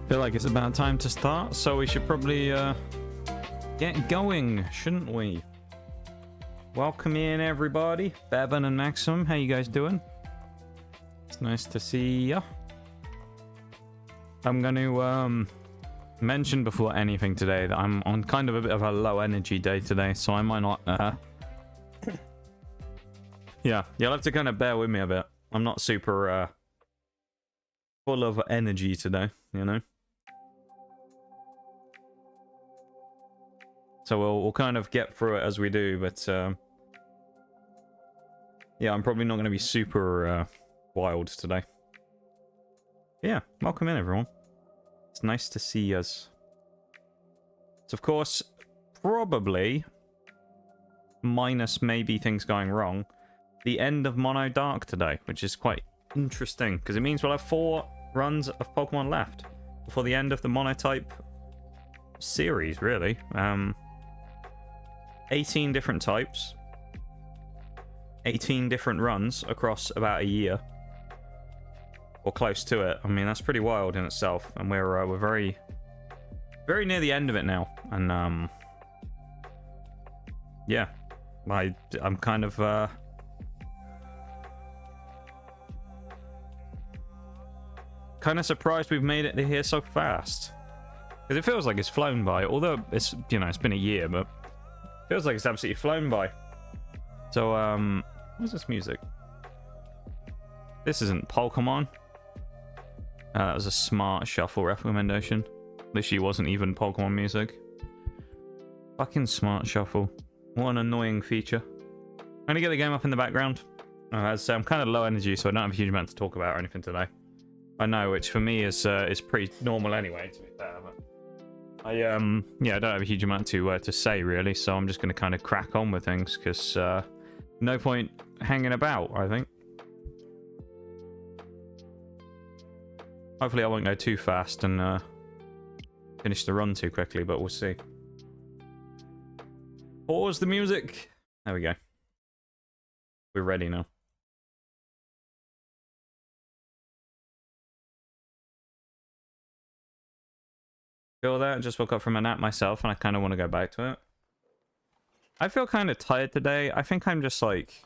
Feel like it's about time to start, so we should probably get going, shouldn't we? Welcome in, everybody. Bevan and Maxim, how you guys doing? It's nice to see ya. I'm going to mention before anything today that I'm on kind of a bit of a low energy day today, so I might not... yeah, you'll have to kind of bear with me a bit. I'm not super full of energy today, you know? So we'll kind of get through it as we do, but yeah, I'm probably not going to be super wild today. Yeah, welcome in, everyone. It's nice to see us. It's, of course, probably, minus maybe things going wrong, the end of Mono Dark today, which is quite interesting, because it means we'll have 4 runs of Pokemon left before the end of the Monotype series, really. 18 different types, 18 different runs across about a year, or close to it. I mean, that's pretty wild in itself, and we're very, very near the end of it now. And yeah, I'm kind of surprised we've made it here so fast, because it feels like it's flown by. Although it's, you know, it's been a year, but feels like it's absolutely flown by. So, what's this music? This isn't Pokemon. That was a Smart Shuffle recommendation. Literally wasn't even Pokemon music. Fucking Smart Shuffle. What an annoying feature. I'm gonna get the game up in the background. As I say, I'm kind of low energy, so I don't have a huge amount to talk about or anything today. I know, which for me is pretty normal anyway, to be fair. But yeah, I don't have a huge amount to say, really, so I'm just going to kind of crack on with things, because no point hanging about, I think. Hopefully I won't go too fast and finish the run too quickly, but we'll see. Pause the music. There we go. We're ready now. Feel that? I just woke up from a nap myself, and I kind of want to go back to it. I feel kind of tired today. I think I'm just like...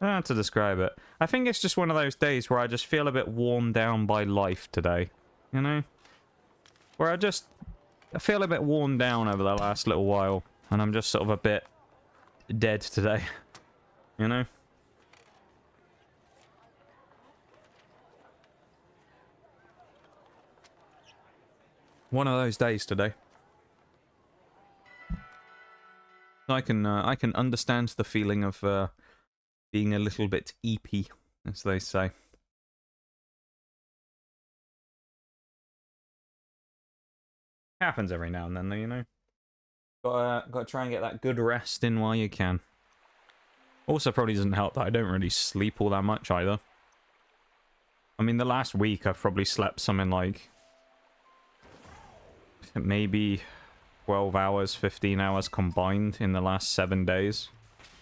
I don't know how to describe it. I think it's just one of those days where I just feel a bit worn down by life today. You know? Where I feel a bit worn down over the last little while. And I'm just sort of a bit dead today. You know? One of those days today. I can understand the feeling of being a little bit eepy, as they say. Happens every now and then, though, you know. Gotta try and get that good rest in while you can. Also, probably doesn't help that I don't really sleep all that much either. I mean, the last week I've probably slept something like maybe 12 hours, 15 hours combined in the last 7 days.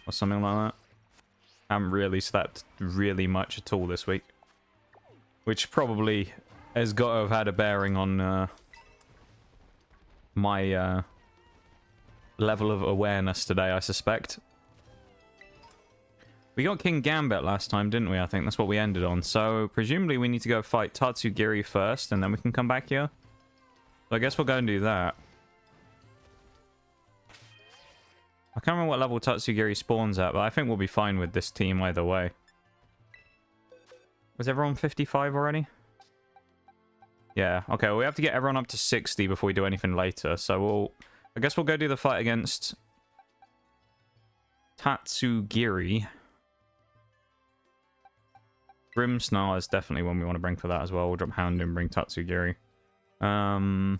Or something like that. I haven't really slept really much at all this week. Which probably has got to have had a bearing on my level of awareness today, I suspect. We got King Gambit last time, didn't we? I think that's what we ended on. So, presumably we need to go fight Tatsugiri first, and then we can come back here. So I guess we'll go and do that. I can't remember what level Tatsugiri spawns at, but I think we'll be fine with this team either way. Was everyone 55 already? Yeah, okay, well, we have to get everyone up to 60 before we do anything later, so I guess we'll go do the fight against Tatsugiri. Grimmsnarl is definitely one we want to bring for that as well. We'll drop Houndoom and bring Tatsugiri. And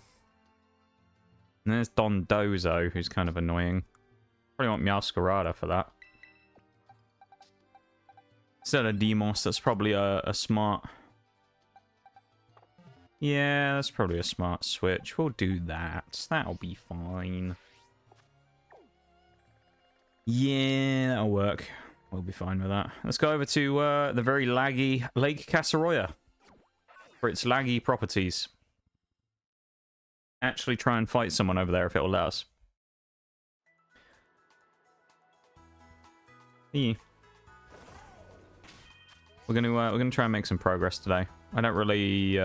there's Dondozo, who's kind of annoying. Probably want Meowscarada for that. Instead of Demos, that's probably a smart... Yeah, that's probably a smart switch. We'll do that. That'll be fine. Yeah, that'll work. We'll be fine with that. Let's go over to the very laggy Lake Casseroya for its laggy properties. Actually try and fight someone over there if it will let us. Yeah. We're gonna try and make some progress today. I don't really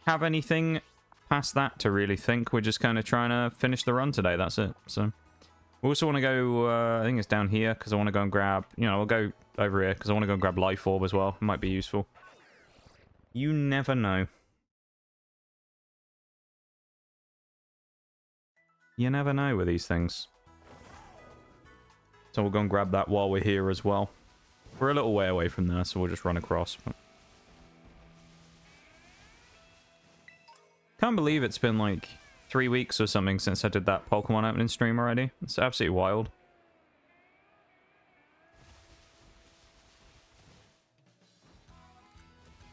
have anything past that to really think. We're just kind of trying to finish the run today. That's it. So we also want to go. I think it's down here because I want to go and grab. You know, we'll go over here because I want to go and grab Life Orb as well. It might be useful. You never know. You never know with these things. So we'll go and grab that while we're here as well. We're a little way away from there, so we'll just run across. But... Can't believe it's been like 3 weeks or something since I did that Pokemon opening stream already. It's absolutely wild.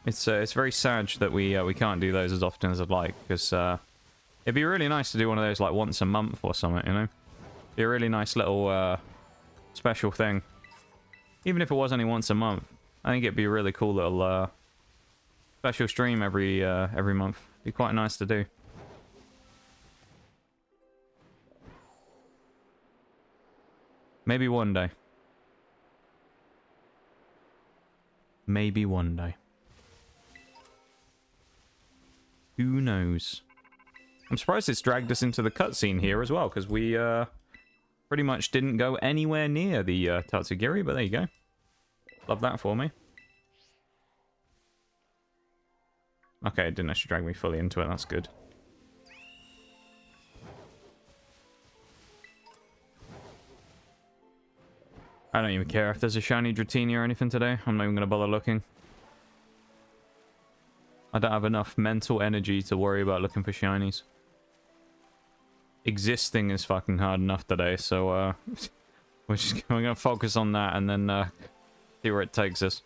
It's very sad that we can't do those as often as I'd like, because it'd be really nice to do one of those like once a month or something, you know? Be a really nice little special thing. Even if it was only once a month, I think it'd be a really cool little special stream every month. Be quite nice to do. Maybe one day. Maybe one day. Who knows? I'm surprised it's dragged us into the cutscene here as well, because we pretty much didn't go anywhere near the Tatsugiri, but there you go. Love that for me. Okay, it didn't actually drag me fully into it, that's good. I don't even care if there's a shiny Dratini or anything today. I'm not even going to bother looking. I don't have enough mental energy to worry about looking for shinies. Existing is fucking hard enough today, so we're going to focus on that and then see where it takes us.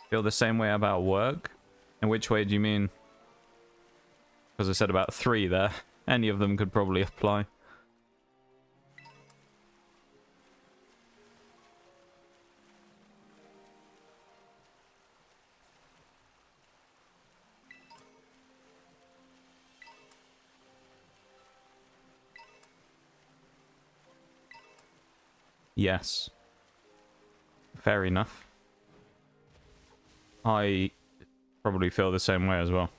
Feel the same way about work? And which way do you mean? Because I said about 3 there. Any of them could probably apply. Yes. Fair enough. I probably feel the same way as well.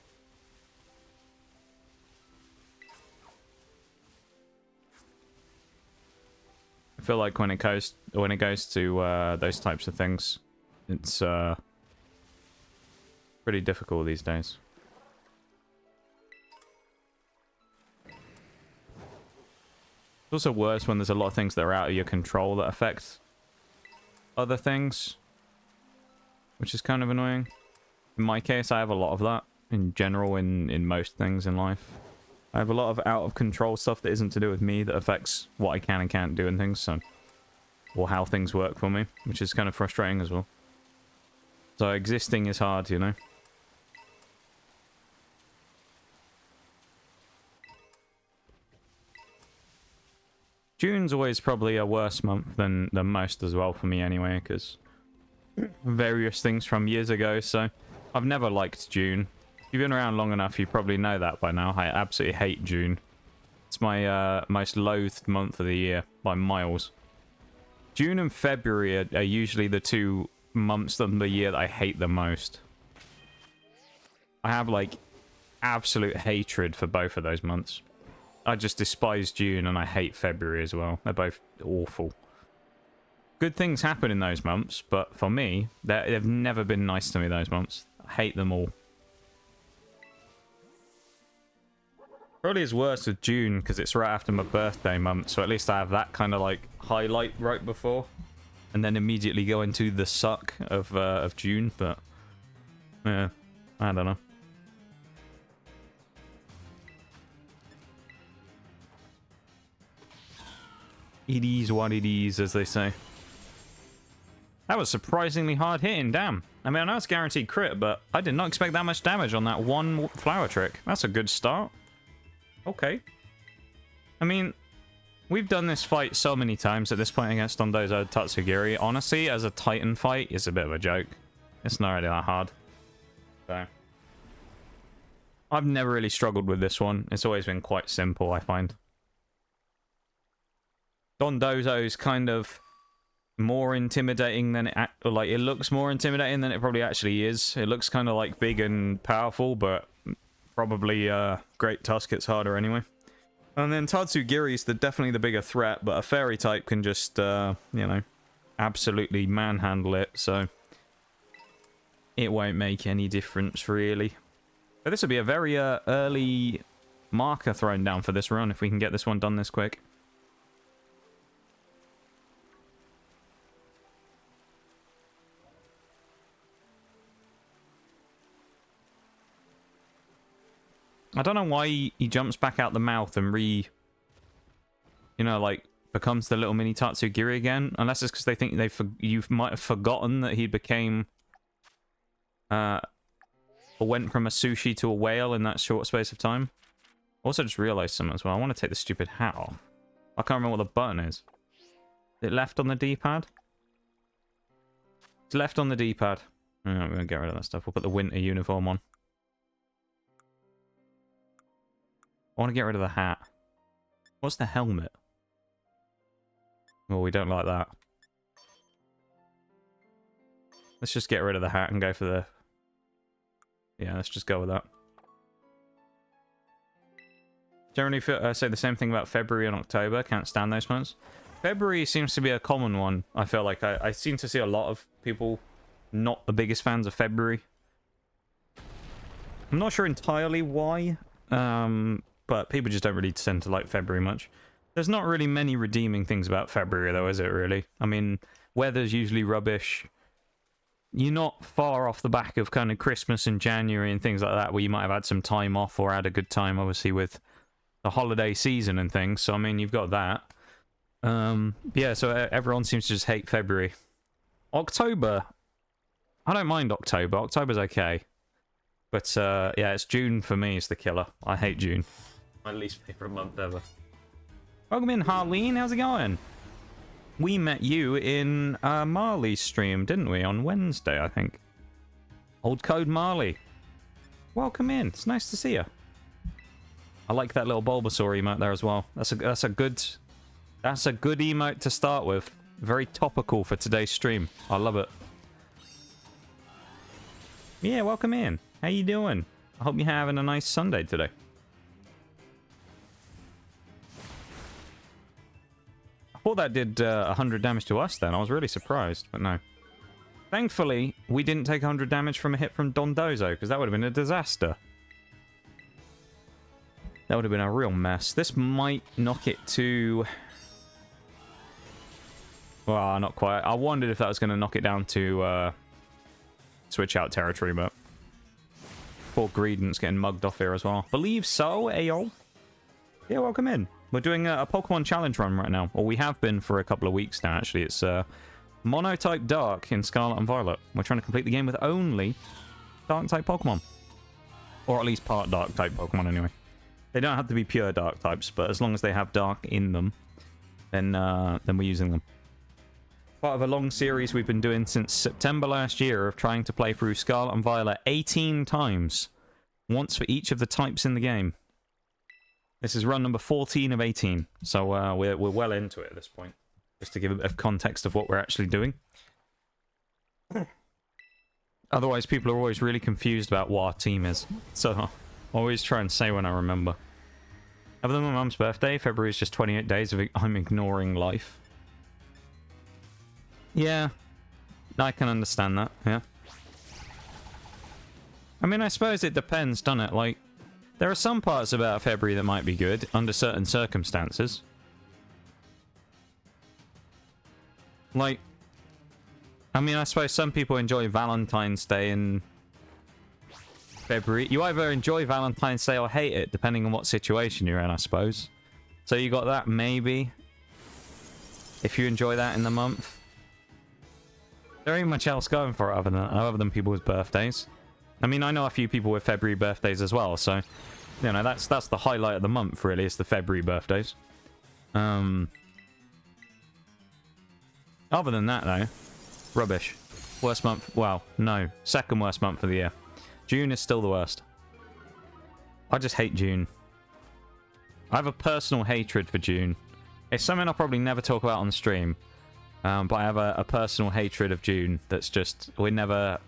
I feel like when it goes to those types of things, it's pretty difficult these days. It's also worse when there's a lot of things that are out of your control that affect other things, which is kind of annoying. In my case, I have a lot of that in general in most things in life. I have a lot of out of control stuff that isn't to do with me that affects what I can and can't do and things, so, or how things work for me, which is kind of frustrating as well. So existing is hard, you know. June's always probably a worse month than most as well for me anyway, because various things from years ago, so I've never liked June. If you've been around long enough, you probably know that by now. I absolutely hate June. It's my most loathed month of the year by miles. June and February are usually the two months of the year that I hate the most. I have like absolute hatred for both of those months. I just despise June and I hate February as well. They're both awful. Good things happen in those months, but for me, they've never been nice to me those months. I hate them all. Probably is worse with June because it's right after my birthday month, so at least I have that kind of like highlight right before, and then immediately go into the suck of June. But yeah, I don't know. It is what it is, as they say. That was surprisingly hard hitting, damn. I mean, I know it's guaranteed crit, but I did not expect that much damage on that one flower trick. That's a good start. Okay. I mean, we've done this fight so many times at this point against Dondozo Tatsugiri. Honestly, as a Titan fight, it's a bit of a joke. It's not really that hard. So, I've never really struggled with this one. It's always been quite simple, I find. Dondozo's kind of more intimidating than it looks more intimidating than it probably actually is. It looks kind of like big and powerful, but probably Great Tusk hits harder anyway. And then Tatsugiri's definitely the bigger threat, but a fairy type can just you know, absolutely manhandle it, so it won't make any difference really. But this will be a very early marker thrown down for this run if we can get this one done this quick. I don't know why he jumps back out the mouth and you know, like, becomes the little mini Tatsugiri again. Unless it's because they think you might have forgotten that he became, or went from a sushi to a whale in that short space of time. Also just realized something as well. I want to take the stupid hat off. I can't remember what the button is. Is it left on the D-pad? It's left on the D-pad. Oh, we're going to get rid of that stuff. We'll put the winter uniform on. I want to get rid of the hat. What's the helmet? Well, we don't like that. Let's just get rid of the hat and go for the... Yeah, let's just go with that. Generally, say the same thing about February and October. Can't stand those months. February seems to be a common one. I feel like I seem to see a lot of people not the biggest fans of February. I'm not sure entirely why. But people just don't really tend to like February much. There's not really many redeeming things about February, though, is it, really? I mean, weather's usually rubbish. You're not far off the back of kind of Christmas and January and things like that, where you might have had some time off or had a good time, obviously, with the holiday season and things. So, I mean, you've got that. Yeah, so everyone seems to just hate February. October. I don't mind October. October's okay. But, yeah, it's June for me is the killer. I hate June. My least favorite month ever. Welcome in, Harleen. How's it going? We met you in Marley's stream, didn't we? On Wednesday, I think. Old Code Marley. Welcome in. It's nice to see you. I like that little Bulbasaur emote there as well. That's a good emote to start with. Very topical for today's stream. I love it. Yeah, welcome in. How you doing? I hope you're having a nice Sunday today. I thought that did 100 damage to us then. I was really surprised, but no. Thankfully, we didn't take 100 damage from a hit from Dondozo, because that would have been a disaster. That would have been a real mess. This might knock it to... Well, not quite. I wondered if that was going to knock it down to switch out territory, but... Poor Greedent's getting mugged off here as well. Believe so, Ayo. Yeah, welcome in. We're doing a Pokemon challenge run right now. Or we have been for a couple of weeks now, actually. It's Monotype Dark in Scarlet and Violet. We're trying to complete the game with only Dark-type Pokemon. Or at least part Dark-type Pokemon, anyway. They don't have to be pure Dark types, but as long as they have Dark in them, then we're using them. Part of a long series we've been doing since September last year of trying to play through Scarlet and Violet 18 times. Once for each of the types in the game. This is run number 14 of 18, so we're well into it at this point. Just to give a bit of context of what we're actually doing. Otherwise, people are always really confused about what our team is. So, I always try and say when I remember. Other than my mum's birthday, February is just 28 days of I'm ignoring life. Yeah, I can understand that, yeah. I mean, I suppose it depends, doesn't it? Like, there are some parts about February that might be good, under certain circumstances. Like, I mean, I suppose some people enjoy Valentine's Day in February. You either enjoy Valentine's Day or hate it, depending on what situation you're in, I suppose. So you got that, maybe. If you enjoy that in the month. There ain't much else going for it other than people's birthdays. I mean, I know a few people with February birthdays as well, so... You know, that's the highlight of the month, really, is the February birthdays. Other than that, though, rubbish. Worst month, well, no. Second worst month of the year. June is still the worst. I just hate June. I have a personal hatred for June. It's something I'll probably never talk about on stream. But I have a personal hatred of June that's just... We never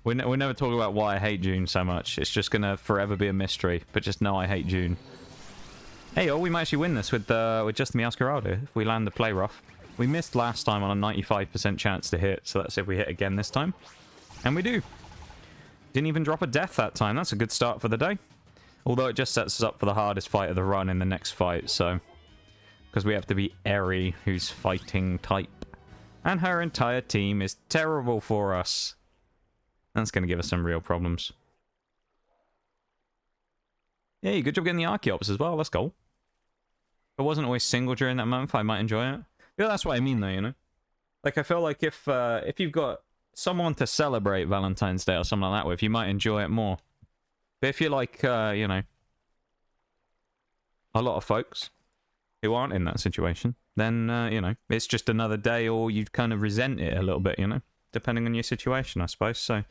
talk about why I hate June so much. It's just gonna forever be a mystery. But just know I hate June. Hey, we might actually win this with just the Meowscarada if we land the play rough. We missed last time on a 95% chance to hit, so let's see if we hit again this time. And we do. Didn't even drop a death that time. That's a good start for the day. Although it just sets us up for the hardest fight of the run in the next fight, so... Because we have to be Eri, who's fighting type. And her entire team is terrible for us. That's going to give us some real problems. Yeah, good job getting the Archeops as well. Let's go. If I wasn't always single during that month, I might enjoy it. Yeah, that's what I mean, though, you know? Like, I feel like if you've got someone to celebrate Valentine's Day or something like that with, you might enjoy it more. But if you're like, you know, a lot of folks who aren't in that situation, then, you know, it's just another day, or you kind of resent it a little bit, you know? Depending on your situation, I suppose. So,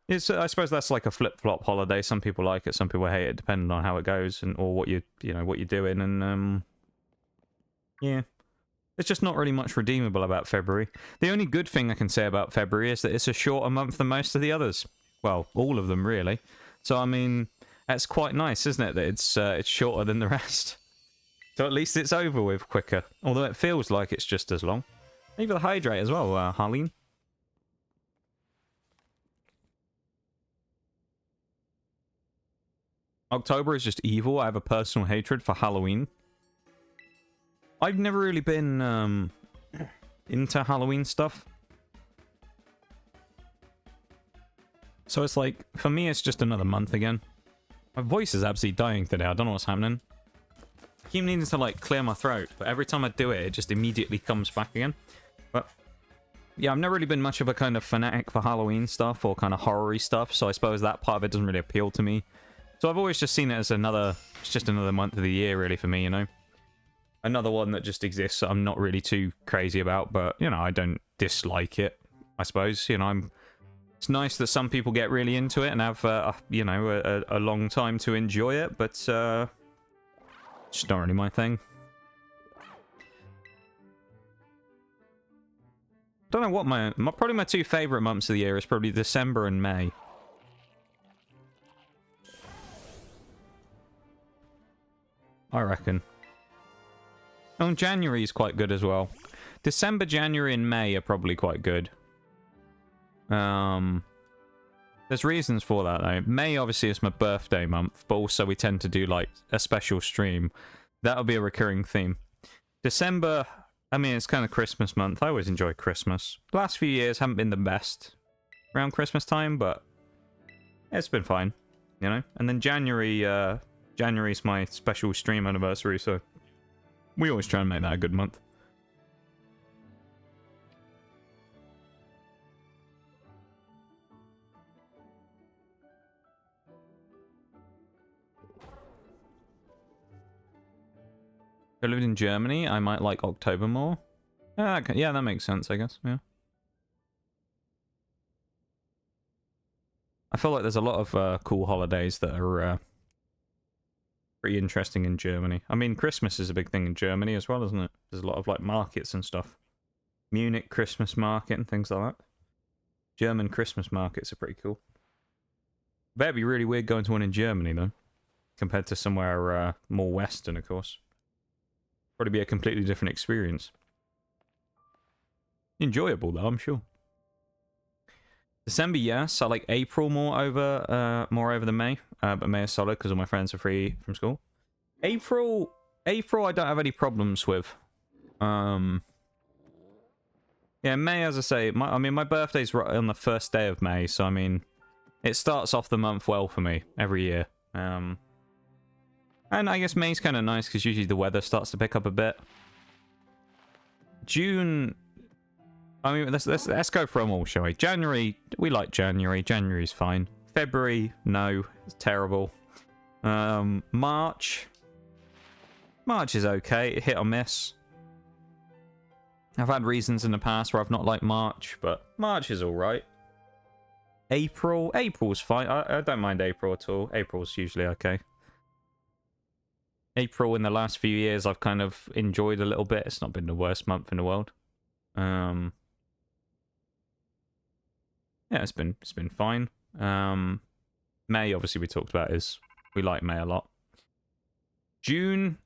I suppose that's like a flip-flop holiday. Some people like it, some people hate it, depending on how it goes and or what you know what you're doing. And yeah, there's just not really much redeemable about February. The only good thing I can say about February is that it's a shorter month than most of the others. Well, all of them really. So I mean, that's quite nice, isn't it? That it's shorter than the rest. So at least it's over with quicker. Although it feels like it's just as long. Maybe the hydrate as well, Harleen. October is just evil. I have a personal hatred for Halloween. I've never really been into Halloween stuff. So it's like, for me, it's just another month again. My voice is absolutely dying today. I don't know what's happening. I keep needing to, like, clear my throat, but every time I do it, it just immediately comes back again. But, yeah, I've never really been much of a kind of fanatic for Halloween stuff or kind of horror-y stuff, so I suppose that part of it doesn't really appeal to me. So I've always just seen it as it's just another month of the year, really, for me, you know? Another one that just exists that I'm not really too crazy about, but, you know, I don't dislike it, I suppose. You know, it's nice that some people get really into it and have, you know, a long time to enjoy it, but, it's just not really my thing. Don't know what probably my two favorite months of the year is probably December and May. I reckon. Oh, January is quite good as well. December, January, and May are probably quite good. There's reasons for that though. May obviously is my birthday month, but also we tend to do like a special stream. That'll be a recurring theme. December, I mean, it's kind of Christmas month. I always enjoy Christmas. The last few years haven't been the best around Christmas time, but it's been fine, you know. And then January, January's my special stream anniversary, so we always try and make that a good month. If I lived in Germany, I might like October more. Yeah, that makes sense, I guess. Yeah. I feel like there's a lot of cool holidays that are pretty interesting in Germany. I mean, Christmas is a big thing in Germany as well, isn't it? There's a lot of like markets and stuff. Munich Christmas market and things like that. German Christmas markets are pretty cool. That'd be really weird going to one in Germany, though. Compared to somewhere more Western, of course. Probably be a completely different experience. Enjoyable though, I'm sure. December, yes. I like April more over than May. But May is solid because all my friends are free from school. April, I don't have any problems with. Yeah, May, as I say, my birthday's right on the first day of May, so I mean, it starts off the month well for me every year. And I guess May's kind of nice because usually the weather starts to pick up a bit. June, I mean, let's go for them all, shall we? January, we like January. January's fine. February, no, it's terrible. March is okay, hit or miss. I've had reasons in the past where I've not liked March, but March is alright. April's fine. I don't mind April at all. April's usually okay. April in the last few years I've kind of enjoyed a little bit. It's not been the worst month in the world. Yeah, it's been fine. May, obviously we talked about, we like May a lot. June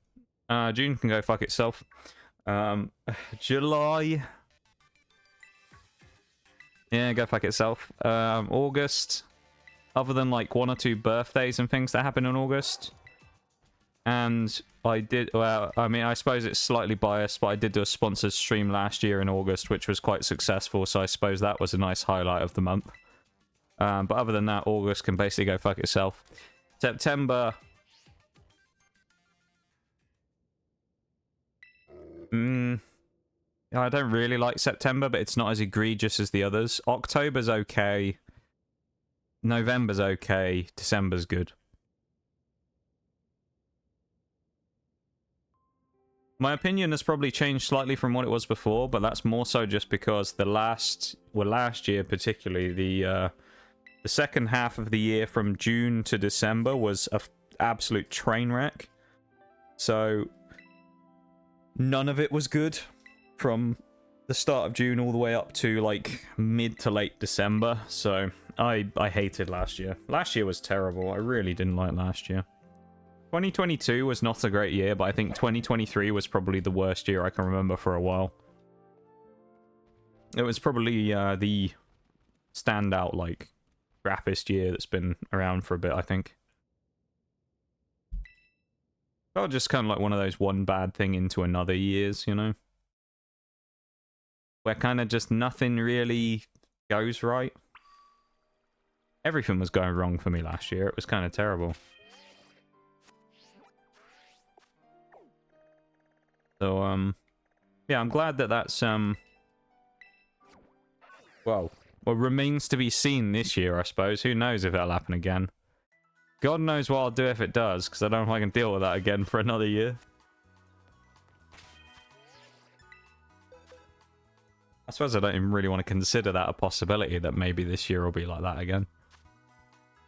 can go fuck itself. July, yeah, go fuck itself. August, other than like 1 or 2 birthdays and things that happen in August. And I did, well, I mean, I suppose it's slightly biased, but I did do a sponsored stream last year in August, which was quite successful, so I suppose that was a nice highlight of the month. But other than that, August can basically go fuck itself. September, I don't really like September, but it's not as egregious as the others. October's okay. November's okay. December's good. My opinion has probably changed slightly from what it was before, but that's more so just because last year particularly, the second half of the year from June to December was an absolute train wreck. So none of it was good from the start of June all the way up to like mid to late December. So I hated last year. Last year was terrible. I really didn't like last year. 2022 was not a great year, but I think 2023 was probably the worst year I can remember for a while. It was probably the standout, like, crappiest year that's been around for a bit, I think. Felt just kind of like one of those one bad thing into another years, you know? Where kind of just nothing really goes right. Everything was going wrong for me last year. It was kind of terrible. So, yeah, I'm glad that that's, well, remains to be seen this year, I suppose. Who knows if it'll happen again. God knows what I'll do if it does, because I don't know if I can deal with that again for another year. I suppose I don't even really want to consider that a possibility, that maybe this year will be like that again.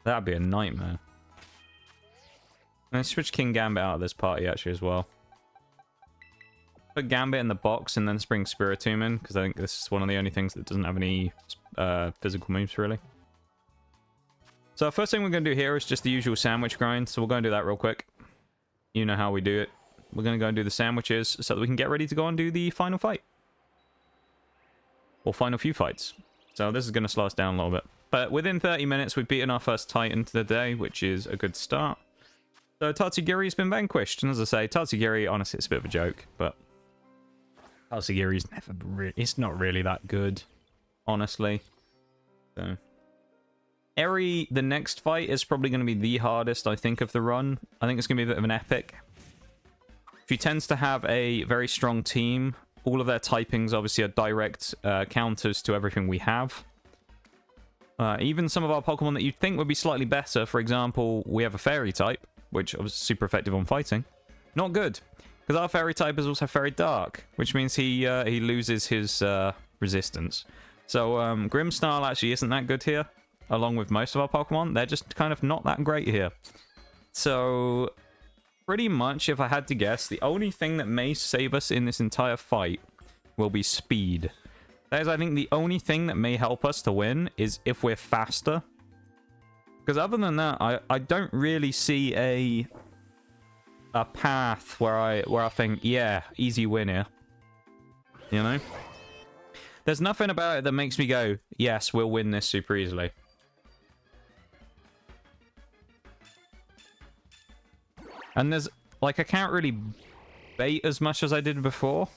That'd be a nightmare. Let's switch King Gambit out of this party, actually, as well. put Gambit in the box and then Spring Spiritomb in, because I think this is one of the only things that doesn't have any physical moves, really. So first thing we're going to do here is just the usual sandwich grind, so we'll go and do that real quick. You know how we do it. We're going to go and do the sandwiches so that we can get ready to go and do the final fight. Or final few fights. So this is going to slow us down a little bit. But within 30 minutes, we've beaten our first Titan to the day, which is a good start. So Tatsugiri's been vanquished. And as I say, Tatsugiri, honestly, it's a bit of a joke. But Tatsugiri's never really... It's not really that good, honestly. So... Eri, the next fight, is probably going to be the hardest, I think, of the run. I think it's going to be a bit of an epic. She tends to have a very strong team. All of their typings, obviously, are direct counters to everything we have. Even some of our Pokemon that you'd think would be slightly better. For example, we have a Fairy type, which is super effective on fighting. Not good, because our Fairy type is also Fairy Dark, which means he loses his resistance. So Grimmsnarl actually isn't that good here. Along with most of our Pokemon, they're just kind of not that great here. So, pretty much, if I had to guess, the only thing that may save us in this entire fight will be speed. That is, I think, the only thing that may help us to win is if we're faster. Because other than that, I don't really see a path where I think, yeah, easy win here. You know? There's nothing about it that makes me go, yes, we'll win this super easily. And there's, like, I can't really bait as much as I did before.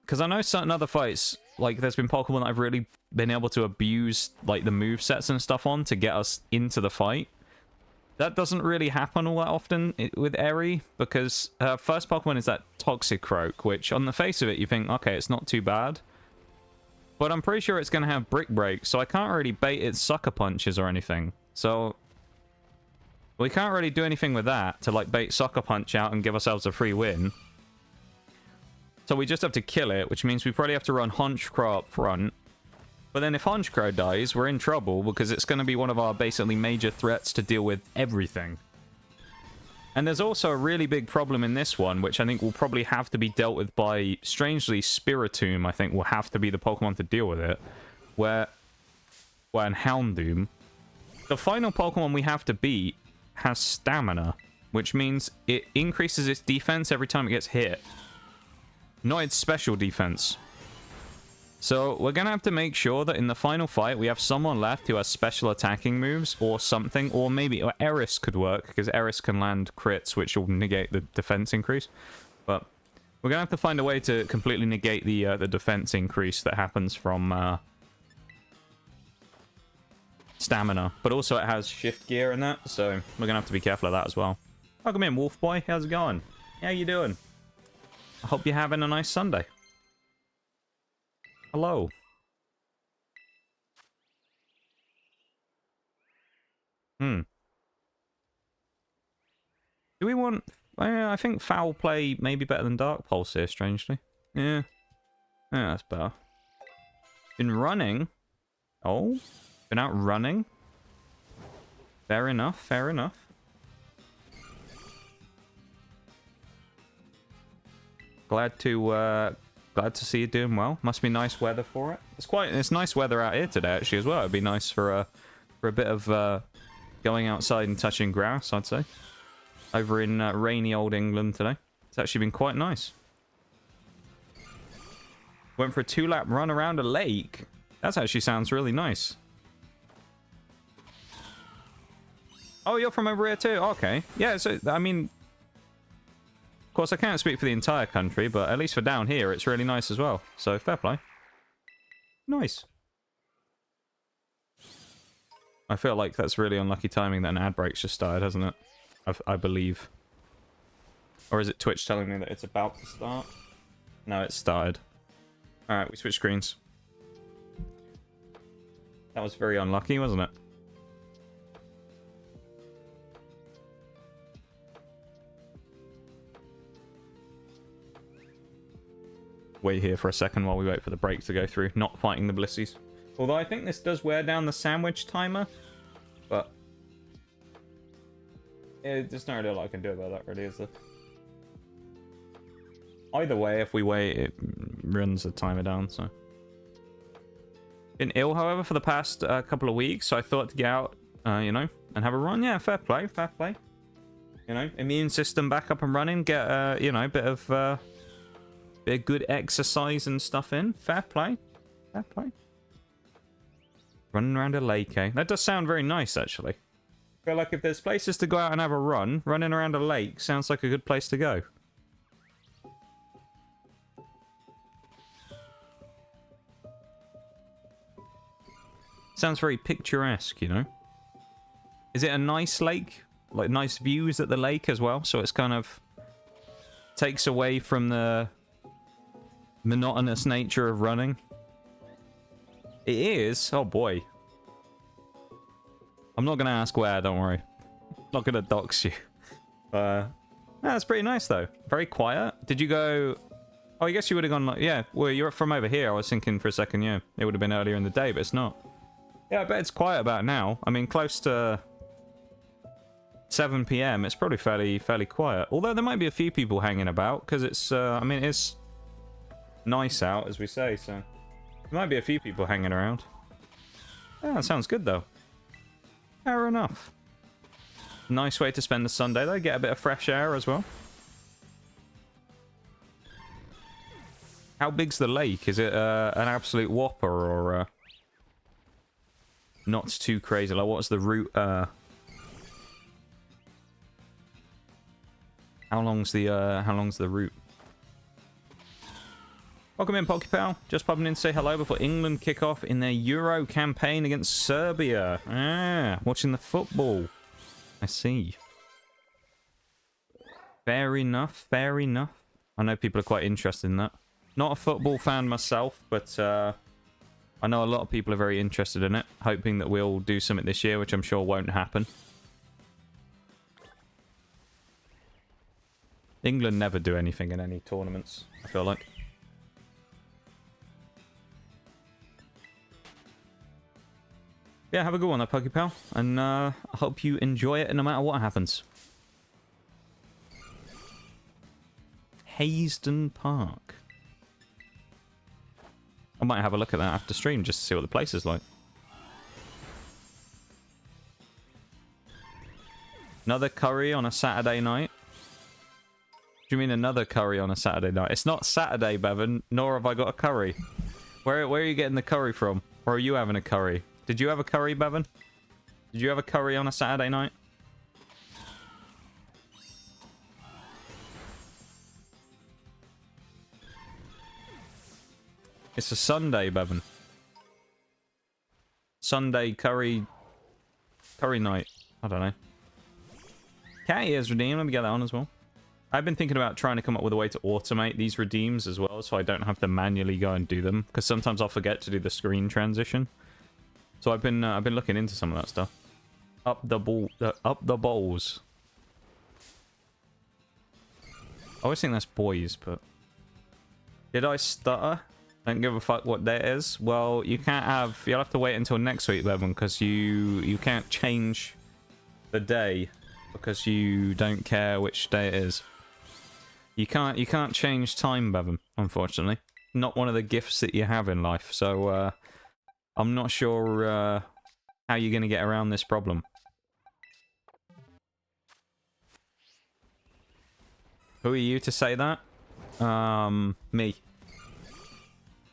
Because I know certain other fights, like, there's been Pokemon that I've really been able to abuse, like, the movesets and stuff on to get us into the fight. That doesn't really happen all that often with Eri, because her first Pokemon is that Toxicroak, which, on the face of it, you think, okay, it's not too bad. But I'm pretty sure it's going to have Brick Break, so I can't really bait its Sucker Punches or anything. So... we can't really do anything with that to, like, bait Sucker Punch out and give ourselves a free win. So we just have to kill it, which means we probably have to run Honchkrow up front. But then if Honchkrow dies, we're in trouble because it's going to be one of our basically major threats to deal with everything. And there's also a really big problem in this one, which I think will probably have to be dealt with by, strangely, Spiritomb, I think, will have to be the Pokemon to deal with it. Where in Houndoom, the final Pokemon we have to beat has stamina, which means it increases its defense every time it gets hit. Not its special defense. So we're going to have to make sure that in the final fight we have someone left who has special attacking moves or something, or maybe Eris could work, because Eris can land crits which will negate the defense increase. But we're going to have to find a way to completely negate the defense increase that happens from stamina. But also it has shift gear and that, so we're going to have to be careful of that as well. Welcome in, Wolf Boy. How's it going? How you doing? I hope you're having a nice Sunday. Hello. Do we want... I think Foul Play may be better than Dark Pulse here, strangely. Yeah. Yeah, that's better. Been running. Oh. Been out running. Fair enough, fair enough. Glad to see you doing well. Must be nice weather for it. It's nice weather out here today actually as well. It'd be nice for a bit of going outside and touching grass, I'd say. Over in rainy old England today. It's actually been quite nice. Went for a 2-lap run around a lake. That actually sounds really nice. Oh, you're from over here too? Okay. Yeah, so, I mean... Of course, I can't speak for the entire country, but at least for down here, it's really nice as well. So, fair play. Nice. I feel like that's really unlucky timing that an ad break's just started, hasn't it? I believe. Or is it Twitch telling me that it's about to start? No, it started. Alright, we switched screens. That was very unlucky, wasn't it? Wait here for a second while we wait for the break to go through. Not fighting the Blissies. Although I think this does wear down the sandwich timer. But... yeah, there's not really a lot I can do about that, really, is there? Either way, if we wait, it runs the timer down, so. Been ill, however, for the past couple of weeks, so I thought to get out, you know, and have a run. Yeah, fair play, fair play. You know, immune system back up and running, get, you know, a bit of good exercise and stuff in. Fair play, fair play. Running around a lake, eh? That does sound very nice, actually. I feel like if there's places to go out and have a run, running around a lake sounds like a good place to go. Sounds very picturesque, you know? Is it a nice lake? Like, nice views at the lake as well? So it's kind of takes away from the monotonous nature of running. It is? Oh boy. I'm not going to ask where, don't worry. I'm not going to dox you. That's pretty nice, though. Very quiet. Did you go... Oh, I guess you would have gone like... Yeah, well, you're from over here. I was thinking for a second, yeah. It would have been earlier in the day, but it's not. Yeah, I bet it's quiet about now. I mean, close to 7 PM. It's probably fairly quiet. Although there might be a few people hanging about, because it's... I mean, it's nice out, as we say, so... There might be a few people hanging around. Yeah, that sounds good, though. Fair enough. Nice way to spend the Sunday, though. Get a bit of fresh air as well. How big's the lake? Is it an absolute whopper or not too crazy? Like, what's the route? How long's the route? Welcome in, PokePal. Just popping in to say hello before England kick off in their Euro campaign against Serbia. Ah, watching the football. I see. Fair enough, fair enough. I know people are quite interested in that. Not a football fan myself, but I know a lot of people are very interested in it, hoping that we'll do something this year, which I'm sure won't happen. England never do anything in any tournaments, I feel like. Yeah, have a good one, PokePal, and I hope you enjoy it no matter what happens. Haysden Park. I might have a look at that after stream just to see what the place is like. Another curry on a Saturday night? Do you mean another curry on a Saturday night? It's not Saturday, Bevan, nor have I got a curry. Where are you getting the curry from? Or are you having a curry? Did you have a curry, Bevan? Did you have a curry on a Saturday night? It's a Sunday, Bevan. Sunday curry night. I don't know. Cat ears redeem. Let me get that on as well. I've been thinking about trying to come up with a way to automate these redeems as well, so I don't have to manually go and do them. Because sometimes I'll forget to do the screen transition. So I've been looking into some of that stuff. Up the balls. I always think that's boys, but did I stutter? Don't give a fuck what day it is. Well, you can't have. You'll have to wait until next week, Bevan, because you can't change the day because you don't care which day it is. You can't change time, Bevan. Unfortunately, not one of the gifts that you have in life. So. I'm not sure how you're going to get around this problem. Who are you to say that? Me.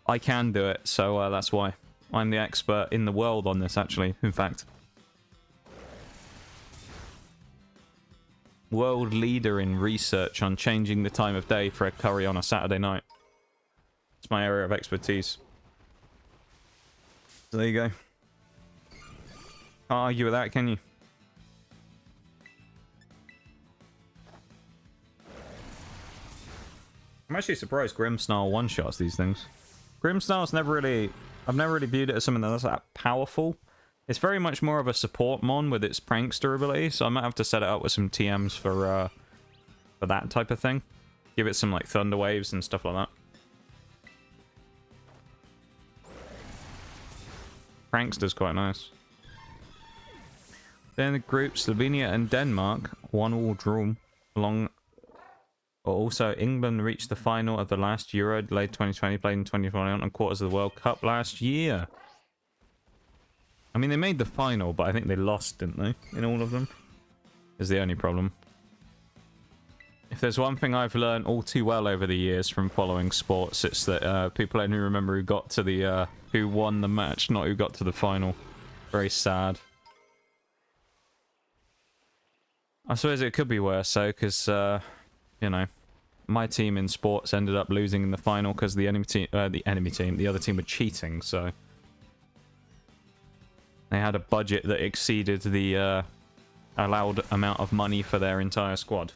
I can do it, so that's why. I'm the expert in the world on this, actually, in fact. World leader in research on changing the time of day for a curry on a Saturday night. It's my area of expertise. So there you go. Can't argue with that, can you? I'm actually surprised Grimmsnarl one-shots these things. Grimmsnarl's never really... I've never really viewed it as something that's that powerful. It's very much more of a support mon with its prankster ability, so I might have to set it up with some TMs for that type of thing. Give it some, like, thunder waves and stuff like that. Prankster's quite nice. Then the group Slovenia and Denmark 1-1 draw along Also, England reached the final of the last Euro, delayed 2020, played in 2021 and quarters of the World Cup last year. I mean, they made the final, but I think they lost, didn't they? In all of them? Is the only problem. If there's one thing I've learned all too well over the years from following sports, it's that people only remember who got to the, who won the match, not who got to the final. Very sad. I suppose it could be worse, though, because, you know, my team in sports ended up losing in the final because the other team were cheating, so... They had a budget that exceeded the allowed amount of money for their entire squad.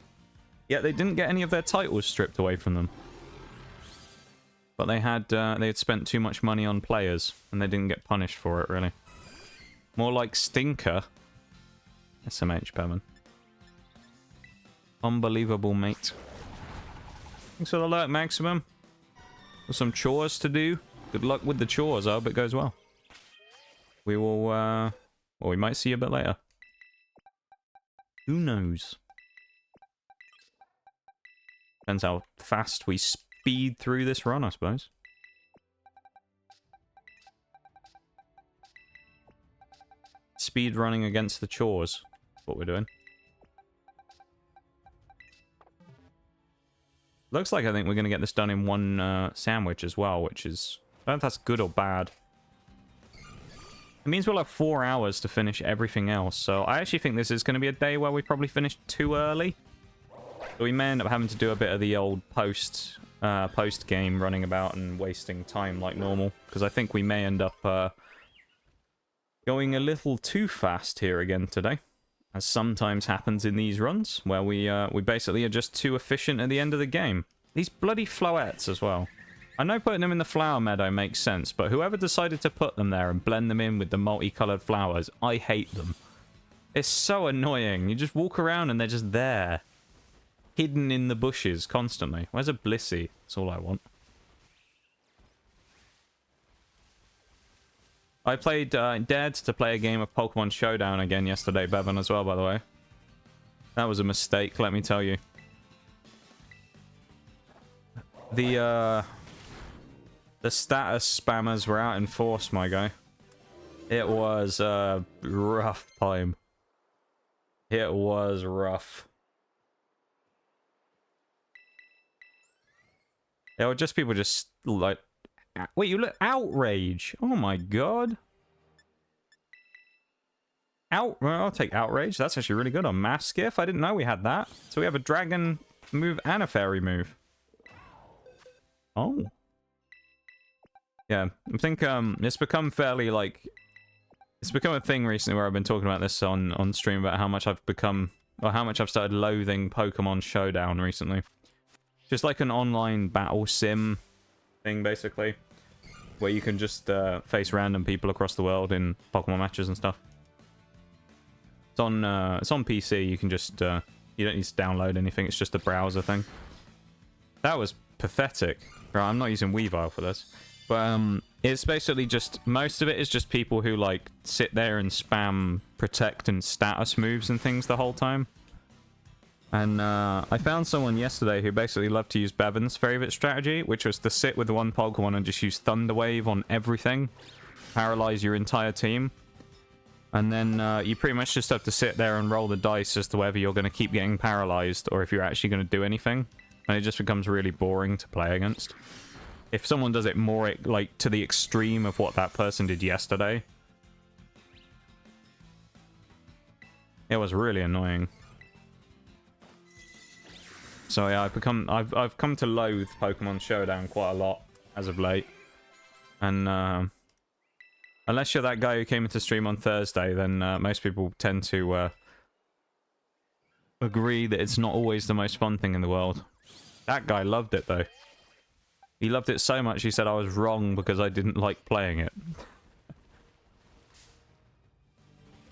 Yet they didn't get any of their titles stripped away from them. But they had spent too much money on players, and they didn't get punished for it, really. More like Stinker. SMH, Bevan. Unbelievable, mate. Thanks for the alert, Maximum. Got some chores to do. Good luck with the chores. I hope it goes well. We will, well, we might see you a bit later. Who knows? Depends how fast we speed through this run, I suppose. Speed running against the chores. That's what we're doing. Looks like I think we're going to get this done in one sandwich as well, which is... I don't know if that's good or bad. It means we'll have 4 hours to finish everything else, so I actually think this is going to be a day where we probably finish too early. So we may end up having to do a bit of the old post-game running about and wasting time like normal, because I think we may end up going a little too fast here again today, as sometimes happens in these runs, where we basically are just too efficient at the end of the game. These bloody flowettes as well. I know putting them in the flower meadow makes sense, but whoever decided to put them there and blend them in with the multicolored flowers, I hate them. It's so annoying. You just walk around and they're just there. Hidden in the bushes constantly. Where's a Blissey? That's all I want. I played, dared to play a game of Pokemon Showdown again yesterday, Bevan, as well, by the way. That was a mistake, let me tell you. The status spammers were out in force, my guy. It was a rough time. It was rough. There were just people just like... Wait, you look... Outrage! Oh my god. Well, I'll take Outrage. That's actually really good on Maschiff. I didn't know we had that. So we have a dragon move and a fairy move. Oh. Yeah, I think it's become fairly like... It's become a thing recently where I've been talking about this on stream about how much I've become... Or how much I've started loathing Pokemon Showdown recently. Just like an online battle sim thing, basically. Where you can just face random people across the world in Pokemon matches and stuff. It's on PC, you can just... you don't need to download anything, it's just a browser thing. That was pathetic. Right, I'm not using Weavile for this. But it's basically just... Most of it is just people who, like, sit there and spam protect and status moves and things the whole time. And I found someone yesterday who basically loved to use Bevan's favorite strategy, which was to sit with one Pokemon and just use Thunder Wave on everything. Paralyze your entire team. And then you pretty much just have to sit there and roll the dice as to whether you're going to keep getting paralyzed or if you're actually going to do anything. And it just becomes really boring to play against. If someone does it more, like, to the extreme of what that person did yesterday, it was really annoying. So yeah, I've come to loathe Pokemon Showdown quite a lot as of late. And unless you're that guy who came into stream on Thursday, then most people tend to agree that it's not always the most fun thing in the world. That guy loved it though. He loved it so much he said I was wrong because I didn't like playing it.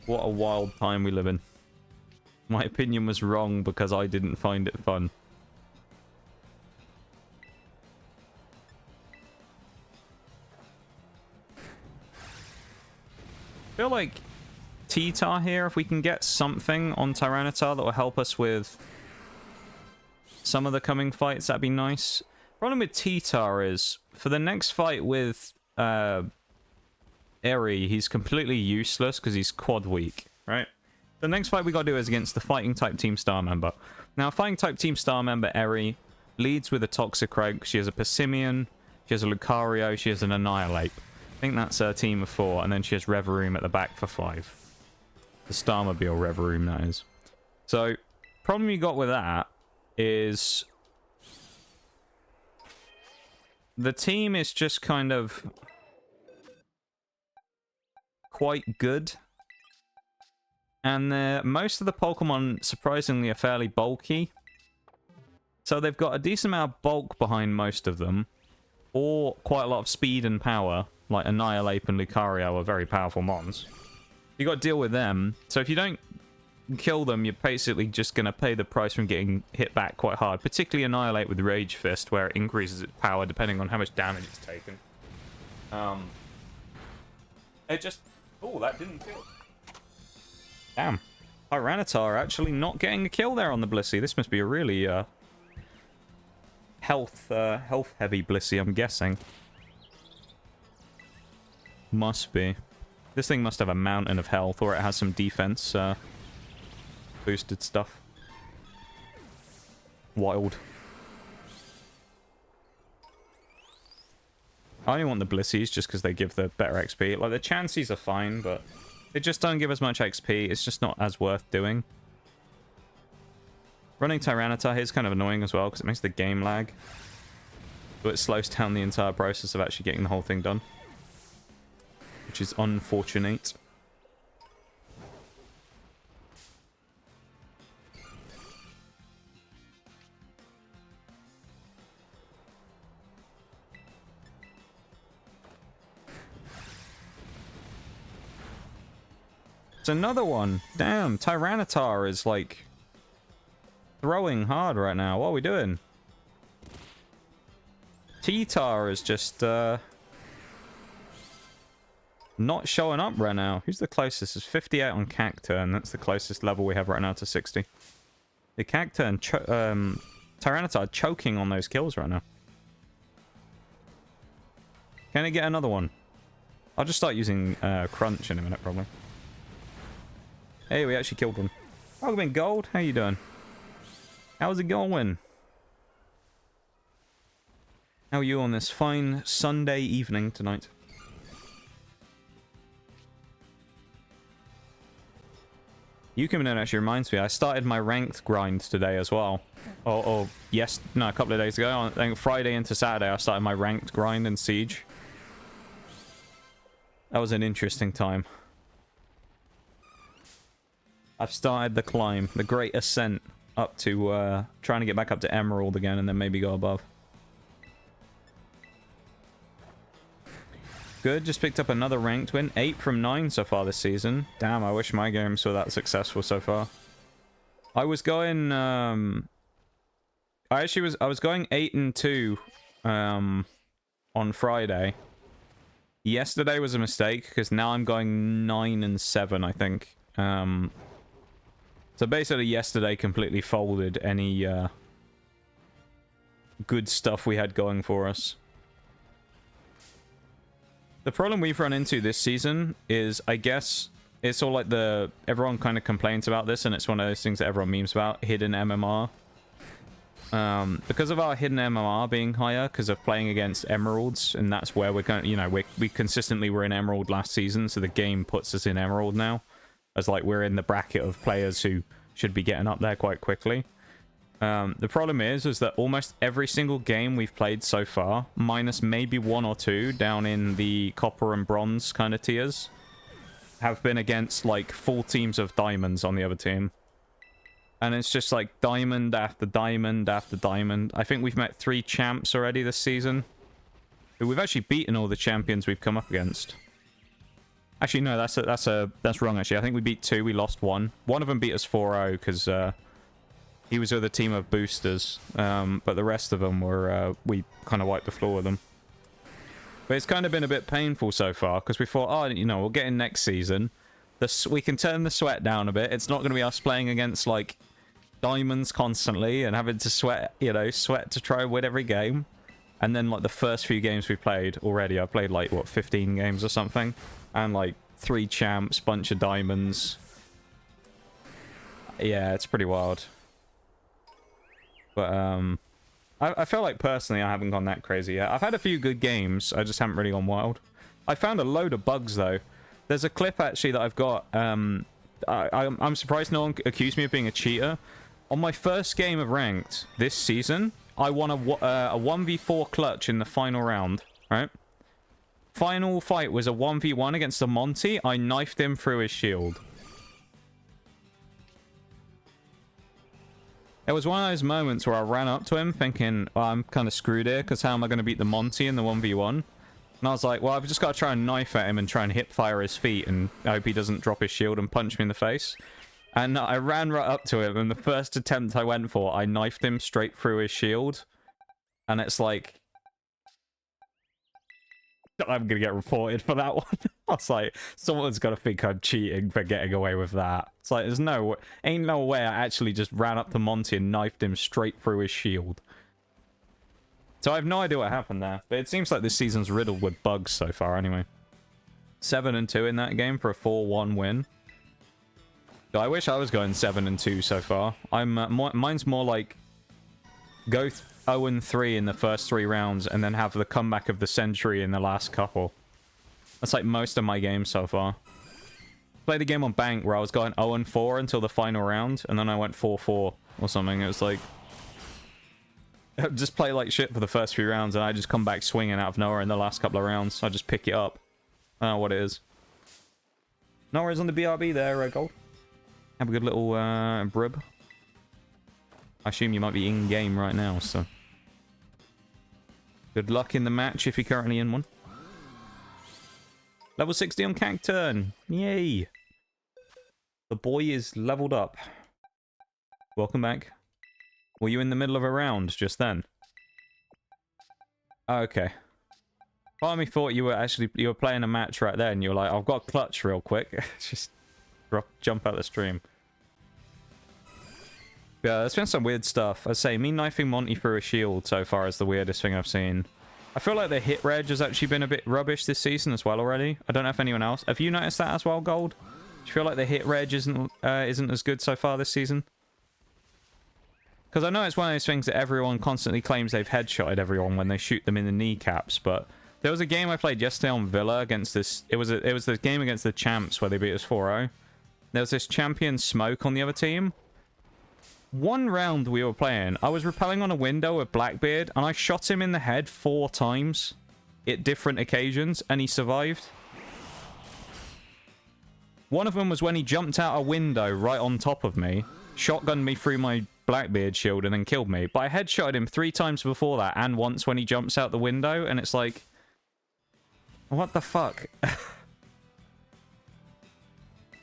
What a wild time we live in. My opinion was wrong because I didn't find it fun. I feel like T-Tar here, if we can get something on Tyranitar that will help us with some of the coming fights, that'd be nice. Problem with T-Tar is, for the next fight with Eri, he's completely useless because he's quad weak, right? The next fight we got to do is against the Fighting type Team Star member. Now, Fighting type Team Star member Eri leads with a Toxicroak. She has a Persimmon, she has a Lucario, she has an Annihilate. I think that's her team of 4, and then she has Reveroom at the back for 5. The Starmobile Reveroom, that is. So, problem you got with that is the team is just kind of quite good. And most of the Pokemon, surprisingly, are fairly bulky. So they've got a decent amount of bulk behind most of them. Or quite a lot of speed and power. Like Annihilate and Lucario are very powerful mons. You got to deal with them. So if you don't kill them, you're basically just going to pay the price from getting hit back quite hard. Particularly Annihilate with Rage Fist, where it increases its power depending on how much damage it's taken. It just... Oh, that didn't kill. Damn. Tyranitar actually not getting a kill there on the Blissey. This must be a really health-heavy Blissey, I'm guessing. Must be. This thing must have a mountain of health, or it has some defense boosted stuff. Wild. I only want the Blissies just because they give the better XP. Like, the Chanseys are fine, but they just don't give as much XP. It's just not as worth doing. Running Tyranitar here is kind of annoying as well because it makes the game lag. But it slows down the entire process of actually getting the whole thing done. Which is unfortunate. It's another one. Damn, Tyranitar is like throwing hard right now. What are we doing? T-Tar is just not showing up right now. Who's the closest? It's 58 on Cacturne. That's the closest level we have right now to 60. The Cacturne, Tyranitar choking on those kills right now. Can it get another one? I'll just start using Crunch in a minute, probably. Hey, we actually killed one. Pokemon Gold, how you doing? How's it going? How are you on this fine Sunday evening tonight? Yukumin actually reminds me, I started my ranked grind today as well. A couple of days ago. I think Friday into Saturday I started my ranked grind in Siege. That was an interesting time. I've started the climb, the great ascent up to trying to get back up to Emerald again and then maybe go above. Good, just picked up another ranked win. 8 from 9 so far this season. Damn, I wish my games were that successful so far. I was going I was going 8 and 2 on Friday. Yesterday was a mistake because now I'm going 9 and 7, I think. So basically yesterday completely folded any good stuff we had going for us. The problem we've run into this season is, I guess, it's all like everyone kind of complains about this, and it's one of those things that everyone memes about, hidden MMR. Because of our hidden MMR being higher, because of playing against Emeralds, and that's where we're going, you know, we consistently were in Emerald last season, so the game puts us in Emerald now. As like we're in the bracket of players who should be getting up there quite quickly. The problem is that almost every single game we've played so far, minus maybe 1 or 2 down in the copper and bronze kind of tiers, have been against like full teams of diamonds on the other team. And it's just like diamond after diamond after diamond. I think we've met 3 champs already this season. We've actually beaten all the champions we've come up against. Actually, no, that's wrong, actually. I think we beat 2, we lost 1. One of them beat us 4-0, because he was with a team of boosters. But the rest of them were, we kind of wiped the floor with them. But it's kind of been a bit painful so far, because we thought, oh, you know, we'll get in next season. We can turn the sweat down a bit. It's not going to be us playing against, like, diamonds constantly and having to sweat, you know, sweat to try and win every game. And then, like, the first few games we played already, I played, like, what, 15 games or something? And, like, 3 champs, bunch of diamonds. Yeah, it's pretty wild. But, I feel like, personally, I haven't gone that crazy yet. I've had a few good games, I just haven't really gone wild. I found a load of bugs, though. There's a clip, actually, that I've got. I'm surprised no one accused me of being a cheater. On my first game of Ranked this season, I won a 1v4 clutch in the final round, right? Final fight was a 1v1 against a Monty. I knifed him through his shield. It was one of those moments where I ran up to him thinking, oh, I'm kind of screwed here, because how am I going to beat the Monty in the 1v1? And I was like, well, I've just got to try and knife at him and try and hip fire his feet, and I hope he doesn't drop his shield and punch me in the face. And I ran right up to him, and the first attempt I went for, I knifed him straight through his shield. And it's like, I'm gonna get reported for that one. I was like, someone's gotta think I'm cheating for getting away with that. It's like, ain't no way I actually just ran up to Monty and knifed him straight through his shield. So I have no idea what happened there. But it seems like this season's riddled with bugs so far anyway. 7-2 in that game for a 4-1 win. I wish I was going 7-2 so far. Mine's more like go 0-3 in the first 3 rounds and then have the comeback of the century in the last couple. That's like most of my games so far. Played a game on Bank where I was going 0-4 until the final round, and then I went 4-4 or something. It was like, just play like shit for the first few rounds, and I just come back swinging out of nowhere in the last couple of rounds. I just pick it up. I don't know what it is. No worries on the BRB there, Gold. Have a good little brib. I assume you might be in-game right now, so... Good luck in the match if you're currently in one. Level 60 on cacturne. Yay! The boy is leveled up. Welcome back. Were you in the middle of a round just then? Okay. Part of me thought you were playing a match right there, and you were like, I've got a clutch real quick. Just jump out the stream. Yeah, there's been some weird stuff. I say, me knifing Monty through a shield so far is the weirdest thing I've seen. I feel like the hit reg has actually been a bit rubbish this season as well already. I don't know if anyone else... Have you noticed that as well, Gold? Do you feel like the hit reg isn't as good so far this season? Because I know it's one of those things that everyone constantly claims they've headshotted everyone when they shoot them in the kneecaps, but... There was a game I played yesterday on Villa against this... It was the game against the champs where they beat us 4-0. There was this champion Smoke on the other team. One round we were playing, I was rappelling on a window with Blackbeard, and I shot him in the head 4 times at different occasions, and he survived. One of them was when he jumped out a window right on top of me, shotgunned me through my Blackbeard shield, and then killed me. But I headshotted him 3 times before that, and once when he jumps out the window, and it's like... What the fuck?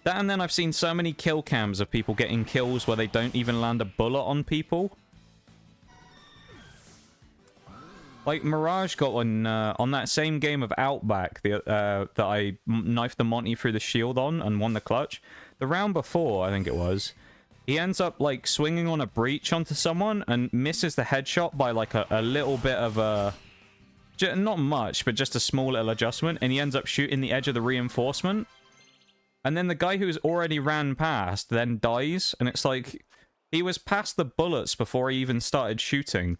That, and then I've seen so many kill cams of people getting kills where they don't even land a bullet on people. Like, Mirage got one on that same game of Outback that I knifed the Monty through the shield on and won the clutch. The round before, I think it was, he ends up, like, swinging on a breach onto someone and misses the headshot by, like, a little bit of a... Not much, but just a small little adjustment, and he ends up shooting the edge of the reinforcement. And then the guy who's already ran past then dies, and it's like, he was past the bullets before he even started shooting.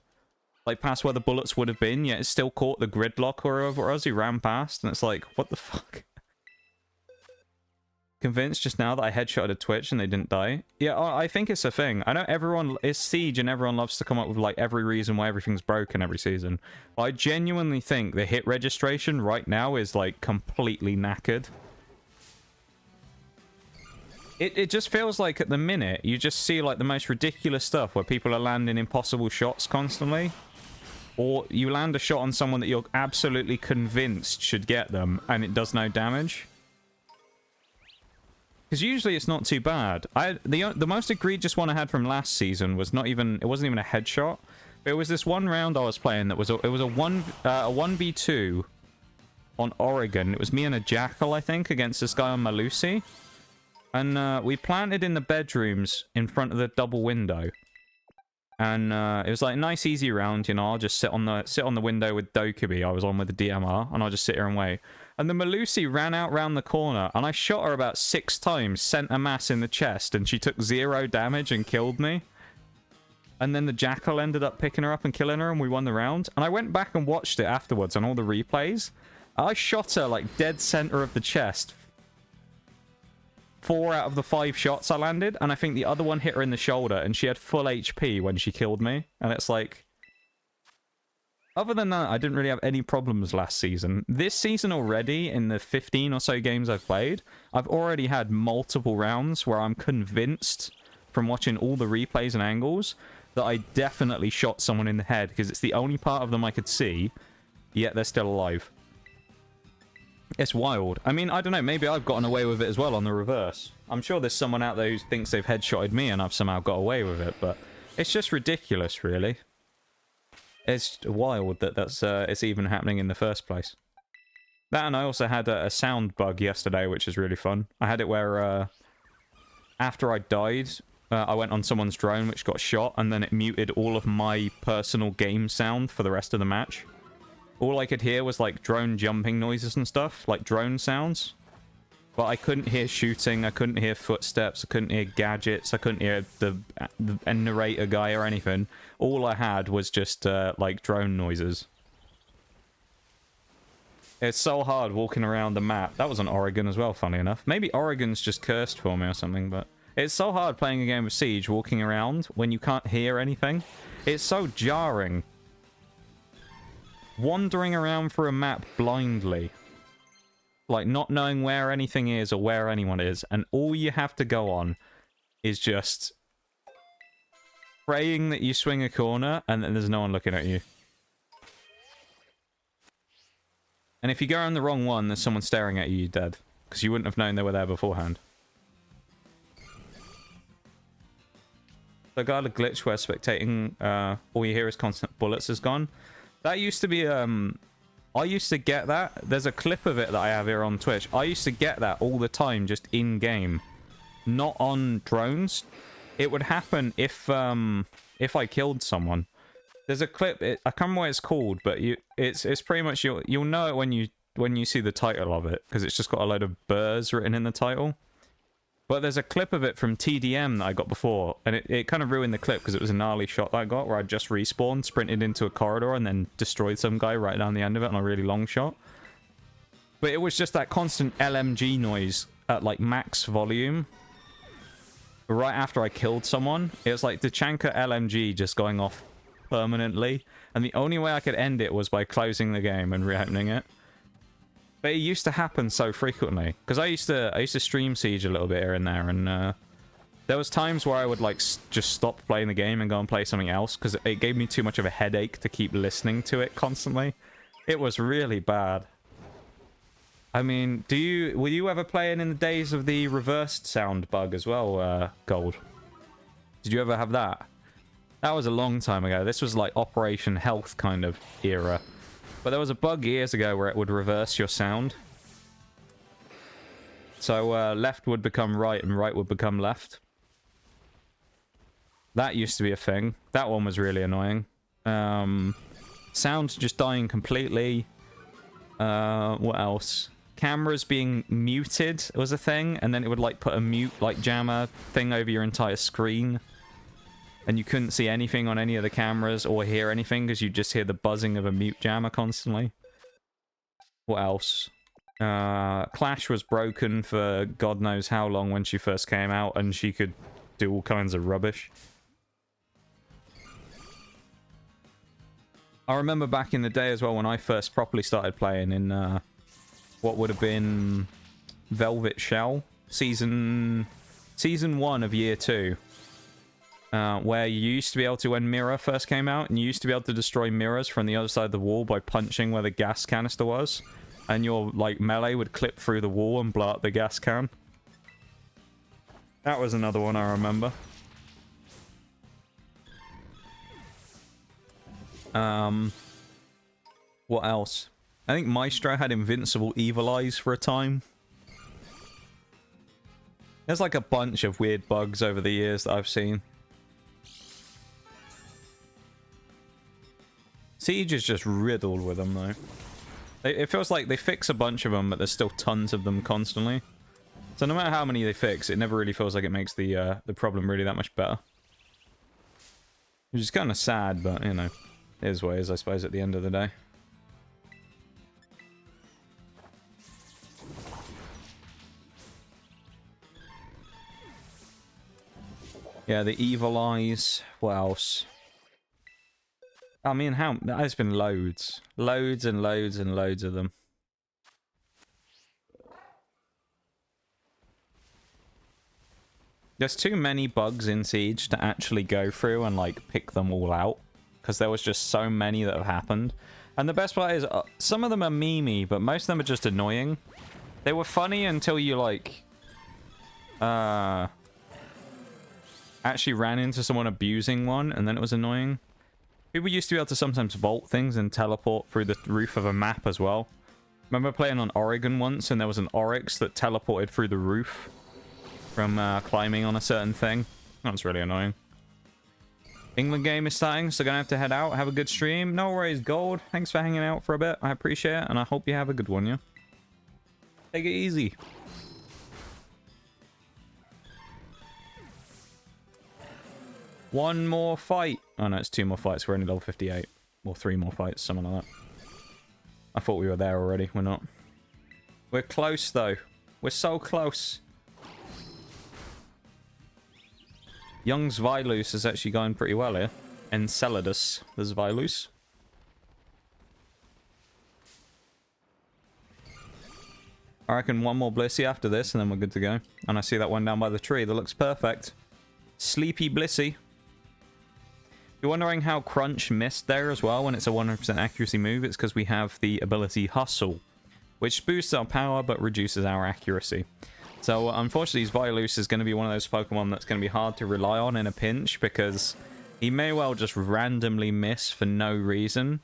Like, past where the bullets would have been, yet it still caught the gridlock or whatever it was he ran past, and it's like, what the fuck? Convinced just now that I headshotted a Twitch and they didn't die? Yeah, I think it's a thing. I know everyone is Siege and everyone loves to come up with, like, every reason why everything's broken every season. But I genuinely think the hit registration right now is, like, completely knackered. It just feels like at the minute, you just see, like, the most ridiculous stuff where people are landing impossible shots constantly. Or you land a shot on someone that you're absolutely convinced should get them, and it does no damage. Because usually it's not too bad. The most egregious one I had from last season was not even... It wasn't even a headshot. But it was this one round I was playing that was a 1v2 on Oregon. It was me and a Jackal, I think, against this guy on Malusi. And we planted in the bedrooms in front of the double window. And it was like a nice, easy round, you know. I'll just sit on the window with Dokkaebi. I was on with the DMR, and I'll just sit here and wait. And the Melusi ran out round the corner, and I shot her about 6 times, sent a mass in the chest, and she took 0 damage and killed me. And then the Jackal ended up picking her up and killing her, and we won the round. And I went back and watched it afterwards on all the replays. I shot her, like, dead center of the chest. 4 out of the 5 shots I landed, and I think the other one hit her in the shoulder, and she had full HP when she killed me. And it's like... Other than that, I didn't really have any problems last season. This season already, in the 15 or so games I've played, I've already had multiple rounds where I'm convinced, from watching all the replays and angles, that I definitely shot someone in the head, because it's the only part of them I could see, yet they're still alive. It's wild. I mean, I don't know, maybe I've gotten away with it as well on the reverse. I'm sure there's someone out there who thinks they've headshotted me and I've somehow got away with it, but it's just ridiculous, really. It's wild that it's even happening in the first place. That, and I also had a sound bug yesterday, which is really fun. I had it where, after I died, I went on someone's drone, which got shot, and then it muted all of my personal game sound for the rest of the match. All I could hear was, like, drone jumping noises and stuff, like drone sounds. But I couldn't hear shooting, I couldn't hear footsteps, I couldn't hear gadgets, I couldn't hear the narrator guy or anything. All I had was just, like, drone noises. It's so hard walking around the map. That was on Oregon as well, funny enough. Maybe Oregon's just cursed for me or something, but... It's so hard playing a game of Siege, walking around, when you can't hear anything. It's so jarring. Wandering around through a map blindly. Like, not knowing where anything is or where anyone is, and all you have to go on is just praying that you swing a corner and then there's no one looking at you. And if you go on the wrong one, there's someone staring at you, you're dead. Because you wouldn't have known they were there beforehand. So I got a glitch where spectating, all you hear is constant bullets is gone. That used to be, I used to get that. There's a clip of it that I have here on Twitch. I used to get that all the time, just in-game. Not on drones. It would happen if I killed someone. There's a clip, I can't remember what it's called, but it's pretty much, you'll know it when you see the title of it, because it's just got a load of burrs written in the title. But there's a clip of it from TDM that I got before, and it kind of ruined the clip because it was a gnarly shot that I got where I just respawned, sprinted into a corridor, and then destroyed some guy right down the end of it on a really long shot. But it was just that constant LMG noise at, like, max volume. Right after I killed someone, it was like the Chanka LMG just going off permanently, and the only way I could end it was by closing the game and reopening it. But it used to happen so frequently, because I used to stream Siege a little bit here and there, and there was times where I would, like, just stop playing the game and go and play something else, because it gave me too much of a headache to keep listening to it constantly. It was really bad. I mean, were you ever playing in the days of the reversed sound bug as well, Gold? Did you ever have that? That was a long time ago. This was like Operation Health kind of era. But there was a bug years ago where it would reverse your sound. So left would become right and right would become left. That used to be a thing. That one was really annoying. Sound just dying completely. What else? Cameras being muted was a thing, and then it would like put a mute like jammer thing over your entire screen. And you couldn't see anything on any of the cameras or hear anything because you just hear the buzzing of a mute jammer constantly. What else? Clash was broken for God knows how long when she first came out, and she could do all kinds of rubbish. I remember back in the day as well when I first properly started playing in what would have been Velvet Shell, season 1 of year 2. Where you used to be able to, when Mirror first came out, and you used to be able to destroy mirrors from the other side of the wall by punching where the gas canister was. And your, like, melee would clip through the wall and blow up the gas can. That was another one I remember. What else? I think Maestro had invincible evil eyes for a time. There's like a bunch of weird bugs over the years that I've seen. Siege is just riddled with them, though. It feels like they fix a bunch of them, but there's still tons of them constantly. So no matter how many they fix, it never really feels like it makes the problem really that much better. Which is kind of sad, but, you know, it is what it is, I suppose, at the end of the day. Yeah, the evil eyes. What else? I mean, how... There's been loads. Loads and loads and loads of them. There's too many bugs in Siege to actually go through and, like, pick them all out. Because there was just so many that have happened. And the best part is, some of them are memey, but most of them are just annoying. They were funny until you, like... actually ran into someone abusing one, and then it was annoying. People used to be able to sometimes vault things and teleport through the roof of a map as well. Remember playing on Oregon once, and there was an Oryx that teleported through the roof from climbing on a certain thing? That's really annoying. England game is starting, so gonna have to head out. Have a good stream. No worries, Gold. Thanks for hanging out for a bit. I appreciate it, and I hope you have a good one, yeah? Take it easy. One more fight. Oh no, it's 2 more fights. We're only level 58. Or 3 more fights, something like that. I thought we were there already. We're not. We're close, though. We're so close. Young Zvylus is actually going pretty well here. Enceladus, the Zvylus. I reckon one more Blissey after this, and then we're good to go. And I see that one down by the tree. That looks perfect. Sleepy Blissey. If you're wondering how Crunch missed there as well when it's a 100% accuracy move, it's because we have the ability Hustle, which boosts our power but reduces our accuracy. So unfortunately, Zvylus is going to be one of those Pokemon that's going to be hard to rely on in a pinch, because he may well just randomly miss for no reason.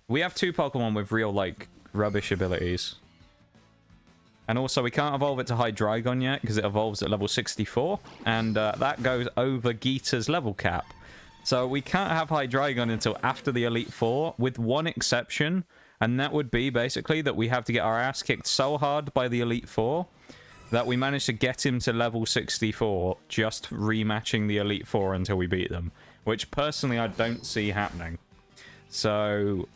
We have 2 Pokemon with real, like, rubbish abilities. And also, we can't evolve it to Hydreigon yet, because it evolves at level 64. And that goes over Geeta's level cap. So we can't have Hydreigon until after the Elite Four, with one exception. And that would be, basically, that we have to get our ass kicked so hard by the Elite Four that we manage to get him to level 64, just rematching the Elite Four until we beat them. Which, personally, I don't see happening. So...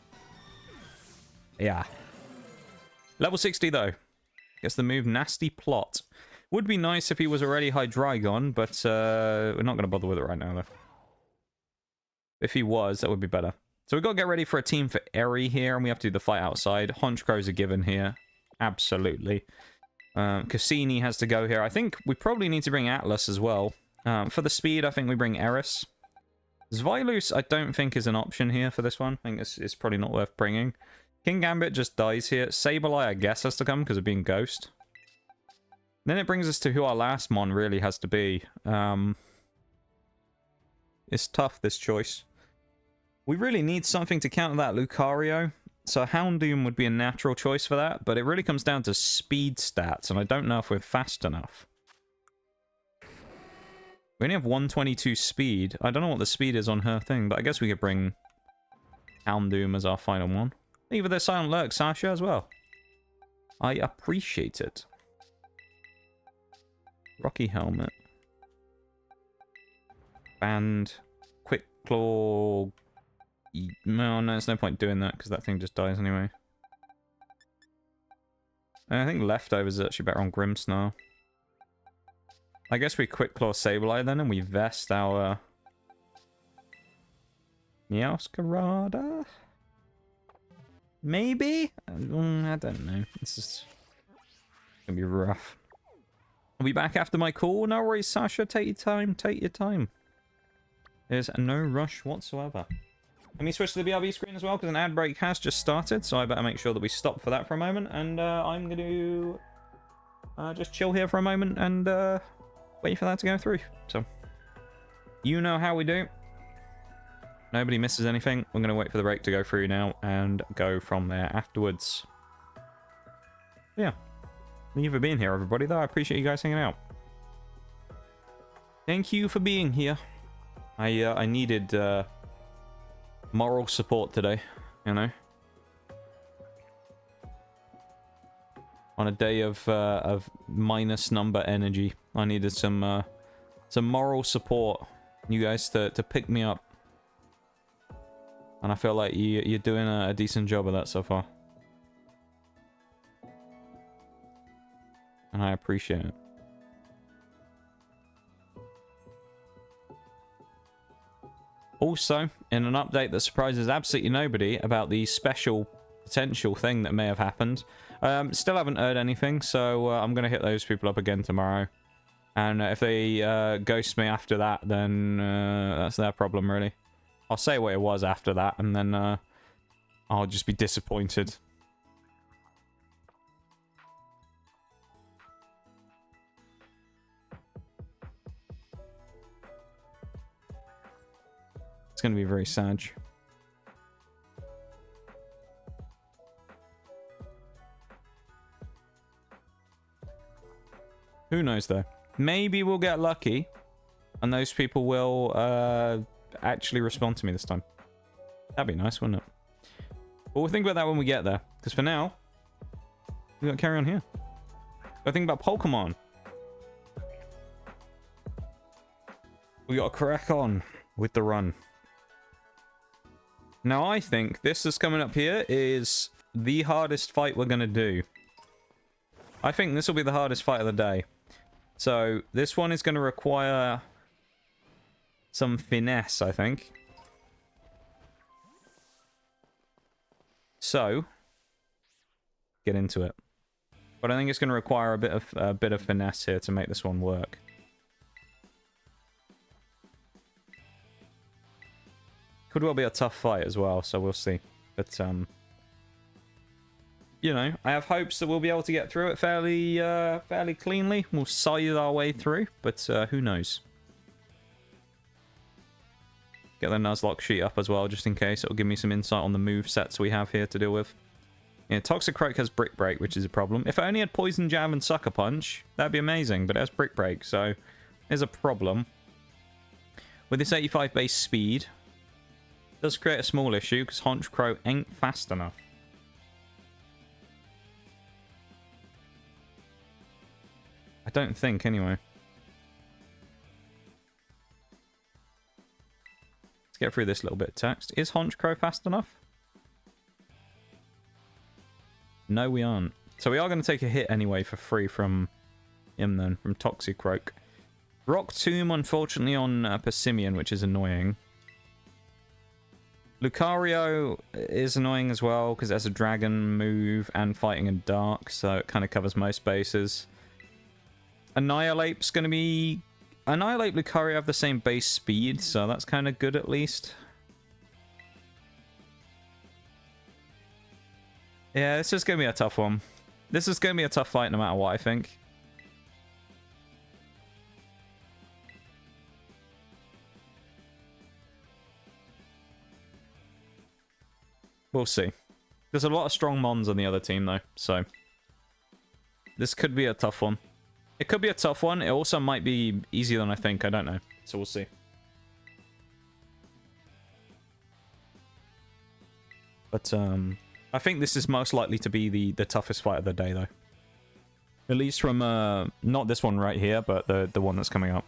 yeah. Level 60, though. Gets the move Nasty Plot. Would be nice if he was already Hydreigon, but we're not going to bother with it right now, though. If he was, that would be better. So we've got to get ready for a team for Eri here, and we have to do the fight outside. Honchkrow's a given here. Absolutely. Cassini has to go here. I think we probably need to bring Atlas as well. For the speed, I think we bring Eris. Zvylus, I don't think is an option here for this one. I think it's probably not worth bringing. King Gambit just dies here. Sableye, I guess, has to come because of being Ghost. Then it brings us to who our last Mon really has to be. It's tough, this choice. We really need something to counter that Lucario. So Houndoom would be a natural choice for that, but it really comes down to speed stats, and I don't know if we're fast enough. We only have 122 speed. I don't know what the speed is on her thing, but I guess we could bring Houndoom as our final one. Even the Silent Lurk, Sasha, as well. I appreciate it. Rocky Helmet. Band. Quick Claw. No, there's no point doing that, because that thing just dies anyway. And I think Leftovers is actually better on Grimmsnarl. I guess we Quick Claw Sableye then, and we vest our... Meowscarada? Maybe? I don't know. This is gonna be rough. I'll be back after my call. No worries, Sasha. Take your time. Take your time. There's no rush whatsoever. Let me switch to the BRB screen as well, because an ad break has just started, so I better make sure that we stop for that for a moment, and I'm going to just chill here for a moment and wait for that to go through. So, you know how we do. Nobody misses anything. We're going to wait for the break to go through now and go from there afterwards. Yeah. Thank you for being here, everybody, though. I appreciate you guys hanging out. Thank you for being here. I needed moral support today, you know? On a day of minus number energy, I needed some moral support. You guys to pick me up. And I feel like you're doing a decent job of that so far. And I appreciate it. Also, in an update that surprises absolutely nobody about the special potential thing that may have happened, still haven't heard anything, so I'm going to hit those people up again tomorrow. And if they ghost me after that, then that's their problem, really. I'll say what it was after that, and then I'll just be disappointed. It's going to be very sad. Who knows, though? Maybe we'll get lucky, and those people will actually respond to me this time. That'd be nice, wouldn't it? But we'll think about that when we get there. Because for now, we got to carry on here. Gotta think about Pokemon. We got to crack on with the run. Now, I think this that's coming up here is the hardest fight we're going to do. I think this will be the hardest fight of the day. So, this one is going to require some finesse, I think. So, get into it. But I think it's going to require a bit of finesse here to make this one work. Could well be a tough fight as well, so we'll see. But, you know, I have hopes that we'll be able to get through it fairly cleanly. We'll scythe our way through, but who knows? Get the Nuzlocke sheet up as well, just in case. It'll give me some insight on the move sets we have here to deal with. Yeah, Toxicroak has Brick Break, which is a problem. If it only had Poison Jab and Sucker Punch, that'd be amazing, but it has Brick Break, so there's a problem. With this 85 base speed, does create a small issue because Honchkrow ain't fast enough. I don't think, anyway. Let's get through this little bit of text. Is Honchkrow fast enough? No, we aren't. So we are going to take a hit anyway for free from him then, from Toxicroak. Rock Tomb, unfortunately, on Persimmon, which is annoying. Lucario is annoying as well, because it has a dragon move and fighting in dark, so it kind of covers most bases. Annihilate's going to be... Annihilate, Lucario have the same base speed, so that's kind of good at least. Yeah, this is going to be a tough one. This is going to be a tough fight no matter what, I think. We'll see. There's a lot of strong mons on the other team, though, so... This could be a tough one. It could be a tough one. It also might be easier than I think. I don't know. So we'll see. But, I think this is most likely to be the toughest fight of the day, though. At least from, not this one right here, but the one that's coming up.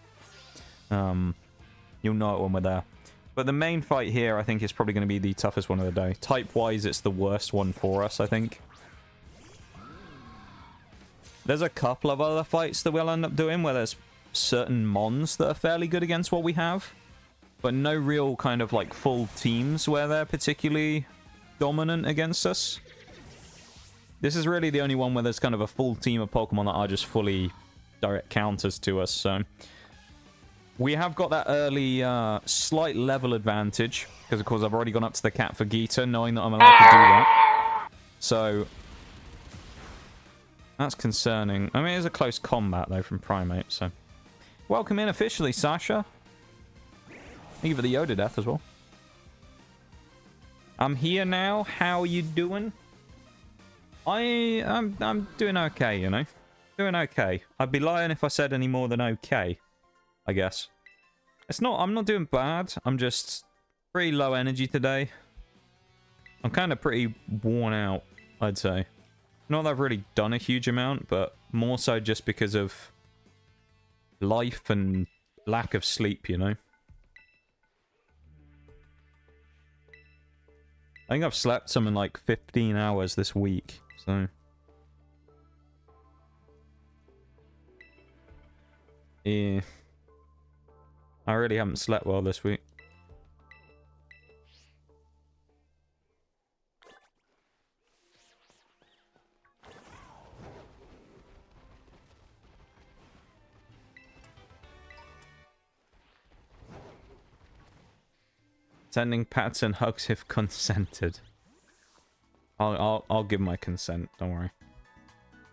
You'll know it when we're there. But the main fight here, I think, is probably going to be the toughest one of the day. Type-wise, it's the worst one for us, I think. There's a couple of other fights that we'll end up doing where there's certain mons that are fairly good against what we have. But no real kind of, like, full teams where they're particularly dominant against us. This is really the only one where there's kind of a full team of Pokemon that are just fully direct counters to us, so... We have got that early slight level advantage, because of course I've already gone up to the cat for Gita, knowing that I'm allowed to do that. So, that's concerning. I mean, it is a close combat, though, from Primate, so... Welcome in officially, Sasha. Thank you for the Yoda death as well. I'm here now. How are you doing? I'm doing okay, you know. Doing okay. I'd be lying if I said any more than okay, I guess. It's not, I'm not doing bad. I'm just pretty low energy today. I'm kind of pretty worn out, I'd say. Not that I've really done a huge amount, but more so just because of life and lack of sleep, you know? I think I've slept something like 15 hours this week, so... Yeah. I really haven't slept well this week. Sending pats and hugs if consented. I'll give my consent, don't worry.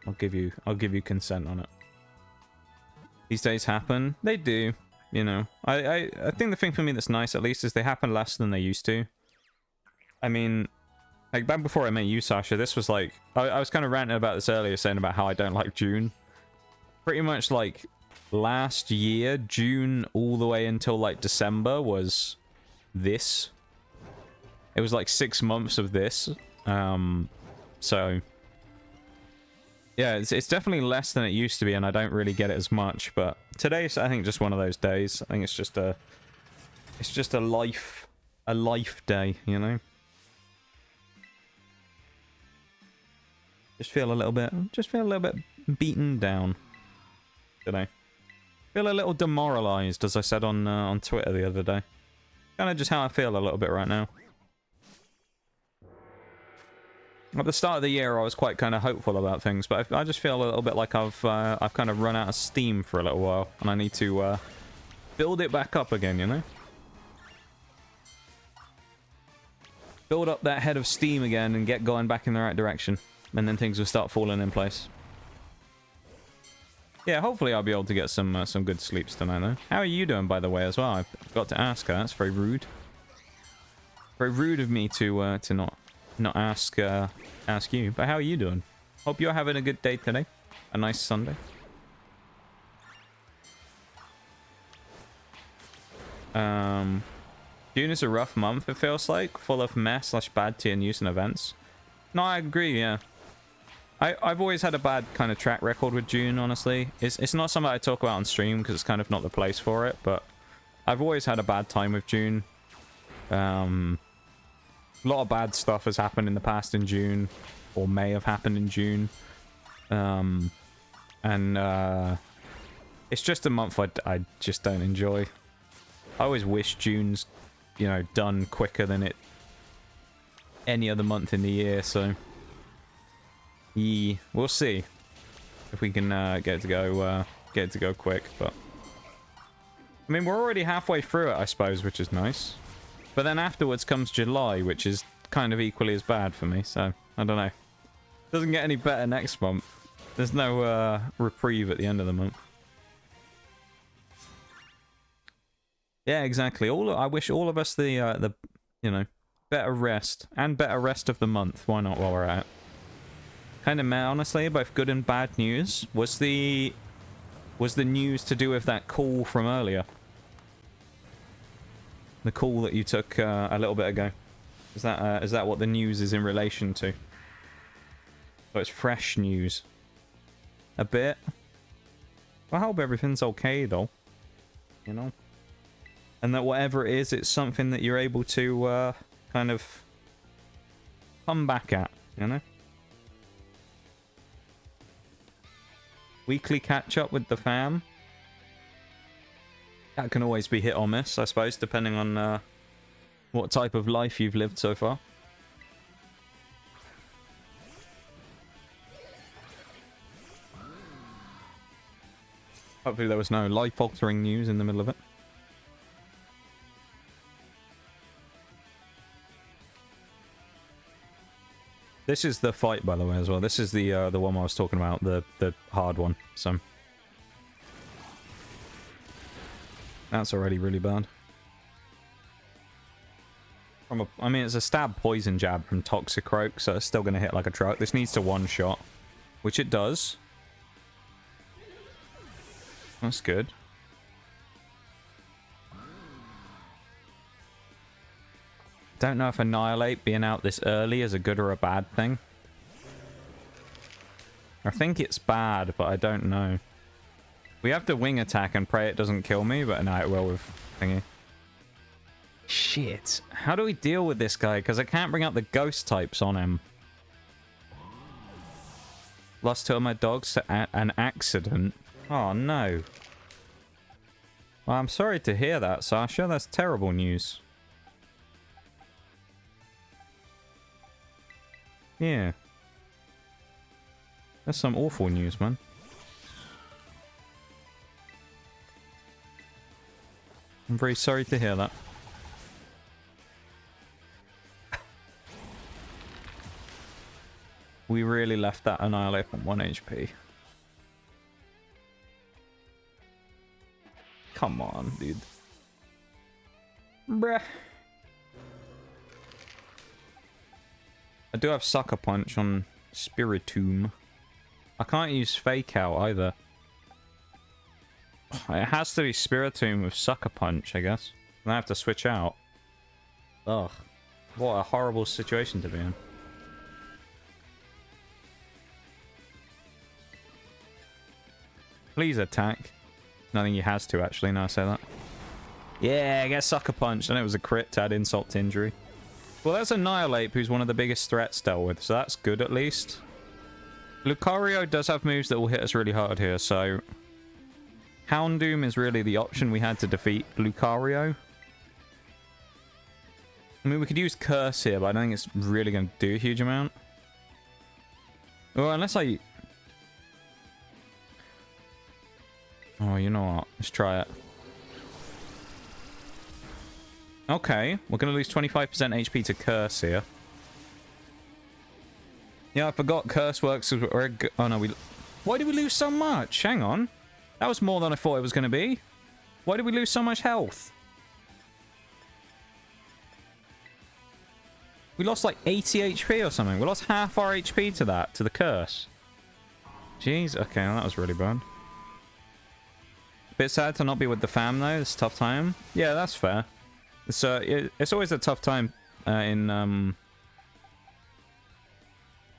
I'll give you consent on it. These days happen. They do, you know. I think the thing for me that's nice, at least, is they happen less than they used to. I mean, like, back before I met you, Sasha, this was like... I was kind of ranting about this earlier, saying about how I don't like June. Pretty much, like, last year, June all the way until, like, December was this. It was, like, 6 months of this. So... yeah, it's definitely less than it used to be, and I don't really get it as much. But today's, I think, just one of those days. I think it's just a life day, you know. Just feel a little bit beaten down today. Feel a little demoralized, as I said on Twitter the other day. Kind of just how I feel a little bit right now. At the start of the year, I was quite kind of hopeful about things, but I just feel a little bit like I've kind of run out of steam for a little while, and I need to build it back up again, you know? Build up that head of steam again and get going back in the right direction, and then things will start falling in place. Yeah, hopefully I'll be able to get some good sleeps tonight, though. How are you doing, by the way, as well? I forgot to ask her. That's very rude. Very rude of me to not ask you, but how are you doing? Hope you're having a good day today. A nice Sunday. June is a rough month, it feels like, full of mess / bad tier news and events. No, I agree, yeah. I've always had a bad kind of track record with June, honestly. It's not something I talk about on stream because it's kind of not the place for it, but I've always had a bad time with June. A lot of bad stuff has happened in the past in June, or may have happened in June. It's just a month I just don't enjoy. I always wish June's, you know, done quicker than any other month in the year, so... yeah, we'll see if we can get it to go quick, but... I mean, we're already halfway through it, I suppose, which is nice. But then afterwards comes July, which is kind of equally as bad for me, so I don't know. Doesn't get any better next month. There's no reprieve at the end of the month. Yeah, exactly. I wish all of us the you know, better rest and better rest of the month. Why not while we're at it? Kind of meh, honestly, both good and bad news. Was the news to do with that call from earlier? The call that you took a little bit ago. Is that what the news is in relation to? So it's fresh news. A bit. Well, I hope everything's okay, though. You know? And that whatever it is, it's something that you're able to kind of come back at, you know? Weekly catch-up with the fam. That can always be hit or miss, I suppose, depending on what type of life you've lived so far. Hopefully there was no life-altering news in the middle of it. This is the fight, by the way, as well. This is the one I was talking about, the hard one. So that's already really bad. I mean, it's a stab poison jab from Honchkrow, so it's still going to hit like a truck. This needs to one-shot, which it does. That's good. Don't know if Annihilate being out this early is a good or a bad thing. I think it's bad, but I don't know. We have to wing attack and pray it doesn't kill me, but no, it will with thingy. Shit. How do we deal with this guy? Because I can't bring out the ghost types on him. Lost two of my dogs to an accident. Oh, no. Well, I'm sorry to hear that, Sasha. That's terrible news. Yeah. That's some awful news, man. I'm very sorry to hear that. We really left that Annihilate on 1 HP. Come on, dude. Bruh. I do have Sucker Punch on Spiritomb. I can't use Fake Out either. It has to be Spiritomb with Sucker Punch, I guess. And I have to switch out. Ugh. What a horrible situation to be in. Please attack. I think he has to, actually, now I say that. Yeah, I get Sucker Punch. And it was a crit to add insult to injury. Well, that's Annihilate, who's one of the biggest threats dealt with, so that's good at least. Lucario does have moves that will hit us really hard here, so... Houndoom is really the option we had to defeat Lucario. I mean, we could use Curse here, but I don't think it's really going to do a huge amount. Well, unless I... Oh, you know what? Let's try it. Okay, we're going to lose 25% HP to Curse here. Yeah, I forgot Curse works... Oh, no, we... Why did we lose so much? Hang on. That was more than I thought it was going to be. Why did we lose so much health? We lost like 80 HP or something. We lost half our HP to that, to the Curse. Jeez, okay, well, that was really bad. Bit sad to not be with the fam, though. It's a tough time. Yeah, that's fair. It's always a tough time in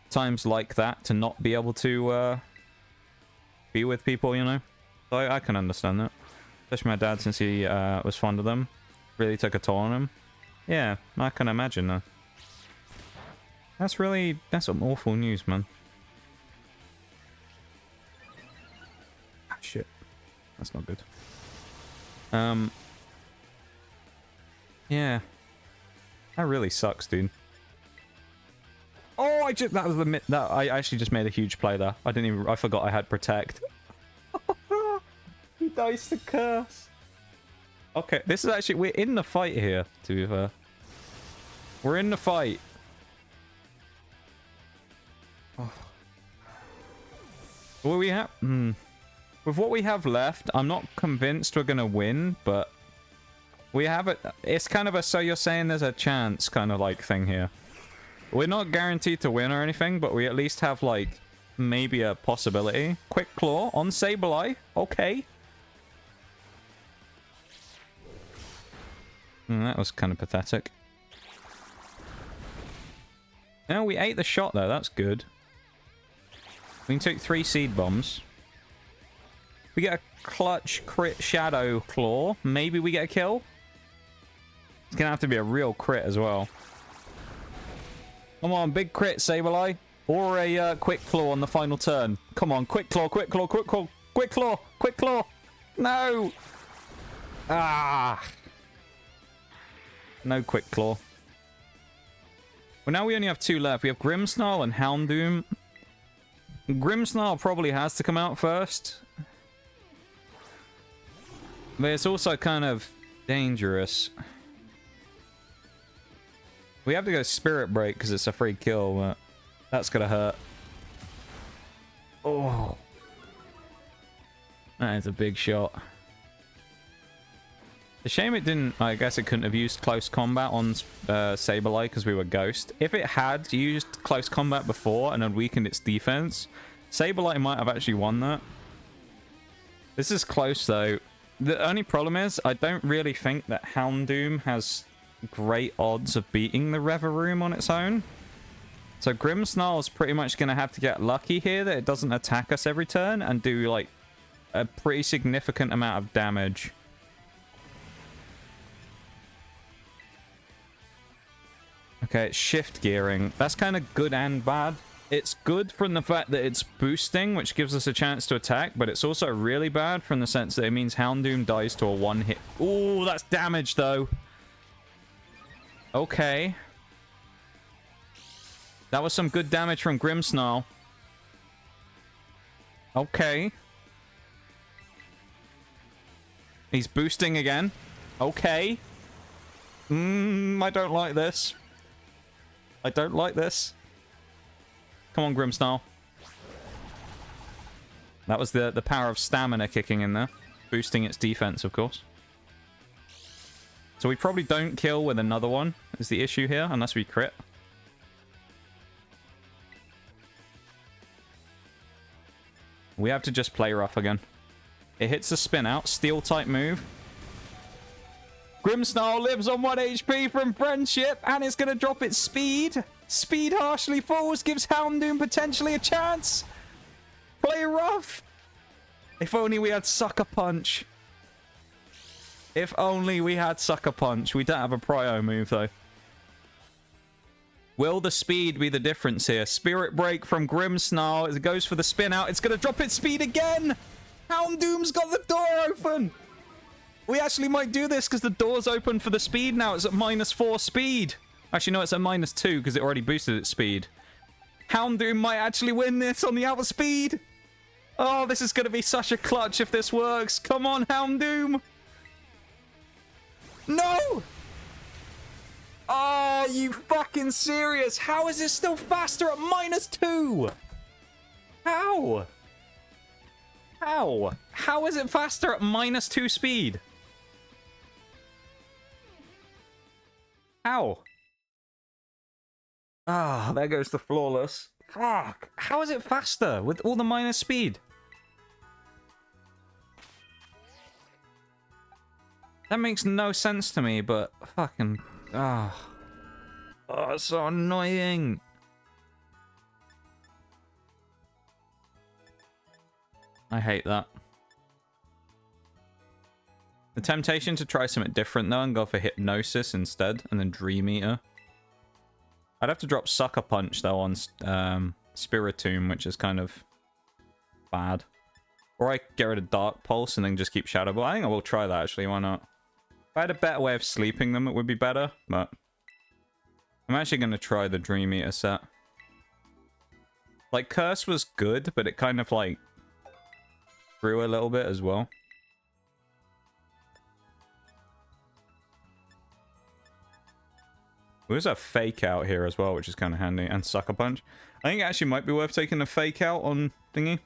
times like that to not be able to be with people, you know? So I can understand that. Especially my dad, since he was fond of them. Really took a toll on him. Yeah, I can imagine that. That's some awful news, man. Ah, shit. That's not good. Yeah. That really sucks, dude. Oh, I actually just made a huge play there. I forgot I had Protect. He dies to Curse. Okay, this is actually, we're in the fight here, to be fair. We're in the fight. Oh. What we have? With what we have left, I'm not convinced we're gonna win, but we have it. It's kind of a so you're saying there's a chance kind of like thing here. We're not guaranteed to win or anything, but we at least have like maybe a possibility. Quick Claw on Sableye. Okay. That was kind of pathetic. No, we ate the shot though. That's good. We can take 3 Seed Bombs. We get a clutch crit Shadow Claw. Maybe we get a kill. It's going to have to be a real crit as well. Come on, big crit, Sableye. Or a Quick Claw on the final turn. Come on, Quick Claw, Quick Claw, Quick Claw, Quick Claw, Quick Claw. No! Ah! No Quick Claw. Well, now we only have 2 left. We have Grimmsnarl and Houndoom. Grimmsnarl probably has to come out first. But it's also kind of dangerous. We have to go Spirit Break because it's a free kill, but that's going to hurt. Oh. That is a big shot. A shame it didn't... I guess it couldn't have used Close Combat on Sableye because we were Ghost. If it had used Close Combat before and had weakened its defense, Sableye might have actually won that. This is close, though. The only problem is, I don't really think that Houndoom has great odds of beating the Reveroom on its own. So Grimmsnarl is pretty much going to have to get lucky here that it doesn't attack us every turn and do, like, a pretty significant amount of damage. Okay, it's shift gearing. That's kind of good and bad. It's good from the fact that it's boosting, which gives us a chance to attack, but it's also really bad from the sense that it means Houndoom dies to a one-hit. Ooh, that's damage, though. Okay. That was some good damage from Grimmsnarl. Okay. He's boosting again. Okay. I don't like this. I don't like this. Come on, Grimmsnarl. That was the power of stamina kicking in there. Boosting its defense, of course. So we probably don't kill with another one, is the issue here, unless we crit. We have to just play rough again. It hits the spin out, steel type move. Grimmsnarl lives on 1 HP from friendship, and it's going to drop its speed. Speed harshly falls, gives Houndoom potentially a chance. Play rough. If only we had Sucker Punch. If only we had Sucker Punch. We don't have a Prio move, though. Will the speed be the difference here? Spirit Break from Grimmsnarl. It goes for the spin out. It's going to drop its speed again. Houndoom's got the door open. We actually might do this because the door's open for the speed now. It's at -4 speed. Actually, no, it's at -2 because it already boosted its speed. Houndoom might actually win this on the outspeed. Oh, this is going to be such a clutch if this works. Come on, Houndoom. No! Oh, you fucking serious? How is it still faster at -2? How? How? How is it faster at -2 speed? How? Ah, there goes the flawless. Fuck. How is it faster with all the minus speed? That makes no sense to me, but fucking... Ah. Oh, it's so annoying. I hate that. The temptation to try something different, though, and go for Hypnosis instead, and then Dream Eater. I'd have to drop Sucker Punch, though, on Spiritomb, which is kind of bad. Or I get rid of Dark Pulse and then just keep Shadow Ball. I think I will try that, actually. Why not? If I had a better way of sleeping them, it would be better, but... I'm actually going to try the Dream Eater set. Like, Curse was good, but it kind of, like, grew a little bit as well. There's a Fake Out here as well, which is kind of handy, and Sucker Punch. I think it actually might be worth taking a Fake Out on thingy.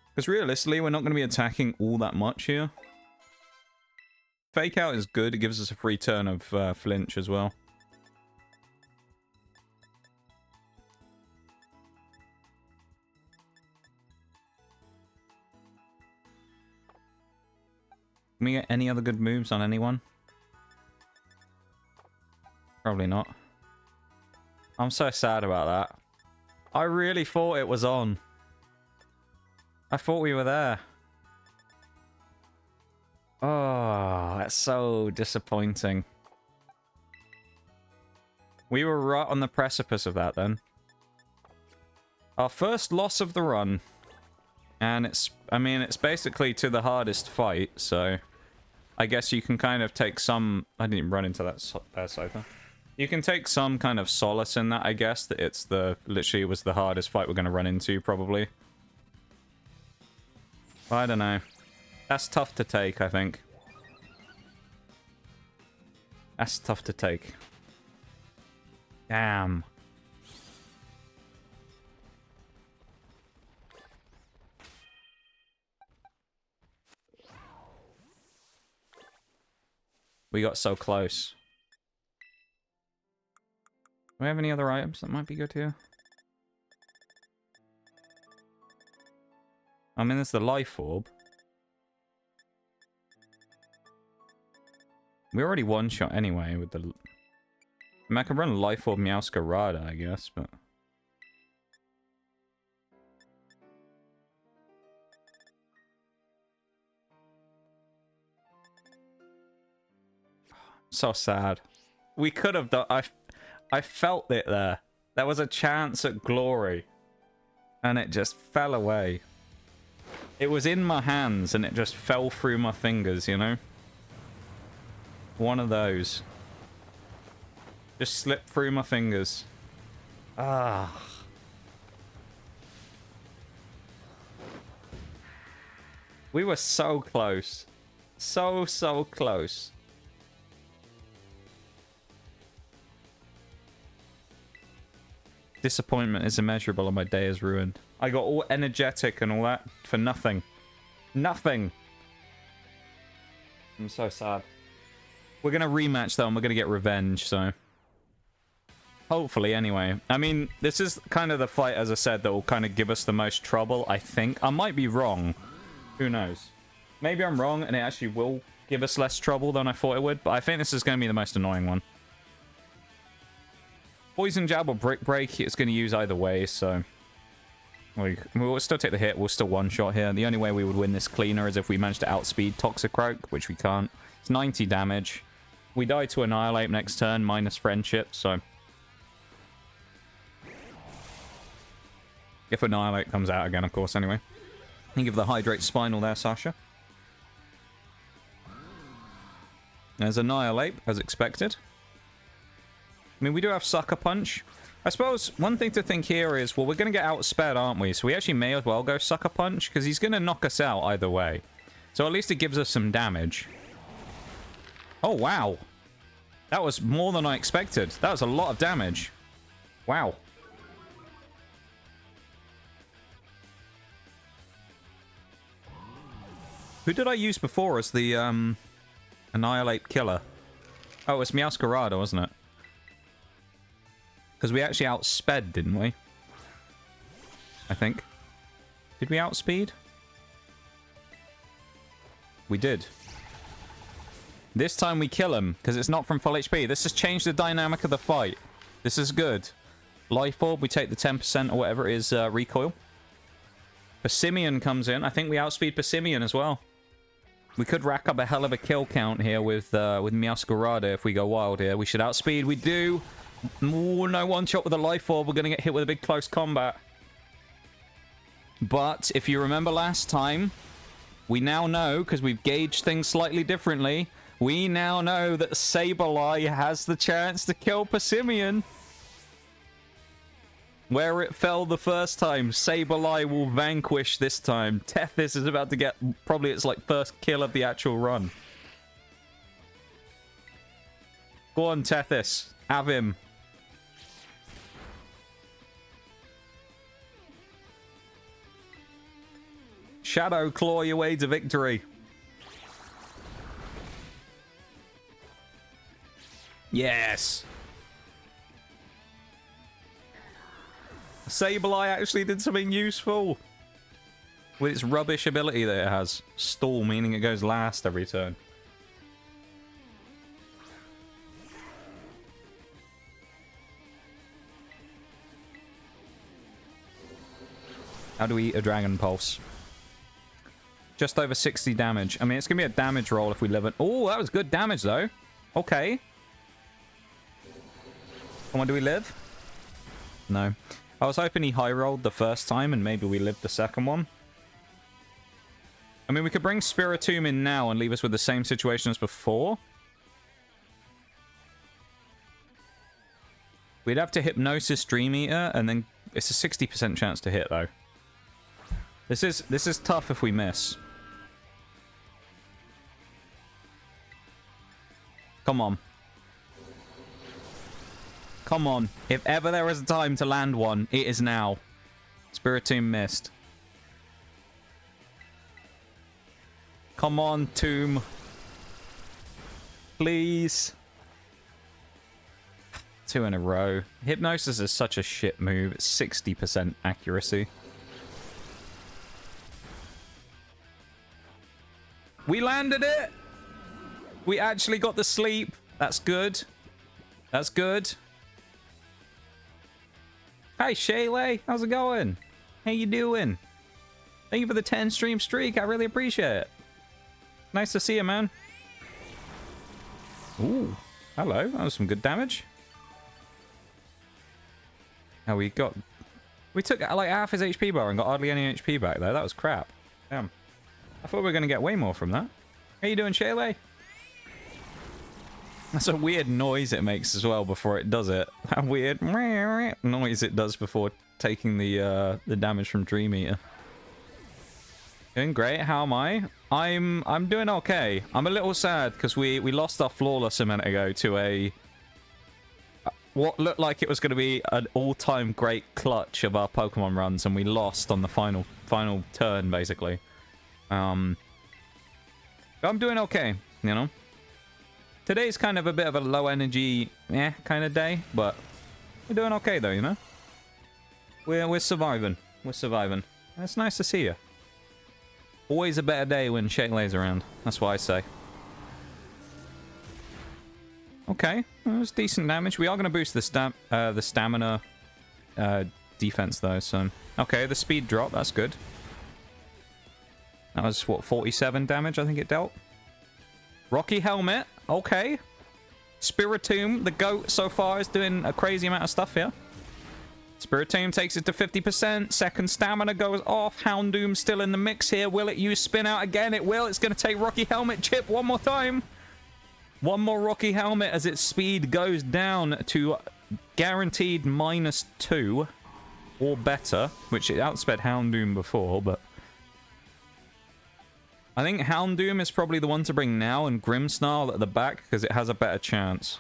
Because realistically, we're not going to be attacking all that much here. Fake Out is good. It gives us a free turn of Flinch as well. Can we get any other good moves on anyone? Probably not. I'm so sad about that. I really thought it was on. I thought we were there. Oh, that's so disappointing. We were right on the precipice of that then. Our first loss of the run. And it's, I mean, it's basically to the hardest fight, so... I guess you can kind of take some... I didn't even run into that sofa. You can take some kind of solace in that, I guess, that it's the... Literally, it was the hardest fight we're going to run into, probably. I don't know. That's tough to take, I think. That's tough to take. Damn. We got so close. Do we have any other items that might be good here? I mean, there's the Life Orb. We already one-shot anyway with the... I mean, I can run Life Orb Meowscarada, I guess, but... So sad. We could have done... I felt it there. There was a chance at glory. And it just fell away. It was in my hands and it just fell through my fingers, you know? One of those. Just slipped through my fingers. Ah. We were so close. So close. Disappointment is immeasurable and my day is ruined. I got all energetic and all that for nothing. Nothing. I'm so sad. We're going to rematch though and we're going to get revenge, so... Hopefully, anyway. I mean, this is kind of the fight, as I said, that will kind of give us the most trouble, I think. I might be wrong. Who knows? Maybe I'm wrong and it actually will give us less trouble than I thought it would, but I think this is going to be the most annoying one. Poison Jab or Brick Break, it's going to use either way, so... We'll still take the hit, we'll still one-shot here. The only way we would win this cleaner is if we manage to outspeed Toxicroak, which we can't. It's 90 damage. We die to Annihilate next turn, minus Friendship, so... If Annihilate comes out again, of course, anyway. You give the Hydrate Spinal there, Sasha. There's Annihilate, as expected. I mean, we do have Sucker Punch. I suppose one thing to think here is, well, we're going to get outsped, aren't we? So we actually may as well go Sucker Punch, because he's going to knock us out either way. So at least it gives us some damage. Oh, wow. That was more than I expected. That was a lot of damage. Wow. Who did I use before as the Annihilate killer? Oh, it was Meowscarada, wasn't it? Because we actually outsped, didn't we? I think. Did we outspeed? We did. This time we kill him, because it's not from full HP. This has changed the dynamic of the fight. This is good. Life Orb, we take the 10% or whatever it is, recoil. Persimmon comes in. I think we outspeed Persimmon as well. We could rack up a hell of a kill count here with Meowscarada if we go wild here. We should outspeed. We do. Ooh, no one shot with a Life Orb. We're going to get hit with a big close combat. But if you remember last time, we now know, because we've gauged things slightly differently, we now know that Sableye has the chance to kill Persimmon. Where it fell the first time, Sableye will vanquish this time. Tethys is about to get probably its like first kill of the actual run. Go on, Tethys. Have him. Shadow Claw your way to victory. Yes. Sableye actually did something useful. With its rubbish ability that it has. Stall, meaning it goes last every turn. How do we eat a Dragon Pulse? Just over 60 damage. I mean, it's going to be a damage roll if we live it. Oh, that was good damage, though. Okay. Come on, do we live? No. I was hoping he high rolled the first time and maybe we lived the second one. I mean, we could bring Spiritomb in now and leave us with the same situation as before. We'd have to Hypnosis Dream Eater and then it's a 60% chance to hit, though. This is tough if we miss. Come on. Come on. If ever there is a time to land one, it is now. Spiritomb missed. Come on, Tomb. Please. 2 in a row. Hypnosis is such a shit move. It's 60% accuracy. We landed it! We actually got the sleep. That's good. That's good. Hi, Shaylay. How's it going? How you doing? Thank you for the 10 stream streak. I really appreciate it. Nice to see you, man. Ooh. Hello. That was some good damage. Now we got... We took like half his HP bar and got hardly any HP back there. That was crap. Damn. I thought we were going to get way more from that. How you doing, Shaylay? That's a weird noise it makes as well before it does it. That weird noise it does before taking the damage from Dream Eater. Doing great. How am I? I'm doing okay. I'm a little sad because we lost our Flawless a minute ago to a what looked like it was going to be an all-time great clutch of our Pokemon runs, and we lost on the final turn basically. But I'm doing okay, you know. Today's kind of a bit of a low energy, kind of day, but we're doing okay though, you know. We're surviving. We're surviving. And it's nice to see you. Always a better day when Shaylay's around. That's what I say. Okay, that was decent damage. We are going to boost the stamina defense though. So okay, the speed drop. That's good. That was what 47 damage I think it dealt. Rocky Helmet. Okay. Spiritomb, the GOAT so far, is doing a crazy amount of stuff here. Spiritomb takes it to 50%. Second stamina goes off. Houndoom still in the mix here. Will it use Spin Out again? It will. It's going to take Rocky Helmet chip one more time. One more Rocky Helmet as its speed goes down to guaranteed -2 or better, which it outsped Houndoom before, but I think Houndoom is probably the one to bring now, and Grimmsnarl at the back because it has a better chance.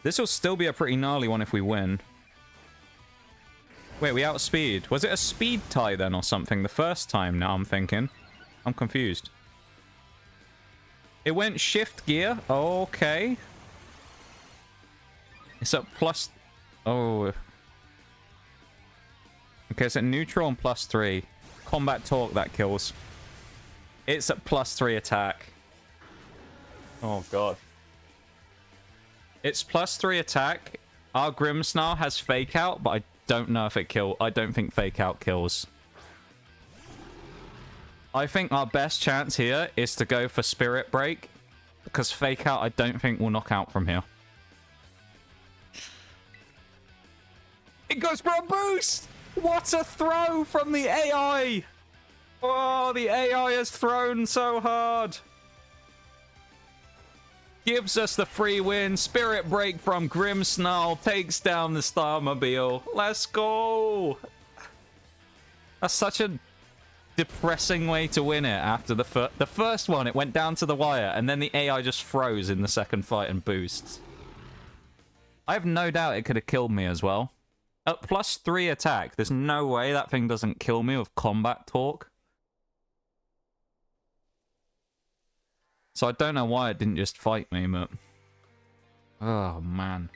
This will still be a pretty gnarly one if we win. Wait, we outspeed. Was it a speed tie then or something the first time? Now I'm thinking. I'm confused. It went shift gear. Okay. It's at plus... Oh. Okay, it's at neutral and +3. Combat Talk, that kills. It's at +3 attack. Oh, God. It's +3 attack. Our Grimmsnarl has Fake Out, but I don't know if it kills. I don't think Fake Out kills. I think our best chance here is to go for Spirit Break, because Fake Out I don't think will knock out from here. It goes for a boost! What a throw from the AI! Oh, the AI has thrown so hard. Gives us the free win. Spirit Break from Grimmsnarl takes down the Starmobile. Let's go! That's such a depressing way to win it after the first one. It went down to the wire, and then the AI just froze in the second fight and boosts. I have no doubt it could have killed me as well. At +3 attack, there's no way that thing doesn't kill me with Combat Talk. So I don't know why it didn't just fight me, but... Oh, man.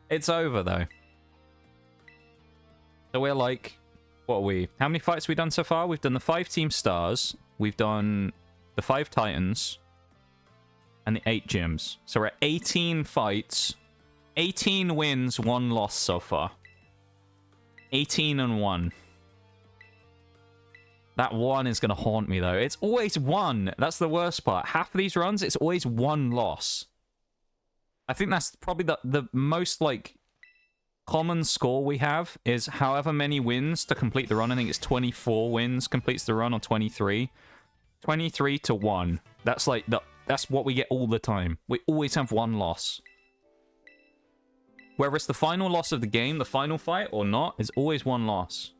It's over, though. So we're like... What are we? How many fights have we done so far? We've done the 5 Team Stars. We've done the 5 Titans. And the 8 gyms. So we're at 18 fights. 18 wins, 1 loss so far. 18-1. That 1 is going to haunt me, though. It's always 1. That's the worst part. Half of these runs, it's always 1 loss. I think that's probably the most, like, common score we have is however many wins to complete the run. I think it's 24 wins completes the run, or 23. 23-1. That's, like, that's what we get all the time. We always have 1 loss. Whether it's the final loss of the game, the final fight, or not, it's always 1 loss.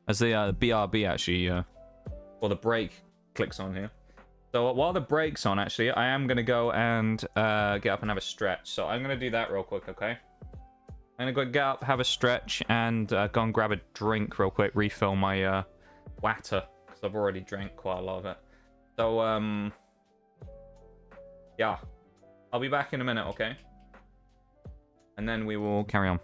As the BRB actually... or the break clicks on here. So while the break's on, actually, I am going to go and get up and have a stretch. So I'm going to do that real quick, okay? I'm going to go get up, have a stretch, and go and grab a drink real quick. Refill my water, because I've already drank quite a lot of it. So, yeah. I'll be back in a minute, okay? And then we will carry on.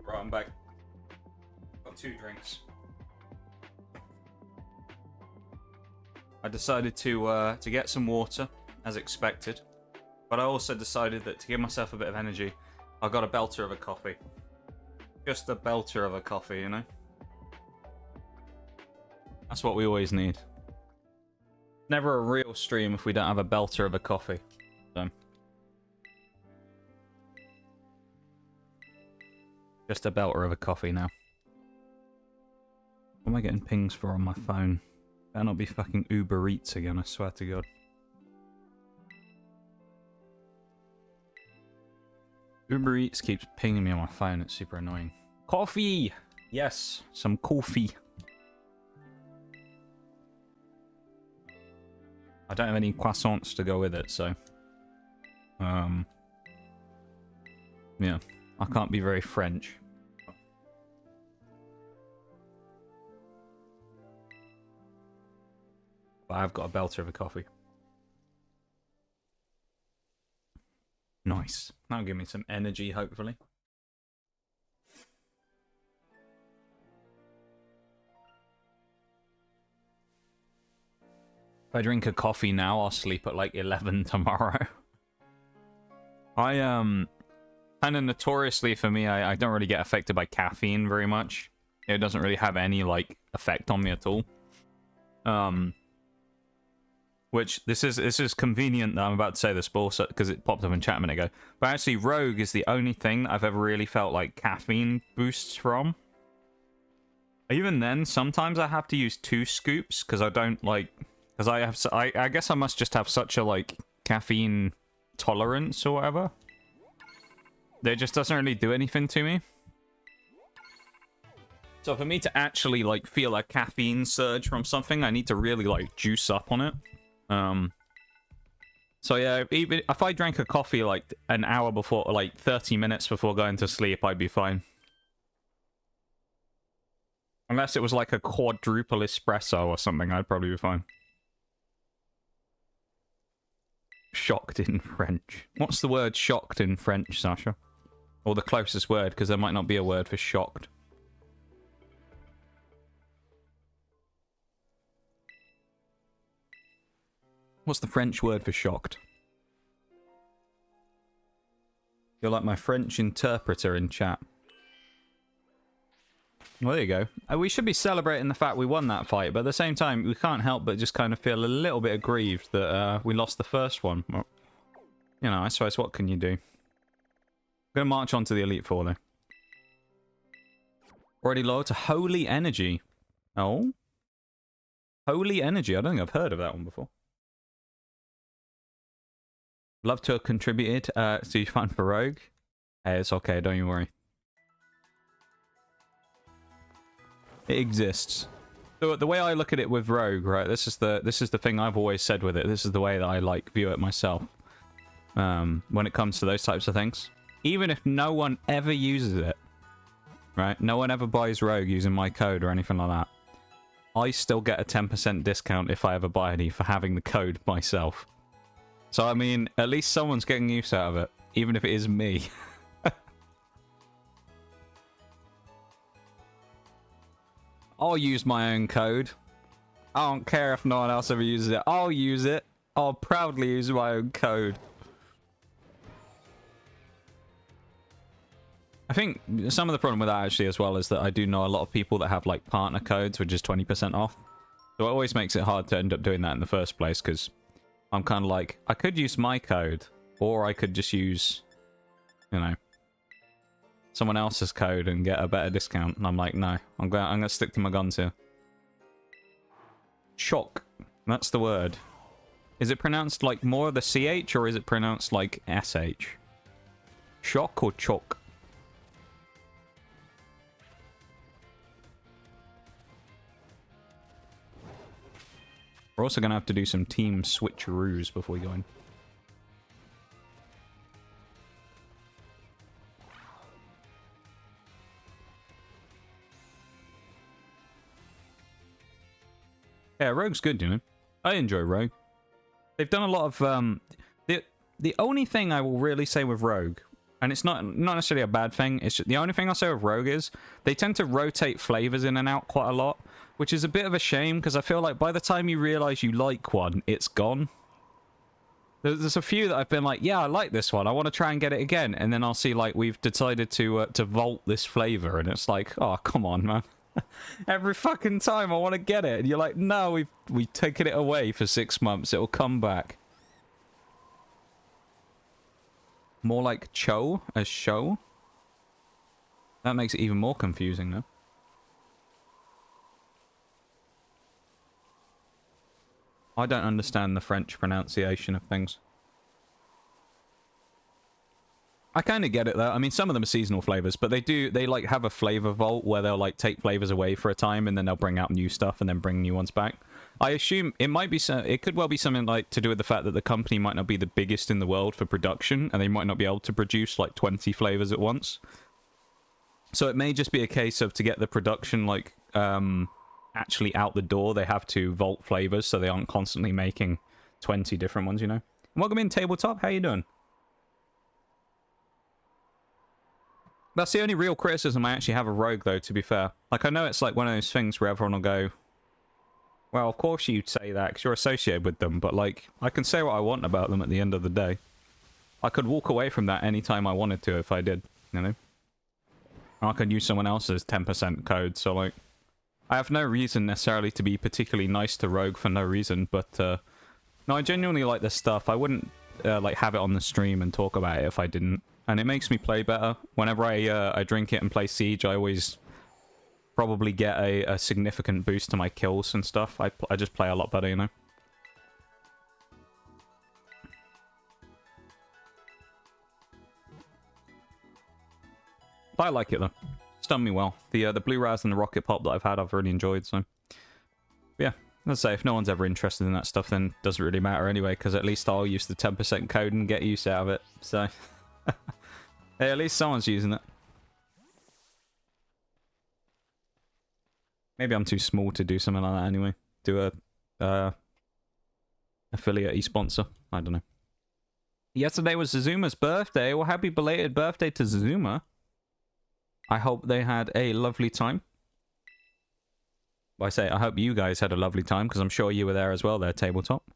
Right, I'm back. Got 2 drinks. I decided to get some water, as expected. But I also decided that to give myself a bit of energy, I got a belter of a coffee. Just a belter of a coffee, you know? That's what we always need. Never a real stream if we don't have a belter of a coffee. So. Just a belter of a coffee now. What am I getting pings for on my phone? Better not be fucking Uber Eats again, I swear to God. Uber Eats keeps pinging me on my phone, it's super annoying. Coffee! Yes, some coffee. I don't have any croissants to go with it, so... yeah, I can't be very French. But I've got a belter of a coffee. Nice. That'll give me some energy, hopefully. If I drink a coffee now, I'll sleep at like 11 tomorrow. I, kind of notoriously for me, I don't really get affected by caffeine very much. It doesn't really have any, like, effect on me at all. Which, this is convenient that I'm about to say this bullshit, because it popped up in chat a minute ago. But actually, Rogue is the only thing that I've ever really felt, like, caffeine boosts from. Even then, sometimes I have to use 2 scoops, because I don't, like... Because I guess I must just have such a, like, caffeine tolerance or whatever. That it just doesn't really do anything to me. So for me to actually, like, feel a caffeine surge from something, I need to really, like, juice up on it. So yeah, even if I drank a coffee, like, an hour before, like, 30 minutes before going to sleep, I'd be fine. Unless it was, like, a quadruple espresso or something, I'd probably be fine. Shocked in French. What's the word shocked in French, Sasha? Or the closest word, because there might not be a word for shocked. What's the French word for shocked? You're like my French interpreter in chat. Well, there you go. We should be celebrating the fact we won that fight, but at the same time, we can't help but just kind of feel a little bit aggrieved that we lost the first one. Well, you know, I suppose what can you do? I'm going to march on to the Elite Four, though. Already low to Holy Energy. Oh? Holy Energy. I don't think I've heard of that one before. Love to have contributed to Fun for Rogue. Hey, it's okay, don't you worry. It exists. So the way I look at it with Rogue, right? This is the thing I've always said with it. This is the way that I like view it myself. When it comes to those types of things, even if no one ever uses it, right? No one ever buys Rogue using my code or anything like that. I still get a 10% discount if I ever buy any for having the code myself. So I mean, at least someone's getting use out of it, even if it is me. I'll use my own code. I don't care if no one else ever uses it. I'll use it. I'll proudly use my own code. I think some of the problem with that actually as well is that I do know a lot of people that have like partner codes which is 20% off. So it always makes it hard to end up doing that in the first place because I'm kind of like, I could use my code or I could just use, you know, someone else's code and get a better discount. And I'm like, no, I'm gonna stick to my guns here. Shock. That's the word. Is it pronounced like more of the CH or is it pronounced like SH? Shock or chalk? We're also gonna have to do some team switcheroos before we go in. Yeah, Rogue's good, you know. I enjoy Rogue. They've done a lot of the only thing I will really say with Rogue And it's not necessarily a bad thing. It's just, the only thing I'll say with Rogue is they tend to rotate flavors in and out quite a lot, which is a bit of a shame because I feel like by the time you realize you like one, it's gone. There's a few that I've been like, yeah, I like this one. I want to try and get it again. And then I'll see, like, we've decided to vault this flavor. And it's like, oh, come on, man. Every fucking time I want to get it. And you're like, no, we've taken it away for 6 months. It'll come back. More like Cho as show? That makes it even more confusing, though. I don't understand the French pronunciation of things. I kind of get it though. I mean, some of them are seasonal flavors, but they like have a flavor vault where they'll like take flavors away for a time and then they'll bring out new stuff and then bring new ones back. I assume it might be it could well be something like to do with the fact that the company might not be the biggest in the world for production and they might not be able to produce like 20 flavors at once. So it may just be a case of to get the production like actually out the door, they have to vault flavors so they aren't constantly making 20 different ones, you know. Welcome in, Tabletop. How you doing? That's the only real criticism I actually have of Rogue, though, to be fair. Like, I know it's like one of those things where everyone will go, well, of course you'd say that because you're associated with them, but, like, I can say what I want about them at the end of the day. I could walk away from that anytime I wanted to if I did, you know? I could use someone else's 10% code, so, like, I have no reason necessarily to be particularly nice to Rogue for no reason, but, no, I genuinely like this stuff. I wouldn't, like, have it on the stream and talk about it if I didn't. And it makes me play better. Whenever I drink it and play Siege, I always probably get a significant boost to my kills and stuff. I just play a lot better, you know? But I like it, though. It's done me well. The Blue Raz and the Rocket Pop that I've had, I've really enjoyed, so... Yeah, let's say, if no one's ever interested in that stuff, then it doesn't really matter anyway, because at least I'll use the 10% code and get use out of it, so... Hey, at least someone's using it. Maybe I'm too small to do something like that anyway. Do a affiliate e-sponsor. I don't know. Yesterday was Zuzuma's birthday. Well, happy belated birthday to Zuzuma. I hope they had a lovely time. Well, I say, I hope you guys had a lovely time, because I'm sure you were there as well there, Tabletop.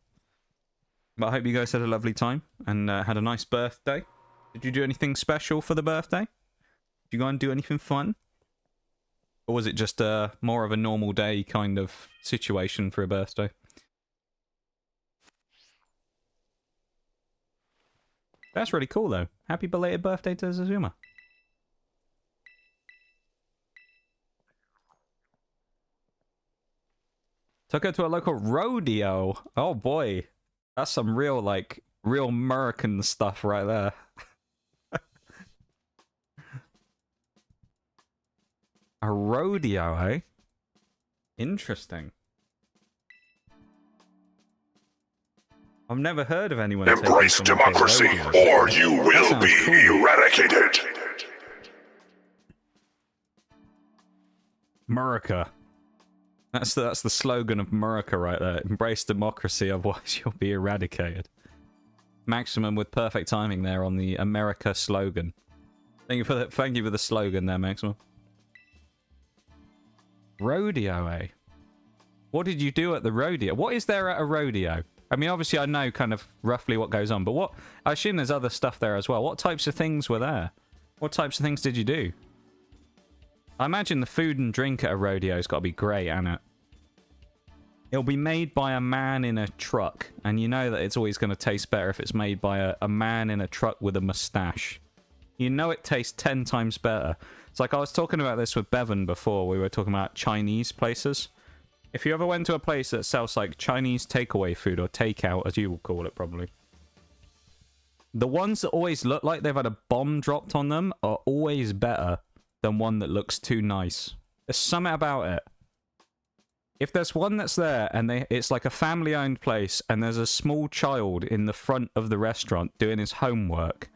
But I hope you guys had a lovely time, and had a nice birthday. Did you do anything special for the birthday? Did you go and do anything fun? Or was it just more of a normal day kind of situation for a birthday? That's really cool, though. Happy belated birthday to Zuzuma. Took her to a local rodeo. Oh, boy. That's some real, like, real American stuff right there. A rodeo, eh? Interesting. I've never heard of anyone. Embrace democracy, or you will be eradicated. America. That's the slogan of America right there. Embrace democracy, otherwise you'll be eradicated. Maximum with perfect timing there on the America slogan. Thank you for the slogan there, Maximum. Rodeo, eh? What did you do at the rodeo? What is there at a rodeo? I mean, obviously I know kind of roughly what goes on, but what... I assume there's other stuff there as well. What types of things were there? What types of things did you do? I imagine the food and drink at a rodeo's got to be great, hasn't it? It'll be made by a man in a truck, and you know that it's always going to taste better if it's made by a man in a truck with a mustache. You know it tastes 10 times better. It's like I was talking about this with Bevan before. We were talking about Chinese places. If you ever went to a place that sells like Chinese takeaway food or takeout, as you will call it probably, the ones that always look like they've had a bomb dropped on them are always better than one that looks too nice. There's something about it. If there's one that's there and it's like a family-owned place and there's a small child in the front of the restaurant doing his homework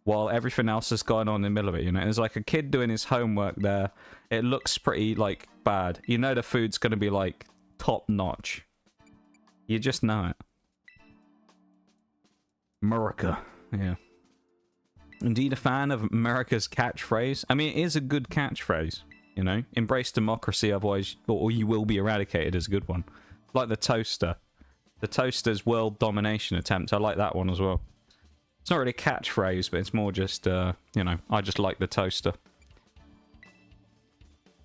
while everything else has gone on in the middle of it, you know, there's like a kid doing his homework there. It looks pretty, like, bad. You know the food's going to be, like, top-notch. You just know it. America. Yeah. Indeed a fan of America's catchphrase. I mean, it is a good catchphrase, you know? Embrace democracy, otherwise, or you will be eradicated is a good one. Like the toaster. The toaster's world domination attempt. I like that one as well. It's not really a catchphrase, but it's more just, you know, I just like the toaster.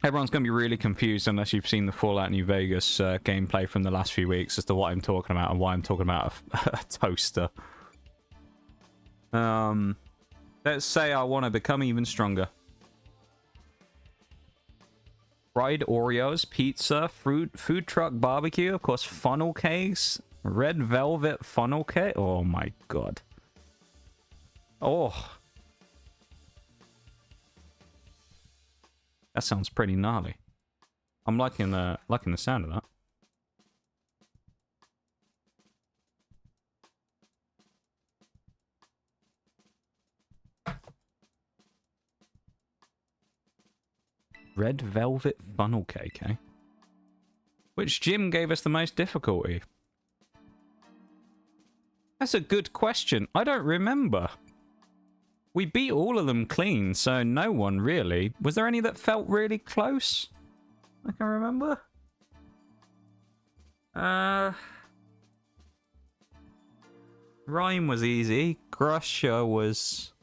Everyone's going to be really confused unless you've seen the Fallout New Vegas gameplay from the last few weeks as to what I'm talking about and why I'm talking about a toaster. Let's say I want to become even stronger. Fried Oreos, pizza, food truck barbecue, of course, funnel cakes, red velvet funnel cake. Oh my god. Oh. That sounds pretty gnarly. I'm liking the sound of that. Red velvet funnel cake, eh? Which gym gave us the most difficulty? That's a good question. I don't remember. We beat all of them clean, so no one really. Was there any that felt really close? I can remember. Rhyme was easy. Grusher was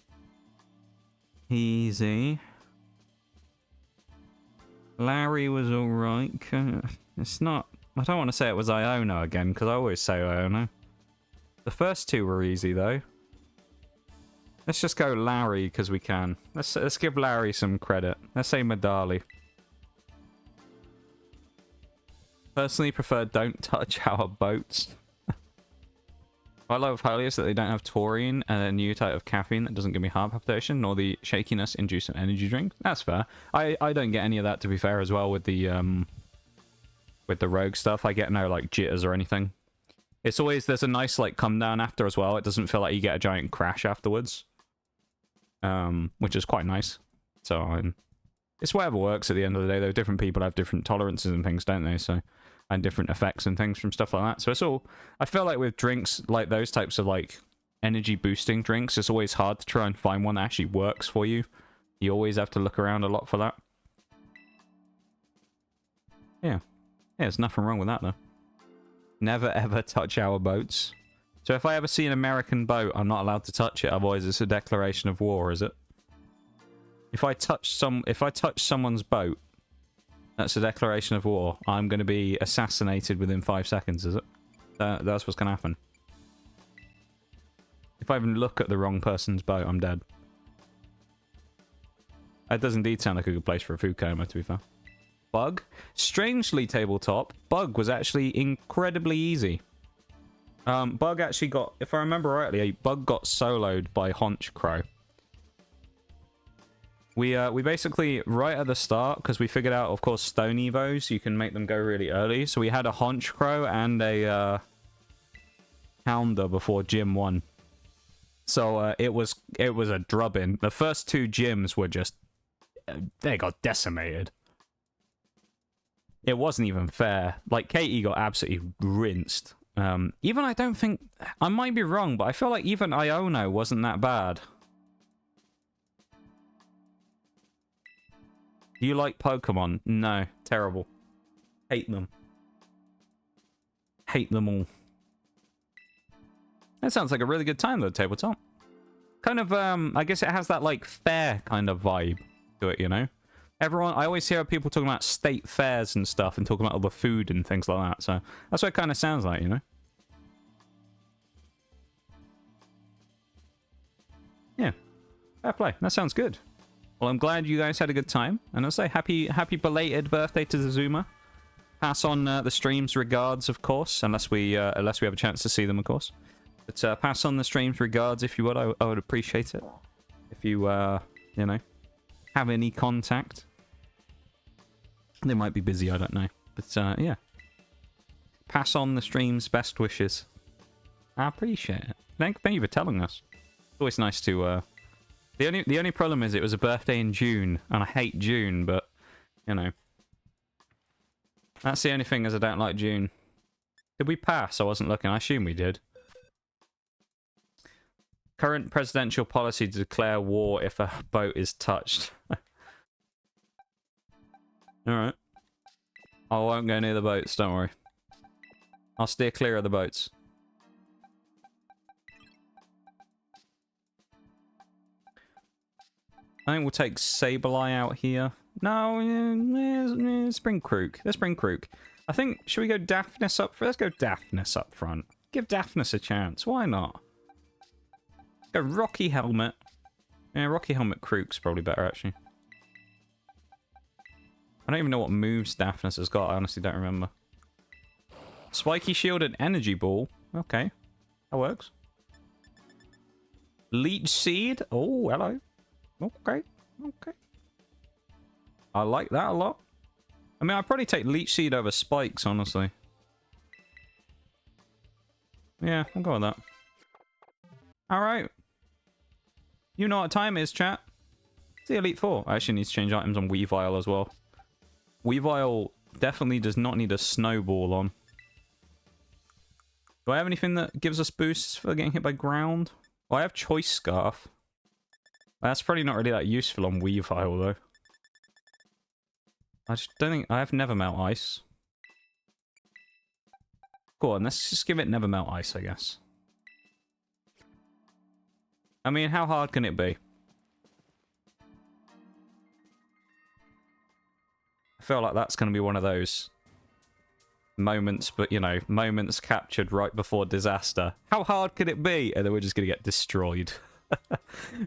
easy. Larry was alright. It's not... I don't want to say it was Iona again, because I always say Iona. The first two were easy, though. Let's just go Larry, because we can. Let's give Larry some credit. Let's say Medali. Personally prefer don't touch our boats. I love Holy is that they don't have taurine and a new type of caffeine that doesn't give me heart palpitation, nor the shakiness induced an energy drink. That's fair. I don't get any of that, to be fair, as well with the rogue stuff. I get no like jitters or anything. It's always there's a nice like come down after as well. It doesn't feel like you get a giant crash afterwards, which is quite nice. So it's whatever works at the end of the day. Though different people have different tolerances and things, don't they? So. And different effects and things from stuff like that. So it's all... I feel like with drinks, like those types of, like, energy boosting drinks, it's always hard to try and find one that actually works for you. You always have to look around a lot for that. Yeah. Yeah, there's nothing wrong with that, though. Never, ever touch our boats. So if I ever see an American boat, I'm not allowed to touch it, otherwise it's a declaration of war, is it? If I touch someone's boat, that's a declaration of war. I'm going to be assassinated within 5 seconds, is it? That's what's going to happen. If I even look at the wrong person's boat, I'm dead. That does indeed sound like a good place for a food coma, to be fair. Bug? Strangely, tabletop, Bug was actually incredibly easy. Bug actually got, if I remember rightly, Bug got soloed by Honchkrow. We basically, right at the start, because we figured out, of course, Stone Evos, you can make them go really early. So we had a Honchkrow and a Houndour before Gym 1. So it was a drubbing. The first two gyms were just... they got decimated. It wasn't even fair. Like, Katie got absolutely rinsed. Even I don't think... I might be wrong, but I feel like even Iono wasn't that bad. Do you like Pokemon? No. Terrible. Hate them. Hate them all. That sounds like a really good time, though, tabletop. Kind of, I guess it has that, like, fair kind of vibe to it, you know? Everyone, I always hear people talking about state fairs and stuff and talking about all the food and things like that, so that's what it kind of sounds like, you know? Yeah. Fair play. That sounds good. Well, I'm glad you guys had a good time, and I'll say happy belated birthday to Zazuma. Pass on the stream's regards, of course, unless we have a chance to see them, of course. But pass on the stream's regards if you would. I would appreciate it if you you know, have any contact. They might be busy, I don't know, but yeah. Pass on the stream's best wishes. I appreciate it. Thank you for telling us. It's always nice to. The only problem is it was a birthday in June, and I hate June, but, you know. That's the only thing is I don't like June. Did we pass? I wasn't looking. I assume we did. Current presidential policy to declare war if a boat is touched. Alright. I won't go near the boats, don't worry. I'll steer clear of the boats. I think we'll take Sableye out here. No, Spring Krook. Let's Spring Krook. I think, should we go Daphnis up? Let's go Daphnis up front. Give Daphnis a chance. Why not? Go Rocky Helmet. Yeah, Rocky Helmet Krook's probably better, actually. I don't even know what moves Daphnis has got. I honestly don't remember. Spiky Shield and Energy Ball. Okay. That works. Leech Seed. Oh, hello. Okay. Okay. I like that a lot. I mean, I'd probably take Leech Seed over Spikes, honestly. Yeah, I'll go with that. Alright. You know what time it is, chat. It's the Elite Four. I actually need to change items on Weavile as well. Weavile definitely does not need a Snowball on. Do I have anything that gives us boosts for getting hit by ground? Well, I have Choice Scarf. That's probably not really that useful on Weavile, though. I just don't think... I have Never Melt Ice. Go on, let's just give it Never Melt Ice, I guess. I mean, how hard can it be? I feel like that's going to be one of those moments, but, you know, moments captured right before disaster. How hard could it be? And then we're just going to get destroyed.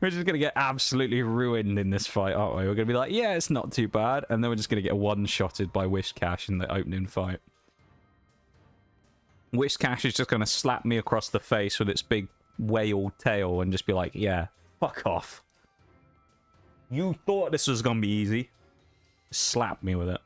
We're just going to get absolutely ruined in this fight, aren't we? We're going to be like, yeah, it's not too bad. And then we're just going to get one-shotted by Wishcash in the opening fight. Wishcash is just going to slap me across the face with its big whale tail and just be like, yeah, fuck off. You thought this was going to be easy. Slap me with it.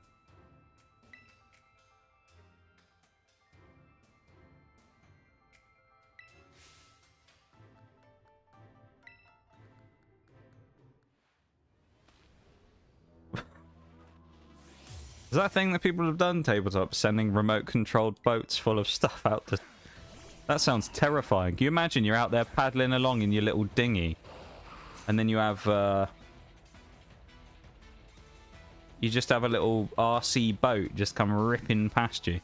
Is that a thing that people have done, tabletop? Sending remote-controlled boats full of stuff out to... That sounds terrifying. Can you imagine you're out there paddling along in your little dinghy, and then you have, you just have a little RC boat just come ripping past you.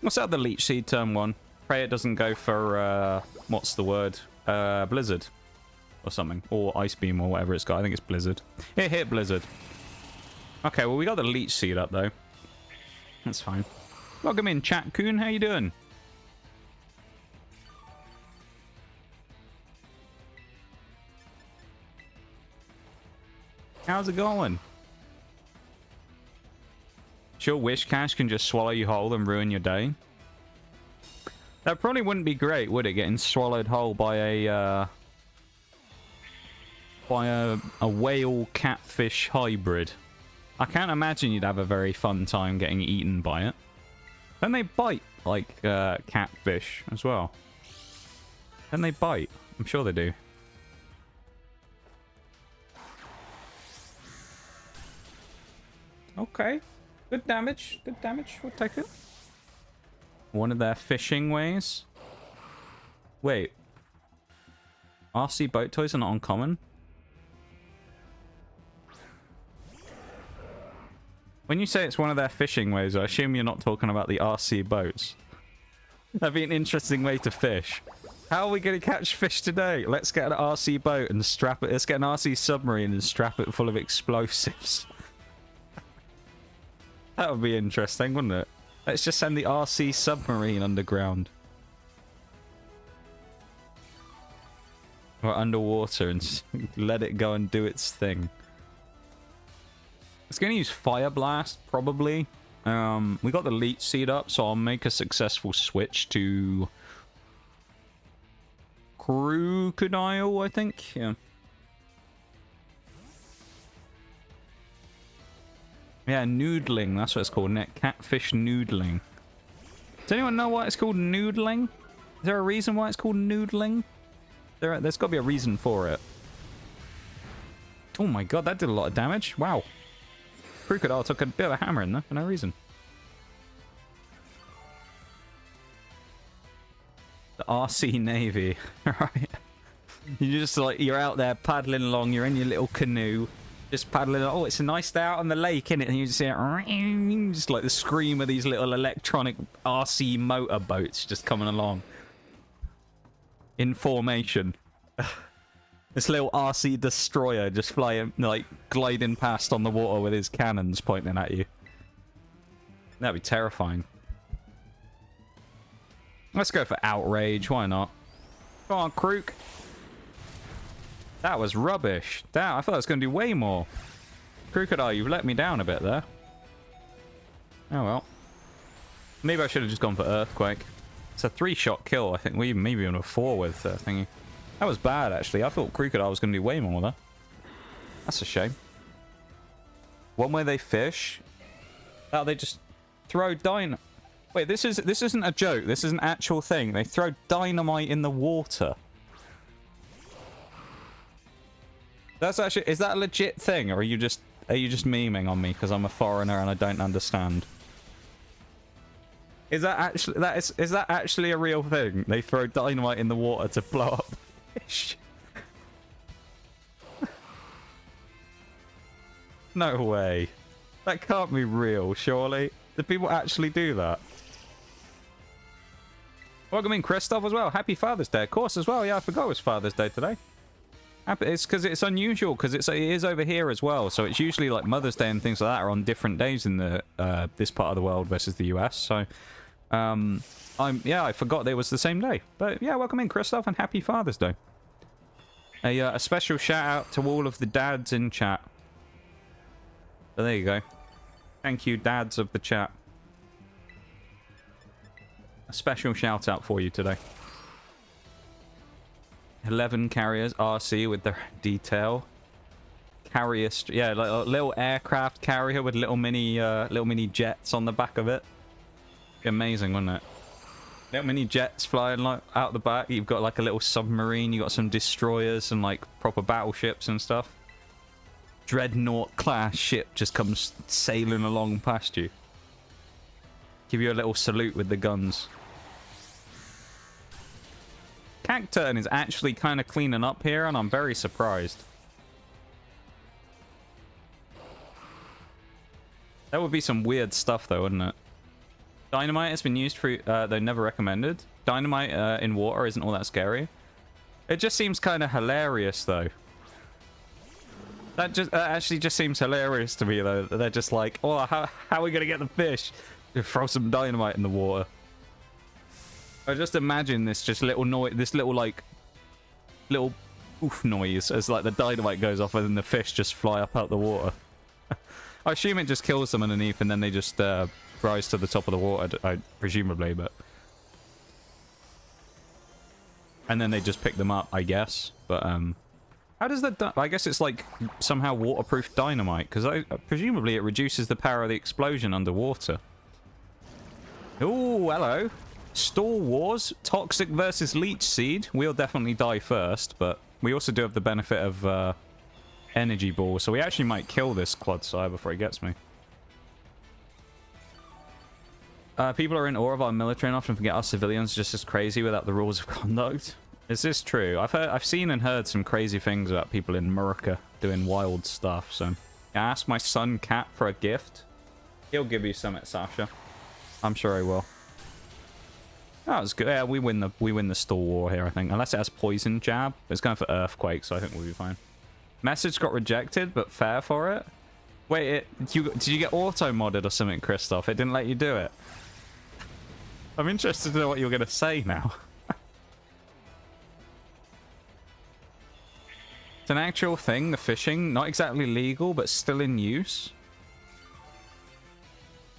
What's that, the Leech Seed turn 1? Pray it doesn't go for, what's the word? Blizzard. Or something. Or Ice Beam or whatever it's got. I think it's Blizzard. It hit Blizzard. Okay, well, we got the Leech Seed up, though. That's fine. Welcome in, chat. Coon, how you doing? How's it going? Sure, Wishcash can just swallow you whole and ruin your day. That probably wouldn't be great, would it? Getting swallowed whole by a whale catfish hybrid. I can't imagine you'd have a very fun time getting eaten by it. Then they bite like catfish as well. Then they bite. I'm sure they do. Okay. Good damage. Good damage. We'll take it. One of their fishing ways. Wait. RC boat toys are not uncommon? When you say it's one of their fishing ways, I assume you're not talking about the RC boats. That'd be an interesting way to fish. How are we going to catch fish today? Let's get an RC boat and strap it. Let's get an RC submarine and strap it full of explosives. That would be interesting, wouldn't it? Let's just send the RC submarine underground. Or underwater and let it go and do its thing. It's going to use Fire Blast, probably. We got the Leech Seed up, so I'll make a successful switch to Crocodile, I think. Yeah. Yeah, noodling. That's what it's called. Catfish noodling. Does anyone know why it's called noodling? Is there a reason why it's called noodling? There's got to be a reason for it. Oh my god, that did a lot of damage. Wow. Crocodile took a bit of a hammer in there for no reason. The RC Navy, right? You just like, you're out there paddling along, you're in your little canoe, just paddling. Oh, it's a nice day out on the lake, innit? And you just hear just like the scream of these little electronic RC motorboats just coming along in formation. This little RC destroyer just flying, like gliding past on the water with his cannons pointing at you. That'd be terrifying. Let's go for outrage. Why not? Come on, Krook. That was rubbish. Damn, I thought I was going to do way more. Crocodile, you've let me down a bit there. Oh well. Maybe I should have just gone for Earthquake. It's a 3-shot kill, I think. We maybe even a 4 with thingy. That was bad, actually. I thought Crocodile was going to do way more there. That's a shame. One where they fish. Oh, they just throw dynamite. Wait, this isn't a joke. This is an actual thing. They throw dynamite in the water. That's actually, is that a legit thing, or are you just memeing on me because I'm a foreigner and I don't understand? Is that actually a real thing? They throw dynamite in the water to blow up fish. No way. That can't be real, surely. Do people actually do that? Welcome in, Christoph, as well. Happy Father's Day, of course, as well. Yeah, I forgot it was Father's Day today. It's because it's unusual, because it is over here as well. So it's usually like Mother's Day and things like that are on different days in the this part of the world versus the US. So, I forgot it was the same day. But yeah, welcome in, Christoph, and happy Father's Day. A special shout out to all of the dads in chat. So there you go. Thank you, dads of the chat. A special shout out for you today. 11 carriers, RC with their detail. Carrier, yeah, like a little aircraft carrier with little mini jets on the back of it. Be amazing, wouldn't it? Little mini jets flying like out the back. You've got like a little submarine. You got some destroyers and like proper battleships and stuff. Dreadnought class ship just comes sailing along past you. Give you a little salute with the guns. Cacturne is actually kind of cleaning up here, and I'm very surprised. That would be some weird stuff, though, wouldn't it? Dynamite has been used for, though never recommended. Dynamite in water isn't all that scary. It just seems kind of hilarious, though. That actually just seems hilarious to me, though. They're just like, oh, how are we gonna get the fish? Just throw some dynamite in the water. I just imagine this little noise, this little oof noise as like the dynamite goes off and then the fish just fly up out the water. I assume it just kills them underneath and then they just rise to the top of the water, presumably, but... And then they just pick them up, I guess. But, how does that... I guess it's like somehow waterproof dynamite, because presumably it reduces the power of the explosion underwater. Ooh, hello. Stall Wars, Toxic versus Leech Seed. We'll definitely die first, but we also do have the benefit of Energy Ball, so we actually might kill this Clodsire before he gets me. People are in awe of our military and often forget our civilians just as crazy without the rules of conduct. Is this true? I've seen and heard some crazy things about people in Murkrow doing wild stuff, so... I asked my son Cat for a gift. He'll give you some at Sasha. I'm sure he will. That was good. Yeah, we win the Stall War here, I think. Unless it has Poison Jab. It's going for Earthquake, so I think we'll be fine. Message got rejected, but fair for it. Wait, did you get auto-modded or something, Christoph? It didn't let you do it. I'm interested to know what you're going to say now. It's an actual thing, the fishing. Not exactly legal, but still in use.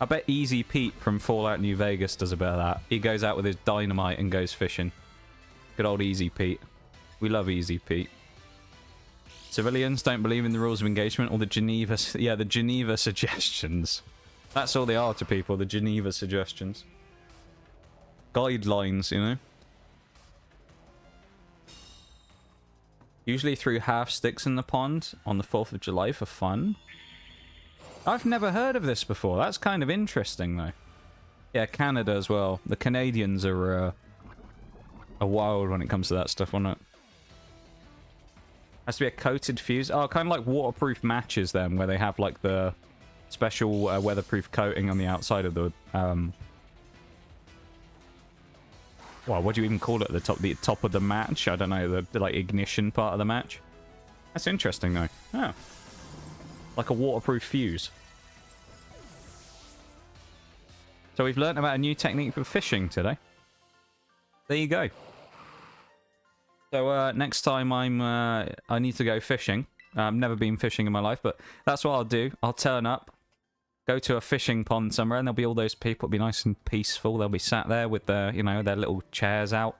I bet Easy Pete from Fallout New Vegas does a bit of that. He goes out with his dynamite and goes fishing. Good old Easy Pete. We love Easy Pete. Civilians don't believe in the rules of engagement or the Geneva... Yeah, the Geneva suggestions. That's all they are to people, the Geneva suggestions. Guidelines, you know? Usually threw half sticks in the pond on the 4th of July for fun. I've never heard of this before. That's kind of interesting, though. Yeah, Canada as well. The Canadians are wild when it comes to that stuff, won't it? Has to be a coated fuse. Oh, kind of like waterproof matches then, where they have like the special weatherproof coating on the outside of the well, what do you even call it? The top of the match? I don't know, the like ignition part of the match. That's interesting though. Oh. Like a waterproof fuse. So we've learned about a new technique for fishing today. There you go. So next time I need to go fishing. I've never been fishing in my life, but that's what I'll do. I'll turn up, go to a fishing pond somewhere, and there'll be all those people. It'll be nice and peaceful. They'll be sat there with their, you know, their little chairs out,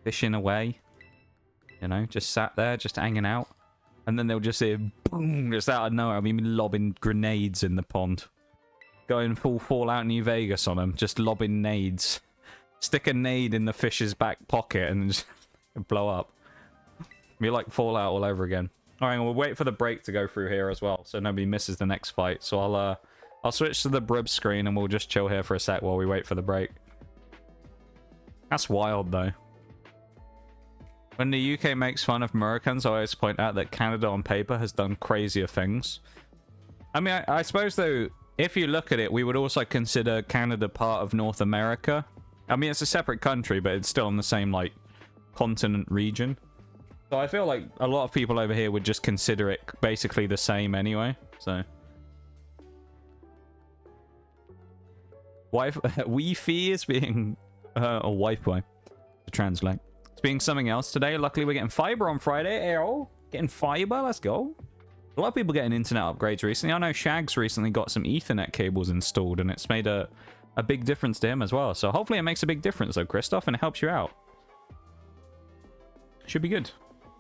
fishing away. You know, just sat there, just hanging out. And then they'll just hear boom, just out of nowhere. I'll be lobbing grenades in the pond. Going full Fallout New Vegas on them, just lobbing nades. Stick a nade in the fish's back pocket and just blow up. Be like Fallout all over again. Alright, we'll wait for the break to go through here as well, so nobody misses the next fight. So I'll switch to the Brib screen and we'll just chill here for a sec while we wait for the break. That's wild though. When the UK makes fun of Americans, I always point out that Canada on paper has done crazier things. I mean, I suppose though, if you look at it, we would also consider Canada part of North America. I mean, it's a separate country, but it's still in the same, like, continent region. So I feel like a lot of people over here would just consider it basically the same anyway, so. Wi-Fi is being... or Wi-Fi, to translate. It's being something else today. Luckily, we're getting fiber on Friday. Ew. Getting fiber, let's go. A lot of people getting internet upgrades recently. I know Shag's recently got some Ethernet cables installed, and it's made a big difference to him as well. So hopefully it makes a big difference, though, Christoph, and it helps you out. Should be good.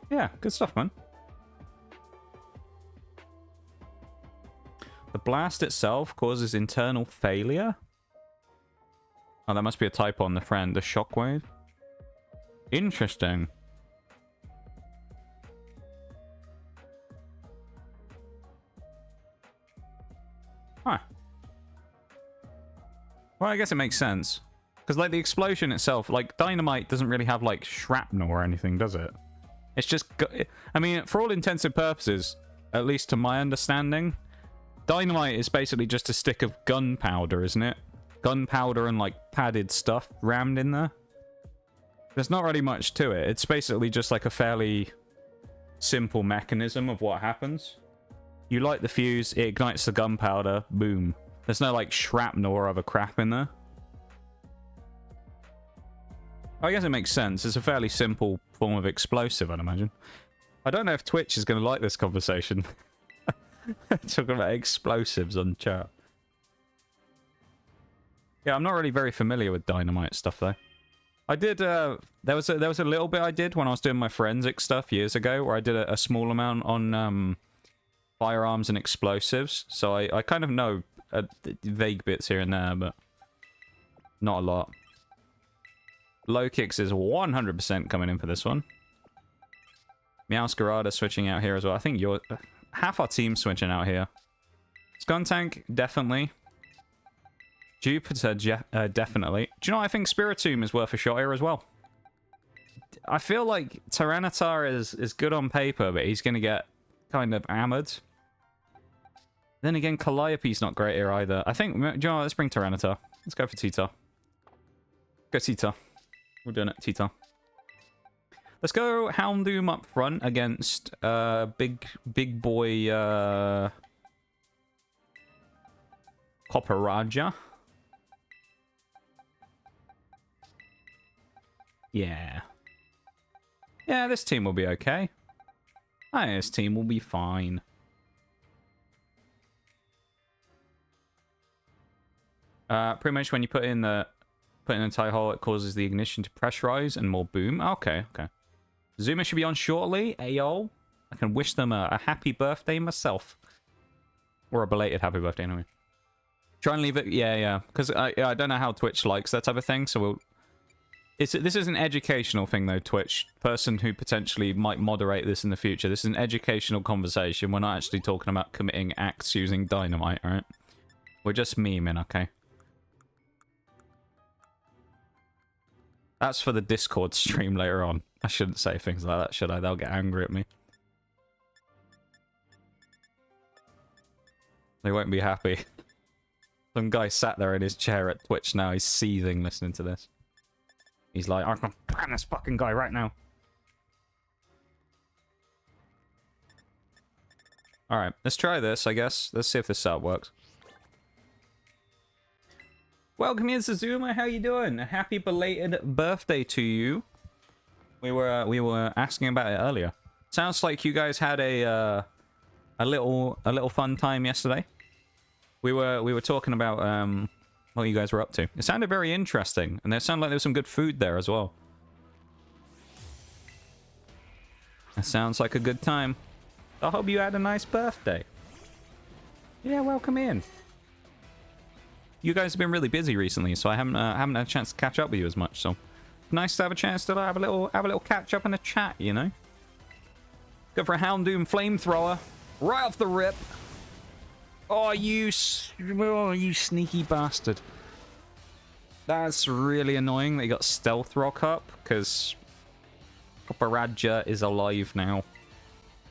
Yeah, good stuff, man. The blast itself causes internal failure? Oh, that must be a typo on the friend. The shockwave? Interesting. Huh. Well, I guess it makes sense. Because, like, the explosion itself, like, dynamite doesn't really have, like, shrapnel or anything, does it? It's just... I mean, for all intensive purposes, at least to my understanding, dynamite is basically just a stick of gunpowder, isn't it? Gunpowder and, like, padded stuff rammed in there. There's not really much to it. It's basically just, like, a fairly simple mechanism of what happens. You light the fuse, it ignites the gunpowder, boom. There's no, like, shrapnel or other crap in there. I guess it makes sense. It's a fairly simple form of explosive, I'd imagine. I don't know if Twitch is going to like this conversation. Talking about explosives on chat. Yeah, I'm not really very familiar with dynamite stuff, though. I did, there was a little bit I did when I was doing my forensic stuff years ago, where I did a small amount on, firearms and explosives. So I kind of know vague bits here and there, but not a lot. Lokix is 100% coming in for this one. Meowscarada switching out here as well. I think you're... half our team's switching out here. Skuntank, definitely. Jupiter, definitely. Do you know what? I think Spiritomb is worth a shot here as well. I feel like Tyranitar is good on paper, but he's going to get kind of hammered. Then again, Calliope's not great here either. I think... Do you know what? Let's bring Tyranitar. Let's go for Tita. Go Tita. We're doing it, Tita. Let's go Houndoom up front against big boy Copperaja. Yeah. Yeah, this team will be okay. I think this team will be fine. Pretty much when you put in the tie hole, it causes the ignition to pressurize and more boom. Okay, okay. Zuma should be on shortly. Ayo. I can wish them a happy birthday myself. Or a belated happy birthday, anyway. Try and leave it... Yeah, yeah. Because I don't know how Twitch likes that type of thing, so we'll... This is an educational thing, though, Twitch. Person who potentially might moderate this in the future. This is an educational conversation. We're not actually talking about committing acts using dynamite, alright? We're just memeing, okay? That's for the Discord stream later on. I shouldn't say things like that, should I? They'll get angry at me. They won't be happy. Some guy sat there in his chair at Twitch now. He's seething listening to this. He's like, I'm gonna ban this fucking guy right now. Alright, let's try this, I guess. Let's see if this setup works. Welcome in, Suzuma. How you doing? A happy belated birthday to you. We were asking about it earlier. Sounds like you guys had a little fun time yesterday. We were talking about what you guys were up to. It sounded very interesting, and it sounded like there was some good food there as well. It sounds like a good time. I hope you had a nice birthday. Yeah, welcome in. You guys have been really busy recently, so I haven't had a chance to catch up with you as much. So nice to have a chance to have a little catch up and a chat, you know. Go for a Houndoom flamethrower right off the rip. Oh, you sneaky bastard. That's really annoying that you got Stealth Rock up, because Krokorok is alive now.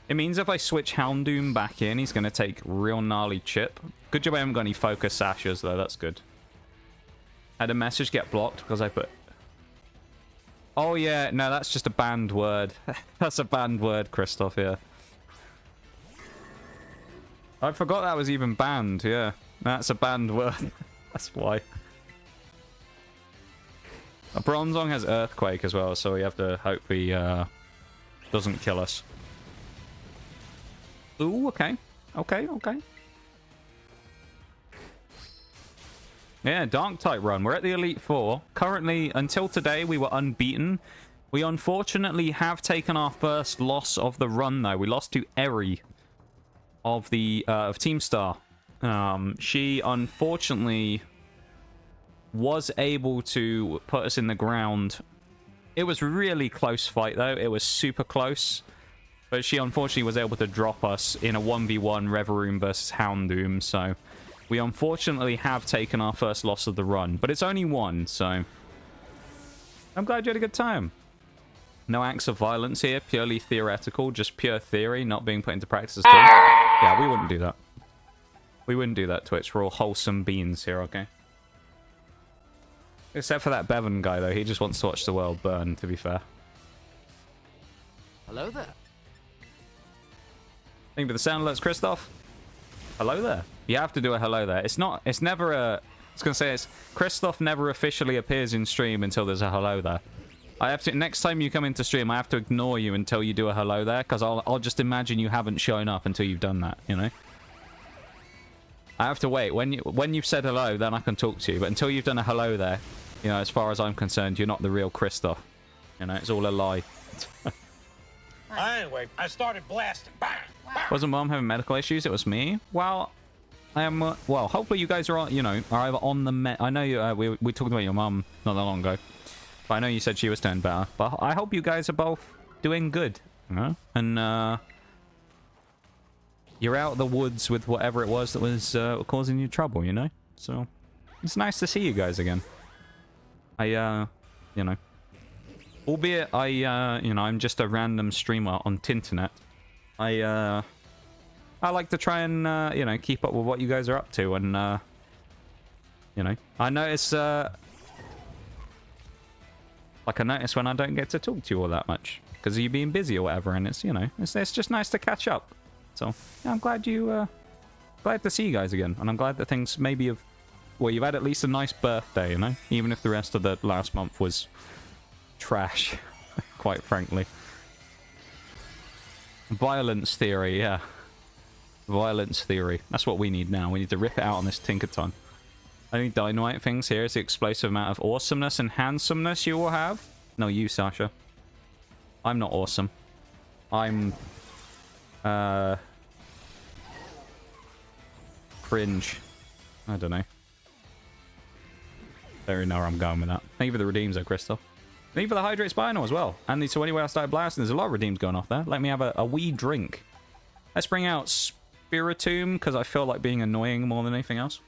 It means if I switch Houndoom back in, he's going to take real gnarly chip. Good job I haven't got any focus sashes, though. That's good. Had a message get blocked because I put... Oh, yeah. No, that's just a banned word. That's a banned word, Christoph, yeah. I forgot that was even banned, yeah. That's a banned word. That's why. A Bronzong has Earthquake as well, so we have to hope he doesn't kill us. Ooh, okay. Okay. Yeah, Dark type run. We're at the Elite Four. Currently, until today, we were unbeaten. We unfortunately have taken our first loss of the run, though. We lost to Eri of the of Team Star. She unfortunately was able to put us in the ground. It was really close fight, though. It was super close. But she unfortunately was able to drop us in a 1v1 Reveroom versus Houndoom, so we unfortunately have taken our first loss of the run. But it's only one, so I'm glad you had a good time. No acts of violence here, purely theoretical, just pure theory, not being put into practice at all. Yeah, we wouldn't do that. We wouldn't do that, Twitch. We're all wholesome beings here, okay? Except for that Bevan guy, though. He just wants to watch the world burn, to be fair. Hello there. Thank you for the sound alerts, Christoph. Hello there. You have to do a hello there. It's never a... I was going to say, Christoph never officially appears in stream until there's a hello there. I have to... Next time you come into stream, I have to ignore you until you do a hello there, because I'll just imagine you haven't shown up until you've done that, you know? I have to wait. When you've said hello, then I can talk to you. But until you've done a hello there, you know, as far as I'm concerned, you're not the real Christoph. You know, it's all a lie. Anyway, I started blasting. Bang! Wasn't Mom having medical issues? It was me. Well, I am. Well, hopefully you guys are, you know, are either on the I know you. We talked about your mum not that long ago, but I know you said she was doing better. But I hope you guys are both doing good, you know? And you're out of the woods with whatever it was that was causing you trouble, you know. So it's nice to see you guys again. You know. Albeit you know, I'm just a random streamer on Tinternet. I like to try and, you know, keep up with what you guys are up to, and, you know, I notice, like, I notice when I don't get to talk to you all that much, because of you being busy or whatever, and it's, you know, it's just nice to catch up. So, yeah, I'm glad glad to see you guys again, and I'm glad that things maybe have, well, you've had at least a nice birthday, you know, even if the rest of the last month was trash, quite frankly. Violence theory, yeah. Violence theory. That's what we need now. We need to rip it out on this Tinkerton. Only dynamite things here is the explosive amount of awesomeness and handsomeness you will have. No, you, Sasha. I'm not awesome. I'm... cringe. I don't know. Don't really know where I'm going with that. Thank you for the redeems though, Crystal. Thank you for the Hydrate Spino as well. And so anyway, I started blasting. There's a lot of redeems going off there. Let me have a wee drink. Let's bring out Spiritomb, because I feel like being annoying more than anything else.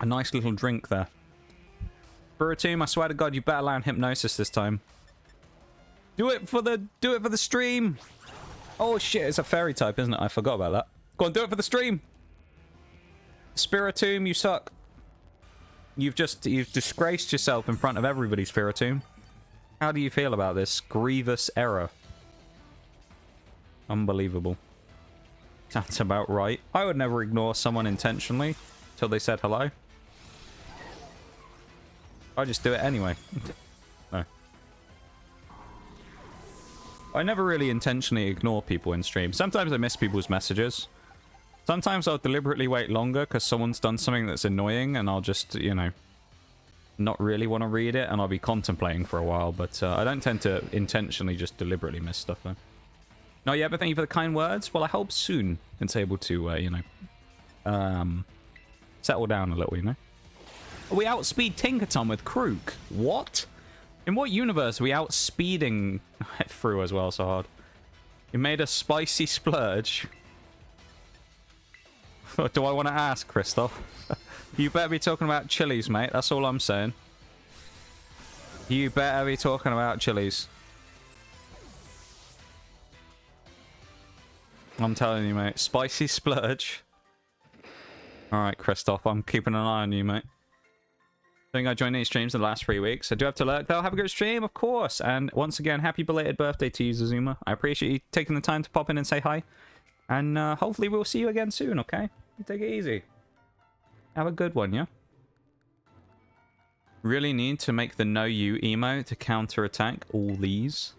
A nice little drink there. Spiritomb, I swear to God, you better land Hypnosis this time. Do it for the stream. Oh shit, it's a fairy type, isn't it? I forgot about that. Go on, do it for the stream. Spiritomb, you suck. You've disgraced yourself in front of everybody, Spiritomb. How do you feel about this grievous error? Unbelievable. Sounds about right. I would never ignore someone intentionally till they said hello. I just do it anyway. No. I never really intentionally ignore people in stream. Sometimes I miss people's messages. Sometimes I'll deliberately wait longer because someone's done something that's annoying and I'll just, you know, not really want to read it and I'll be contemplating for a while. But I don't tend to intentionally just deliberately miss stuff though. Not yet, but thank you for the kind words. Well, I hope soon it's able to, you know, settle down a little, you know. We outspeed Tinkaton with Krook. What? In what universe are we outspeeding it through as well so hard? You made a spicy splurge. Do I want to ask, Christoph? You better be talking about chilies, mate. That's all I'm saying. You better be talking about chilies. I'm telling you, mate. Spicy splurge. Alright, Christoph. I'm keeping an eye on you, mate. I think I joined any streams in the last 3 weeks. I do have to lurk, though. Have a good stream, of course. And once again, happy belated birthday to you, Zazuma. I appreciate you taking the time to pop in and say hi. And hopefully we'll see you again soon, okay? You take it easy. Have a good one, yeah? Really need to make the no you emote to counterattack all these.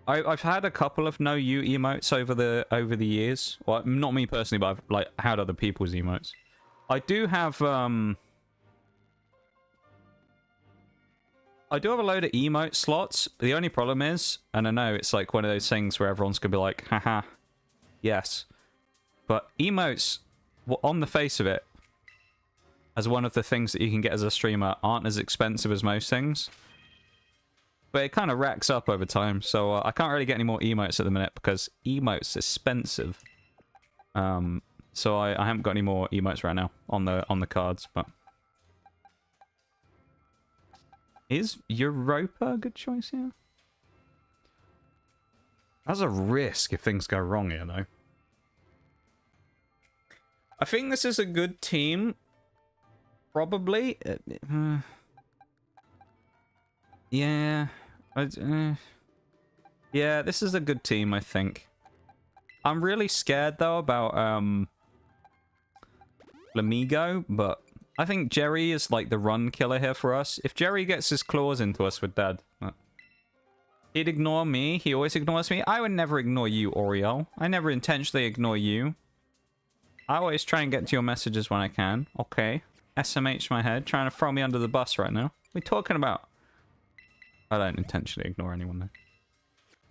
I've had a couple of no you emotes over the years. Well, not me personally, but I've like had other people's emotes. I do have I do have a load of emote slots. The only problem is, and I know it's like one of those things where everyone's gonna be like, haha, yes. But emotes, on the face of it, as one of the things that you can get as a streamer, aren't as expensive as most things. But it kind of racks up over time, so I can't really get any more emotes at the minute because emotes are expensive. So I haven't got any more emotes right now on the cards, but... Is Europa a good choice here? That's a risk if things go wrong here, though. I think this is a good team. Probably. Yeah. Yeah, this is a good team, I think. I'm really scared, though, about Flamigo, but I think Jerry is like the run killer here for us. If Jerry gets his claws into us, we're dead. He'd ignore me. He always ignores me. I would never ignore you, Oriole. I never intentionally ignore you. I always try and get to your messages when I can. Okay. SMH my head, trying to throw me under the bus right now. What are we talking about? I don't intentionally ignore anyone, though.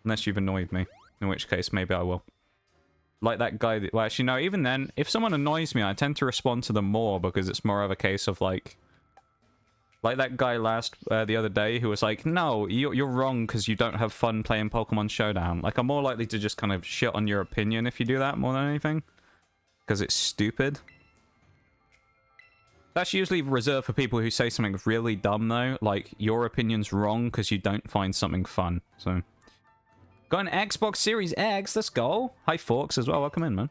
Unless you've annoyed me. In which case, maybe I will. Like that guy that... Well, actually, no, even then, if someone annoys me, I tend to respond to them more because it's more of a case of, like... Like that guy the other day who was like, no, you're wrong because you don't have fun playing Pokemon Showdown. Like, I'm more likely to just kind of shit on your opinion if you do that more than anything. Because it's stupid. That's usually reserved for people who say something really dumb, though. Like, your opinion's wrong because you don't find something fun. So... Got an Xbox Series X, let's go. Hi, Forks, as well. Welcome in, man.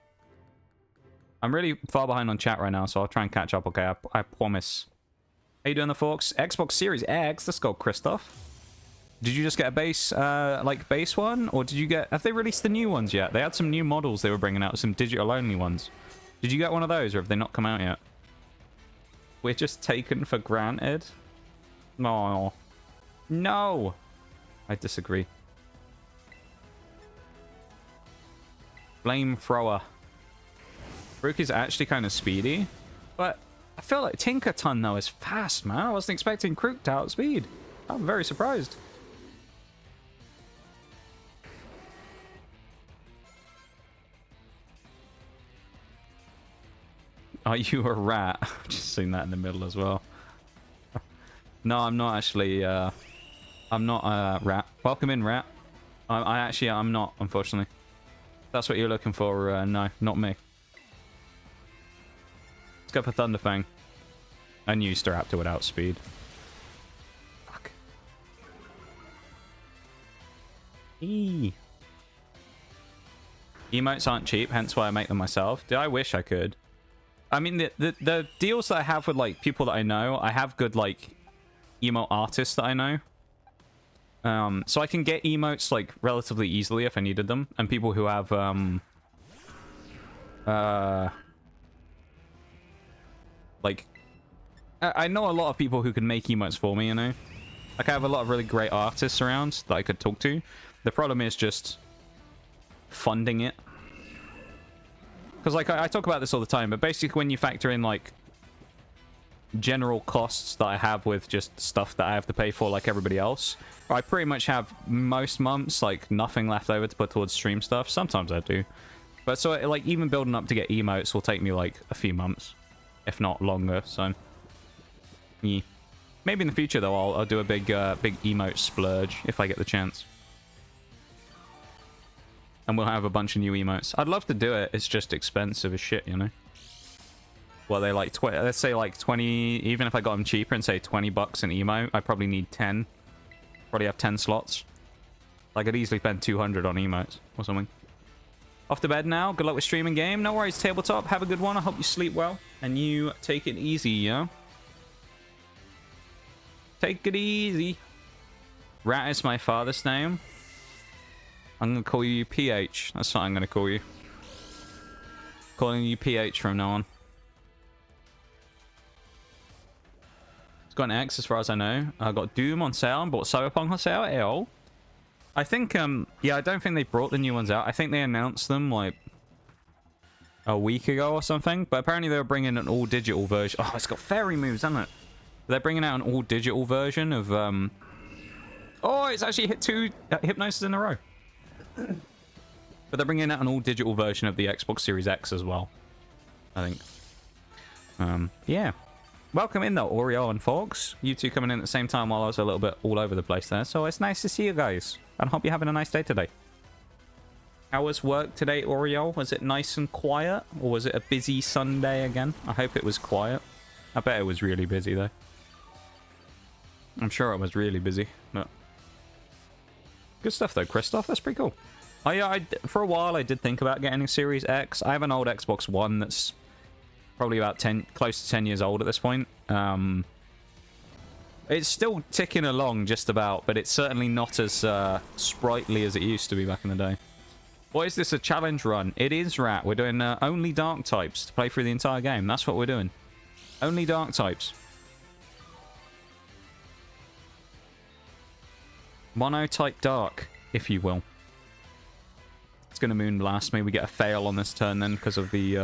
I'm really far behind on chat right now, so I'll try and catch up, okay? I promise. How you doing, the Forks? Xbox Series X, let's go, Christoph. Did you just get a base, base one? Or did you get... Have they released the new ones yet? They had some new models they were bringing out, some digital-only ones. Did you get one of those, or have they not come out yet? We're just taken for granted? No. No! I disagree. Flamethrower. Brook is actually kind of speedy, but I feel like Tinkaton, though, is fast, man. I wasn't expecting Krook to outspeed. I'm very surprised. Are you a rat? I've just seen that in the middle as well. No, I'm not actually, I'm not a rat. Welcome in, rat. I'm not, unfortunately. That's what you're looking for, no, not me. Let's go for Thunderfang. And used to Raptor without speed. Fuck. Eee. Emotes aren't cheap, hence why I make them myself. I wish I could. I mean, the deals that I have with, like, people that I know, I have good, like, emote artists that I know. So I can get emotes, like, relatively easily if I needed them. And people who have, like, I know a lot of people who can make emotes for me, you know? Like, I have a lot of really great artists around that I could talk to. The problem is just funding it. Because, like, I talk about this all the time, but basically when you factor in, like, general costs that I have with just stuff that I have to pay for like everybody else, I pretty much have most months, like, nothing left over to put towards stream stuff. Sometimes I do. But so, like, even building up to get emotes will take me, like, a few months, if not longer, so... Yeah. Maybe in the future, though, I'll do a big emote splurge if I get the chance. And we'll have a bunch of new emotes. I'd love to do it, it's just expensive as shit, you know? Well, they like, let's say like 20, even if I got them cheaper and say 20 bucks an emote, I probably need 10. Probably have 10 slots. Like, I'd easily spend 200 on emotes or something. Off to bed now. Good luck with streaming game. No worries, Tabletop. Have a good one. I hope you sleep well. And you take it easy, yeah? Take it easy. Rat is my father's name. I'm going to call you PH. That's what I'm going to call you. Calling you PH from now on. It's got an X as far as I know. I got Doom on sale and bought Cyberpunk on sale. Ew. I think, yeah, I don't think they brought the new ones out. I think they announced them, like, a week ago or something. But apparently they were bringing an all-digital version. Oh, it's got fairy moves, hasn't it? They're bringing out an all-digital version of, Oh, it's actually hit 2 Hypnosis in a row. But they're bringing out an all-digital version of the Xbox Series X as well, I think. Yeah. Welcome in, though, Oriole and Fox. You two coming in at the same time while I was a little bit all over the place there. So it's nice to see you guys. And I hope you're having a nice day today. How was work today, Oriole? Was it nice and quiet? Or was it a busy Sunday again? I hope it was quiet. I bet it was really busy, though. I'm sure it was really busy. But good stuff, though, Christoph. That's pretty cool. For a while, I did think about getting a Series X. I have an old Xbox One that's probably about close to 10 years old at this point. It's still ticking along just about, but it's certainly not as sprightly as it used to be back in the day. What is this, a challenge run? It is, Rat. We're doing only dark types to play through the entire game. That's what we're doing. Only dark types. Monotype Dark, if you will. It's going to Moonblast. Maybe we get a fail on this turn then because of the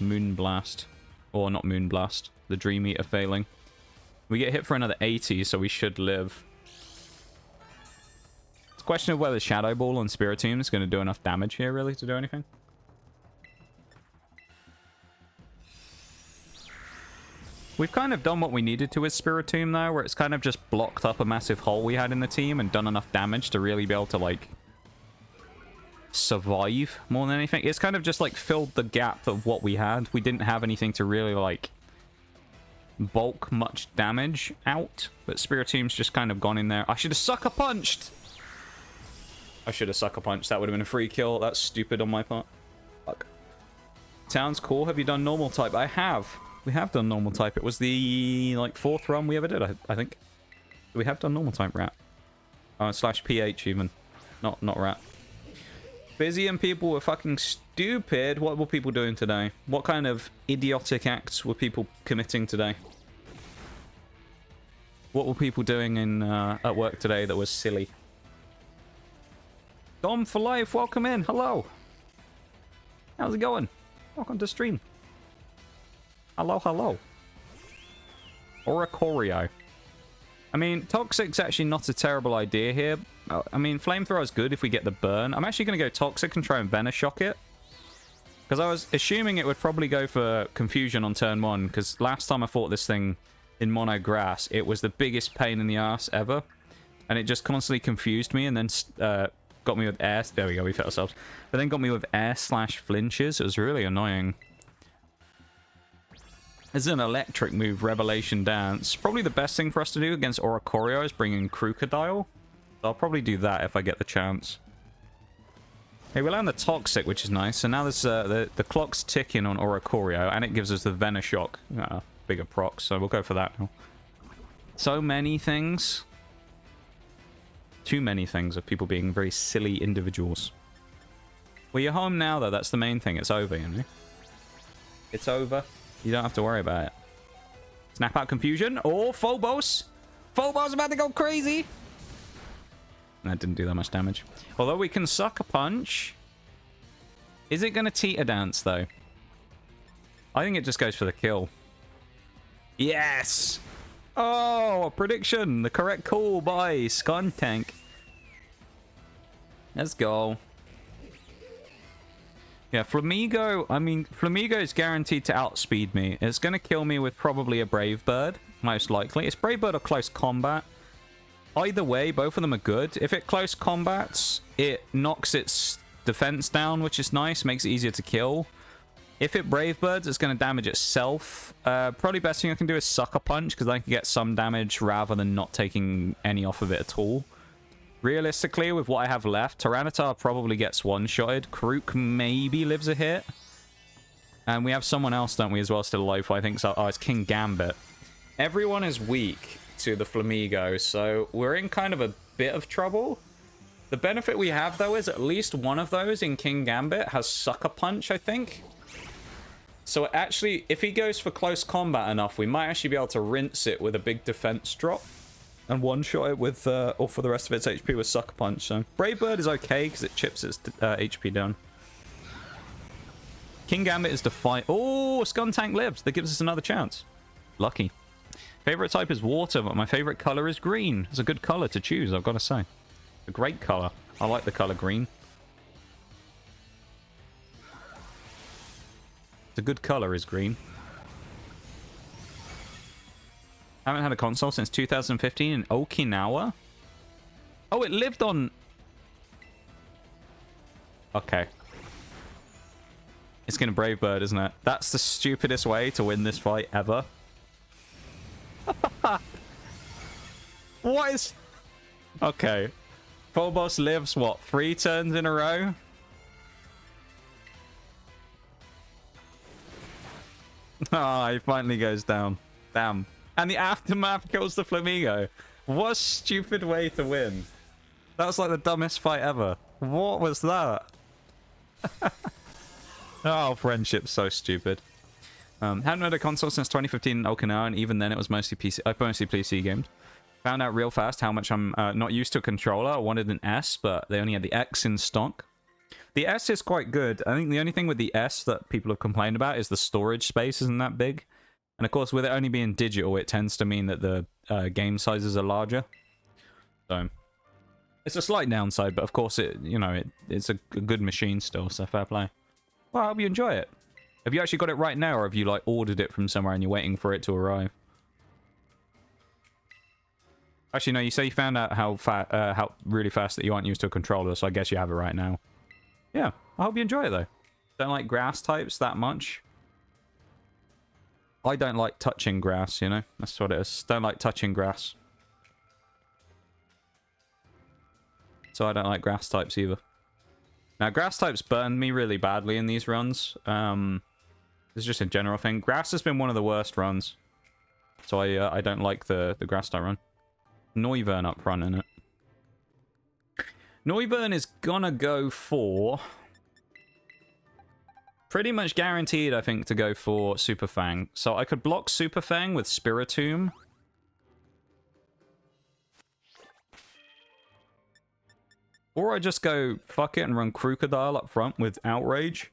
Moonblast. Or not Moonblast. The Dream Eater failing. We get hit for another 80, so we should live. It's a question of whether Shadow Ball on Spiritomb is going to do enough damage here, really, to do anything. We've kind of done what we needed to with Spiritomb, though, where it's kind of just blocked up a massive hole we had in the team and done enough damage to really be able to, like, survive more than anything. It's kind of just, like, filled the gap of what we had. We didn't have anything to really, like, bulk much damage out, but Spiritomb's just kind of gone in there. I should have sucker punched! I should have sucker punched. That would have been a free kill. That's stupid on my part. Fuck. Sounds cool. Have you done normal type? I have. We have done normal type. It was the, like, 4th run we ever did, I think. We have done normal type, Rat. Slash PH even. Not Rat. Busy and people were fucking stupid. What were people doing today? What kind of idiotic acts were people committing today? What were people doing in at work today that was silly? Dom for life, welcome in. Hello. How's it going? Welcome to stream. Hello, hello. Oricorio. I mean, Toxic's actually not a terrible idea here. I mean, Flamethrower's good if we get the burn. I'm actually going to go Toxic and try and Venoshock it. Because I was assuming it would probably go for Confusion on turn 1. Because last time I fought this thing in Mono Grass, it was the biggest pain in the ass ever. And it just constantly confused me and then got me with air. There we go, we fit ourselves. But then got me with air/flinches. It was really annoying. There's an electric move, Revelation Dance. Probably the best thing for us to do against Oricorio is bring in Krokodile. So I'll probably do that if I get the chance. Hey, we land the Toxic, which is nice. So now there's the clock's ticking on Oricorio, and it gives us the Venoshock. Bigger procs, so we'll go for that now. So many things. Too many things of people being very silly individuals. Well, you're home now, though. That's the main thing. It's over, you know? It's over. You don't have to worry about it. Snap out Confusion. Oh, Phobos. Phobos about to go crazy. That didn't do that much damage. Although we can Sucker Punch. Is it going to Teeter Dance, though? I think it just goes for the kill. Yes! Oh, a prediction. The correct call by Skuntank. Let's go. Yeah, Flamigo, I mean, Flamigo is guaranteed to outspeed me. It's going to kill me with probably a Brave Bird, most likely. It's Brave Bird or Close Combat. Either way, both of them are good. If it Close Combats, it knocks its defense down, which is nice, makes it easier to kill. If it Brave Birds, it's going to damage itself. Probably best thing I can do is Sucker Punch, because I can get some damage rather than not taking any off of it at all. Realistically, with what I have left, Tyranitar probably gets one-shotted. Karuk maybe lives a hit. And we have someone else, don't we, as well, still alive, I think so. Oh, it's King Gambit. Everyone is weak to the Flamigo, so we're in kind of a bit of trouble. The benefit we have, though, is at least one of those in King Gambit has Sucker Punch, I think. So actually, if he goes for close combat enough, we might actually be able to rinse it with a big defense drop. And one-shot it with, or for the rest of its HP with Sucker Punch. So Brave Bird is okay, because it chips its HP down. King Gambit is Defiant. Oh, Skuntank lives. That gives us another chance. Lucky. Favorite type is water, but my favorite color is green. It's a good color to choose, I've got to say. A great color. I like the color green. It's a good color is green. I haven't had a console since 2015 in Okinawa. Oh, it lived on... Okay. It's going to Brave Bird, isn't it? That's the stupidest way to win this fight ever. What is... Okay. Phobos lives, what, 3 turns in a row? Ah, he finally goes down. Damn. And the Aftermath kills the Flamigo. What a stupid way to win. That was like the dumbest fight ever. What was that? Oh, friendship's so stupid. Haven't had a console since 2015 in Okinawa, and even then it was mostly PC. Mostly PC games. Found out real fast how much I'm not used to a controller. I wanted an S, but they only had the X in stock. The S is quite good. I think the only thing with the S that people have complained about is the storage space isn't that big. And of course, with it only being digital, it tends to mean that the game sizes are larger. So it's a slight downside, but of course, it's a good machine still, so fair play. Well, I hope you enjoy it. Have you actually got it right now, or have you like ordered it from somewhere and you're waiting for it to arrive? Actually, no, you say you found out how really fast that you aren't used to a controller, so I guess you have it right now. Yeah, I hope you enjoy it, though. Don't like grass types that much. I don't like touching grass, you know? That's what it is. Don't like touching grass. So I don't like grass types either. Now, grass types burned me really badly in these runs. It's just a general thing. Grass has been one of the worst runs. So I don't like the grass type run. Noivern up front, innit? Noivern is gonna go for... Pretty much guaranteed, I think, to go for Super Fang. So I could block Super Fang with Spiritomb. Or I just go fuck it and run Krokodile up front with Outrage.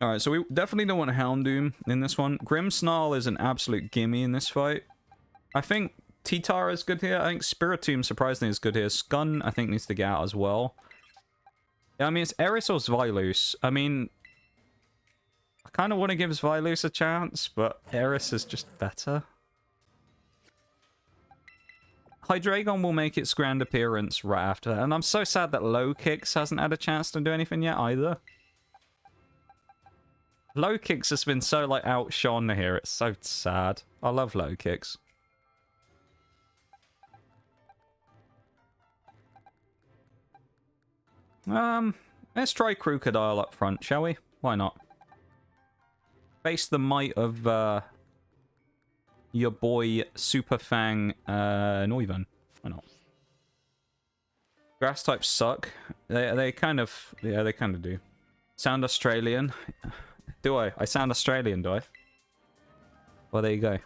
Alright, so we definitely don't want Houndoom in this one. Grimmsnarl is an absolute gimme in this fight. I think Titara is good here. I think Spiritomb surprisingly is good here. Skun, I think, needs to get out as well. Yeah, I mean, it's Eris or Zvylus. I mean, I kind of want to give Zvylus a chance, but Eris is just better. Hydreigon will make its grand appearance right after that. And I'm so sad that Lokix hasn't had a chance to do anything yet either. Lokix has been so, like, outshone here. It's so sad. I love Lokix. Let's try Crocodile up front, shall we? Why not? Face the might of, your boy Superfang, Neuven. Why not? Grass types suck. They kind of... Yeah, they kind of do. Sound Australian. Do I? I sound Australian, do I? Well, there you go.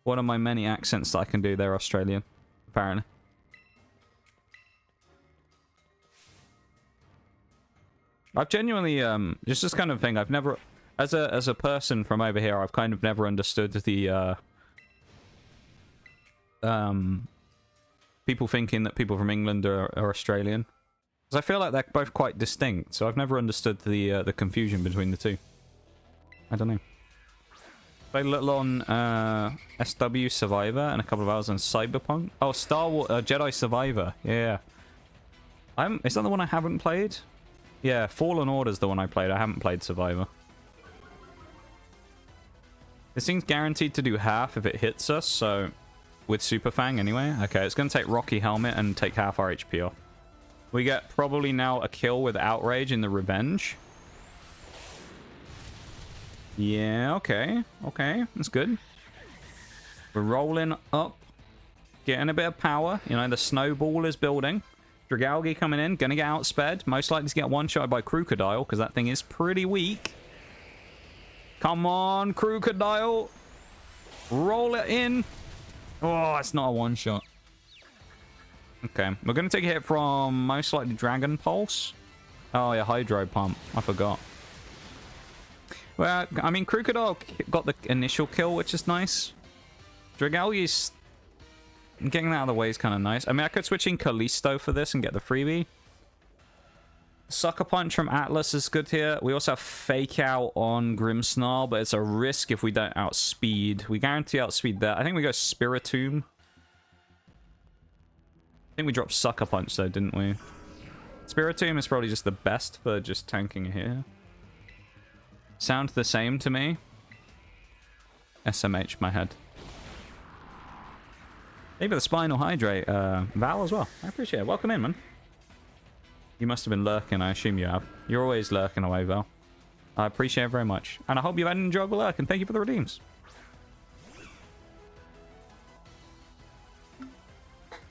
One of my many accents that I can do, they're Australian, apparently. I've genuinely, just this kind of thing, I've never... As a person from over here, I've kind of never understood the, people thinking that people from England are Australian. Because I feel like they're both quite distinct, so I've never understood the confusion between the two. I don't know. Played a little on SW Survivor and a couple of hours on Cyberpunk. Oh, Star Wars Jedi Survivor. Yeah. Is that the one I haven't played? Yeah, Fallen Order's the one I played. I haven't played Survivor. This thing's guaranteed to do half if it hits us, so... With Super Fang, anyway. Okay, it's going to take Rocky Helmet and take half our HP off. We get probably now a kill with Outrage in the Revenge. Yeah, okay. Okay, that's good. We're rolling up. Getting a bit of power. You know, the snowball is building. Dragalge coming in. Gonna get outsped. Most likely to get one-shot by Crocodile, because that thing is pretty weak. Come on, Crocodile. Roll it in. Oh, it's not a one-shot. Okay, we're going to take a hit from most likely Dragon Pulse. Oh, yeah, Hydro Pump. I forgot. Well, I mean, Crocodile got the initial kill, which is nice. Dragalge's getting that out of the way is kind of nice. I mean, I could switch in Callisto for this and get the freebie. Sucker Punch from Atlas is good here. We also have Fake Out on Grimmsnarl, but it's a risk if we don't outspeed. We guarantee outspeed that. I think we go Spiritomb. I think we dropped Sucker Punch though, didn't we? Spiritomb is probably just the best for just tanking here. Sound the same to me. SMH my head. Maybe the Spinal Hydrate, Val as well. I appreciate it. Welcome in, man. You must have been lurking, I assume you have. You're always lurking away, Val. I appreciate it very much. And I hope you've had an enjoyable lurk, and thank you for the redeems.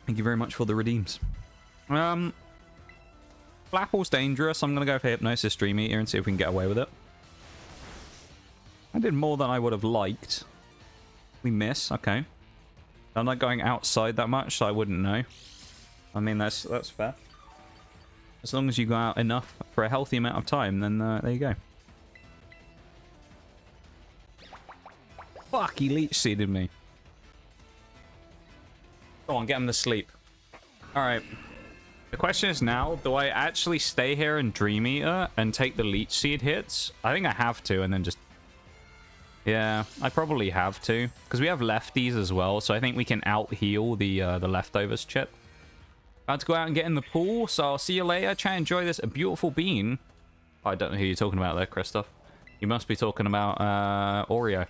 Thank you very much for the redeems. Flapple's dangerous. I'm going to go for Hypnosis Dream Eater and see if we can get away with it. I did more than I would have liked. We miss. Okay. I'm not going outside that much, so I wouldn't know. I mean, that's fair. As long as you go out enough for a healthy amount of time, then there you go. Fuck, he leech seeded me. Go on, get him to sleep. Alright. The question is now, do I actually stay here and Dream Eater and take the leech seed hits? I think I have to, and then just... Yeah, I probably have to. Because we have lefties as well, so I think we can out-heal the leftovers chip. About to go out and get in the pool, so I'll see you later. Try and enjoy this beautiful bean. I don't know who you're talking about there, Christoph. You must be talking about Oreo.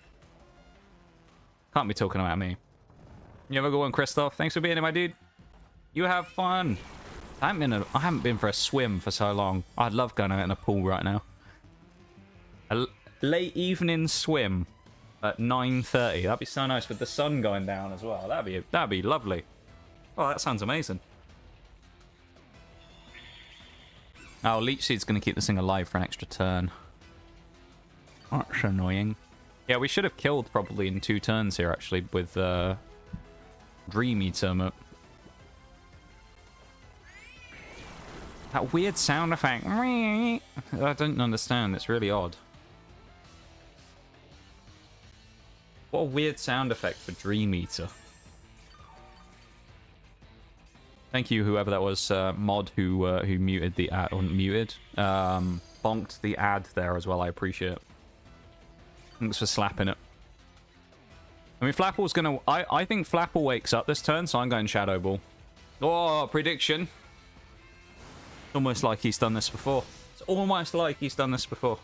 Can't be talking about me. You have a good one, Christoph. Thanks for being here, my dude. You have fun. I haven't been for a swim for so long. I'd love going out in a pool right now. A late evening swim at 9:30. That'd be so nice with the sun going down as well. That'd be lovely. Oh, that sounds amazing. Oh, Leech Seed's going to keep this thing alive for an extra turn. That's annoying. Yeah, we should have killed probably in 2 turns here, actually, with Dream Eater. That weird sound effect. I don't understand. It's really odd. What a weird sound effect for Dream Eater. Thank you, whoever that was, mod who muted the ad, or muted, bonked the ad there as well. I appreciate it. Thanks for slapping it. I mean, Flapple's gonna... I think Flapple wakes up this turn, so I'm going Shadow Ball. Oh, prediction. Almost like he's done this before. It's almost like he's done this before.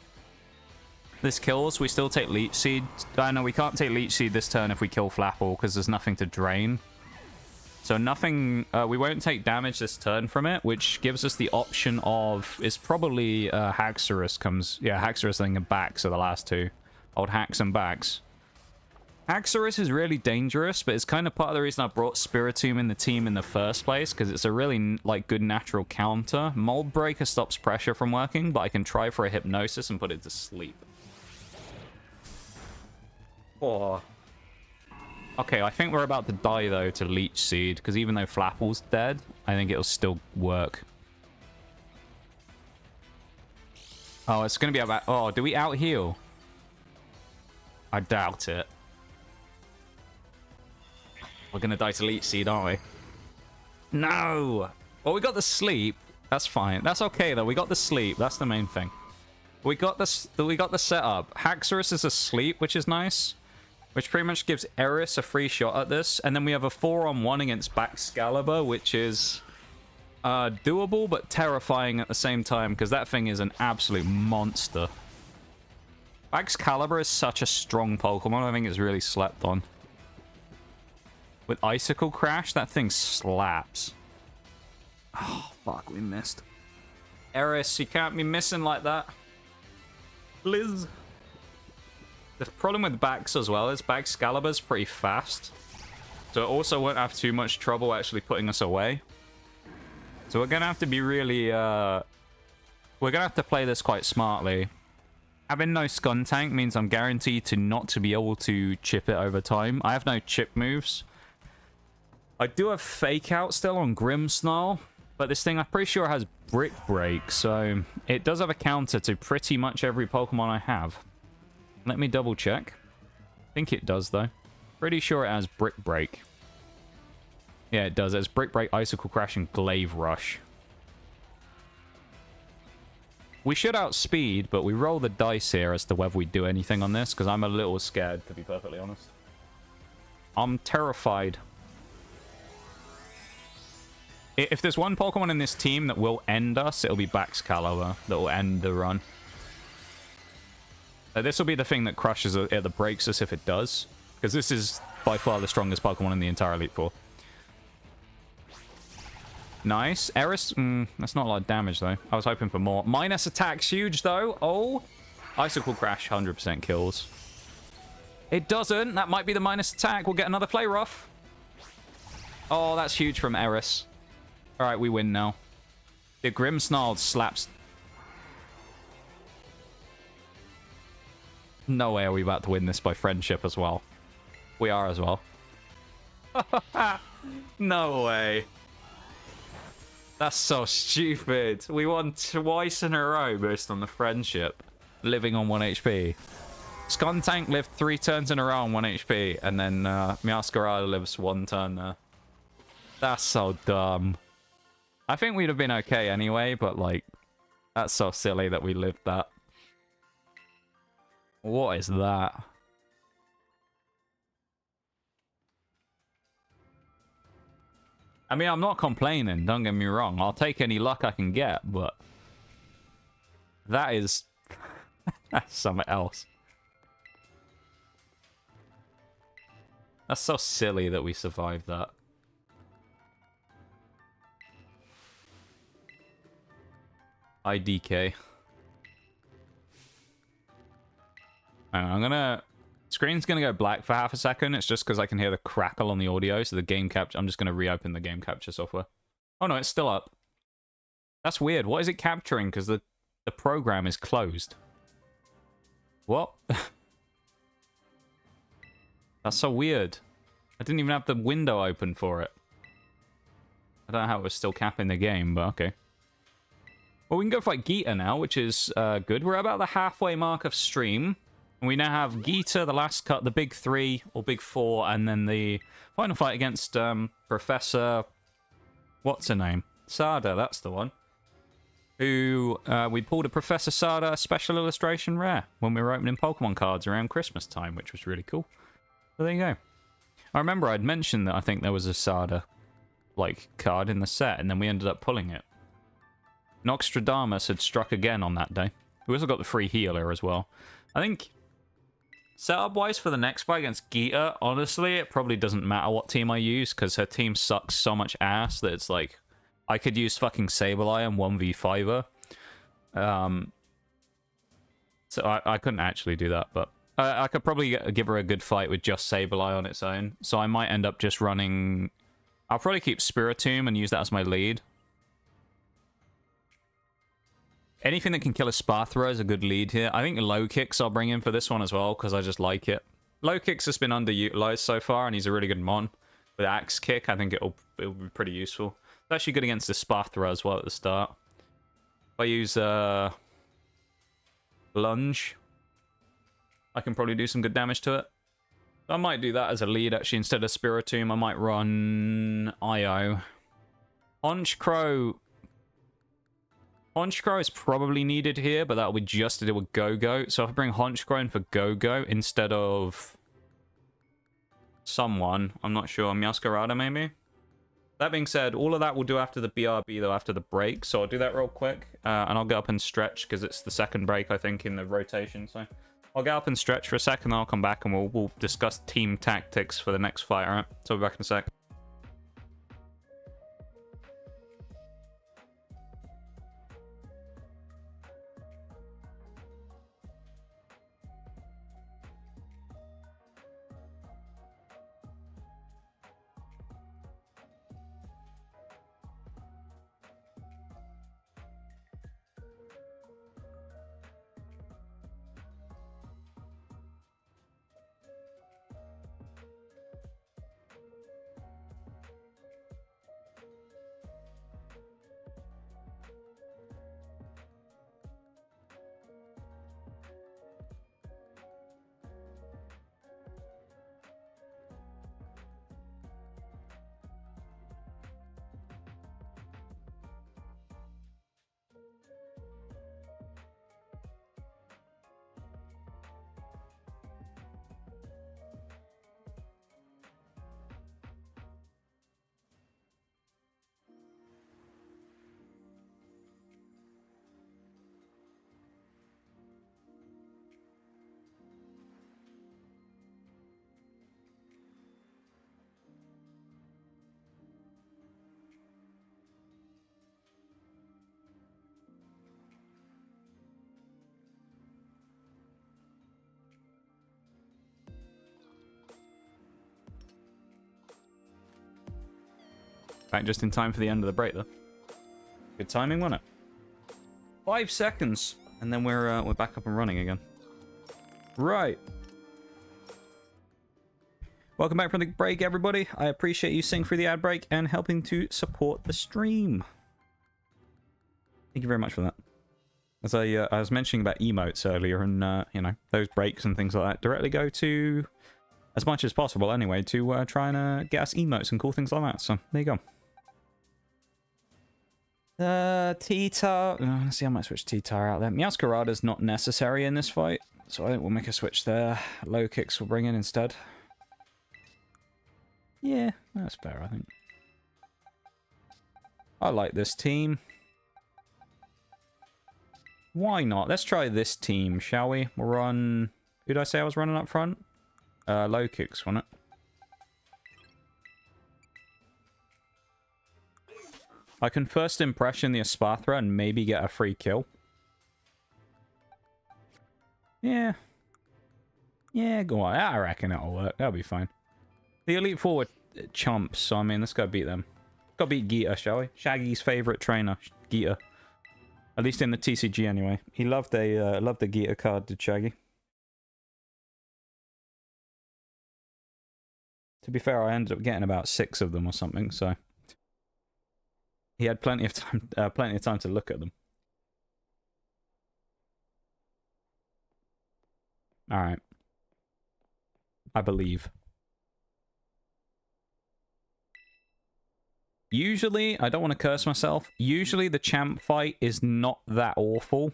this kills, we still take Leech Seed. No, we can't take Leech Seed this turn if we kill Flapple because there's nothing to drain. So nothing, we won't take damage this turn from it, which gives us the option of, it's probably Haxorus comes, yeah, Haxorus thing and Bax are the last two. Old Hax and Bax. Haxorus is really dangerous, but it's kind of part of the reason I brought Spiritomb in the team in the first place, because it's a really, like, good natural counter. Mold Breaker stops pressure from working, but I can try for a Hypnosis and put it to sleep. Oh. Okay, I think we're about to die, though, to Leech Seed, because even though Flapple's dead, I think it'll still work. Oh, it's going to be about... Oh, do we out-heal? I doubt it. We're going to die to Leech Seed, aren't we? No! Well, we got the sleep. That's fine. That's okay, though. We got the sleep. That's the main thing. We got the setup. Haxorus is asleep, which is nice. Which pretty much gives Eris a free shot at this. And then we have a 4-on-1 against Baxcalibur, which is doable but terrifying at the same time, because that thing is an absolute monster. Baxcalibur is such a strong Pokemon. I think it's really slept on. With Icicle Crash, that thing slaps. Oh, fuck, we missed. Eris, you can't be missing like that. Liz. The problem with Bax as well is Baxcalibur's pretty fast. So it also won't have too much trouble actually putting us away. So we're going to have to be really... we're going to have to play this quite smartly. Having no Skuntank means I'm guaranteed to not to be able to chip it over time. I have no chip moves. I do have Fake Out still on Grimmsnarl, but this thing I'm pretty sure has Brick Break, so it does have a counter to pretty much every Pokemon I have. Let me double check. I think it does, though. Pretty sure it has Brick Break. Yeah, it does. It has Brick Break, Icicle Crash, and Glaive Rush. We should outspeed, but we roll the dice here as to whether we do anything on this, because I'm a little scared, to be perfectly honest. I'm terrified. If there's one Pokemon in this team that will end us, it'll be Baxcalibur that will end the run. This will be the thing that crushes it, that breaks us if it does. Because this is by far the strongest Pokemon in the entire Elite Four. Nice. Eris, that's not a lot of damage, though. I was hoping for more. Minus attack's huge, though. Oh. Icicle Crash, 100% kills. It doesn't. That might be the minus attack. We'll get another Play Rough. Oh, that's huge from Eris. All right, we win now. The Grimmsnarl slaps... No way are we about to win this by friendship as well. We are as well. No way. That's so stupid. We won twice in a row based on the friendship. Living on 1 HP. Skuntank lived 3 turns in a row on 1 HP. And then Meowscarada lives 1 turn there. That's so dumb. I think we'd have been okay anyway, but like... That's so silly that we lived that. What is that? I mean, I'm not complaining, don't get me wrong. I'll take any luck I can get, but... That is... That's something else. That's so silly that we survived that. IDK. I'm gonna... Screen's gonna go black for half a second. It's just because I can hear the crackle on the audio, so the game capture... I'm just gonna reopen the game capture software. Oh no, it's still up. That's weird. What is it capturing? Because the program is closed. What? That's so weird. I didn't even have the window open for it. I don't know how it was still capping the game, but okay. Well, we can go fight Geeta now, which is good. We're about the halfway mark of stream. And we now have Geeta, the last cut, the big 3 or big 4, and then the final fight against Professor... What's her name? Sada, that's the one. Who, we pulled a Professor Sada special illustration rare when we were opening Pokemon cards around Christmas time, which was really cool. So there you go. I remember I'd mentioned that I think there was a Sada, like, card in the set, and then we ended up pulling it. Noxtradamus had struck again on that day. We also got the free healer as well. I think setup-wise for the next fight against Geeta, honestly, it probably doesn't matter what team I use, because her team sucks so much ass that it's like, I could use fucking Sableye and 1v5 her. So I couldn't actually do that, but I could probably give her a good fight with just Sableye on its own. So I might end up just running... I'll probably keep Spiritomb and use that as my lead. Anything that can kill a Spathra is a good lead here. I think Lokix I'll bring in for this one as well, because I just like it. Lokix has been underutilized so far, and he's a really good mon. With Axe Kick, I think it'll be pretty useful. It's actually good against the Spathra as well at the start. If I use Lunge, I can probably do some good damage to it. I might do that as a lead, actually. Instead of Spiritomb, I might run Io. Honchkrow is probably needed here, but that'll be just to deal with Go-Go. So if I bring Honchkrow in for Go-Go instead of someone, I'm not sure, Meowscarada maybe? That being said, all of that we'll do after the BRB, though, after the break. So I'll do that real quick, and I'll get up and stretch, because it's the second break, I think, in the rotation. So I'll get up and stretch for a second, then I'll come back, and we'll discuss team tactics for the next fight, alright? So I'll be back in a sec. Back just in time for the end of the break, though. Good timing, wasn't it? 5 seconds, and then we're back up and running again. Right. Welcome back from the break, everybody. I appreciate you sitting through the ad break and helping to support the stream. Thank you very much for that. As I was mentioning about emotes earlier, and you know, those breaks and things like that directly go to, as much as possible anyway, to try and get us emotes and cool things like that. So there you go. T-Tar. Let's see, I might switch T-Tar out there. Meowscarada's not necessary in this fight, so I think we'll make a switch there. Lokix we'll bring in instead. Yeah, that's fair, I think. I like this team. Why not? Let's try this team, shall we? We'll run... Who did I say I was running up front? Lokix, wasn't it? I can first impression the Espathra and maybe get a free kill. Yeah. Yeah, go on. I reckon it'll work. That'll be fine. The Elite Four were chumps, so I mean, let's go beat them. Go beat Geeta, shall we? Shaggy's favourite trainer, Geeta. At least in the TCG, anyway. He loved the Geeta card, did Shaggy. To be fair, I ended up getting about 6 of them or something, so... He had plenty of time to look at them. Alright. I believe. Usually, I don't want to curse myself, usually the champ fight is not that awful.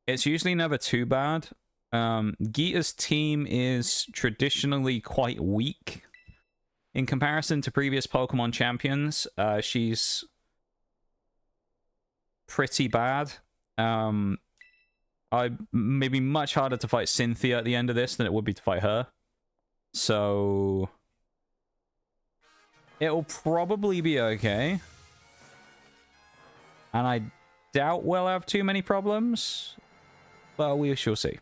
It's usually never too bad. Geeta's team is traditionally quite weak. In comparison to previous Pokemon champions, she's pretty bad. Maybe much harder to fight Cynthia at the end of this than it would be to fight her. So it'll probably be okay. And I doubt we'll have too many problems, but we shall see.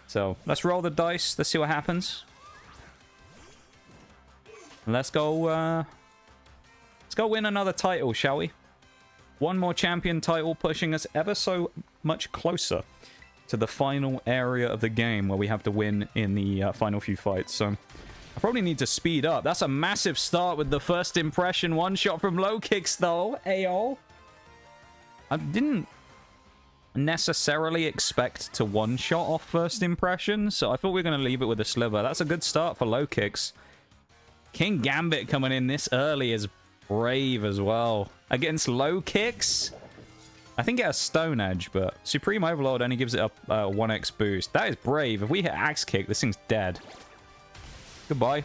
So let's roll the dice. Let's see what happens. Let's go win another title, shall we? One more champion title, pushing us ever so much closer to the final area of the game where we have to win in the final few fights. So I probably need to speed up. That's a massive start with the first impression one-shot from Lokix, though. Ayo. I didn't necessarily expect to one-shot off first impression, so I thought we were going to leave it with a sliver. That's a good start for Lokix. King Gambit coming in this early is brave as well. Against Lokix, I think it has Stone Edge, but Supreme Overlord only gives it a 1x boost. That is brave. If we hit Axe Kick, this thing's dead. Goodbye.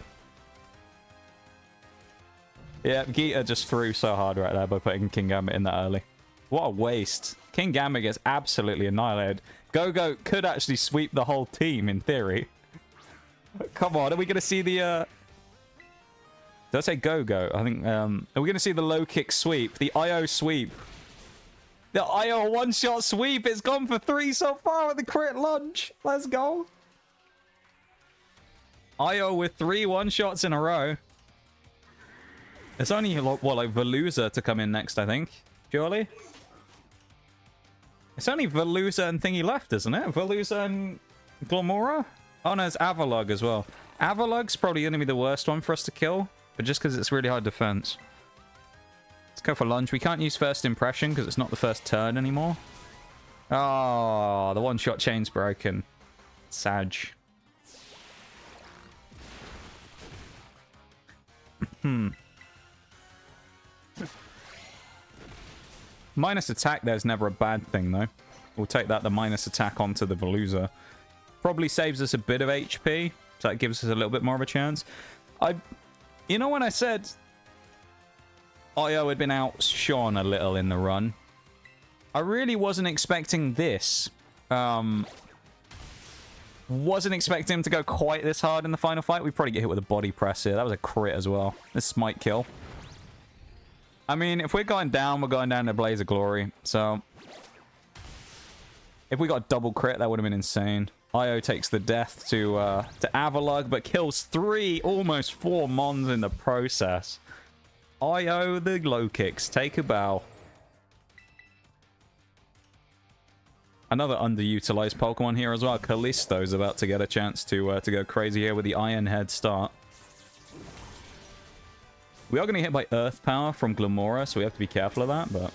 Yeah, Geeta just threw so hard right there by putting King Gambit in that early. What a waste. King Gambit gets absolutely annihilated. Go-Go could actually sweep the whole team, in theory. Come on, are we going to see the... Did I say Go-Go? I think... Are we going to see the low-kick sweep? The IO sweep? The IO one-shot sweep! It's gone for 3 so far with the crit lunge! Let's go! IO with 3 one-shots in a row. It's only, what, like Veluza to come in next, I think. Surely? It's only Veluza and thingy left, isn't it? Veluza and Glomora? Oh no, it's Avalugg as well. Avalug's probably going to be the worst one for us to kill, but just because it's really hard defense. Let's go for lunge. We can't use first impression because it's not the first turn anymore. Oh, the one-shot chain's broken. Sag. Minus attack there's never a bad thing, though. We'll take that, the minus attack, onto the Veluza. Probably saves us a bit of HP, so that gives us a little bit more of a chance. You know when I said IO had been outshone a little in the run? I really wasn't expecting this. Wasn't expecting him to go quite this hard in the final fight. We'd probably get hit with a body press here. That was a crit as well. This might kill. I mean, if we're going down, we're going down to Blaze of Glory. So if we got double crit, that would have been insane. IO takes the death to Avalugg, but kills 3, almost 4 mons in the process. IO the Lokix, take a bow. Another underutilized Pokemon here as well. Callisto's about to get a chance to go crazy here with the Iron Head start. We are going to get hit by Earth Power from Glomora, so we have to be careful of that, but...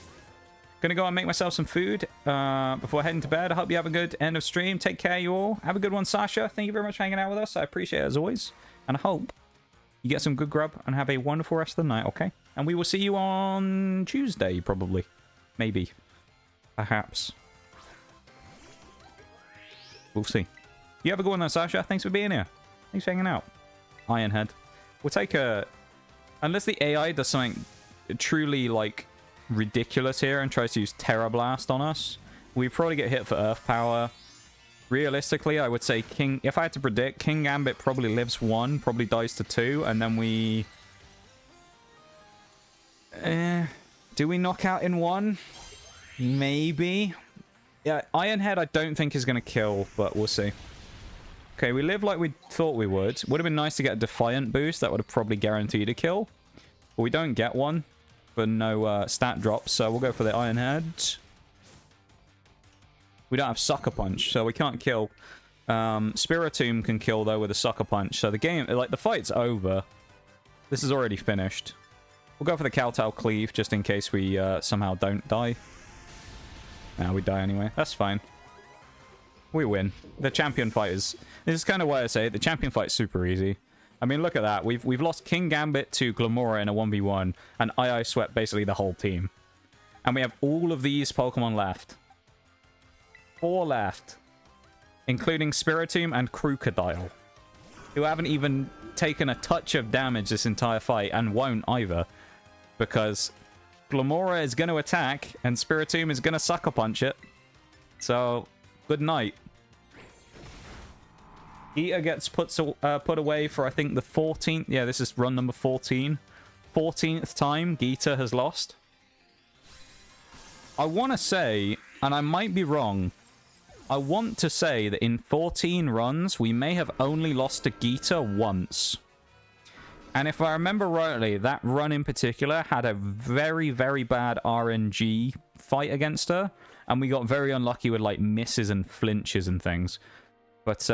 Going to go and make myself some food before heading to bed. I hope you have a good end of stream. Take care, you all. Have a good one, Sasha. Thank you very much for hanging out with us. I appreciate it, as always. And I hope you get some good grub and have a wonderful rest of the night, okay? And we will see you on Tuesday, probably. Maybe. Perhaps. We'll see. You have a good one, though, Sasha. Thanks for being here. Thanks for hanging out. Ironhead. We'll take a... Unless the AI does something truly, like, ridiculous here and tries to use Terra Blast on us, we probably get hit for Earth Power. Realistically, I would say if I had to predict, King Gambit probably lives 1, probably dies to 2, and then we... do we knock out in 1? Maybe. Yeah, Ironhead I don't think is going to kill, but we'll see. Okay, we live like we thought we would. Would have been nice to get a Defiant boost. That would have probably guaranteed a kill. But we don't get one for no stat drops, so we'll go for the Ironhead. We don't have Sucker Punch, so we can't kill. Spiritomb can kill, though, with a Sucker Punch. So the game, like, the fight's over. This is already finished. We'll go for the Kowtow Cleave, just in case we somehow don't die. Nah, we die anyway. That's fine. We win. The champion fight is... This is kind of why I say it. The champion fight's super easy. I mean, look at that. We've lost King Gambit to Glomora in a 1v1, and II swept basically the whole team. And we have all of these Pokemon left. 4 left. Including Spiritomb and Krookodile, who haven't even taken a touch of damage this entire fight, and won't either. Because Glamora is going to attack, and Spiritomb is going to Sucker Punch it. So, good night. Geeta gets put away for, I think, the 14th. Yeah, this is run number 14. 14th time Geeta has lost. I want to say, and I might be wrong, I want to say that in 14 runs, we may have only lost to Geeta once. And if I remember rightly, that run in particular had a very, very bad RNG fight against her. And we got very unlucky with, like, misses and flinches and things. But,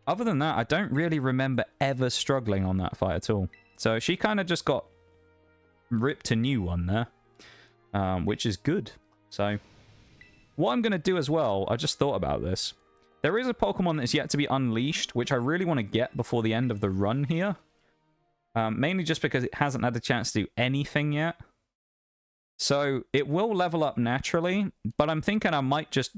other than that, I don't really remember ever struggling on that fight at all. So she kind of just got ripped a new one there, which is good. So what I'm going to do as well, I just thought about this. There is a Pokemon that's yet to be unleashed, which I really want to get before the end of the run here. Mainly just because it hasn't had a chance to do anything yet. So it will level up naturally, but I'm thinking I might just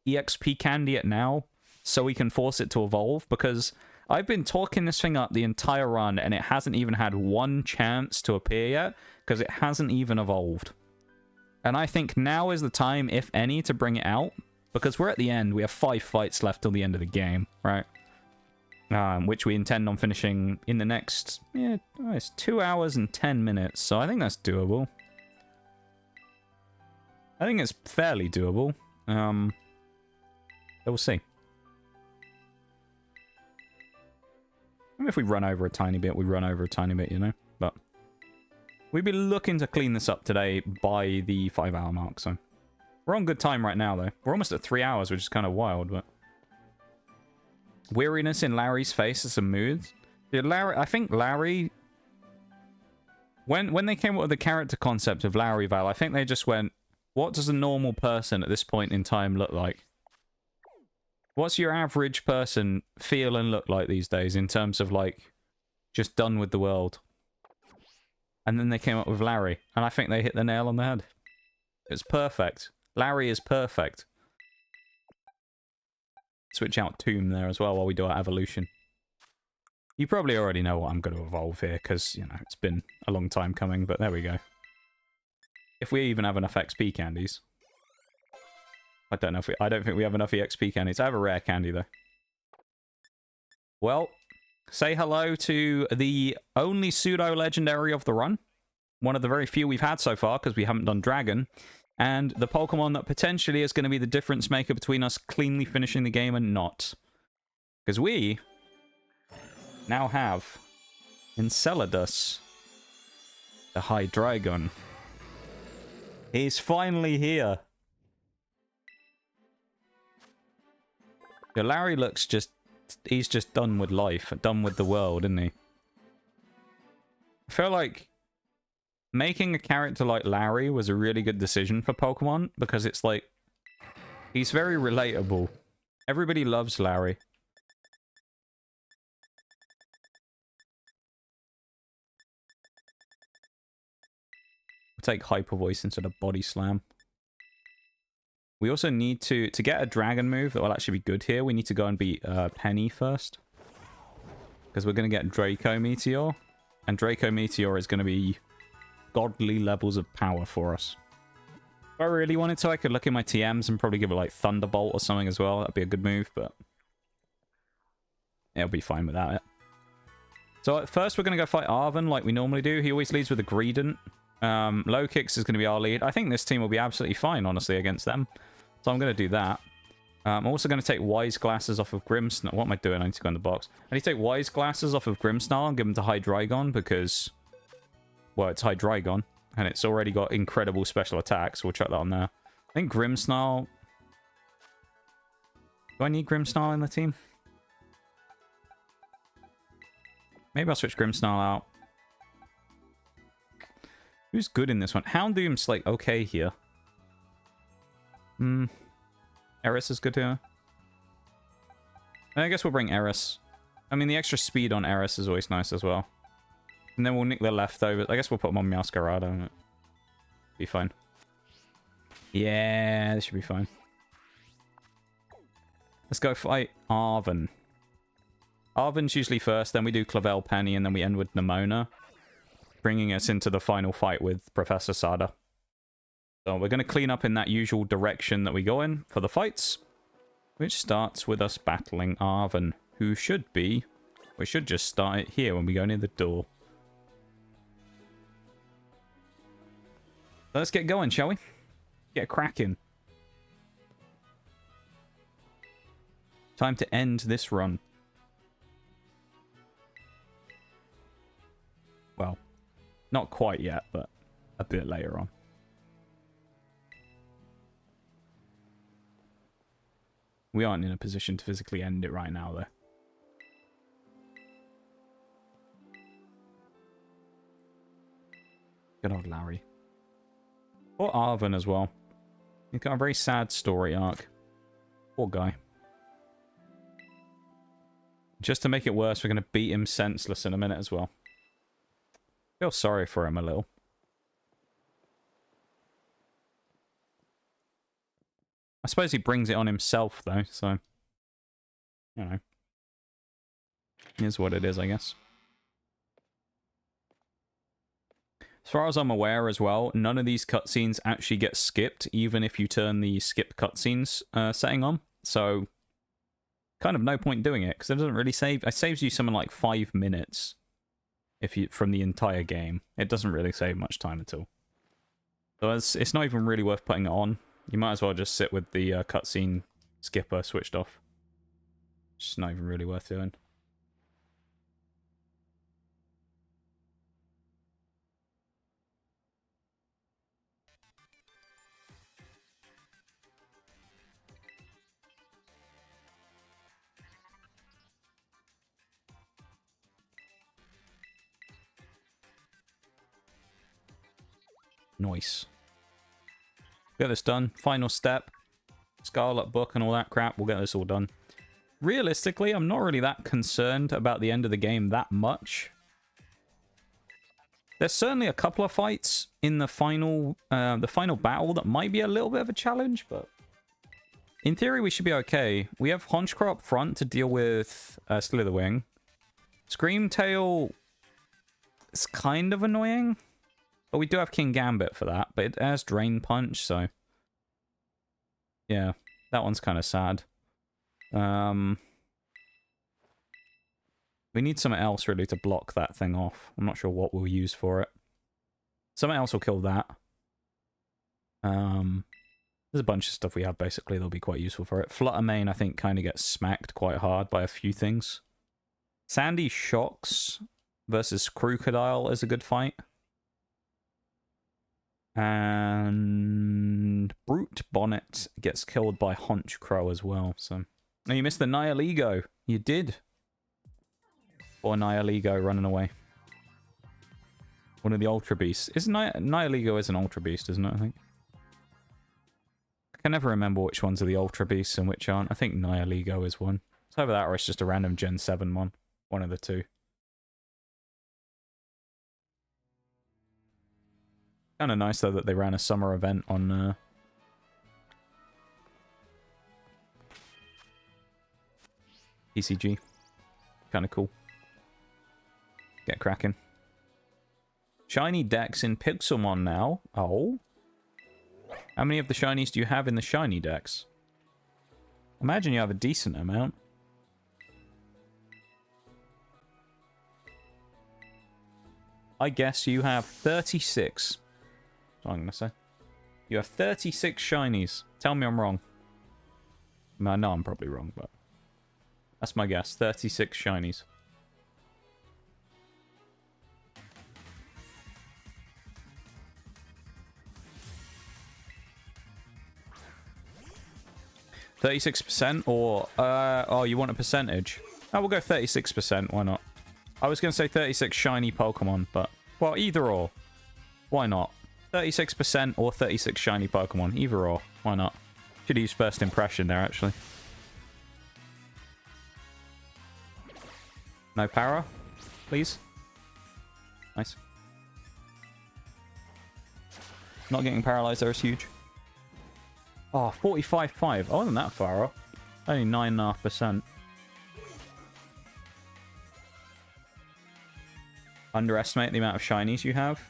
EXP candy it now so we can force it to evolve, because I've been talking this thing up the entire run and it hasn't even had one chance to appear yet because it hasn't even evolved. And I think now is the time, if any, to bring it out, because we're at the end. We have 5 fights left till the end of the game, right? Which we intend on finishing in the next, it's 2 hours and 10 minutes, so I think that's doable. I think it's fairly doable. We'll see. If we run over a tiny bit, we run over a tiny bit, you know? But we'd be looking to clean this up today by the 5-hour mark, so we're on good time right now, though. We're almost at 3 hours, which is kind of wild, but weariness in Larry's face is some moods. Yeah, I think Larry, when they came up with the character concept of Larry Val, I think they just went, what does a normal person at this point in time look like? What's your average person feel and look like these days in terms of, like, just done with the world? And then they came up with Larry, and I think they hit the nail on the head. It's perfect. Larry is perfect. Switch out Tomb there as well while we do our evolution. You probably already know what I'm going to evolve here, because, you know, it's been a long time coming, but there we go. If we even have enough XP candies. I don't know if I don't think we have enough EXP candies. I have a rare candy, though. Well, say hello to the only pseudo-legendary of the run. One of the very few we've had so far, because we haven't done Dragon. And the Pokemon that potentially is going to be the difference maker between us cleanly finishing the game and not. Because we now have Enceladus, the Hydreigon. He's finally here. Yeah, Larry looks just... He's just done with life. Done with the world, isn't he? I feel like making a character like Larry was a really good decision for Pokemon, because it's like... He's very relatable. Everybody loves Larry. We'll take Hyper Voice instead of Body Slam. We also need to get a dragon move that will actually be good here, we need to go and beat Penny first. Because we're going to get Draco Meteor. And Draco Meteor is going to be godly levels of power for us. If I really wanted to, I could look in my TMs and probably give it like Thunderbolt or something as well. That'd be a good move, but it'll be fine without it. So at first we're going to go fight Arven like we normally do. He always leads with a Greedent. Lokix is going to be our lead. I think this team will be absolutely fine, honestly, against them. So I'm going to do that. I'm also going to take Wise Glasses off of Grimmsnarl. What am I doing? I need to go in the box. I need to take Wise Glasses off of Grimmsnarl and give them to Hydreigon because, well, it's Hydreigon. And it's already got incredible special attacks. We'll chuck that on there. I think Grimmsnarl... Do I need Grimmsnarl in the team? Maybe I'll switch Grimmsnarl out. Who's good in this one? Houndoom's like okay here. Eris is good here. I guess we'll bring Eris. I mean, the extra speed on Eris is always nice as well. And then we'll nick the leftovers. I guess we'll put them on Meowscarada and be fine. Yeah, this should be fine. Let's go fight Arven. Arven's usually first, then we do Clavel Penny, and then we end with Nemona. bringing us into the final fight with Professor Sada. So we're going to clean up in that usual direction that we go in for the fights, which starts with us battling Arven, who should be... We should just start it here when we go near the door. Let's get going, shall we? Get cracking. Time to end this run. Well, not quite yet, but a bit later on. We aren't in a position to physically end it right now, though. Good old Larry. Or Arven as well. He's got a very sad story arc. Poor guy. Just to make it worse, we're going to beat him senseless in a minute as well. Feel sorry for him a little. I suppose he brings it on himself, though, so... You know. Is what it is, I guess. As far as I'm aware as well, none of these cutscenes actually get skipped, even if you turn the skip cutscenes setting on. So, kind of no point doing it, because it doesn't really save... It saves you something like 5 minutes if you from the entire game. It doesn't really save much time at all. So it's not even really worth putting it on. You might as well just sit with the cutscene skipper switched off. It's not even really worth doing. Nice. Get this done. Final step. Scarlet book and all that crap. We'll get this all done. Realistically, I'm not really that concerned about the end of the game that much. There's certainly a couple of fights in the final battle that might be a little bit of a challenge, but in theory, we should be okay. We have Honchkrow up front to deal with Slitherwing. Screamtail is kind of annoying. But we do have King Gambit for that. But it has Drain Punch, so... Yeah, that one's kind of sad. We need something else, really, to block that thing off. I'm not sure what we'll use for it. Something else will kill that. There's a bunch of stuff we have, basically, that'll be quite useful for it. Fluttermane, I think, kind of gets smacked quite hard by a few things. Sandy Shocks versus Crocodile is a good fight. And Brute Bonnet gets killed by Honchkrow as well. So, oh, you missed the Nihilego. You did. Or Nihilego running away. One of the Ultra Beasts. Nihilego is an Ultra Beast, isn't it? I think. I can never remember which ones are the Ultra Beasts and which aren't. I think Nihilego is one. It's either that or it's just a random Gen 7 one. One of the two. Kind of nice, though, that they ran a summer event on... PCG. Kind of cool. Get cracking. Shiny Dex in Pixelmon now. Oh. How many of the shinies do you have in the shiny Dex? Imagine you have a decent amount. I guess you have 36. That's what I'm going to say. You have 36 shinies. Tell me I'm wrong. I mean, I know I'm probably wrong, but... That's my guess. 36 shinies. %, or... oh, you want a percentage? Oh, we'll go 36%. Why not? I was going to say 36 shiny Pokemon, but... Well, either or. Why not? 36% or 36 shiny Pokemon. Either or. Why not? Should use first impression there, actually. No para? Please? Nice. Not getting paralyzed there is huge. Oh, 45.5. I wasn't that far off. Only 9.5%. underestimate the amount of shinies you have.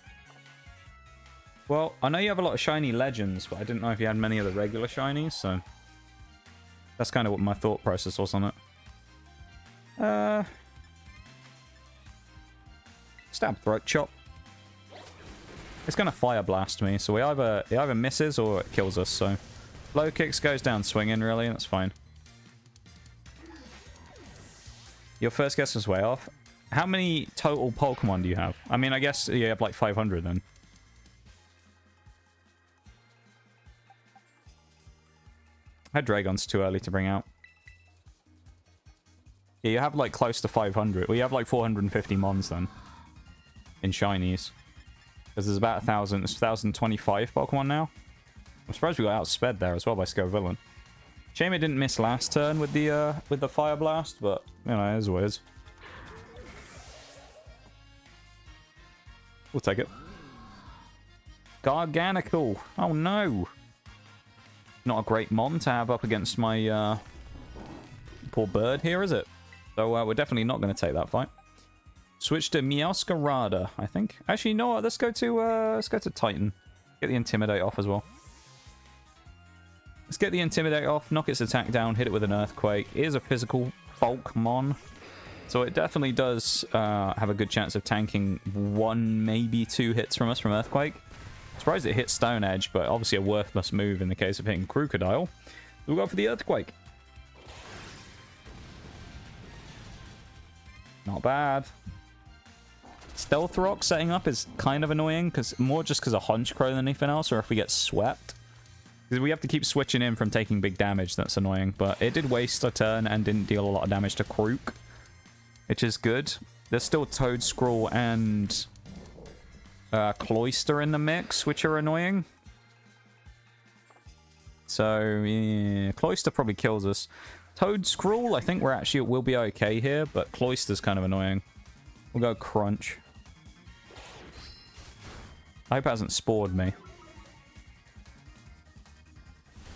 Well, I know you have a lot of shiny legends, but I didn't know if you had many of the regular shinies, so that's kind of what my thought process was on it. Stab, throat chop. It's gonna fire blast me, so it either misses or it kills us. So Lokix goes down swinging, really. That's fine. Your first guess was way off. How many total Pokemon do you have? I mean, I guess you have like 500 then. Hydreigon's too early to bring out. Yeah, you have like close to 500. Well, you have like 450 Mons then. In shinies. Because there's about 1,000. It's 1,025 Pokemon now. I'm surprised we got outsped there as well by Scovillain. Shame it didn't miss last turn with the Fire Blast, but, you know, it is what it is. We'll take it. Garganical. Oh, no. Not a great Mon to have up against my poor bird here, is it? So we're definitely not going to take that fight. Switch to Meowscarada, I think. Actually, you know what? Let's go to Titan. Get the Intimidate off as well. Let's get the Intimidate off, knock its attack down, hit it with an Earthquake. It is a physical bulk Mon, so it definitely does have a good chance of tanking 1, maybe 2 hits from us from Earthquake. Surprised it hit Stone Edge, but obviously a worthless move in the case of hitting Crocodile. We'll go for the Earthquake. Not bad. Stealth Rock setting up is kind of annoying, more just because of Honchkrow than anything else, or if we get swept. Because we have to keep switching in from taking big damage, that's annoying. But it did waste a turn and didn't deal a lot of damage to Krook, which is good. There's still Toedscruel and Cloyster in the mix, which are annoying. So, yeah, Cloyster probably kills us. Toedscruel, I think we'll be okay here, but Cloyster's kind of annoying. We'll go Crunch. I hope it hasn't spored me.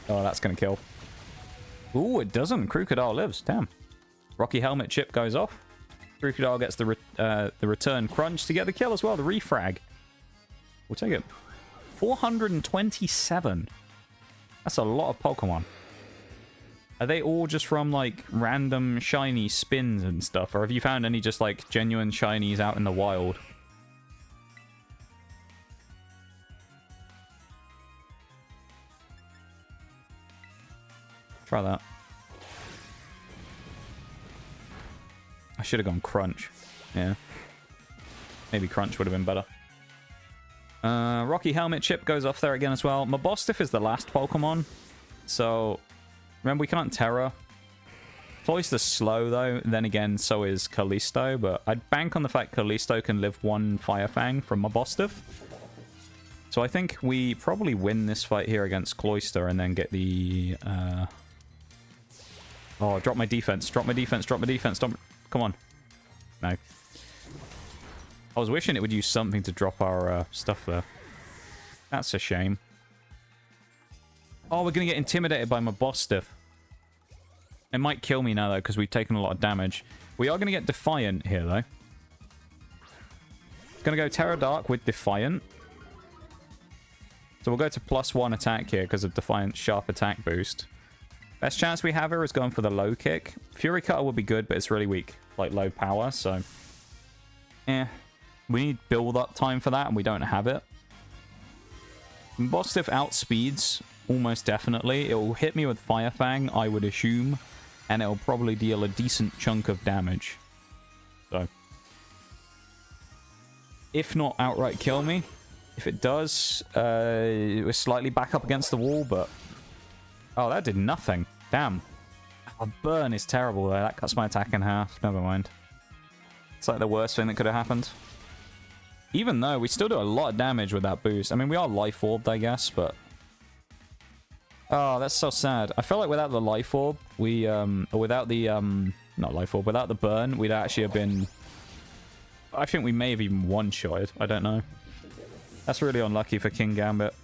Oh, that's going to kill. Ooh, it doesn't. Crocodile lives. Damn. Rocky Helmet chip goes off. Crocodile gets the return Crunch to get the kill as well. The refrag. We'll take it. 427. That's a lot of Pokemon. Are they all just from, like, random shiny spins and stuff? Or have you found any just, like, genuine shinies out in the wild? Try that. I should have gone Crunch. Yeah. Maybe Crunch would have been better. Rocky Helmet chip goes off there again as well. Mabostiff is the last Pokemon. So, remember, we can't Terra. Cloyster's slow, though. Then again, so is Callisto. But I'd bank on the fact Callisto can live 1 Fire Fang from Mabostiff. So I think we probably win this fight here against Cloyster and then get the... Oh, drop my defense. Drop my defense. Drop my defense. Come on. No. I was wishing it would use something to drop our stuff there. That's a shame. Oh, we're going to get intimidated by Mabostiff. It might kill me now, though, because we've taken a lot of damage. We are going to get Defiant here, though. Going to go Terra Dark with Defiant. So we'll go to +1 attack here because of Defiant's sharp attack boost. Best chance we have here is going for the low kick. Fury Cutter would be good, but it's really weak. Like, low power, so... We need build-up time for that, and we don't have it. Mabostiff outspeeds, almost definitely. It will hit me with Fire Fang, I would assume, and it will probably deal a decent chunk of damage. So... if not outright kill me. If it does, we're slightly back up against the wall, but... Oh, that did nothing. Damn. A burn is terrible, though. That cuts my attack in half. Never mind. It's like the worst thing that could have happened. Even though we still do a lot of damage with that boost. I mean, we are Life Orbed, I guess, but... Oh, that's so sad. I feel like without the Life Orb, we, or without the, not Life Orb, without the burn, we'd actually have been... I think we may have even one-shotted. I don't know. That's really unlucky for King Gambit.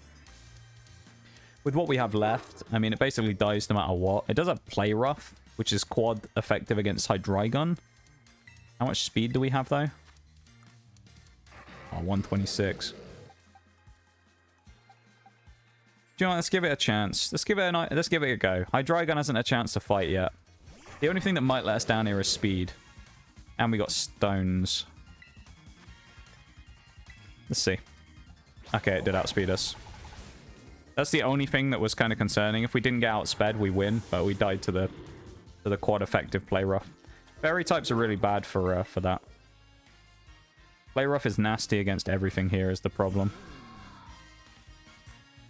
With what we have left, I mean, it basically dies no matter what. It does have Play Rough, which is quad effective against Hydreigon. How much speed do we have, though? 126. Do you know what? Let's give it a chance. Let's give it a go. Hydreigon hasn't a chance to fight yet. The only thing that might let us down here is speed. And we got stones. Let's see. Okay, it did outspeed us. That's the only thing that was kind of concerning. If we didn't get outsped, we win. But we died to the quad effective play rough. Fairy types are really bad for that. Play rough is nasty against everything here is the problem.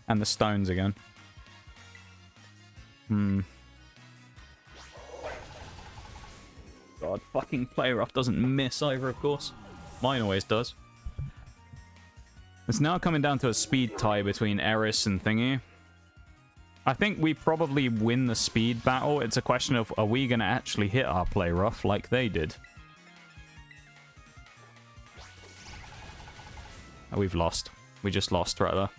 And the stones again. God, fucking play rough doesn't miss either, of course. Mine always does. It's now coming down to a speed tie between Eris and Thingy. I think we probably win the speed battle. It's a question of, are we going to actually hit our play rough like they did? Oh, we've lost. We just lost right there.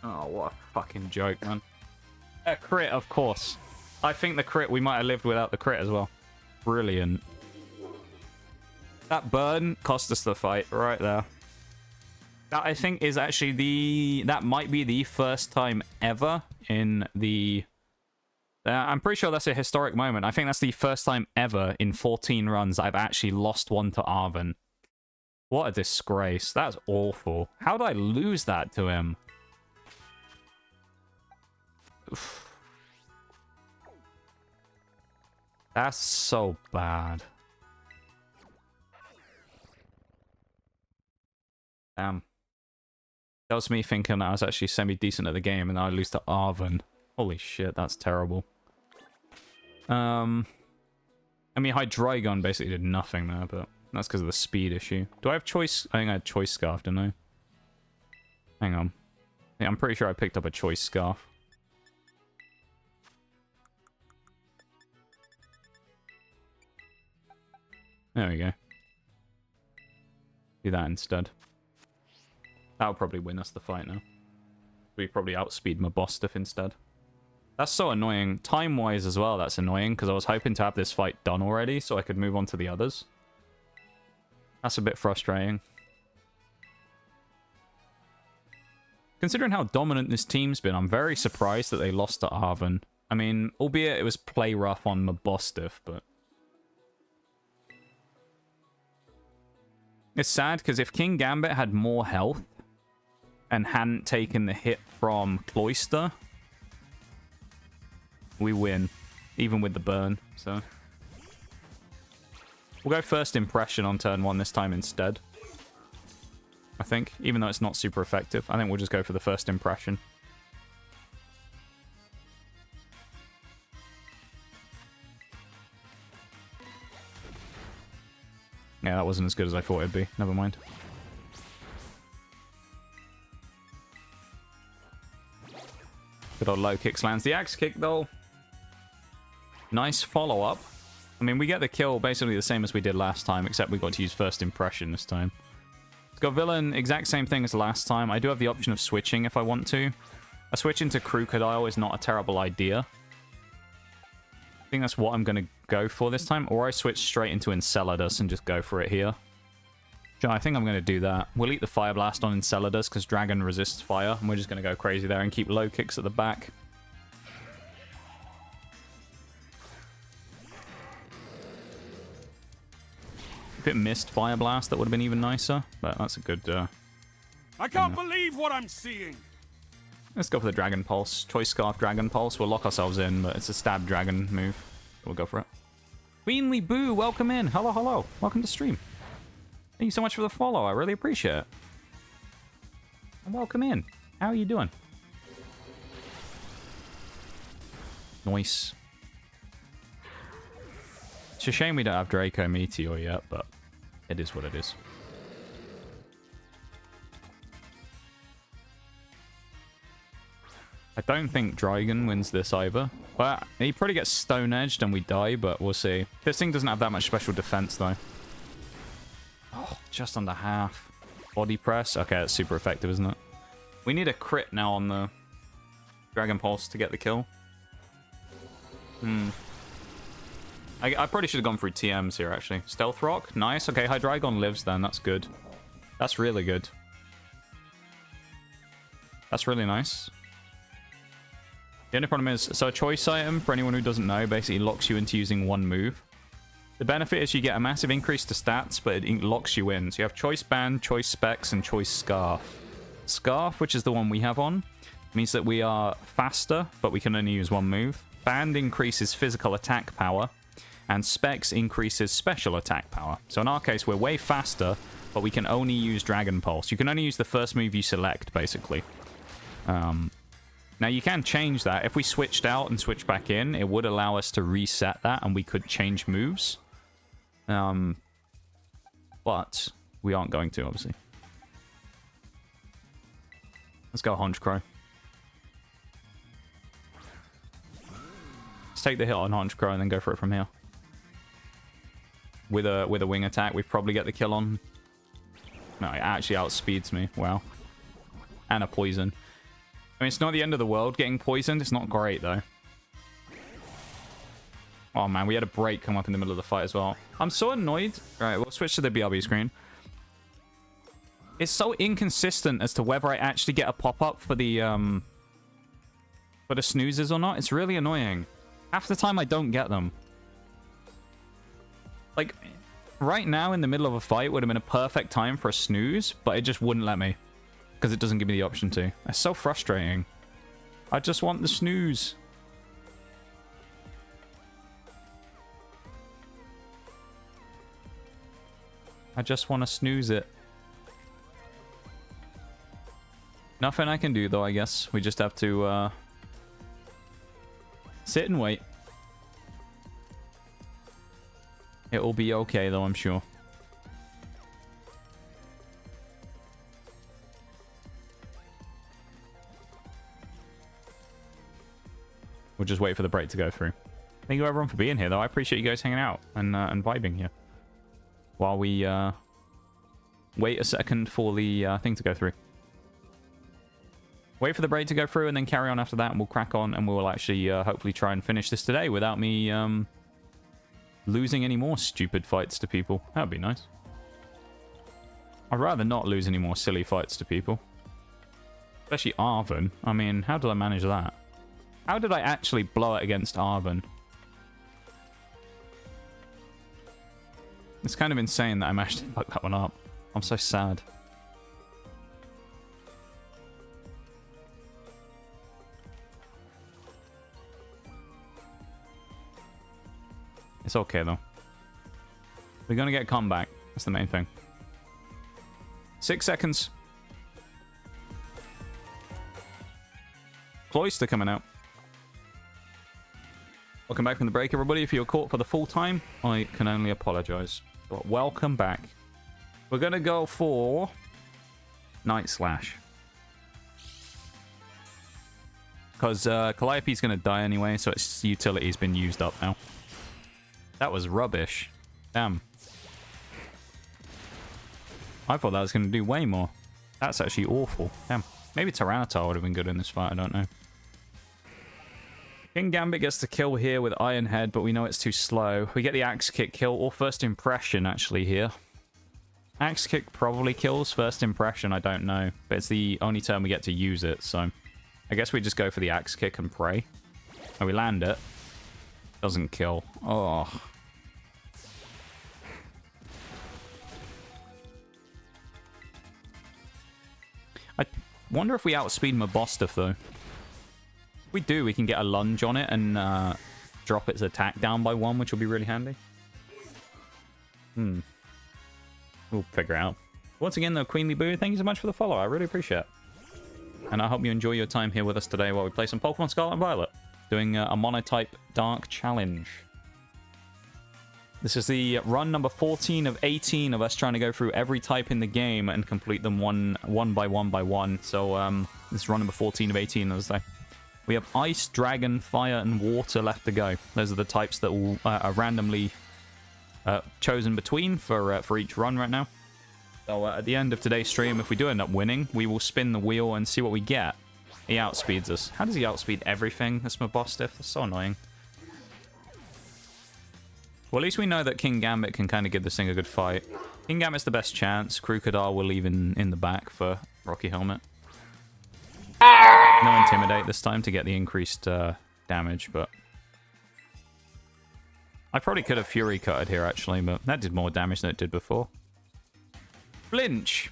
Oh, what a fucking joke, man. A crit, of course. I think the crit, we might have lived without the crit as well. Brilliant. That burn cost us the fight right there. That, I think, is actually that might be the first time ever in the... I'm pretty sure that's a historic moment. I think that's the first time ever in 14 runs I've actually lost one to Arven. What a disgrace. That's awful. How did I lose that to him? Oof. That's so bad. Damn. That was me thinking I was actually semi-decent at the game, and I lose to Arven. Holy shit, that's terrible. I mean, Hydreigon basically did nothing there, but that's because of the speed issue. Do I have choice? I think I had choice scarf, didn't I? Hang on. Yeah, I'm pretty sure I picked up a choice scarf. There we go. Do that instead. That'll probably win us the fight now. We probably outspeed Mabostiff instead. That's so annoying. Time-wise as well, that's annoying, because I was hoping to have this fight done already so I could move on to the others. That's a bit frustrating. Considering how dominant this team's been, I'm very surprised that they lost to Arven. I mean, albeit it was play rough on Mabostiff, but... It's sad, because if King Gambit had more health and hadn't taken the hit from Cloyster, we win, even with the burn, so... We'll go first impression on turn 1 this time instead. I think, even though it's not super effective. I think we'll just go for the first impression. Yeah, that wasn't as good as I thought it'd be. Never mind. Good old Lokix lands the axe kick, though. Nice follow-up. I mean, we get the kill basically the same as we did last time, except we got to use first impression this time. It's got villain, exact same thing as last time. I do have the option of switching if I want to. A switch into Krokodile is not a terrible idea. I think that's what I'm going to go for this time. Or I switch straight into Enceladus and just go for it here. I think I'm going to do that. We'll eat the Fire Blast on Enceladus because Dragon resists fire. And we're just going to go crazy there and keep Lokix at the back. If it missed Fire Blast, that would have been even nicer. But that's a good... I can't believe what I'm seeing. Let's go for the Dragon Pulse. Choice Scarf Dragon Pulse. We'll lock ourselves in, but it's a stab dragon move. We'll go for it. Queenly Boo, welcome in. Hello, hello. Welcome to stream. Thank you so much for the follow. I really appreciate it. And welcome in. How are you doing? Nice. It's a shame we don't have Draco Meteor yet, but it is what it is. I don't think Dragon wins this either. Well, he probably gets Stone Edged and we die, but we'll see. This thing doesn't have that much special defense, though. Oh, just under half. Body Press. Okay, that's super effective, isn't it? We need a crit now on the Dragon Pulse to get the kill. I probably should have gone through TMs here, actually. Stealth Rock, nice. Okay, Hydreigon lives then. That's good. That's really good. That's really nice. The only problem is, so a choice item, for anyone who doesn't know, basically locks you into using one move. The benefit is you get a massive increase to stats, but it locks you in. So you have Choice Band, Choice Specs, and Choice Scarf. Scarf, which is the one we have on, means that we are faster, but we can only use one move. Band increases physical attack power, and Specs increases special attack power. So in our case, we're way faster, but we can only use Dragon Pulse. You can only use the first move you select, basically. Now, you can change that. If we switched out and switched back in, it would allow us to reset that, and we could change moves. But we aren't going to, obviously. Let's go Honchkrow. Let's take the hit on Honchkrow and then go for it from here. With a wing attack, we probably get the kill on. No, it actually outspeeds me. Wow. And a poison. I mean, it's not the end of the world getting poisoned. It's not great, though. Oh, man, we had a break come up in the middle of the fight as well. I'm so annoyed. All right, we'll switch to the BRB screen. It's so inconsistent as to whether I actually get a pop-up for the snoozes or not. It's really annoying. Half the time, I don't get them. Like, right now, in the middle of a fight, would have been a perfect time for a snooze, but it just wouldn't let me. Because it doesn't give me the option to. It's so frustrating. I just want the snooze. I just want to snooze it. Nothing I can do, though, I guess. We just have to sit and wait. It will be okay, though, I'm sure. We'll just wait for the break to go through. Thank you, everyone, for being here, though. I appreciate you guys hanging out and vibing here. While we wait a second for the thing to go through. Wait for the break to go through and then carry on after that, and we'll crack on, and we'll actually hopefully try and finish this today without me losing any more stupid fights to people. That would be nice. I'd rather not lose any more silly fights to people. Especially Arven. I mean, how did I manage that? How did I actually blow it against Arven? It's kind of insane that I managed to fuck that one up. I'm so sad. It's okay, though. We're going to get comeback. That's the main thing. 6 seconds. Cloyster coming out. Welcome back from the break, everybody. If you're caught for the full time, I can only apologize. But welcome back. We're going to go for Night Slash. Because Calliope's going to die anyway, so its utility's been used up now. That was rubbish. Damn. I thought that was going to do way more. That's actually awful. Damn. Maybe Tyranitar would have been good in this fight, I don't know. King Gambit gets the kill here with Iron Head, but we know it's too slow. We get the Axe Kick kill, or First Impression, actually, here. Axe Kick probably kills First Impression, I don't know. But it's the only turn we get to use it, so... I guess we just go for the Axe Kick and pray. And we land it. Doesn't kill. Oh. I wonder if we outspeed Mabostiff, though. If we do, we can get a lunge on it and drop its attack down by 1, which will be really handy. We'll figure out. Once again, though, Queenly Boo, thank you so much for the follow. I really appreciate it. And I hope you enjoy your time here with us today while we play some Pokemon Scarlet and Violet. Doing a Monotype Dark challenge. This is the run number 14 of 18 of us trying to go through every type in the game and complete them one by one. So this is run number 14 of 18, as I say. We have Ice, Dragon, Fire, and Water left to go. Those are the types that will, are randomly chosen between for each run right now. So at the end of today's stream, if we do end up winning, we will spin the wheel and see what we get. He outspeeds us. How does he outspeed everything? That's Mabostiff. That's so annoying. Well, at least we know that King Gambit can kind of give this thing a good fight. King Gambit's the best chance. Krookodile will leave in the back for Rocky Helmet. No Intimidate this time to get the increased damage, but... I probably could have Fury Cutted here, actually, but that did more damage than it did before. Flinch!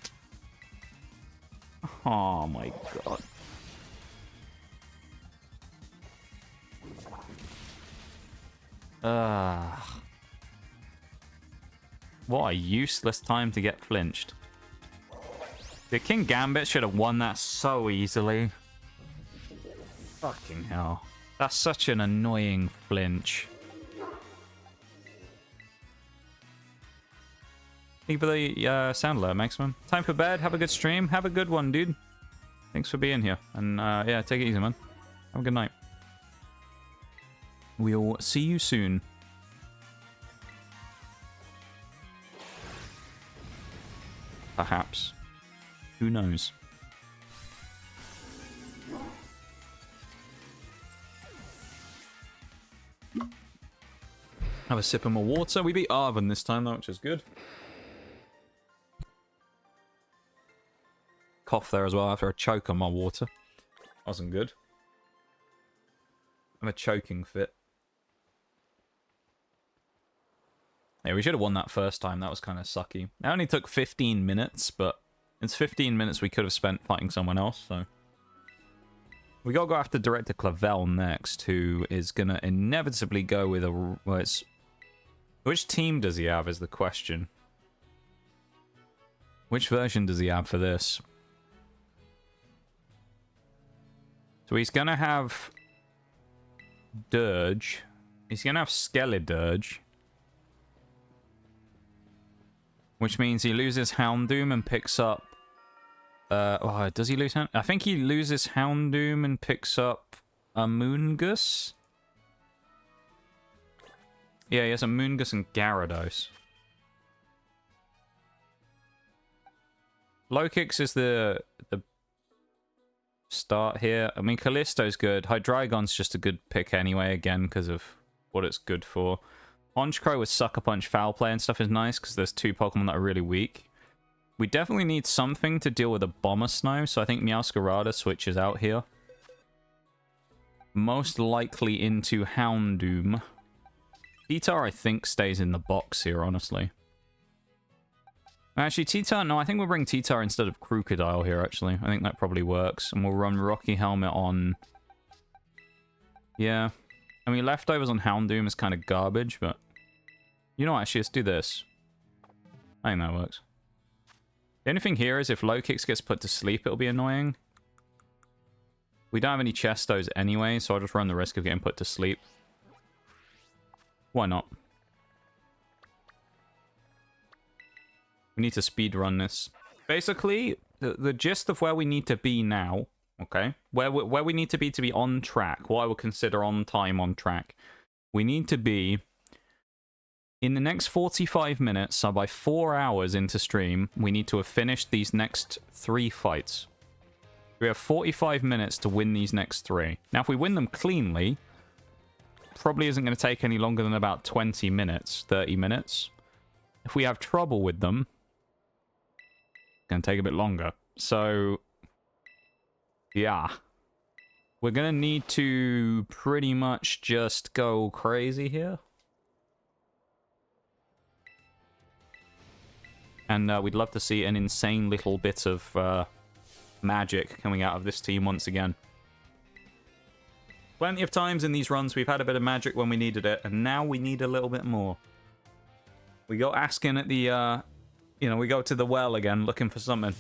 Oh my god. What a useless time to get flinched. The King Gambit should have won that so easily. Fucking hell. That's such an annoying flinch. Thank you for the sound alert, Maximum. Time for bed. Have a good stream. Have a good one, dude. Thanks for being here. And yeah, take it easy, man. Have a good night. We'll see you soon. Perhaps. Who knows? Have a sip of my water. We beat Arven this time, though, which is good. Cough there as well after a choke on my water. Wasn't good. I'm a choking fit. Yeah, we should have won that first time. That was kind of sucky. It only took 15 minutes, but it's 15 minutes we could have spent fighting someone else, so... We gotta go after Director Clavel next, who is gonna inevitably go with a... Well, it's... Which team does he have is the question. Which version does he have for this? So he's gonna have... Dirge. He's gonna have Skeledirge. Which means he loses Houndoom and picks up... oh, does he lose Houndoom? I think he loses Houndoom and picks up a Moongus. Yeah, he has a Moongus and Gyarados. Lokix is the start here. I mean, Callisto's good. Hydreigon's just a good pick anyway, again, because of what it's good for. Honchkrow with Sucker Punch, Foul Play and stuff is nice, because there's two Pokemon that are really weak. We definitely need something to deal with a Bomber Snow, so I think Meowscarada switches out here. Most likely into Houndoom. T-Tar, I think, stays in the box here, honestly. Actually, T-Tar, no, I think we'll bring T-Tar instead of Krookodile here, actually. I think that probably works. And we'll run Rocky Helmet on... Yeah. I mean, leftovers on Houndoom is kind of garbage, but... You know what, actually, let's do this. I think that works. The only thing here is if Lokix gets put to sleep, it'll be annoying. We don't have any Chestos anyway, so I'll just run the risk of getting put to sleep. Why not? We need to speedrun this. Basically, the gist of where we need to be now, okay? Where we need to be on track, what I would consider on time on track. We need to be... In the next 45 minutes, so by 4 hours into stream, we need to have finished these next 3 fights. We have 45 minutes to win these next 3. Now, if we win them cleanly, probably isn't going to take any longer than about 20 minutes, 30 minutes. If we have trouble with them, it's going to take a bit longer. So, yeah. We're going to need to pretty much just go crazy here. And we'd love to see an insane little bit of magic coming out of this team once again. Plenty of times in these runs we've had a bit of magic when we needed it, and now we need a little bit more. We go asking at the, we go to the well again looking for something.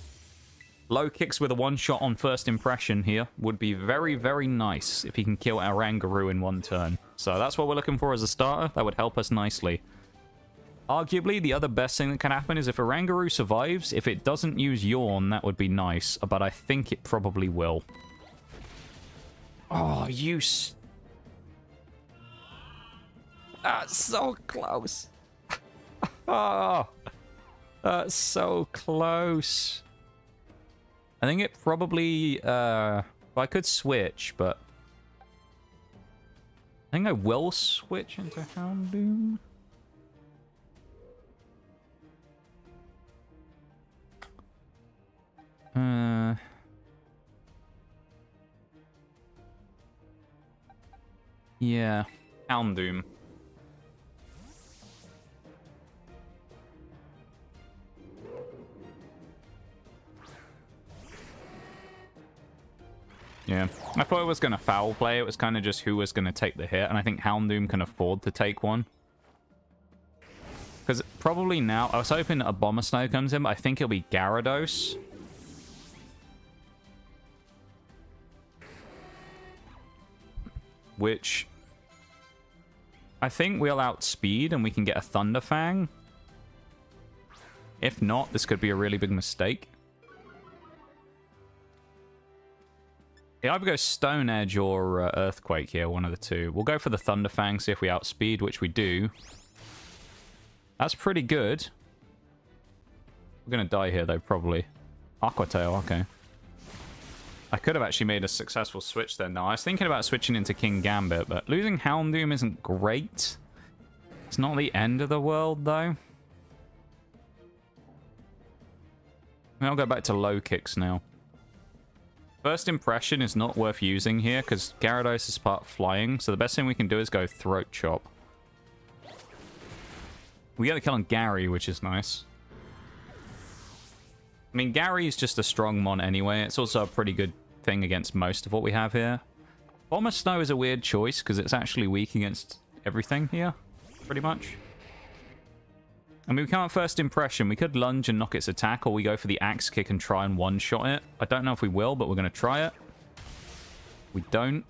Lokix with a one-shot on first impression here would be very, very nice if he can kill Oranguru in 1 turn. So that's what we're looking for as a starter. That would help us nicely. Arguably, the other best thing that can happen is if Oranguru survives, if it doesn't use Yawn, that would be nice, but I think it probably will. Oh, That's so close. Oh, that's so close. I think it probably, I could switch, but I think I will switch into Houndoom. Yeah. Houndoom. Yeah, I thought it was going to foul play. It was kind of just who was going to take the hit, and I think Houndoom can afford to take one. Because probably now, I was hoping a Bomber Snow comes in, but I think it'll be Gyarados. Which I think we'll outspeed and we can get a Thunder Fang. If not, this could be a really big mistake. It either goes Stone Edge or Earthquake here, one of the two. We'll go for the Thunder Fang, see if we outspeed, which we do. That's pretty good. We're going to die here, though, probably. Aqua Tail, okay. I could have actually made a successful switch there. No, I was thinking about switching into King Gambit, but losing Houndoom isn't great. It's not the end of the world, though. I'll go back to Lokix now. First impression is not worth using here, because Gyarados is part flying, so the best thing we can do is go Throat Chop. We get the kill on Gary, which is nice. I mean, Gary is just a strong mon anyway. It's also a pretty good thing against most of what we have here. Bomber Snow is a weird choice, because it's actually weak against everything here, pretty much. I mean, we can't first impression. We could lunge and knock its attack, or we go for the axe kick and try and one-shot it. I don't know if we will, but we're going to try it. We don't.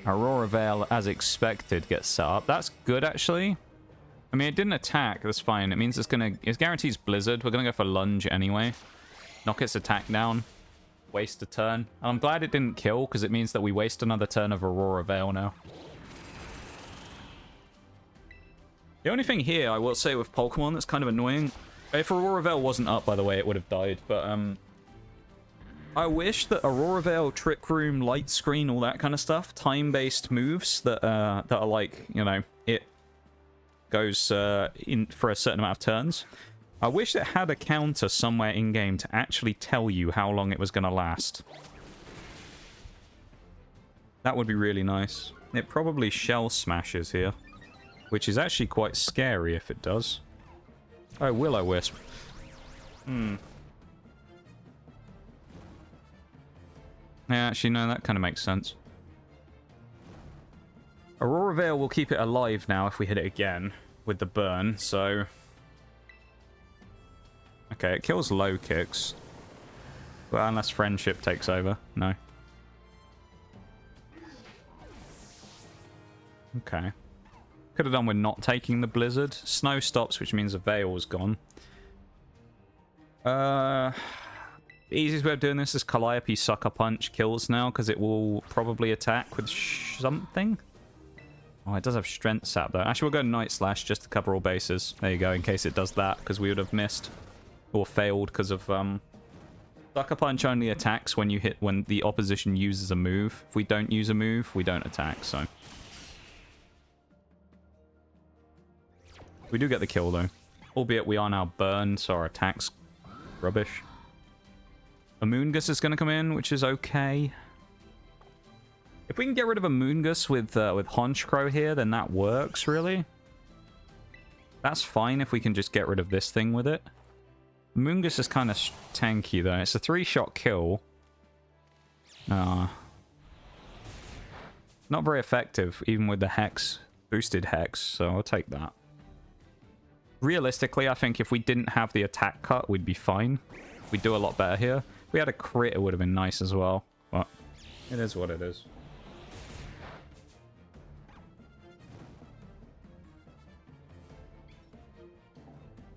Aurora Veil, as expected, gets set up. That's good, actually. I mean, it didn't attack. That's fine. It means it guarantees Blizzard. We're going to go for lunge anyway. Knock its attack down. Waste a turn. And I'm glad it didn't kill, because it means that we waste another turn of Aurora Veil now. The only thing here, I will say, with Pokemon that's kind of annoying... If Aurora Veil wasn't up, by the way, it would have died. But, I wish that Aurora Veil, Trick Room, Light Screen, all that kind of stuff, time-based moves that are like, you know, it goes in for a certain amount of turns. I wish it had a counter somewhere in-game to actually tell you how long it was going to last. That would be really nice. It probably Shell Smashes here, which is actually quite scary if it does. Oh, Will-O-Wisp. Yeah, actually, no, that kind of makes sense. Aurora Veil will keep it alive now if we hit it again with the burn, so... Okay, it kills Lokix. Well, unless Friendship takes over. No. Okay. Could have done with not taking the Blizzard. Snow stops, which means the Veil is gone. The easiest way of doing this is Calliope Sucker Punch kills now, because it will probably attack with something. Oh, it does have Strength Sap, though. Actually, we'll go Night Slash just to cover all bases. There you go, in case it does that, because we would have missed. Or failed because of... Sucker Punch only attacks when the opposition uses a move. If we don't use a move, we don't attack, so... We do get the kill, though. Albeit we are now burned, so our attack's rubbish. Amoonguss is going to come in, which is okay. If we can get rid of Amoonguss with Honchkrow here, then that works, really. That's fine if we can just get rid of this thing with it. Amoonguss is kind of tanky, though. It's a 3-shot kill. Not very effective, even with the Hex, boosted Hex, so I'll take that. Realistically, I think if we didn't have the attack cut, we'd be fine. We'd do a lot better here. If we had a crit, it would have been nice as well. But it is what it is.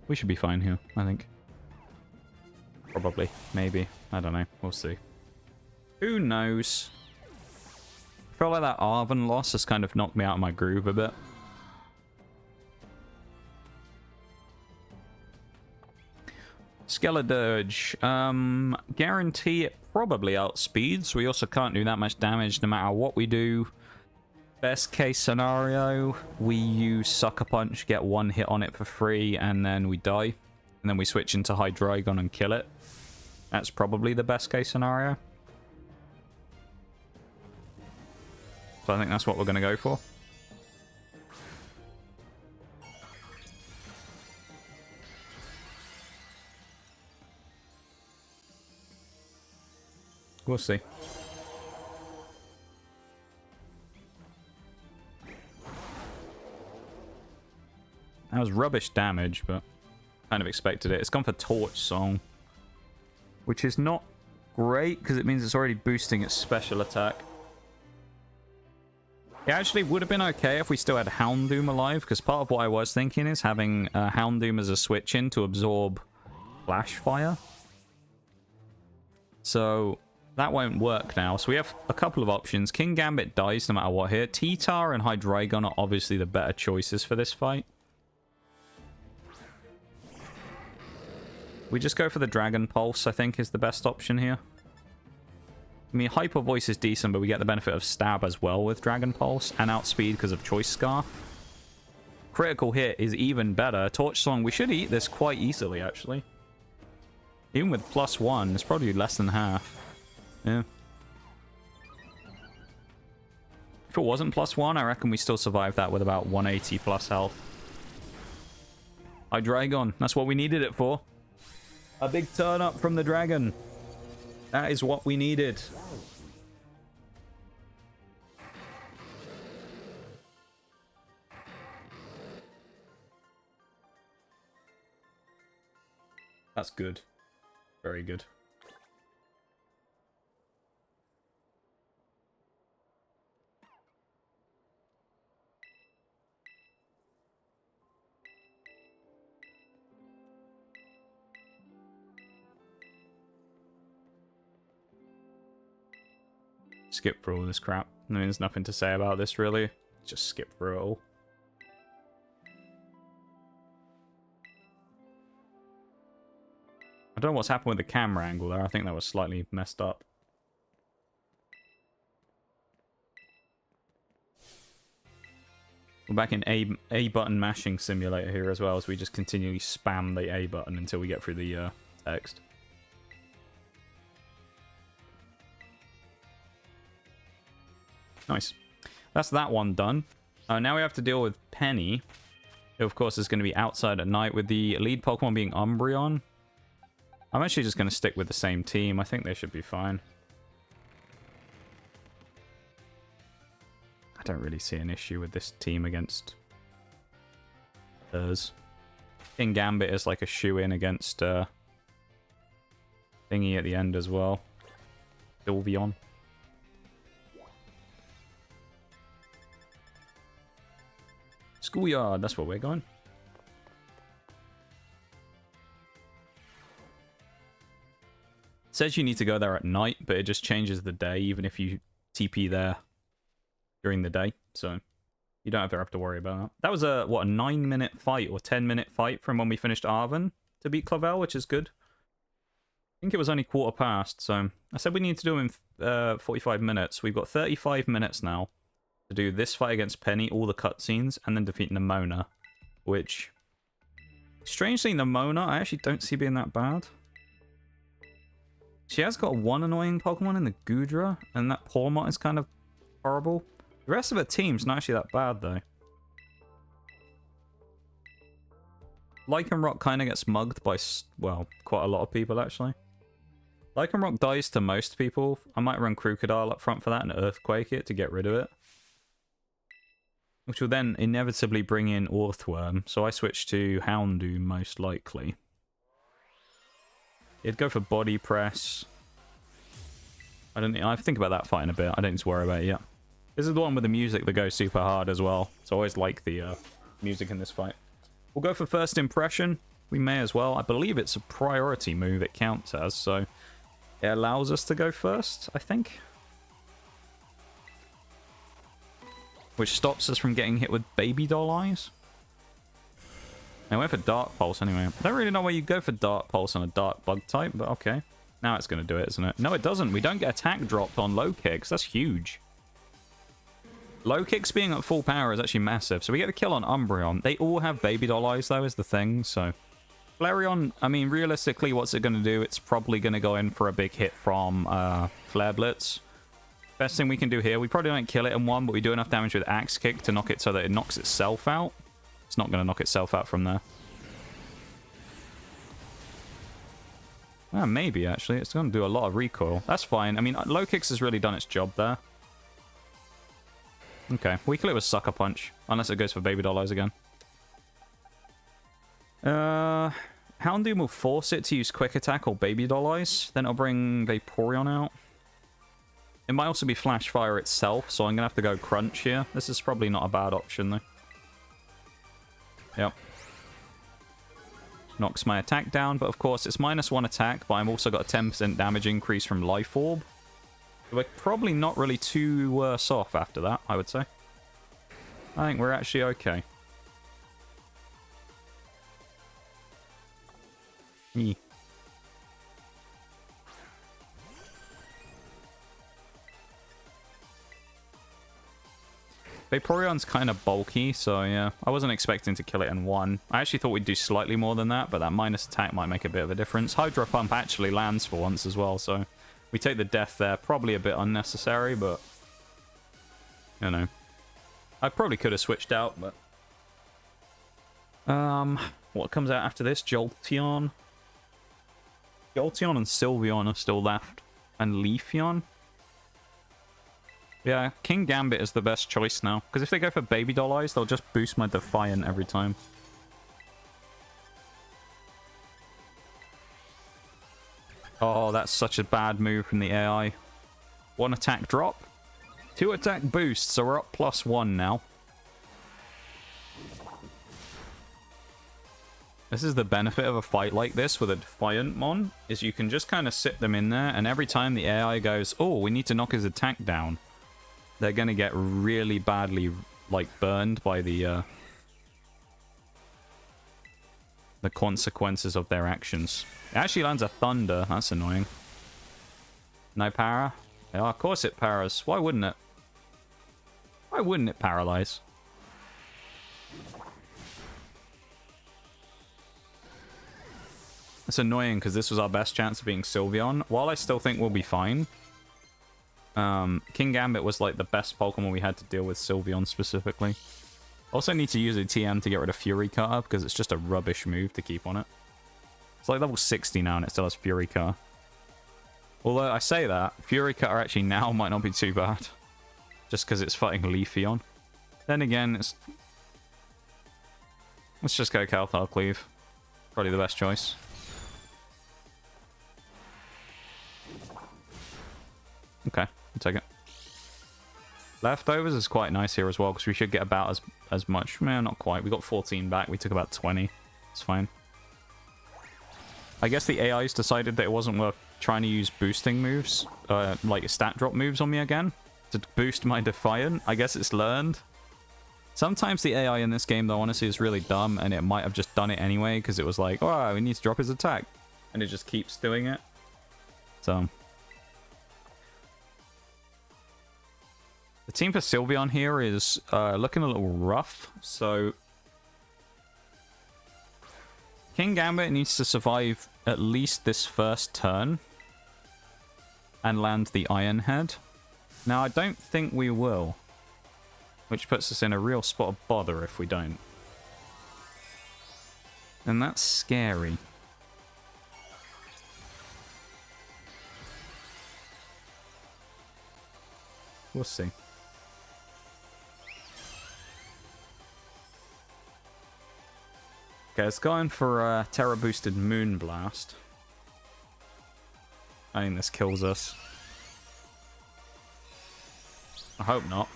We should be fine here, I think. Probably. Maybe. I don't know. We'll see. Who knows? I feel like that Arven loss has kind of knocked me out of my groove a bit. Skeledirge. Guarantee it probably outspeeds. We also can't do that much damage no matter what we do. Best case scenario, we use Sucker Punch, get one hit on it for free, and then we die. And then we switch into Hydreigon and kill it. That's probably the best case scenario. So I think that's what we're going to go for. We'll see. That was rubbish damage, but kind of expected it. It's gone for Torch Song, which is not great because it means it's already boosting its special attack. It actually would have been okay if we still had Houndoom alive, because part of what I was thinking is having Houndoom as a switch in to absorb Flash Fire. So that won't work now. So we have a couple of options. King Gambit dies no matter what here. T-Tar and Hydreigon are obviously the better choices for this fight. We just go for the Dragon Pulse, I think, is the best option here. I mean, Hyper Voice is decent, but we get the benefit of Stab as well with Dragon Pulse, and Outspeed because of Choice Scarf. Critical Hit is even better. Torch Song, we should eat this quite easily, actually. Even with +1, it's probably less than half. Yeah. If it wasn't +1, I reckon we still survive that with about 180 plus health. Hydreigon, that's what we needed it for. A big turn up from the dragon. That is what we needed. That's good. Very good. Skip through all this crap. I mean, there's nothing to say about this, really. Just skip through it all. I don't know what's happened with the camera angle there. I think that was slightly messed up. We're back in A button mashing simulator here as well, as we just continually spam the A button until we get through the text. Nice. That's that one done. Now we have to deal with Penny, who of course is going to be outside at night, with the lead Pokemon being Umbreon. I'm actually just going to stick with the same team. I think they should be fine. I don't really see an issue with this team against hers. King Gambit is like a shoe-in against Thingy at the end as well. Sylveon. Schoolyard, that's where we're going. It says you need to go there at night, but it just changes the day, even if you TP there during the day. So you don't ever have to worry about that. That was a, what, a 9-minute fight or 10-minute fight from when we finished Arven to beat Clavel, which is good. I think it was only 1/4 so I said we need to do it in 45 minutes. We've got 35 minutes now to do this fight against Penny, all the cutscenes, and then defeat Nemona, which, strangely, Nemona I actually don't see being that bad. She has got one annoying Pokemon in the Goodra, and that Pawniard is kind of horrible. The rest of her team's not actually that bad, though. Lycanroc kind of gets mugged by, well, quite a lot of people, actually. Lycanroc dies to most people. I might run Crocodile up front for that and Earthquake it to get rid of it, which will then inevitably bring in Orthworm, so I switch to Houndoom most likely. It'd go for Body Press. I think about that fight in a bit. I don't need to worry about it yet. This is the one with the music that goes super hard as well, so I always like the music in this fight. We'll go for First Impression. We may as well. I believe it's a priority move it counts as, so it allows us to go first, I think. Which stops us from getting hit with Baby Doll Eyes. I went for Dark Pulse anyway. I don't really know where you go for Dark Pulse on a Dark Bug type, but okay. Now it's going to do it, isn't it? No, it doesn't. We don't get attack dropped on Lokix. That's huge. Lokix being at full power is actually massive. So we get the kill on Umbreon. They all have Baby Doll Eyes, though, is the thing. So Flareon, I mean, realistically, what's it going to do? It's probably going to go in for a big hit from Flare Blitz. Best thing we can do here, we probably don't kill it in one, but we do enough damage with Axe Kick to knock it so that it knocks itself out. It's not going to knock itself out from there. Maybe, actually. It's going to do a lot of recoil. That's fine. I mean, Lokix has really done its job there. Okay, we kill it with Sucker Punch, unless it goes for Baby Doll Eyes again. Houndoom will force it to use Quick Attack or Baby Doll Eyes. Then it'll bring Vaporeon out. It might also be Flash Fire itself, so I'm going to have to go Crunch here. This is probably not a bad option, though. Yep. Knocks my attack down, but of course it's -1 attack, but I've also got a 10% damage increase from Life Orb. So we're probably not really too worse off after that, I would say. I think we're actually okay. Yeah. Vaporeon's kind of bulky, so yeah. I wasn't expecting to kill it in one. I actually thought we'd do slightly more than that, but that minus attack might make a bit of a difference. Hydro Pump actually lands for once as well, so we take the death there. Probably a bit unnecessary, but you know. I probably could have switched out, but what comes out after this? Jolteon. Jolteon and Sylveon are still left. And Leafeon. Yeah, King Gambit is the best choice now. Because if they go for Baby Doll Eyes, they'll just boost my Defiant every time. Oh, that's such a bad move from the AI. 1 attack drop. 2 attack boost, so we're up +1 now. This is the benefit of a fight like this with a Defiant Mon, is you can just kind of sit them in there, and every time the AI goes, oh, we need to knock his attack down, they're going to get really badly, like, burned by the consequences of their actions. It actually lands a Thunder. That's annoying. No para? Yeah, of course it paras. Why wouldn't it? Why wouldn't it paralyze? It's annoying because this was our best chance of being Sylveon. While I still think we'll be fine, King Gambit was like the best Pokemon we had to deal with Sylveon specifically. Also need to use a TM to get rid of Fury Cutter because it's just a rubbish move to keep on it. It's like level 60 now and it still has Fury Cutter. Although I say that, Fury Cutter actually now might not be too bad. Just because it's fighting Leafeon. Then again, it's... let's just go Calthar Cleave. Probably the best choice. Okay, I'll take it. Leftovers is quite nice here as well, because we should get about as much. Man, not quite. We got 14 back. We took about 20. It's fine. I guess the AIs decided that it wasn't worth trying to use boosting moves, like stat drop moves on me again, to boost my Defiant. I guess it's learned. Sometimes the AI in this game, though, honestly, is really dumb, and it might have just done it anyway, because it was like, oh, we need to drop his attack. And it just keeps doing it. So... the team for Sylveon here is looking a little rough, so King Gambit needs to survive at least this first turn and land the Iron Head. Now, I don't think we will, which puts us in a real spot of bother if we don't. And that's scary. We'll see. Okay, it's going for a Terra boosted Moonblast. I think this kills us. I hope not.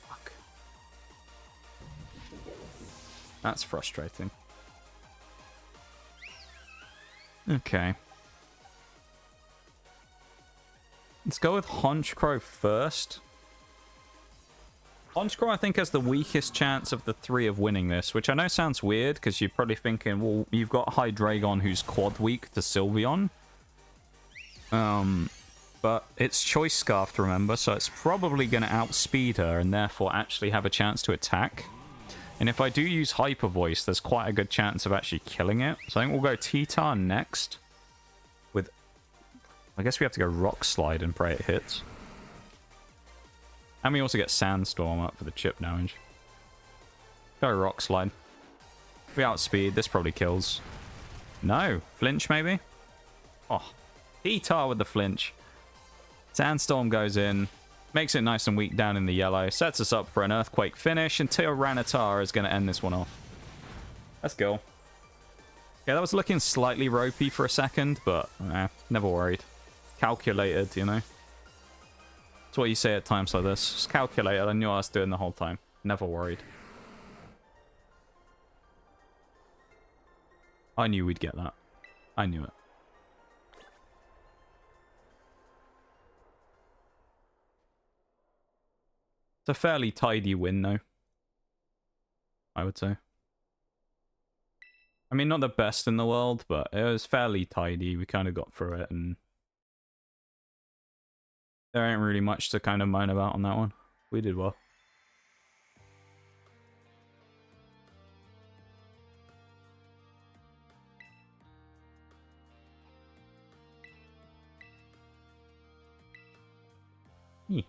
Fuck. That's frustrating. Okay. Let's go with Honchkrow first. Honchkrow, I think, has the weakest chance of the three of winning this, which I know sounds weird, because you're probably thinking, well, you've got Hydreigon, who's quad weak to Sylveon. But it's Choice Scarf, remember, so it's probably going to outspeed her, and therefore actually have a chance to attack. And if I do use Hyper Voice, there's quite a good chance of actually killing it. So I think we'll go T-Tar next. With... I guess we have to go Rock Slide and pray it hits. And we also get Sandstorm up for the chip damage. Go Rock Slide. We outspeed. This probably kills. No. Flinch, maybe? Oh. Heatar with the flinch. Sandstorm goes in. Makes it nice and weak down in the yellow. Sets us up for an Earthquake finish. And Tyranitar is going to end this one off. Let's go. Yeah, that was looking slightly ropey for a second, but never worried. Calculated, you know. That's what you say at times like this. Just calculated. I knew what I was doing the whole time. Never worried. I knew we'd get that. I knew it. It's a fairly tidy win, though. I would say. I mean, not the best in the world, but it was fairly tidy. We kind of got through it, and there ain't really much to kind of moan about on that one. We did well.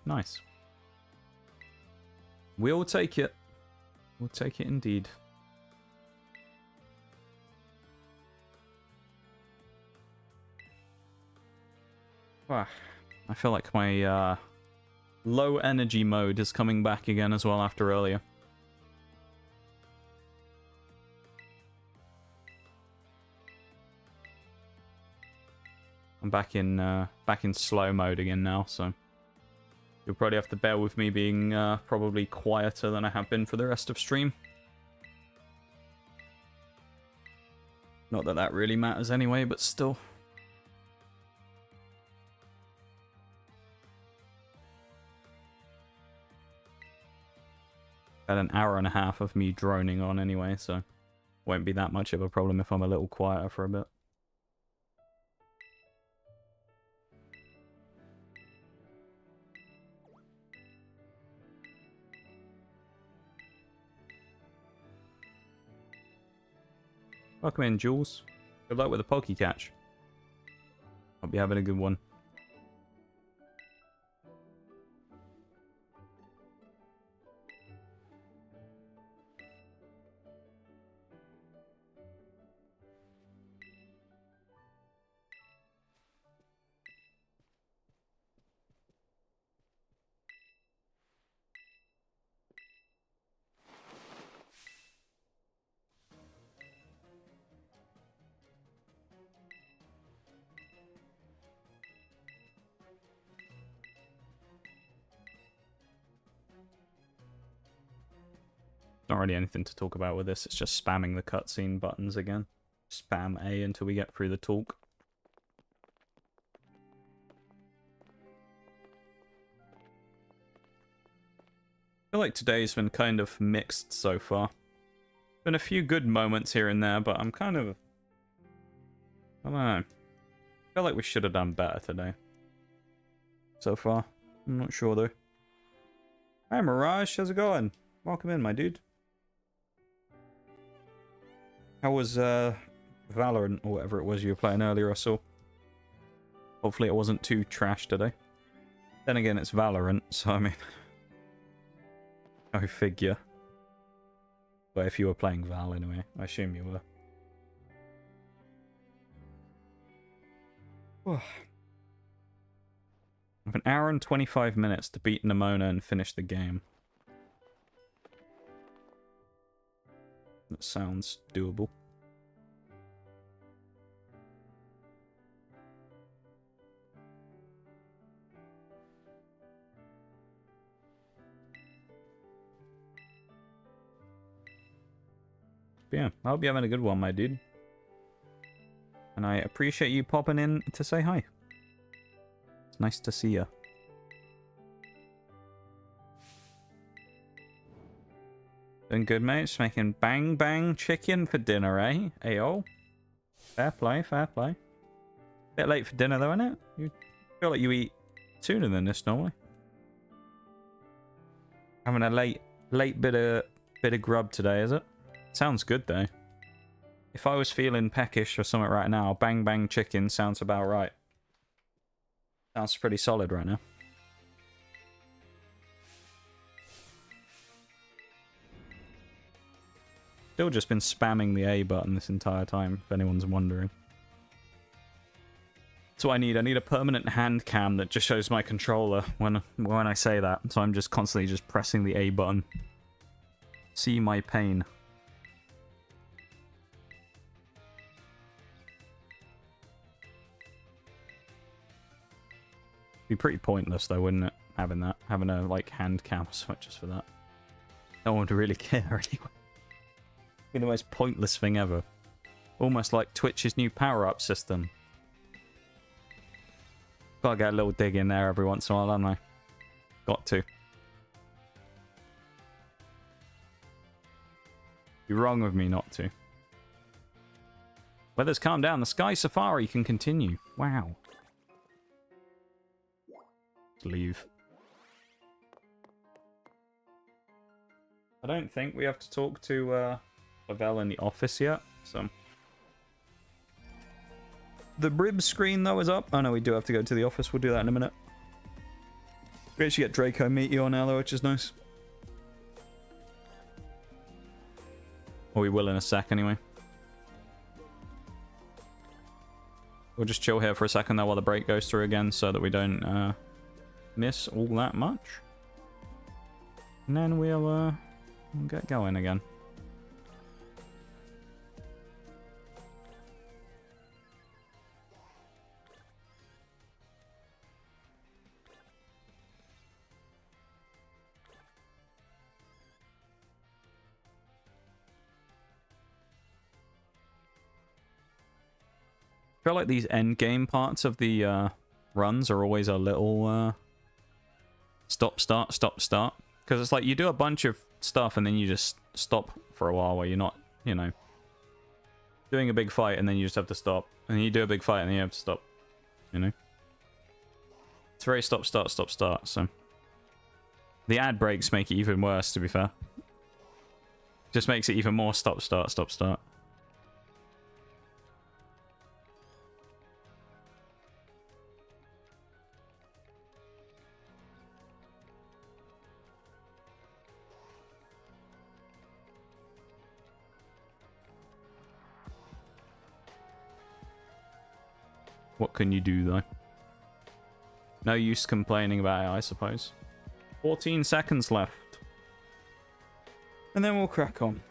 Nice. We'll take it. We'll take it indeed. I feel like my low energy mode is coming back again as well after earlier. I'm back in slow mode again now, so you'll probably have to bear with me being probably quieter than I have been for the rest of stream. Not that that really matters anyway, but still. Had an hour and a half of me droning on anyway, so won't be that much of a problem if I'm a little quieter for a bit. Welcome in, Jules. Good luck with the Poke Catch. Hope you're having a good one. Not really anything to talk about with this. It's just spamming the cutscene buttons again. Spam A until we get through the talk. I feel like today's been kind of mixed so far. Been a few good moments here and there, but I'm kind of... I don't know. I feel like we should have done better today. So far. I'm not sure though. Hi Mirage, how's it going? Welcome in, my dude. How was Valorant or whatever it was you were playing earlier, I saw? Hopefully it wasn't too trash today. Then again, it's Valorant, so I mean... I figure. But if you were playing Val anyway, I assume you were. I have an hour and 25 minutes to beat Nemona and finish the game. That sounds doable. But yeah, I hope you're having a good one, my dude. And I appreciate you popping in to say hi. It's nice to see you. Doing good, mate. Just making bang bang chicken for dinner, eh? Ayo. Fair play, fair play. Bit late for dinner though, isn't it? You feel like you eat sooner than this normally. Having a late bit of grub today, is it? Sounds good though. If I was feeling peckish or something right now, bang bang chicken sounds about right. Sounds pretty solid right now. Still just been spamming the A button this entire time, if anyone's wondering. That's what I need. I need a permanent hand cam that just shows my controller when I say that. So I'm just constantly just pressing the A button. See my pain. Be pretty pointless though, wouldn't it? Having a like hand cam just for that. No one would really care anyway. Be the most pointless thing ever. Almost like Twitch's new power-up system. Gotta get a little dig in there every once in a while, haven't I? Got to. Be wrong of me not to. Weather's calmed down. The Sky Safari can continue. Wow. Let's leave. I don't think we have to talk to Lavelle in the office yet, so... The rib screen, though, is up. Oh, no, we do have to go to the office. We'll do that in a minute. We actually get Draco Meteor now, though, which is nice. Or we will in a sec, anyway. We'll just chill here for a second, though, while the break goes through again, so that we don't miss all that much. And then we'll get going again. I feel like these end game parts of the runs are always a little stop, start, stop, start. Because it's like you do a bunch of stuff and then you just stop for a while where you're not, you know, doing a big fight and then you just have to stop. And then you do a big fight and then you have to stop, you know. It's very stop, start, stop, start. So the ad breaks make it even worse, to be fair. Just makes it even more stop, start, stop, start. What can you do, though? No use complaining about it, I suppose. 14 seconds left. And then we'll crack on.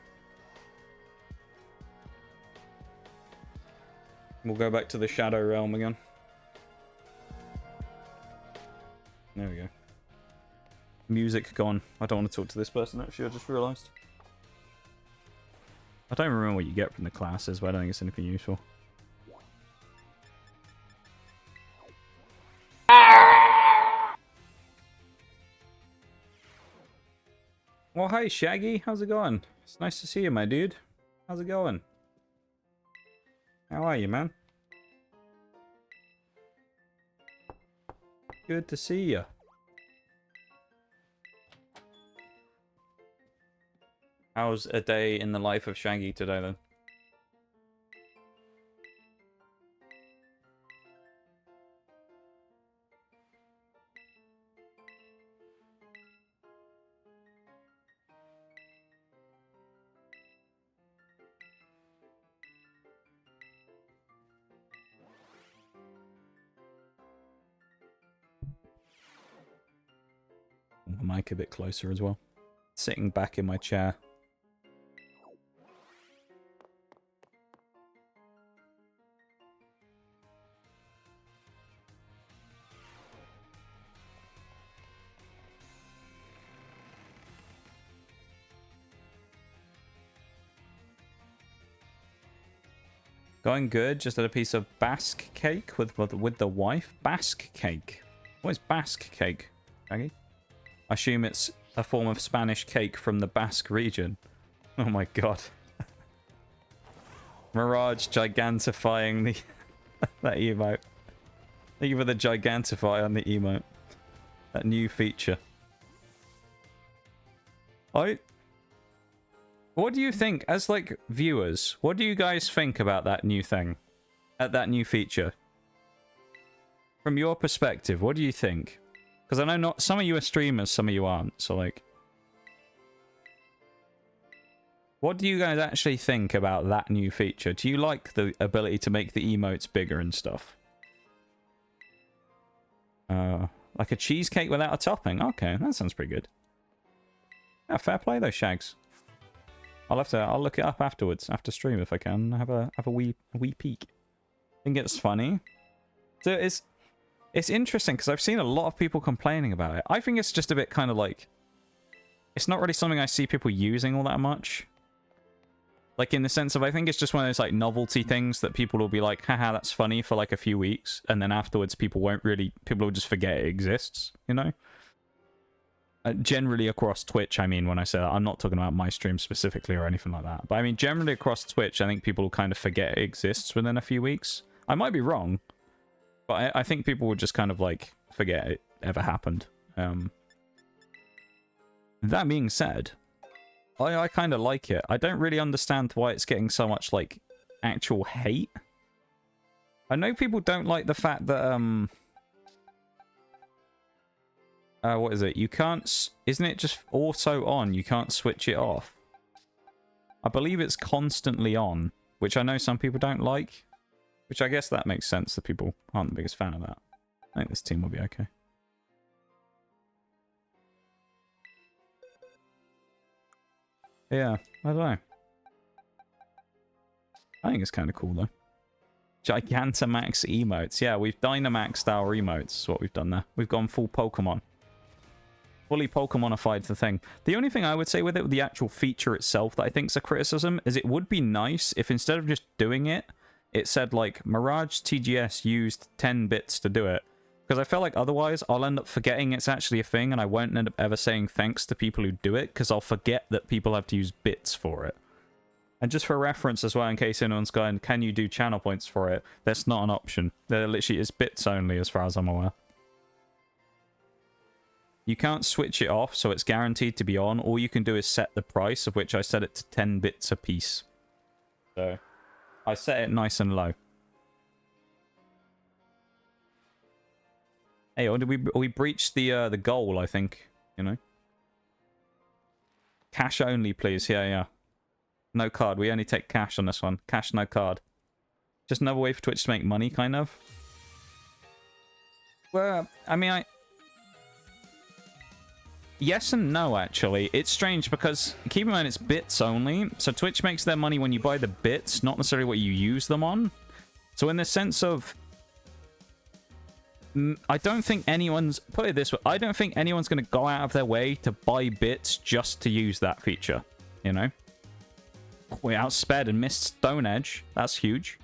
We'll go back to the Shadow Realm again. There we go. Music gone. I don't want to talk to this person, actually, I just realised. I don't remember what you get from the classes, but I don't think it's anything useful. Well, hi, Shaggy. How's it going? It's nice to see you, my dude. How's it going? How are you, man? Good to see you. How's a day in the life of Shaggy today, then? My mic a bit closer as well. Sitting back in my chair. Going good. Just had a piece of Basque cake with the wife. Basque cake. What is Basque cake, Shaggy? I assume it's a form of Spanish cake from the Basque region. Oh my god. Mirage gigantifying the that emote. Thank you for the gigantify on the emote. That new feature. What do you think, as like viewers, what do you guys think about that new thing? That new feature? From your perspective, what do you think? Because I know not some of you are streamers, some of you aren't. So like, What do you guys actually think about that new feature? Do you like the ability to make the emotes bigger and stuff? Like a cheesecake without a topping. Okay, that sounds pretty good. Yeah, fair play though, Shags. I'll look it up afterwards, after stream if I can. Have a wee peek. I think it's funny. So it's interesting because I've seen a lot of people complaining about it. I think it's just a bit kind of like, it's not really something I see people using all that much. Like in the sense of, I think it's just one of those like novelty things that people will be like, haha, that's funny for like a few weeks, and then afterwards people will just forget it exists, you know? Generally across Twitch, I mean, when I say that, I'm not talking about my stream specifically or anything like that. But I mean, generally across Twitch, I think people will kind of forget it exists within a few weeks. I might be wrong, but I think people would just kind of like forget it ever happened. That being said, I kind of like it. I don't really understand why it's getting so much like actual hate. I know people don't like the fact that what is it? You can't... Isn't it just auto on? You can't switch it off. I believe it's constantly on, which I know some people don't like. Which I guess that makes sense that people aren't the biggest fan of that. I think this team will be okay. Yeah, I don't know. I think it's kind of cool though. Gigantamax emotes. Yeah, we've Dynamaxed our emotes. Is what we've done there. We've gone full Pokemon. Fully Pokemonified the thing. The only thing I would say with it, with the actual feature itself that I think's a criticism, is it would be nice if instead of just doing it, it said like, Mirage TGS used 10 bits to do it. Because I feel like otherwise I'll end up forgetting it's actually a thing, and I won't end up ever saying thanks to people who do it, because I'll forget that people have to use bits for it. And just for reference as well, in case anyone's going, can you do channel points for it? That's not an option. There literally is bits only as far as I'm aware. You can't switch it off, so it's guaranteed to be on. All you can do is set the price, of which I set it to 10 bits a piece. So, I set it nice and low. Hey, or did we breached the goal, I think, you know? Cash only, please. Yeah. No card. We only take cash on this one. Cash, no card. Just another way for Twitch to make money, kind of. Well, I mean, yes and no, actually. It's strange because, keep in mind, it's bits only. So Twitch makes their money when you buy the bits, not necessarily what you use them on. So in the sense of... I don't think anyone's... Put it this way. I don't think anyone's going to go out of their way to buy bits just to use that feature. You know? We outsped and missed Stone Edge. That's huge.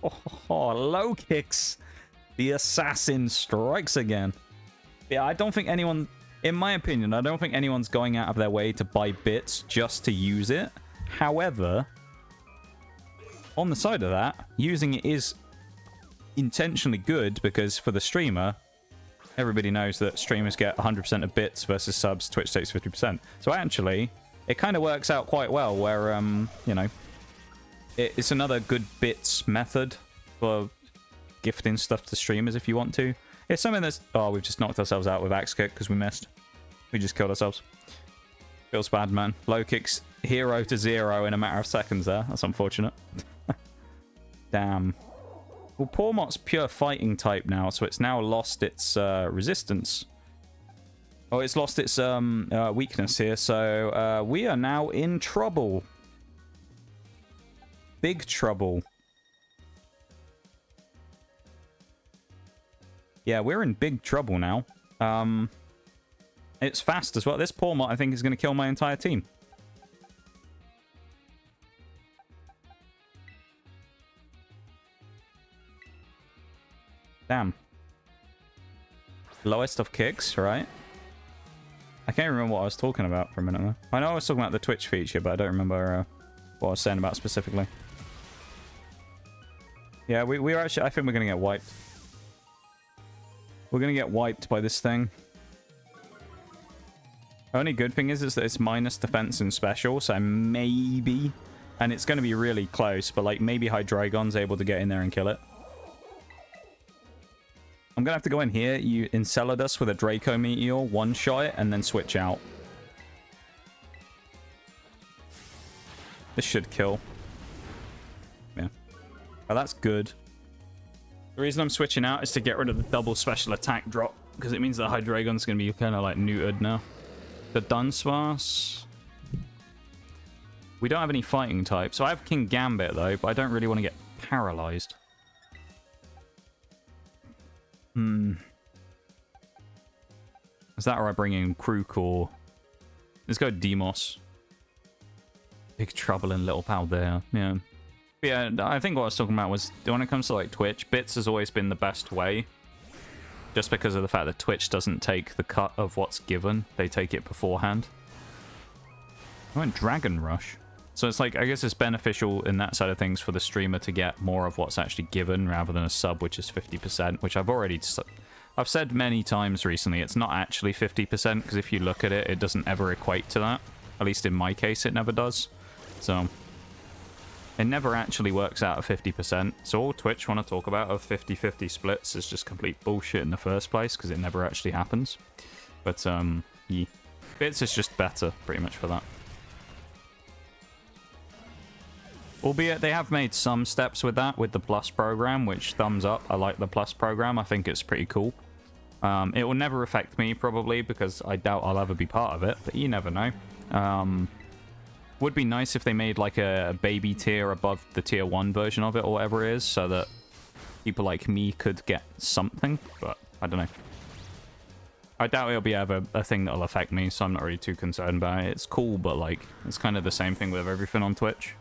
Oh, Lokix. The assassin strikes again. Yeah, I don't think anyone... In my opinion, I don't think anyone's going out of their way to buy bits just to use it. However, on the side of that, using it is intentionally good because for the streamer, everybody knows that streamers get 100% of bits versus subs, Twitch takes 50%. So actually, it kind of works out quite well where, you know, it's another good bits method for gifting stuff to streamers if you want to. It's something that's... Oh, we've just knocked ourselves out with Axe Kick because we missed. We just killed ourselves. Feels bad, man. Lokix 0 to 0 in a matter of seconds there. That's unfortunate. Damn. Well, Pawmot's pure fighting type now, so it's now lost its resistance. Oh, it's lost its weakness here, so we are now in trouble. Big trouble. Yeah, we're in big trouble now. It's fast as well. This Pawmot, I think, is going to kill my entire team. Damn. Lowest of kicks, right? I can't remember what I was talking about for a minute, though. I know I was talking about the Twitch feature, but I don't remember what I was saying about specifically. Yeah, we're actually... I think we're going to get wiped. We're going to get wiped by this thing. Only good thing is that it's minus defense and special, so maybe... And it's going to be really close, but like maybe Hydreigon's able to get in there and kill it. I'm going to have to go in here, you Enceladus with a Draco Meteor, one-shot it, and then switch out. This should kill. Yeah. Oh, that's good. The reason I'm switching out is to get rid of the double special attack drop, because it means that Hydreigon's going to be kind of like neutered now. The Dunsparce. We don't have any fighting type. So I have King Gambit though, but I don't really want to get paralyzed. Is that or I bring in Krokorok? Let's go Demos. Big trouble in Little Paldea. Yeah. But yeah, I think what I was talking about was when it comes to like Twitch, bits has always been the best way. Just because of the fact that Twitch doesn't take the cut of what's given. They take it beforehand. I went Dragon Rush. So it's like, I guess it's beneficial in that side of things for the streamer to get more of what's actually given rather than a sub, which is 50%, which I've said many times recently, it's not actually 50%, because if you look at it, it doesn't ever equate to that. At least in my case, it never does. So it never actually works out at 50%. So all Twitch want to talk about of 50-50 splits is just complete bullshit in the first place, because it never actually happens. But, yeah. Bits is just better, pretty much, for that. Albeit, they have made some steps with that, with the Plus program, which, thumbs up. I like the Plus program. I think it's pretty cool. It will never affect me, probably, because I doubt I'll ever be part of it, but you never know. Would be nice if they made, like, a baby tier above the tier 1 version of it, or whatever it is, so that people like me could get something, but I don't know. I doubt it'll be ever a thing that'll affect me, so I'm not really too concerned about it. It's cool, but, like, it's kind of the same thing with everything on Twitch.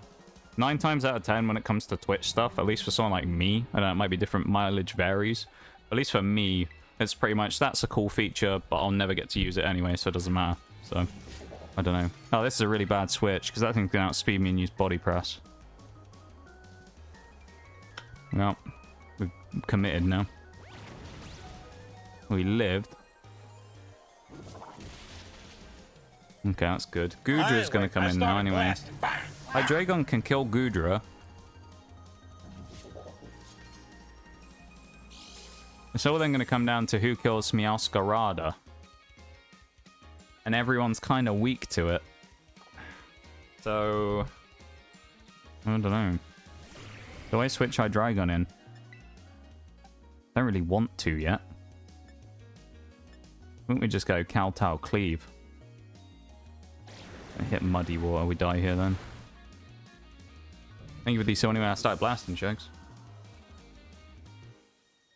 9 times out of 10 when it comes to Twitch stuff, at least for someone like me, I don't know, it might be different, mileage varies. At least for me, it's pretty much, that's a cool feature, but I'll never get to use it anyway, so it doesn't matter. So, I don't know. Oh, this is a really bad switch, because that thing's going to outspeed me and use body press. Well, we've committed now. We lived. Okay, that's good. Goodra's going to come in now anyway. Hydreigon can kill Goodra. It's all then going to come down to who kills Meowscarada. And everyone's kind of weak to it. So, I don't know. Do I switch Hydreigon in? Don't really want to yet. Why don't we just go Kowtow Cleave? I hit Muddy Water, we die here then. Thank you for these, so anyway, I start blasting, Shags.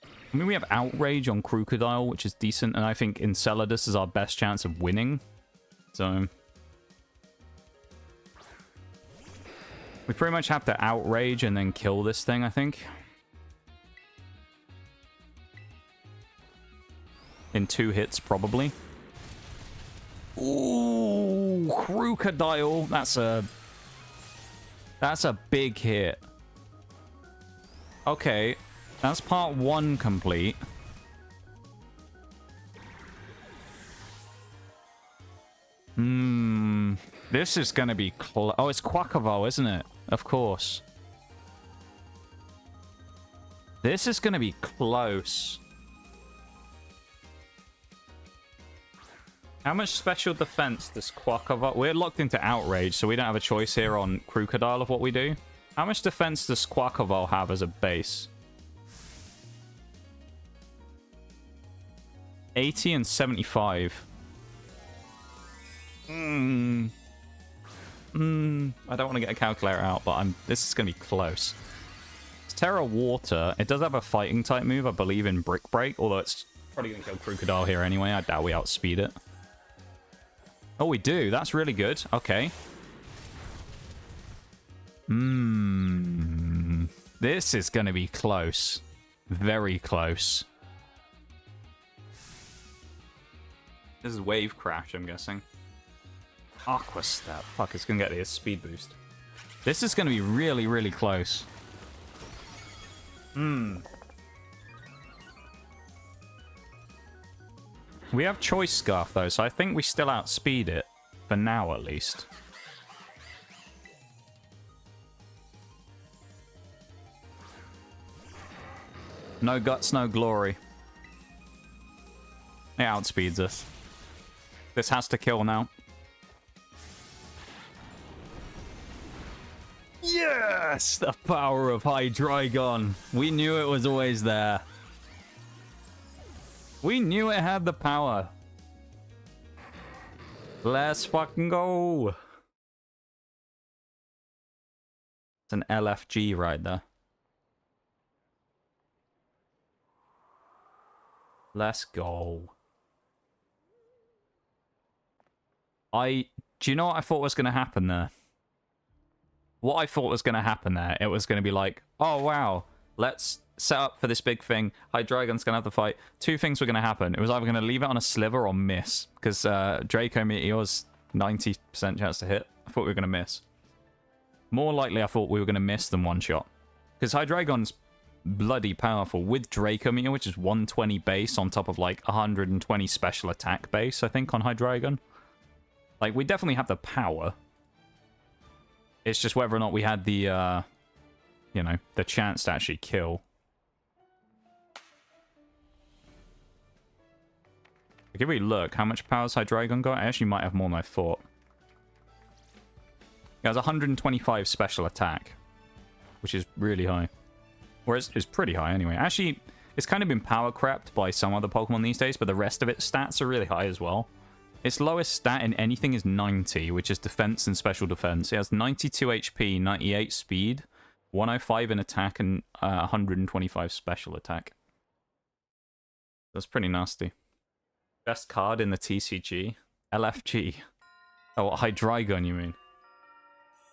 I mean, we have Outrage on Crocodile, which is decent, and I think Enceladus is our best chance of winning. So, we pretty much have to Outrage and then kill this thing, I think. In 2 hits, probably. Ooh, Crocodile. That's a big hit. Okay, that's part 1 complete. This is gonna be oh, it's Quackavolt, isn't it? Of course. This is gonna be close. How much special defense does Quackavolt... We're locked into Outrage, so we don't have a choice here on Crocodile of what we do. How much defense does Quackavolt have as a base? 80 and 75. I don't want to get a calculator out, but this is going to be close. It's Terra Water. It does have a fighting type move, I believe, in Brick Break, although it's probably going to kill Crocodile here anyway. I doubt we outspeed it. Oh, we do. That's really good. Okay. This is going to be close. Very close. This is Wave Crash, I'm guessing. Aqua Step. Fuck, it's going to get the speed boost. This is going to be really, really close. We have Choice Scarf, though, so I think we still outspeed it. For now, at least. No guts, no glory. It outspeeds us. This has to kill now. Yes! The power of Hydreigon. We knew it was always there. We knew it had the power. Let's fucking go. It's an LFG right there. Let's go. Do you know what I thought was going to happen there? What I thought was going to happen there, it was going to be like, oh wow, let's set up for this big thing. Hydreigon's going to have to fight. Two things were going to happen. It was either going to leave it on a sliver or miss, because Draco Meteor's 90% chance to hit. I thought we were going to miss. More likely, I thought we were going to miss than one shot. Because Hydreigon's bloody powerful with Draco Meteor, which is 120 base on top of like 120 special attack base, I think, on Hydreigon. Like, we definitely have the power. It's just whether or not we had the, you know, the chance to actually kill. Like, if we look, how much power has Hydreigon got? I actually might have more than I thought. It has 125 special attack, which is really high. Or it's pretty high anyway. Actually, it's kind of been power crept by some other Pokemon these days, but the rest of its stats are really high as well. Its lowest stat in anything is 90, which is defense and special defense. It has 92 HP, 98 speed, 105 in attack, and 125 special attack. That's pretty nasty. Best card in the TCG? LFG. Oh, Hydreigon, you mean?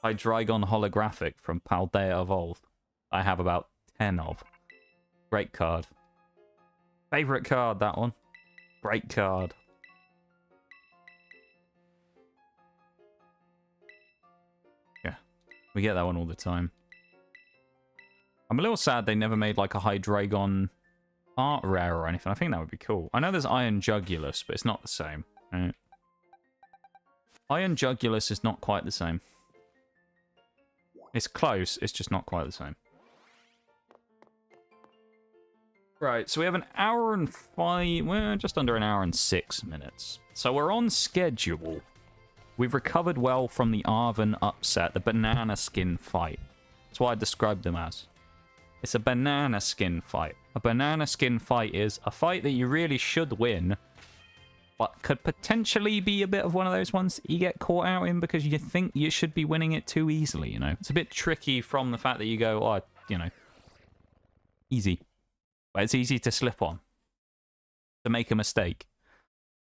Hydreigon holographic from Paldea Evolved. I have about 10 of. Great card. Favorite card, that one. Great card. Yeah, we get that one all the time. I'm a little sad they never made like a Hydreigon art rare or anything. I think that would be cool. I know there's Iron Jugulus, but it's not the same. Right? Iron Jugulus is not quite the same. It's close, it's just not quite the same. Right, so we have an hour and 5... Well, just under an hour and 6 minutes. So we're on schedule. We've recovered well from the Arven upset, the banana skin fight. That's what I described them as. It's a banana skin fight. A banana skin fight is a fight that you really should win, but could potentially be a bit of one of those ones you get caught out in because you think you should be winning it too easily, you know? It's a bit tricky from the fact that you go, oh, you know, easy. But it's easy to slip on, to make a mistake.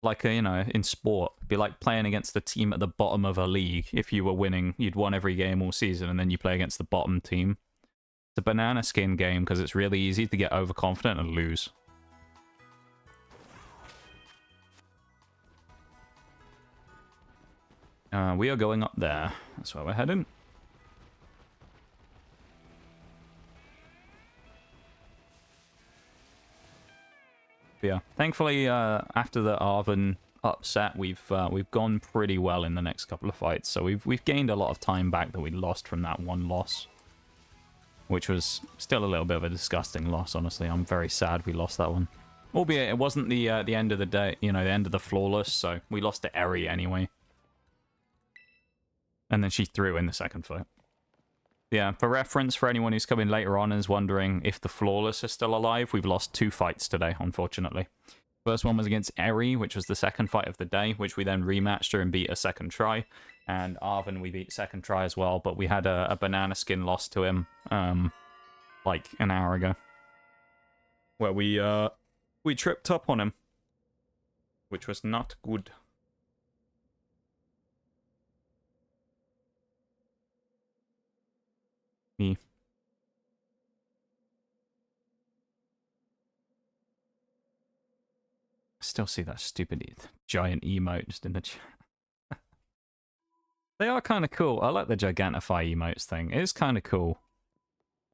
Like, you know, in sport, it'd be like playing against the team at the bottom of a league. If you were winning, you'd won every game all season, and then you play against the bottom team. It's a banana skin game because it's really easy to get overconfident and lose. We are going up there. That's where we're heading. But yeah, thankfully, after the Arven upset, we've gone pretty well in the next couple of fights. So we've gained a lot of time back that we lost from that one loss, which was still a little bit of a disgusting loss. Honestly, I'm very sad we lost that one. Albeit it wasn't the end of the day, you know, the end of the flawless. So we lost to Eri anyway. And then she threw in the second fight. Yeah, for reference, for anyone who's coming later on and is wondering if the Flawless is still alive, we've lost 2 fights today, unfortunately. First one was against Eri, which was the second fight of the day, which we then rematched her and beat a second try. And Arven we beat second try as well, but we had a banana skin loss to him, like an hour ago. Where we tripped up on him, which was not good. Me. Still see that stupid giant emote just in the chat. They are kind of cool. I like the Gigantify emotes thing. It is kind of cool.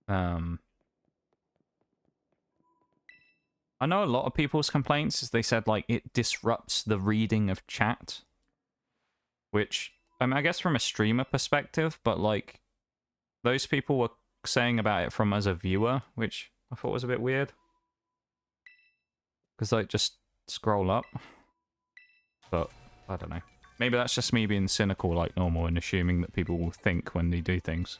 I know a lot of people's complaints is they said like it disrupts the reading of chat, which I mean I guess from a streamer perspective, but like those people were saying about it from as a viewer, which I thought was a bit weird. Because, like, just scroll up. But, I don't know. Maybe that's just me being cynical like normal and assuming that people will think when they do things.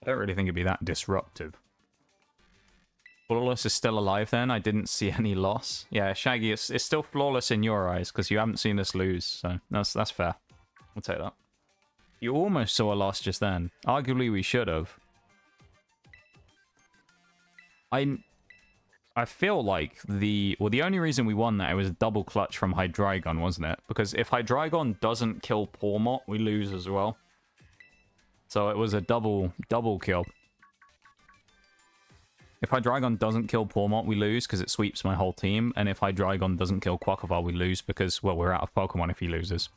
I don't really think it'd be that disruptive. Flawless is still alive then? I didn't see any loss. Yeah, Shaggy, it's still flawless in your eyes because you haven't seen us lose, so that's fair. We'll take that. You almost saw a loss just then. Arguably, we should have. I feel like the only reason we won that, it was a double clutch from Hydreigon, wasn't it? Because if Hydreigon doesn't kill Pawmot, we lose as well. So it was a double kill. If Hydreigon doesn't kill Pawmot, we lose because it sweeps my whole team. And if Hydreigon doesn't kill Quacklevar, we lose because, well, we're out of Pokemon if he loses.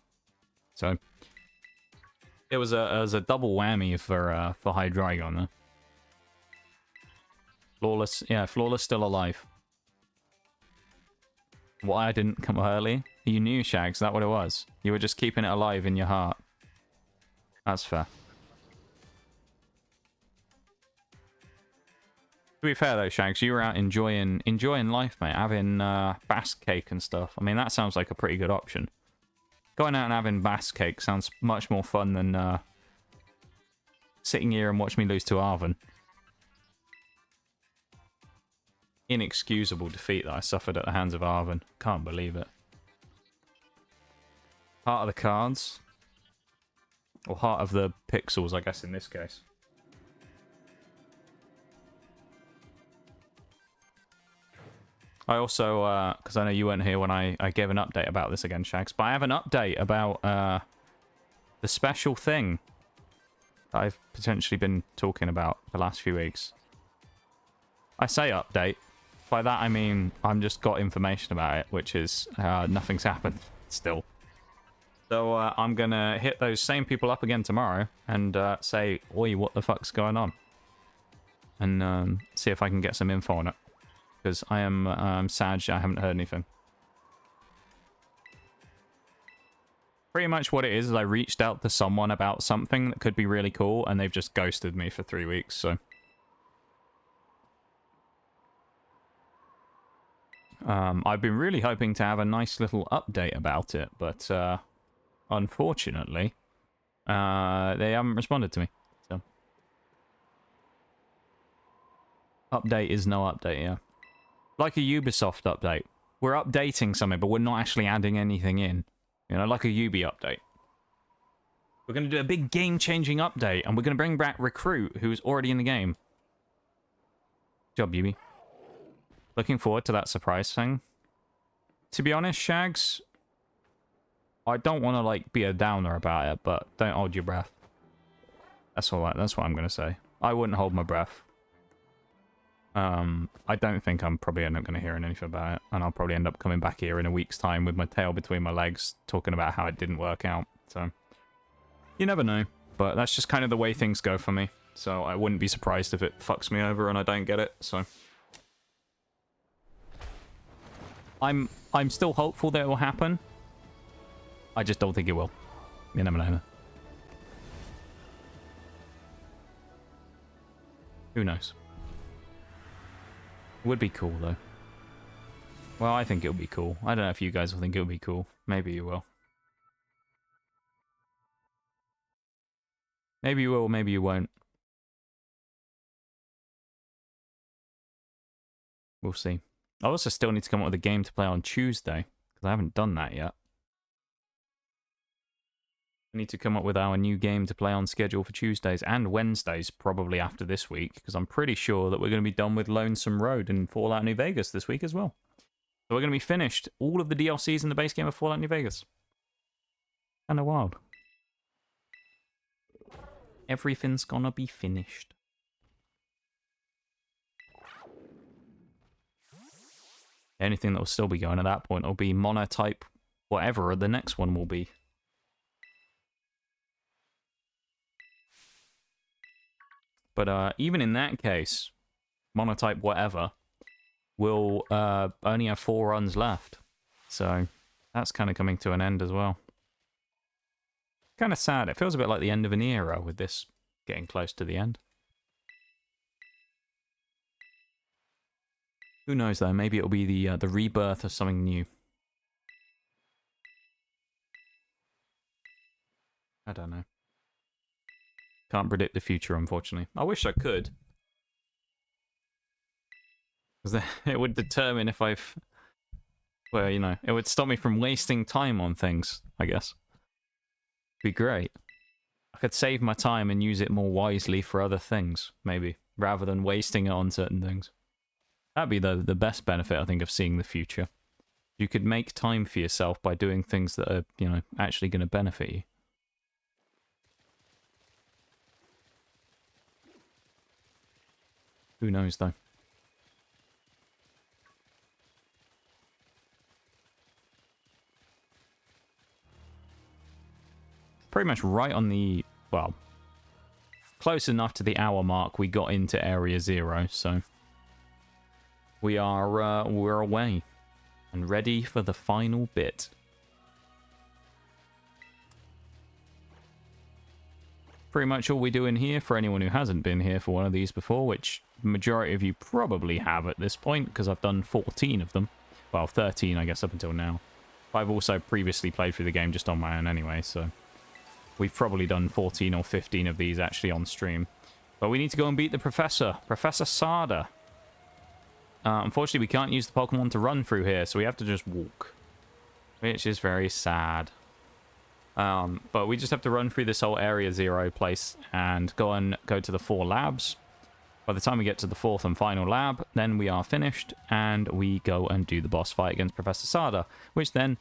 So it was a double whammy for Hydreigon though. Flawless, yeah, Flawless still alive. Why I didn't come early? You knew, Shags, that what it was? You were just keeping it alive in your heart. That's fair. To be fair though, Shags, you were out enjoying life, mate. Having bass cake and stuff. I mean, that sounds like a pretty good option. Going out and having bass cake sounds much more fun than sitting here and watch me lose to Arven. Inexcusable defeat that I suffered at the hands of Arven. Can't believe it. Heart of the cards. Or Heart of the Pixels, I guess, in this case. I also, because I know you weren't here when I gave an update about this again, Shags, but I have an update about the special thing that I've potentially been talking about the last few weeks. I say update. By that I mean I'm just got information about it, which is nothing's happened still. So I'm going to hit those same people up again tomorrow and say, oi, what the fuck's going on? And see if I can get some info on it. Because I am sad I haven't heard anything. Pretty much what it is I reached out to someone about something that could be really cool, and they've just ghosted me for 3 weeks, so... I've been really hoping to have a nice little update about it, but unfortunately, they haven't responded to me. So, update is no update, yeah. Like a Ubisoft update. We're updating something, but we're not actually adding anything in. You know, like a Ubi update. We're going to do a big game-changing update, and we're going to bring back Recruit, who's already in the game. Good job, Ubi. Looking forward to that surprise thing. To be honest, Shags, I don't want to, like, be a downer about it, but don't hold your breath. That's all right. That's what I'm going to say. I wouldn't hold my breath. I don't think I'm probably not going to hear anything about it, and I'll probably end up coming back here in a week's time with my tail between my legs, talking about how it didn't work out. So, you never know, but that's just kind of the way things go for me. So I wouldn't be surprised if it fucks me over and I don't get it. So I'm still hopeful that it will happen. I just don't think it will. You never know. Who knows? Would be cool, though. Well, I think it'll be cool. I don't know if you guys will think it'll be cool. Maybe you will. Maybe you will, maybe you won't. We'll see. I also still need to come up with a game to play on Tuesday, because I haven't done that yet. I need to come up with our new game to play on schedule for Tuesdays and Wednesdays, probably after this week, because I'm pretty sure that we're going to be done with Lonesome Road and Fallout New Vegas this week as well. So we're going to be finished all of the DLCs in the base game of Fallout New Vegas. Kind of wild. Everything's gonna be finished. The only thing that will still be going at that point will be Monotype, whatever the next one will be. But even in that case, Monotype whatever will only have 4 runs left. So that's kind of coming to an end as well. Kind of sad. It feels a bit like the end of an era with this getting close to the end. Who knows though? Maybe it'll be the rebirth of something new. I don't know. Can't predict the future, unfortunately. I wish I could. Because it would determine if I've... Well, you know, it would stop me from wasting time on things, I guess. Be great. I could save my time and use it more wisely for other things, maybe, rather than wasting it on certain things. That'd be the best benefit, I think, of seeing the future. You could make time for yourself by doing things that are, you know, actually going to benefit you. Who knows, though? Pretty much right on the, well, close enough to the hour mark we got into Area 0, so we're away and ready for the final bit. Pretty much all we do in here, for anyone who hasn't been here for one of these before, which the majority of you probably have at this point, because I've done 14 of them. Well, 13, I guess, up until now. I've also previously played through the game just on my own anyway, so we've probably done 14 or 15 of these actually on stream. But we need to go and beat the Professor, Professor Sada. Unfortunately, we can't use the Pokemon to run through here, so we have to just walk, which is very sad. But we just have to run through this whole Area 0 place and go to the 4 labs. By the time we get to the 4th and final lab, then we are finished, and we go and do the boss fight against Professor Sada, which then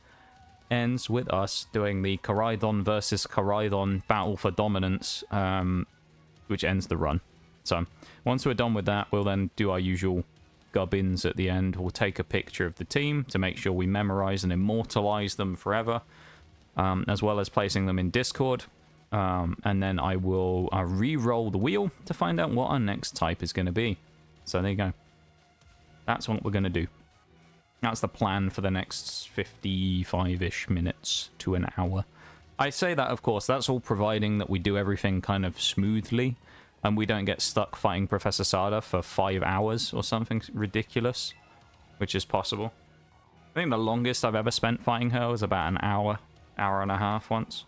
ends with us doing the Koraidon versus Koraidon battle for dominance, which ends the run. So, once we're done with that, we'll then do our usual gubbins at the end. We'll take a picture of the team to make sure we memorize and immortalize them forever, as well as placing them in Discord. And then I will re-roll the wheel to find out what our next type is going to be. So there you go. That's what we're going to do. That's the plan for the next 55-ish minutes to an hour. I say that, of course, that's all providing that we do everything kind of smoothly and we don't get stuck fighting Professor Sada for 5 hours or something ridiculous, which is possible. I think the longest I've ever spent fighting her was about an hour and a half once.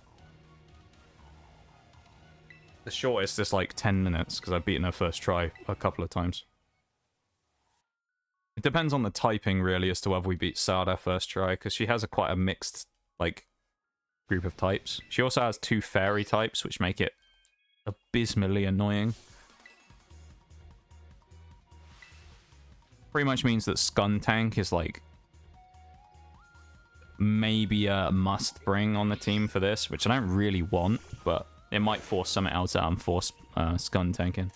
The shortest is like 10 minutes, because I've beaten her first try a couple of times. It depends on the typing, really, as to whether we beat Sada first try, because she has quite a mixed, like, group of types. She also has 2 fairy types, which make it abysmally annoying. Pretty much means that Skuntank is, like, maybe a must-bring on the team for this, which I don't really want, but it might force something else out and force Skuntanking.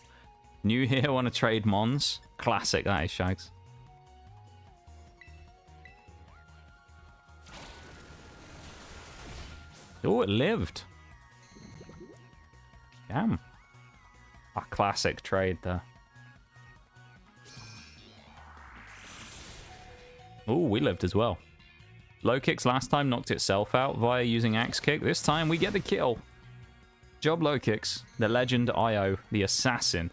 New here, want to trade Mons? Classic, that is, Shags. Oh, it lived. Damn. A classic trade there. Oh, we lived as well. Lokix last time knocked itself out via using Axe Kick. This time we get the kill. Job Lokix, the legend IO, the assassin.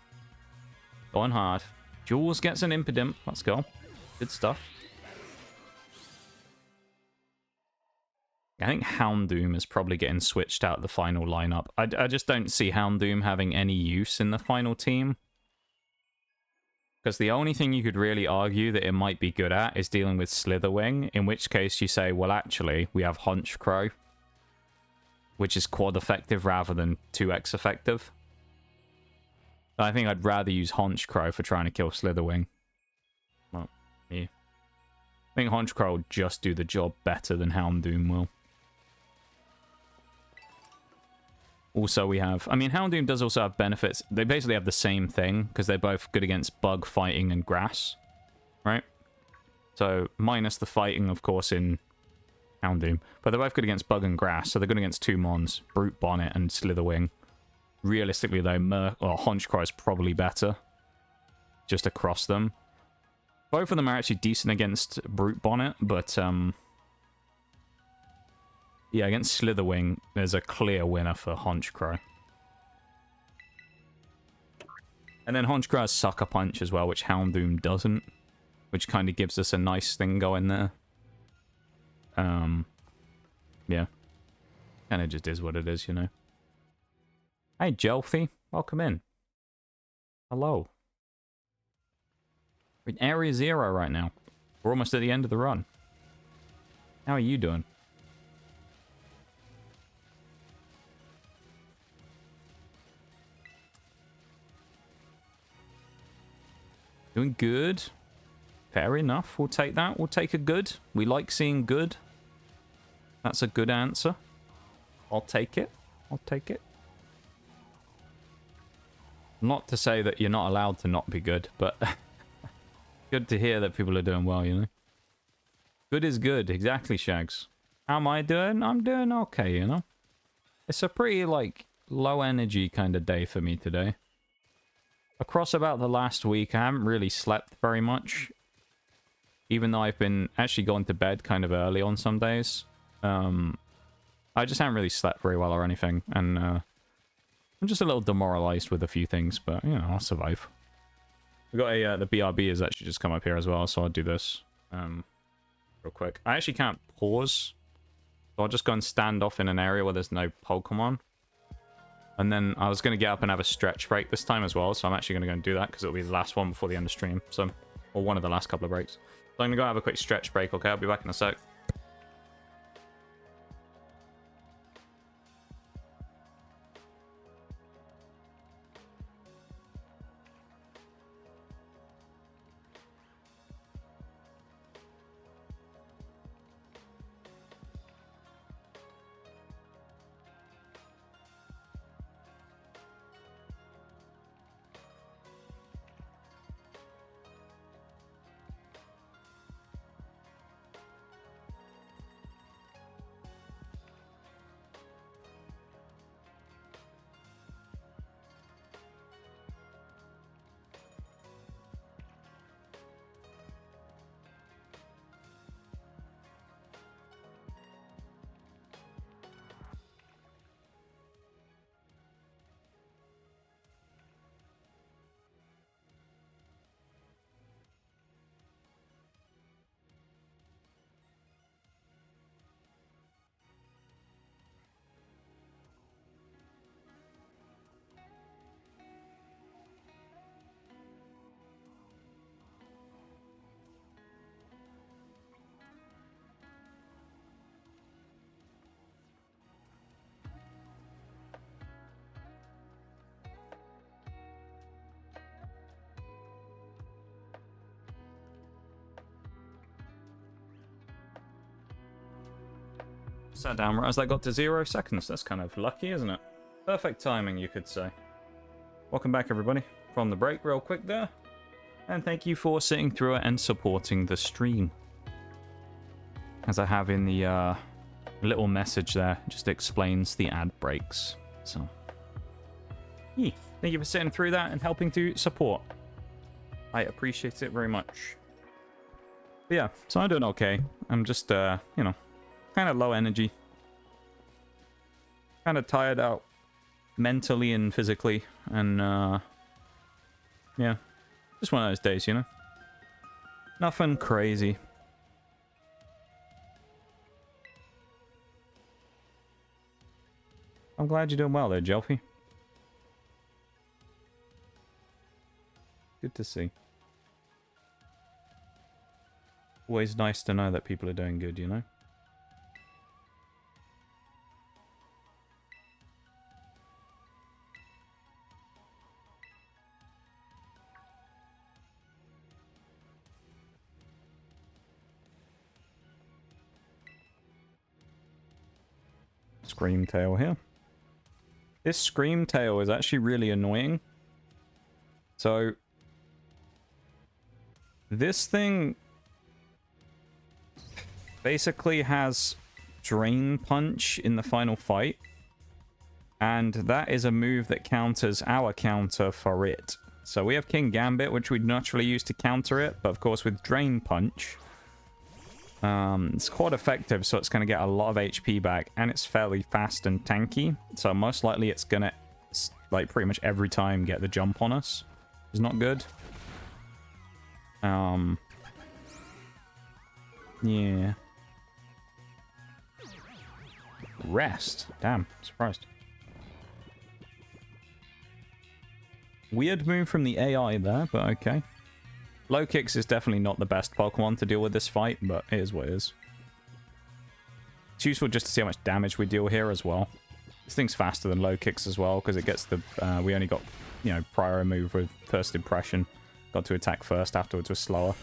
Going hard. Jules gets an Impidimp. Let's go. Good stuff. I think Houndoom is probably getting switched out of the final lineup. I just don't see Houndoom having any use in the final team. Because the only thing you could really argue that it might be good at is dealing with Slitherwing, in which case you say, well, actually, we have Honchkrow, which is quad effective rather than 2x effective. I think I'd rather use Honchkrow for trying to kill Slitherwing. Well, yeah. I think Honchkrow will just do the job better than Houndoom will. Also, we have... I mean, Houndoom does also have benefits. They basically have the same thing, because they're both good against bug, fighting, and grass. Right? So, minus the fighting, of course, in Houndoom. But they're both good against bug and grass, so they're good against 2 Mons, Brute Bonnet and Slitherwing. Realistically, though, Honchkrow is probably better. Just across them. Both of them are actually decent against Brute Bonnet, but... yeah, against Slitherwing, there's a clear winner for Honchkrow. And then Honchkrow has Sucker Punch as well, which Houndoom doesn't. Which kind of gives us a nice thing going there. Yeah. Kind of just is what it is, you know. Hey, Jelfie. Welcome in. Hello. We're in Area 0 right now. We're almost at the end of the run. How are you doing? Doing good. Fair enough. We'll take that. We'll take a good. We like seeing good. That's a good answer. I'll take it. I'll take it. Not to say that you're not allowed to not be good, but good to hear that people are doing well, you know? Good is good. Exactly, Shags. How am I doing? I'm doing okay, you know? It's a pretty, like, low energy kind of day for me today. Across about the last week, I haven't really slept very much. Even though I've been actually going to bed kind of early on some days. I just haven't really slept very well or anything. And I'm just a little demoralized with a few things, but, you know, I'll survive. We got a, the BRB has actually just come up here as well, so I'll do this real quick. I actually can't pause. So I'll just go and stand off in an area where there's no Pokemon. And then I was going to get up and have a stretch break this time as well, so I'm actually going to go and do that because it'll be the last one before the end of stream. So, or one of the last couple of breaks. So I'm going to go have a quick stretch break, okay? I'll be back in a sec. Sat down right as I got to 0 seconds. That's kind of lucky, isn't it? Perfect timing, you could say. Welcome back, everybody, from the break real quick there. And thank you for sitting through it and supporting the stream. As I have in the little message there, just explains the ad breaks. So, yeah, thank you for sitting through that and helping to support. I appreciate it very much. But yeah, so I'm doing okay. I'm just, you know, kind of low energy. Kind of tired out mentally and physically. And, yeah. Just one of those days, you know? Nothing crazy. I'm glad you're doing well there, Jelfie. Good to see. Always nice to know that people are doing good, you know? Screamtail here. This Screamtail is actually really annoying. So, this thing basically has Drain Punch in the final fight. And that is a move that counters our counter for it. So we have King Gambit, which we'd naturally use to counter it. But of course with Drain Punch, it's quite effective, so it's going to get a lot of HP back, and it's fairly fast and tanky, so most likely it's going to, like, pretty much every time get the jump on us. It's not good. Yeah. Rest. Damn, surprised. Weird move from the AI there, but okay. Lokix is definitely not the best Pokemon to deal with this fight, but it is what it is. It's useful just to see how much damage we deal here as well. This thing's faster than Lokix as well, because it gets the... we only got, you know, prior move with first impression. Got to attack first, afterwards was slower.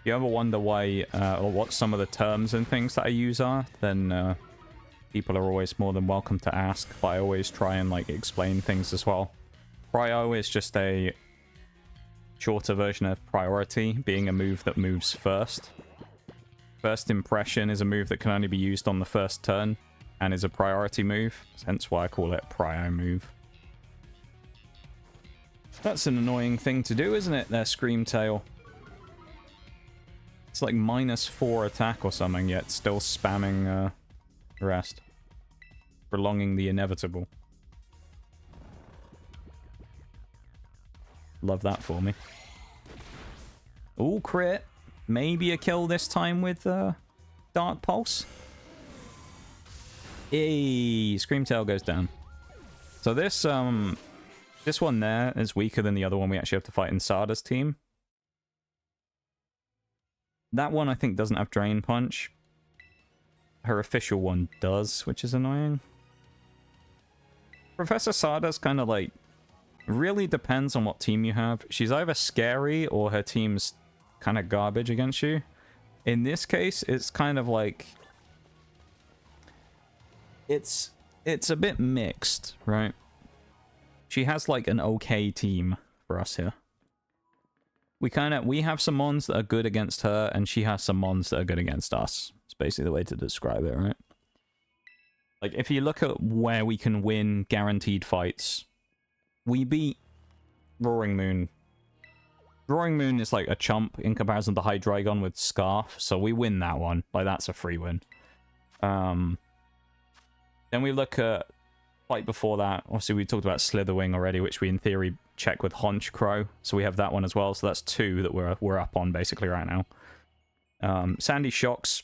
If you ever wonder why, or what some of the terms and things that I use are, then people are always more than welcome to ask, but I always try and, like, explain things as well. Prio is just a shorter version of priority, being a move that moves first. First impression is a move that can only be used on the first turn, and is a priority move, hence why I call it a prio move. That's an annoying thing to do, isn't it, their Screamtail? It's like -4 attack or something, yet still spamming the rest. Prolonging the inevitable. Love that for me. Ooh, crit. Maybe a kill this time with Dark Pulse. Hey, Screamtail goes down. So this one there is weaker than the other one we actually have to fight in Sada's team. That one, I think, doesn't have Drain Punch. Her official one does, which is annoying. Professor Sada's kind of like... really depends on what team you have. She's either scary or her team's kind of garbage against you. In this case, it's kind of like... It's a bit mixed, right? She has like an okay team for us here. We have some mons that are good against her, and she has some mons that are good against us. It's basically the way to describe it, right? Like, if you look at where we can win guaranteed fights, we beat Roaring Moon. Roaring Moon is like a chump in comparison to Hydreigon with Scarf, so we win that one. Like, that's a free win. Then we look at fight before that. Obviously, we talked about Slitherwing already, which we in theory check with Honchkrow, so we have that one as well. So that's 2 that we're up on basically right now. Sandy Shocks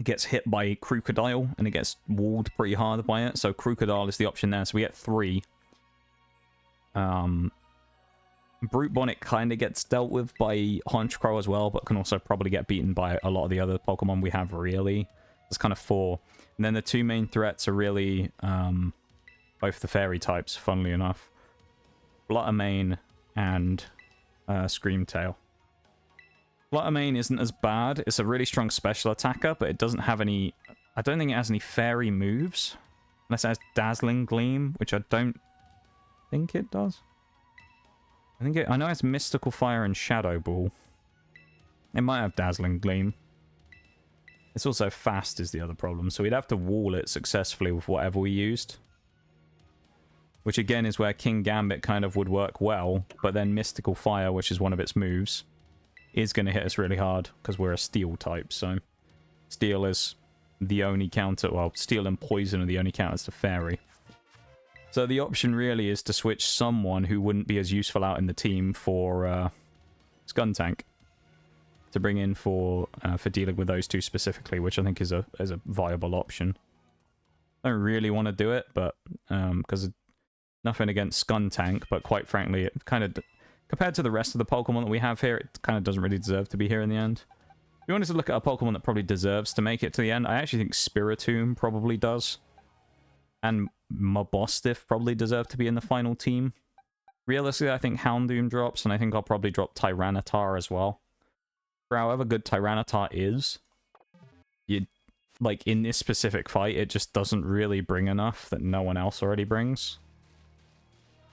gets hit by Crocodile, and it gets walled pretty hard by it. So Crocodile is the option there. So we get 3. Brute Bonnet kind of gets dealt with by Honchkrow as well, but can also probably get beaten by a lot of the other Pokemon we have, really. There's kind of 4. And then the 2 main threats are really both the fairy types, funnily enough. Fluttermane and Screamtail. Fluttermane isn't as bad. It's a really strong special attacker, but it doesn't have any... I don't think it has any fairy moves. Unless it has Dazzling Gleam, which I don't think it does. I know it has Mystical Fire and Shadow Ball. It might have Dazzling Gleam. It's also fast is the other problem, so we'd have to wall it successfully with whatever we used. Which again is where King Gambit kind of would work well, but then Mystical Fire, which is one of its moves, is going to hit us really hard, because we're a Steel type, so... Steel is the only counter... Well, Steel and Poison are the only counters to Fairy. So the option really is to switch someone who wouldn't be as useful out in the team for Skuntank. To bring in for dealing with those 2 specifically, which I think is a viable option. I don't really want to do it, but because nothing against Skuntank, but quite frankly, it kind of, compared to the rest of the Pokemon that we have here, it kind of doesn't really deserve to be here in the end. If you wanted to look at a Pokemon that probably deserves to make it to the end, I actually think Spiritomb probably does. And Mabostiff probably deserve to be in the final team. Realistically, I think Houndoom drops, and I think I'll probably drop Tyranitar as well. For however good Tyranitar is, like, in this specific fight, it just doesn't really bring enough that no one else already brings.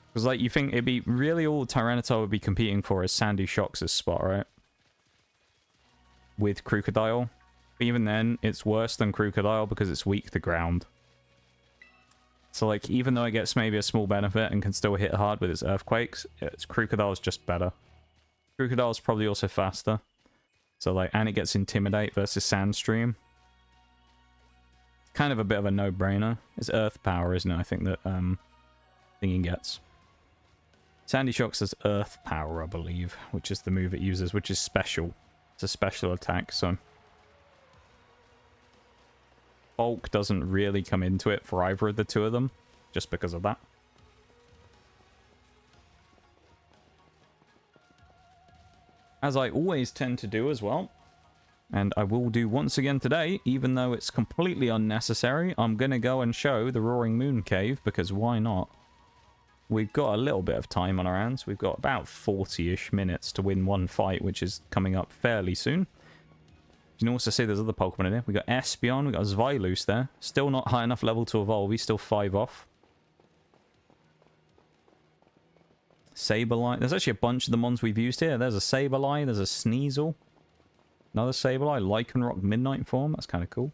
Because, like, you think it'd be really all Tyranitar would be competing for is Sandy Shocks' spot, right? With Crocodile. But even then, it's worse than Crocodile because it's weak to ground. So, like, even though it gets maybe a small benefit and can still hit hard with its Earthquakes, Crocodile's just better. Crocodile's probably also faster. So, like, and it gets Intimidate versus Sandstream. Kind of a bit of a no-brainer. It's Earth Power, isn't it? I think that Thingy gets. Sandy Shocks has Earth Power, I believe, which is the move it uses, which is special. It's a special attack, so... bulk doesn't really come into it for either of the two of them, just because of that. As I always tend to do as well, and I will do once again today, even though it's completely unnecessary, I'm going to go and show the Roaring Moon Cave, because why not? We've got a little bit of time on our hands. We've got about 40-ish minutes to win one fight, which is coming up fairly soon. You can also see there's other Pokemon in here. We've got Espeon, we've got Zylus there. Still not high enough level to evolve. He's still 5 off. Sableye. There's actually a bunch of the ones we've used here. There's a Sableye, there's a Sneasel. Another Sableye, Lycanroc Midnight form. That's kind of cool.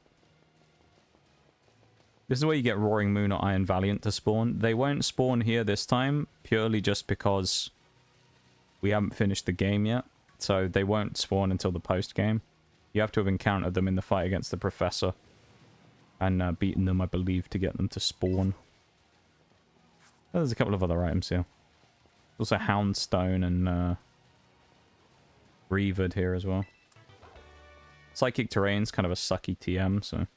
This is where you get Roaring Moon or Iron Valiant to spawn. They won't spawn here this time, purely just because we haven't finished the game yet. So they won't spawn until the post-game. You have to have encountered them in the fight against the Professor. And beaten them, I believe, to get them to spawn. Oh, there's a couple of other items here. Also Houndstone and Revered here as well. Psychic Terrain's kind of a sucky TM, so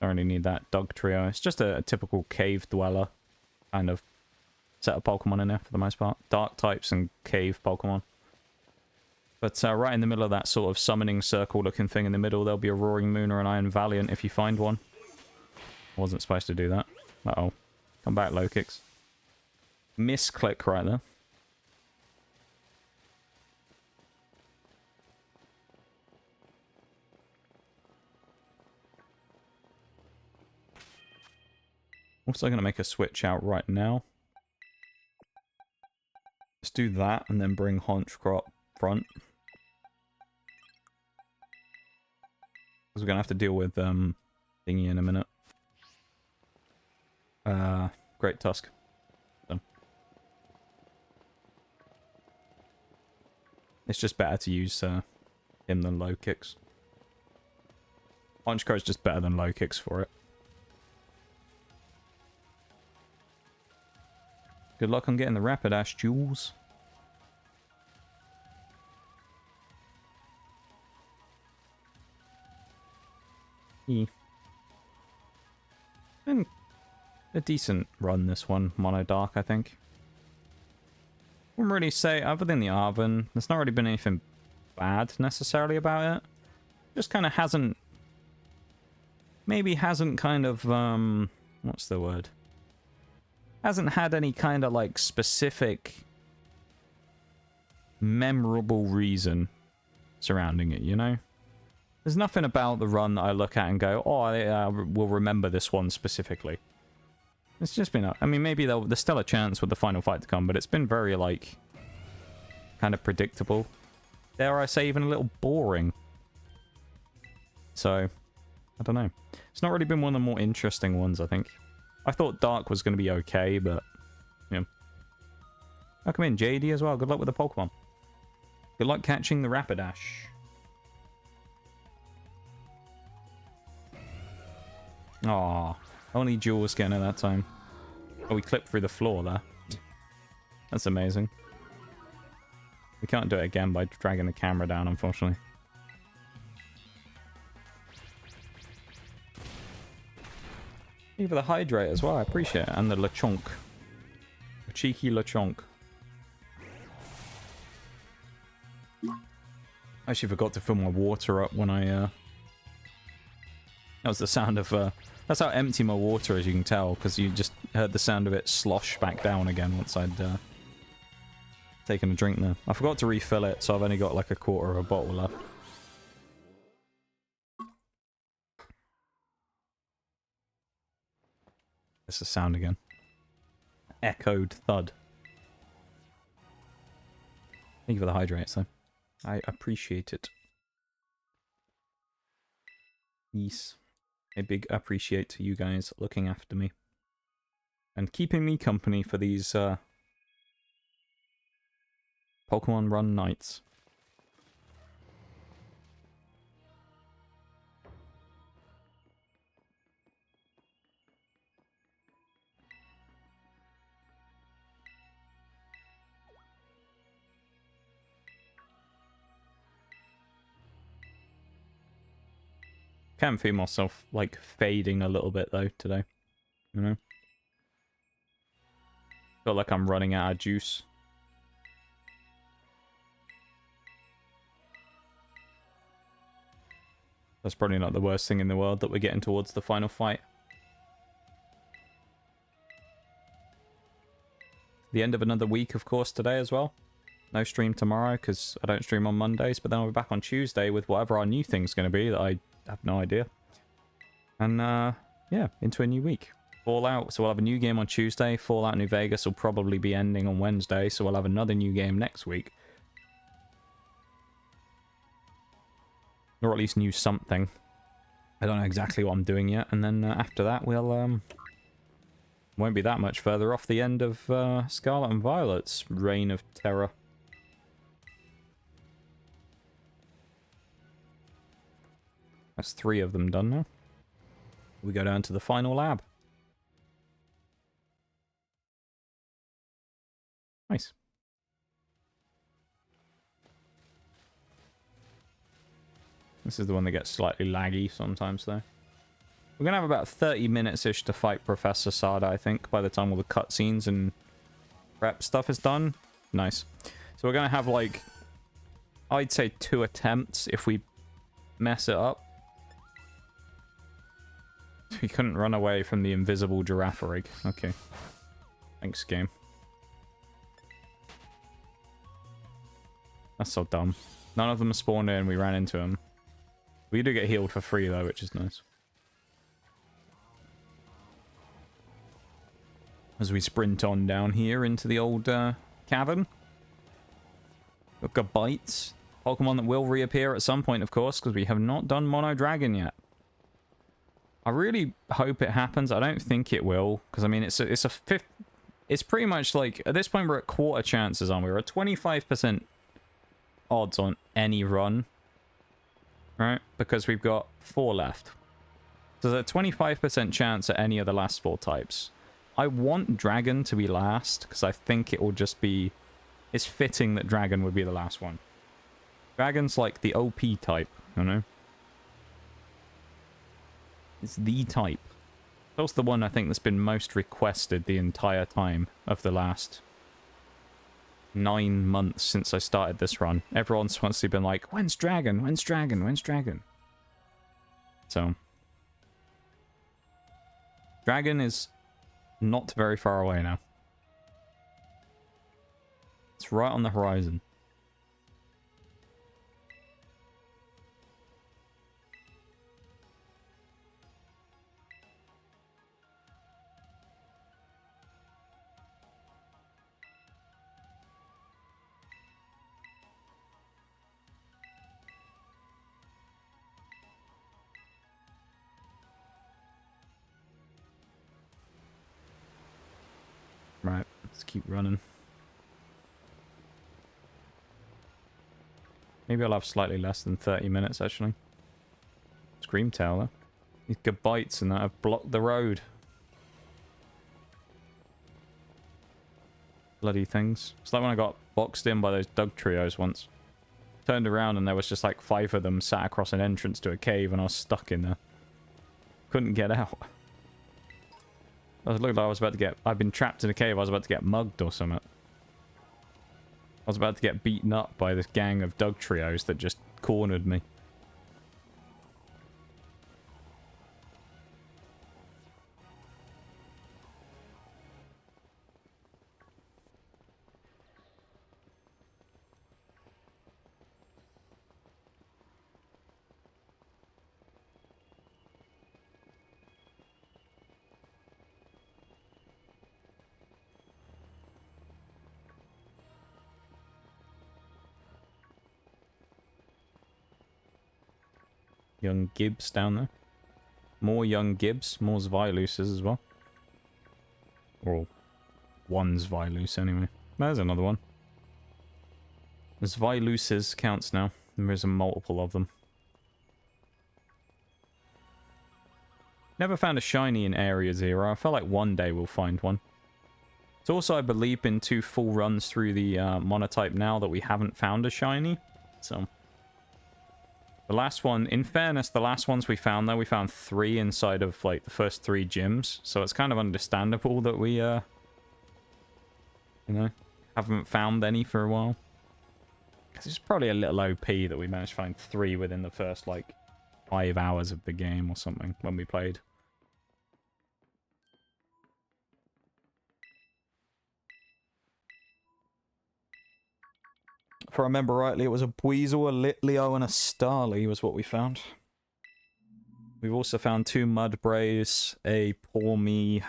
don't really need that. Dog Trio. It's just a typical cave dweller kind of set of Pokemon in there for the most part. Dark types and cave Pokemon. But right in the middle of that sort of summoning circle looking thing in the middle, there'll be a Roaring Moon or an Iron Valiant if you find one. Wasn't supposed to do that. Uh-oh. Come back, Lokix. Misclick right there. Also going to make a switch out right now. Let's do that and then bring Honchkrow up front. Because we're going to have to deal with Thingy in a minute. Great Tusk. Done. It's just better to use him than Lokix. Honchkrow is just better than Lokix for it. Good luck on getting the Rapidash, Jules. Been a decent run, this one. Mono Dark, I think. Wouldn't really say, other than the Arven, there's not really been anything bad necessarily about it. Just kind of hasn't... Maybe hasn't kind of, what's the word? Hasn't had any kind of, like, specific memorable reason surrounding it, you know? There's nothing about the run that I look at and go, oh, I will remember this one specifically. It's just been, I mean, maybe there's still a chance with the final fight to come, but it's been very, like, kind of predictable. Dare I say, even a little boring. So, I don't know. It's not really been one of the more interesting ones, I think. I thought Dark was going to be okay, but, you know. Oh, come in, JD as well. Good luck with the Pokemon. Good luck catching the Rapidash. Aw, only Jules getting it that time. Oh, we clipped through the floor there. That's amazing. We can't do it again by dragging the camera down, unfortunately. Thank you for the hydrate as well, I appreciate it. And the Lechonk. A cheeky Lechonk. I actually forgot to fill my water up when I, That was the sound of, That's how empty my water is, you can tell, because you just heard the sound of it slosh back down again once I'd, taken a drink there. I forgot to refill it, so I've only got like a quarter of a bottle left. It's the sound again. Echoed thud. Thank you for the hydrates, though. I appreciate it. Yes. A big appreciate to you guys looking after me. And keeping me company for these, Pokemon Run nights. can feel myself, like, fading a little bit, though, today. You know? Feel like I'm running out of juice. That's probably not the worst thing in the world that we're getting towards the final fight. The end of another week, of course, today as well. No stream tomorrow, because I don't stream on Mondays, but then I'll be back on Tuesday with whatever our new thing's going to be that I have no idea. And, yeah, into a new week. Fallout, so we'll have a new game on Tuesday. Fallout New Vegas will probably be ending on Wednesday, so we'll have another new game next week. Or at least new something. I don't know exactly what I'm doing yet. And then after that, we'll, won't be that much further off the end of Scarlet and Violet's Reign of Terror. That's 3 of them done now. We go down to the final lab. Nice. This is the one that gets slightly laggy sometimes, though. We're going to have about 30 minutes-ish to fight Professor Sada, I think, by the time all the cutscenes and prep stuff is done. Nice. So we're going to have, like, I'd say 2 attempts if we mess it up. We couldn't run away from the invisible giraffe rig. Okay. Thanks, game. That's so dumb. None of them spawned in, we ran into them. We do get healed for free, though, which is nice. As we sprint on down here into the old cavern. We've got bites. Pokemon that will reappear at some point, of course, because we have not done Mono Dragon yet. I really hope it happens. I don't think it will, because I mean it's a fifth. It's pretty much like at this point we're at quarter chances, aren't we? We're at 25% odds on any run, right? Because we've got 4 left. So there's a 25% chance at any of the last 4 types. I want Dragon to be last because I think it will just be. It's fitting that Dragon would be the last one. Dragon's like the OP type, you know. It's the type. That's the one I think that's been most requested the entire time of the last 9 months since I started this run. Everyone's constantly been like, when's Dragon? When's Dragon? When's Dragon? So. Dragon is not very far away now. It's right on the horizon. Right, let's keep running. Maybe I'll have slightly less than 30 minutes, actually. Scream Tail, though. These good bites and that have blocked the road. Bloody things. It's like when I got boxed in by those Dug Trios once. Turned around and there was just like 5 of them sat across an entrance to a cave and I was stuck in there. Couldn't get out. I looked like I was about to get... I've been trapped in a cave. I was about to get mugged or something. I was about to get beaten up by this gang of Dug Trios that just cornered me. Young Gibbs down there. More young Gibbs, more Zvyluses as well. Or one Zvylus anyway. There's another one. Zvyluses counts now. There is a multiple of them. Never found a shiny in Area 0. I feel like one day we'll find one. It's also, I believe, been 2 full runs through the Monotype now that we haven't found a shiny. So... The last one, in fairness, the last ones we found, though, we found 3 inside of, like, the first 3 gyms. So it's kind of understandable that we, you know, haven't found any for a while. Because it's probably a little OP that we managed to find 3 within the first, like, 5 hours of the game or something when we played. If I remember rightly, it was a Buizel, a Litleo, and a Starly was what we found. We've also found 2 Mudbrays, a Pawmi,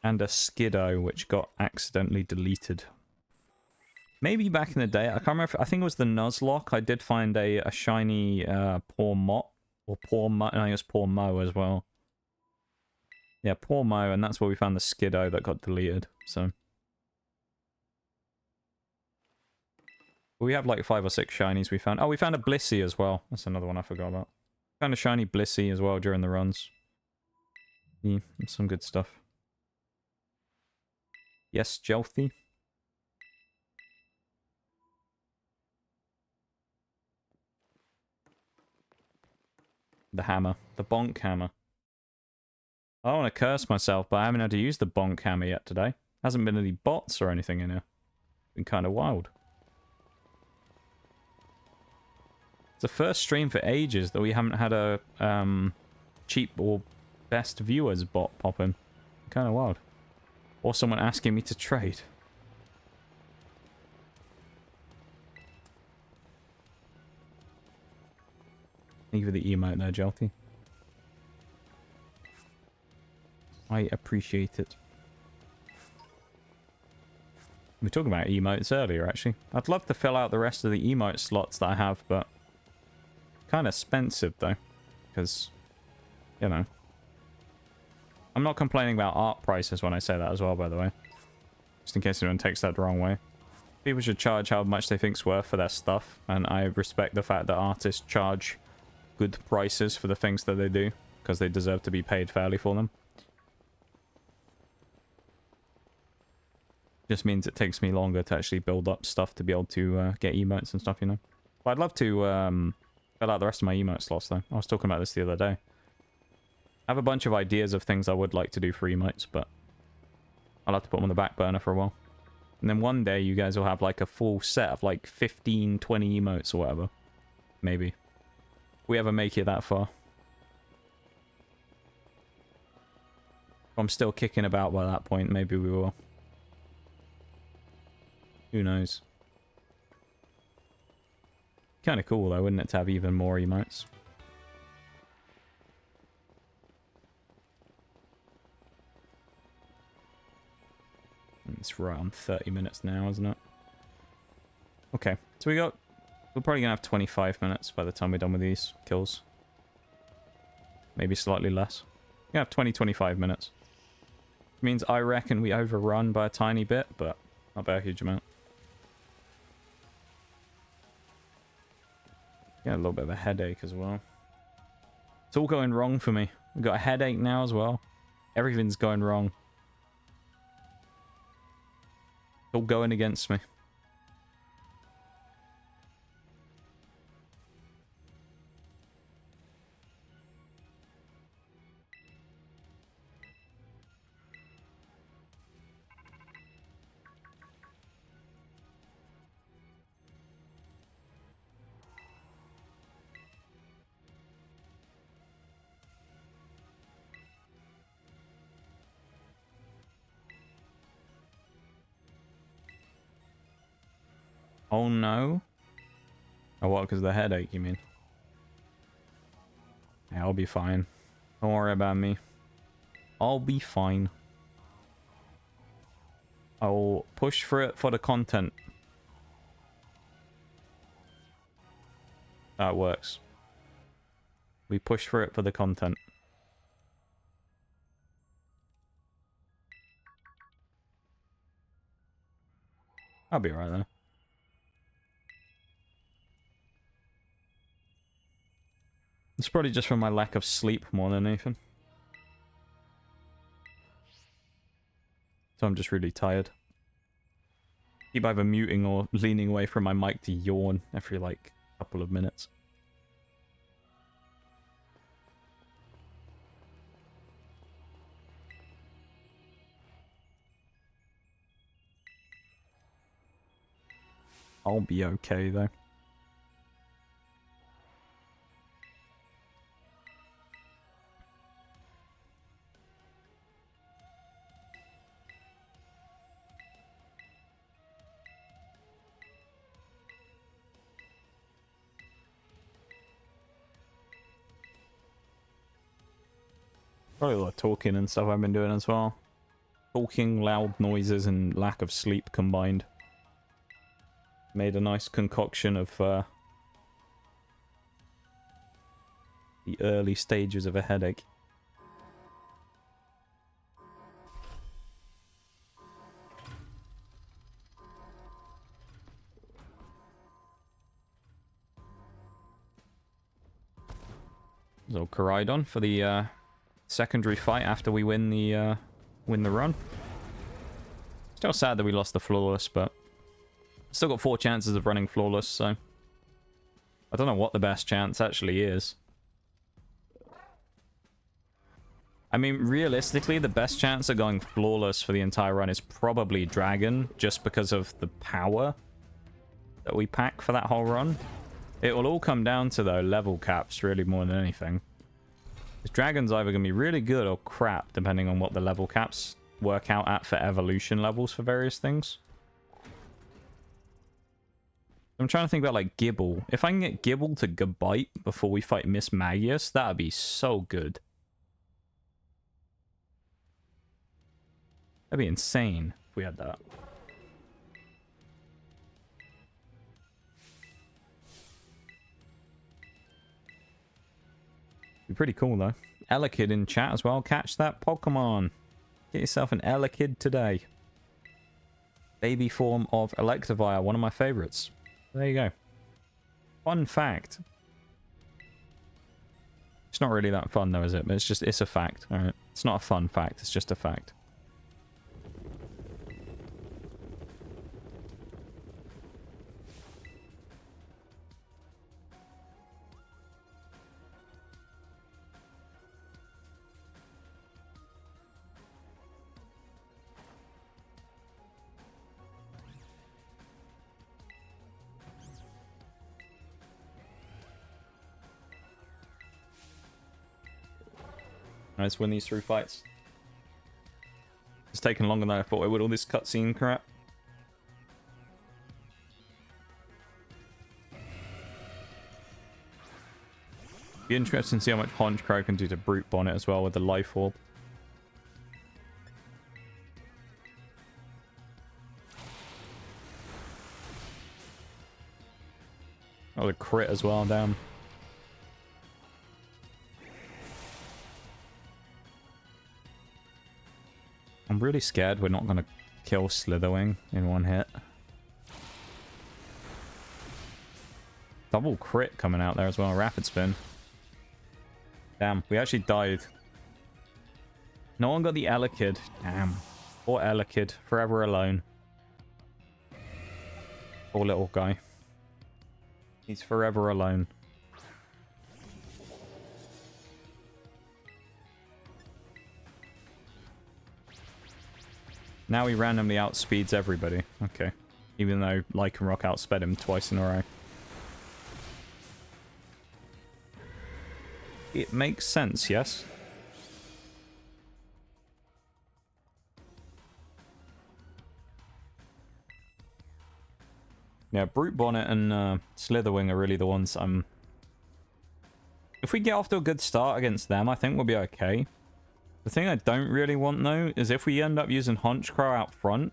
and a Skiddo, which got accidentally deleted. Maybe back in the day, I can't remember, I think it was the Nuzlocke, I did find a shiny Pawmot, or Pawmo, I think it was Pawmo as well. Yeah, Pawmo, and that's where we found the Skiddo that got deleted, so... We have like 5 or 6 shinies we found. Oh, we found a Blissey as well. That's another one I forgot about. Found a shiny Blissey as well during the runs. Yeah, some good stuff. Yes, Jelthy. The hammer. The bonk hammer. I don't want to curse myself, but I haven't had to use the bonk hammer yet today. Hasn't been any bots or anything in here. Been kind of wild. It's the first stream for ages that we haven't had a cheap or best viewers bot pop in. Kind of wild. Or someone asking me to trade. Thank you for the emote there, Jelty. I appreciate it. We were talking about emotes earlier, actually. I'd love to fill out the rest of the emote slots that I have, but... kind of expensive, though. Because, you know. I'm not complaining about art prices when I say that as well, by the way. Just in case anyone takes that the wrong way. People should charge how much they think's worth for their stuff. And I respect the fact that artists charge good prices for the things that they do. Because they deserve to be paid fairly for them. Just means it takes me longer to actually build up stuff to be able to get emotes and stuff, you know. But I'd love to... fill out the rest of my emote slots, though. I was talking about this the other day. I have a bunch of ideas of things I would like to do for emotes, but I'll have to put them on the back burner for a while. And then one day you guys will have like a full set of like 15, 20 emotes or whatever. Maybe. If we ever make it that far. If I'm still kicking about by that point, maybe we will. Who knows? Kind of cool though, wouldn't it, to have even more emotes? It's right on 30 minutes now, isn't it? Okay, so we're probably gonna have 25 minutes by the time we're done with these kills. Maybe slightly less. We're gonna have 20-25 minutes. Which means I reckon we overrun by a tiny bit, but not by a huge amount. Got a little bit of a headache as well. It's all going wrong for me. I've got a headache now as well. Everything's going wrong. It's all going against me. Oh no. Oh, what? Because of the headache, you mean? Yeah, I'll be fine. Don't worry about me. I'll be fine. I'll push for it for the content. That works. We push for it for the content. I'll be right there. It's probably just from my lack of sleep more than anything. So I'm just really tired. Keep either muting or leaning away from my mic to yawn every, like, couple of minutes. I'll be okay, though. Probably a lot of talking and stuff I've been doing as well. Talking, loud noises, and lack of sleep combined. Made a nice concoction of the early stages of a headache. So Koraidon for the secondary fight after we win the run. Still sad that we lost the flawless, but still got 4 chances of running flawless, so I don't know what the best chance actually is. I mean, realistically, the best chance of going flawless for the entire run is probably Dragon, just because of the power that we pack for that whole run. It will all come down to, though, level caps, really, more than anything. This Dragon's either going to be really good or crap, depending on what the level caps work out at for evolution levels for various things. I'm trying to think about, like, Gibble. If I can get Gibble to Gabite before we fight Miss Magius, that would be so good. That'd be insane if we had that. Be pretty cool, though. Elekid in chat as well. Catch that Pokemon. Get yourself an Elekid today. Baby form of Electivire, one of my favorites. There you go. Fun fact. It's not really that fun, though, is it? But it's a fact. All right. It's not a fun fact. It's just a fact. Let's win these 3 fights. It's taken longer than I thought it would, all this cutscene crap. Be interesting to see how much Honchkrow can do to Brute Bonnet as well with the Life Orb. Oh, the crit as well, damn. I'm really scared we're not going to kill Slitherwing in one hit. Double crit coming out there as well. Rapid spin. Damn, we actually died. No one got the Elekid. Damn. Poor Elekid. Forever alone. Poor little guy. He's forever alone. Now he randomly outspeeds everybody. Okay. Even though Lycanroc outsped him twice in a row. It makes sense, yes? Yeah, Brute Bonnet and Slitherwing are really the ones I'm... If we get off to a good start against them, I think we'll be okay. The thing I don't really want, though, is if we end up using Honchkrow out front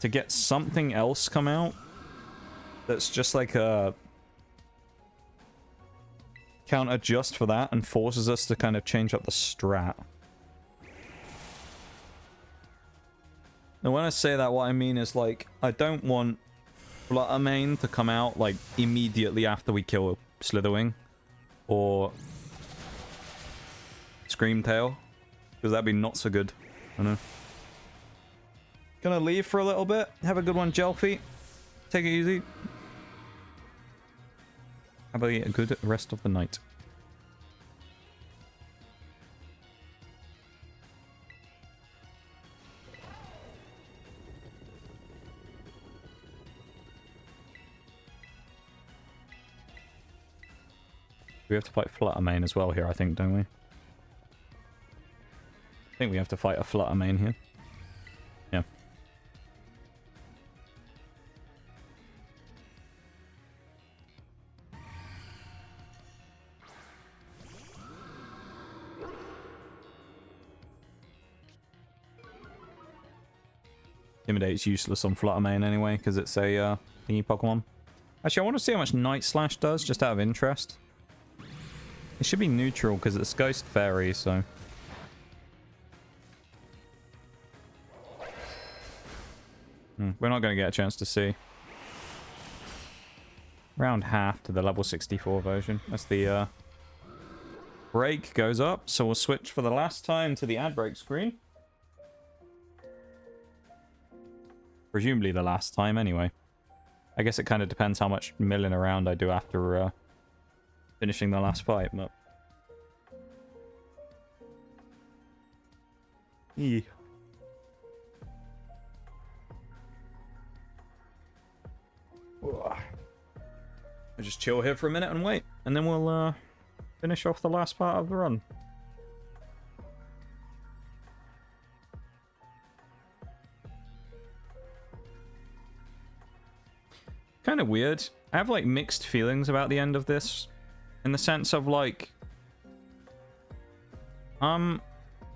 to get something else come out that's just like a counter just for that and forces us to kind of change up the strat. Now, when I say that, what I mean is, like, I don't want Fluttermane to come out, like, immediately after we kill Slitherwing. Or Screamtail, because that'd be not so good. I know. Gonna leave for a little bit. Have a good one, Jelfie. Take it easy. Have a good rest of the night. We have to fight Fluttermane as well here, I think, don't we? I think we have to fight a Fluttermane here. Yeah. Intimidate's useless on Fluttermane anyway, because it's a thingy Pokemon. Actually, I want to see how much Night Slash does, just out of interest. It should be neutral, because it's Ghost Fairy, so... we're not going to get a chance to see. Round half to the level 64 version. That's the break goes up, so we'll switch for the last time to the ad break screen. Presumably the last time, anyway. I guess it kind of depends how much milling around I do after finishing the last fight, but... Yeah. I'll just chill here for a minute and wait, and then we'll finish off the last part of the run. Kind of weird. I have like mixed feelings about the end of this, in the sense of like, I'm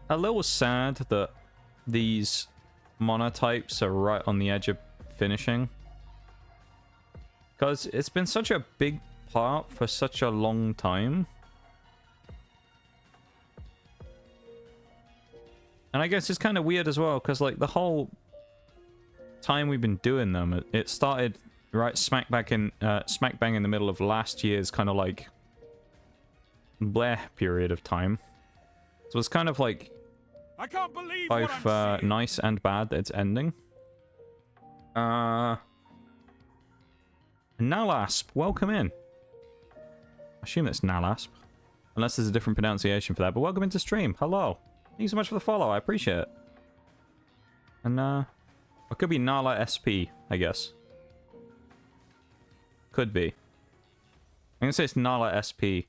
a little sad that these monotypes are right on the edge of finishing, because it's been such a big part for such a long time. And I guess it's kind of weird as well, because like the whole time we've been doing them, it started right smack bang in the middle of last year's kind of like bleh period of time. So it's kind of like I can't believe both nice and bad that it's ending. Nalasp, welcome in. I assume it's Nalasp, unless there's a different pronunciation for that, but welcome into stream. Hello. Thank you so much for the follow, I appreciate it. And it could be Nala SP, I guess. Could be. I'm gonna say it's Nala SP.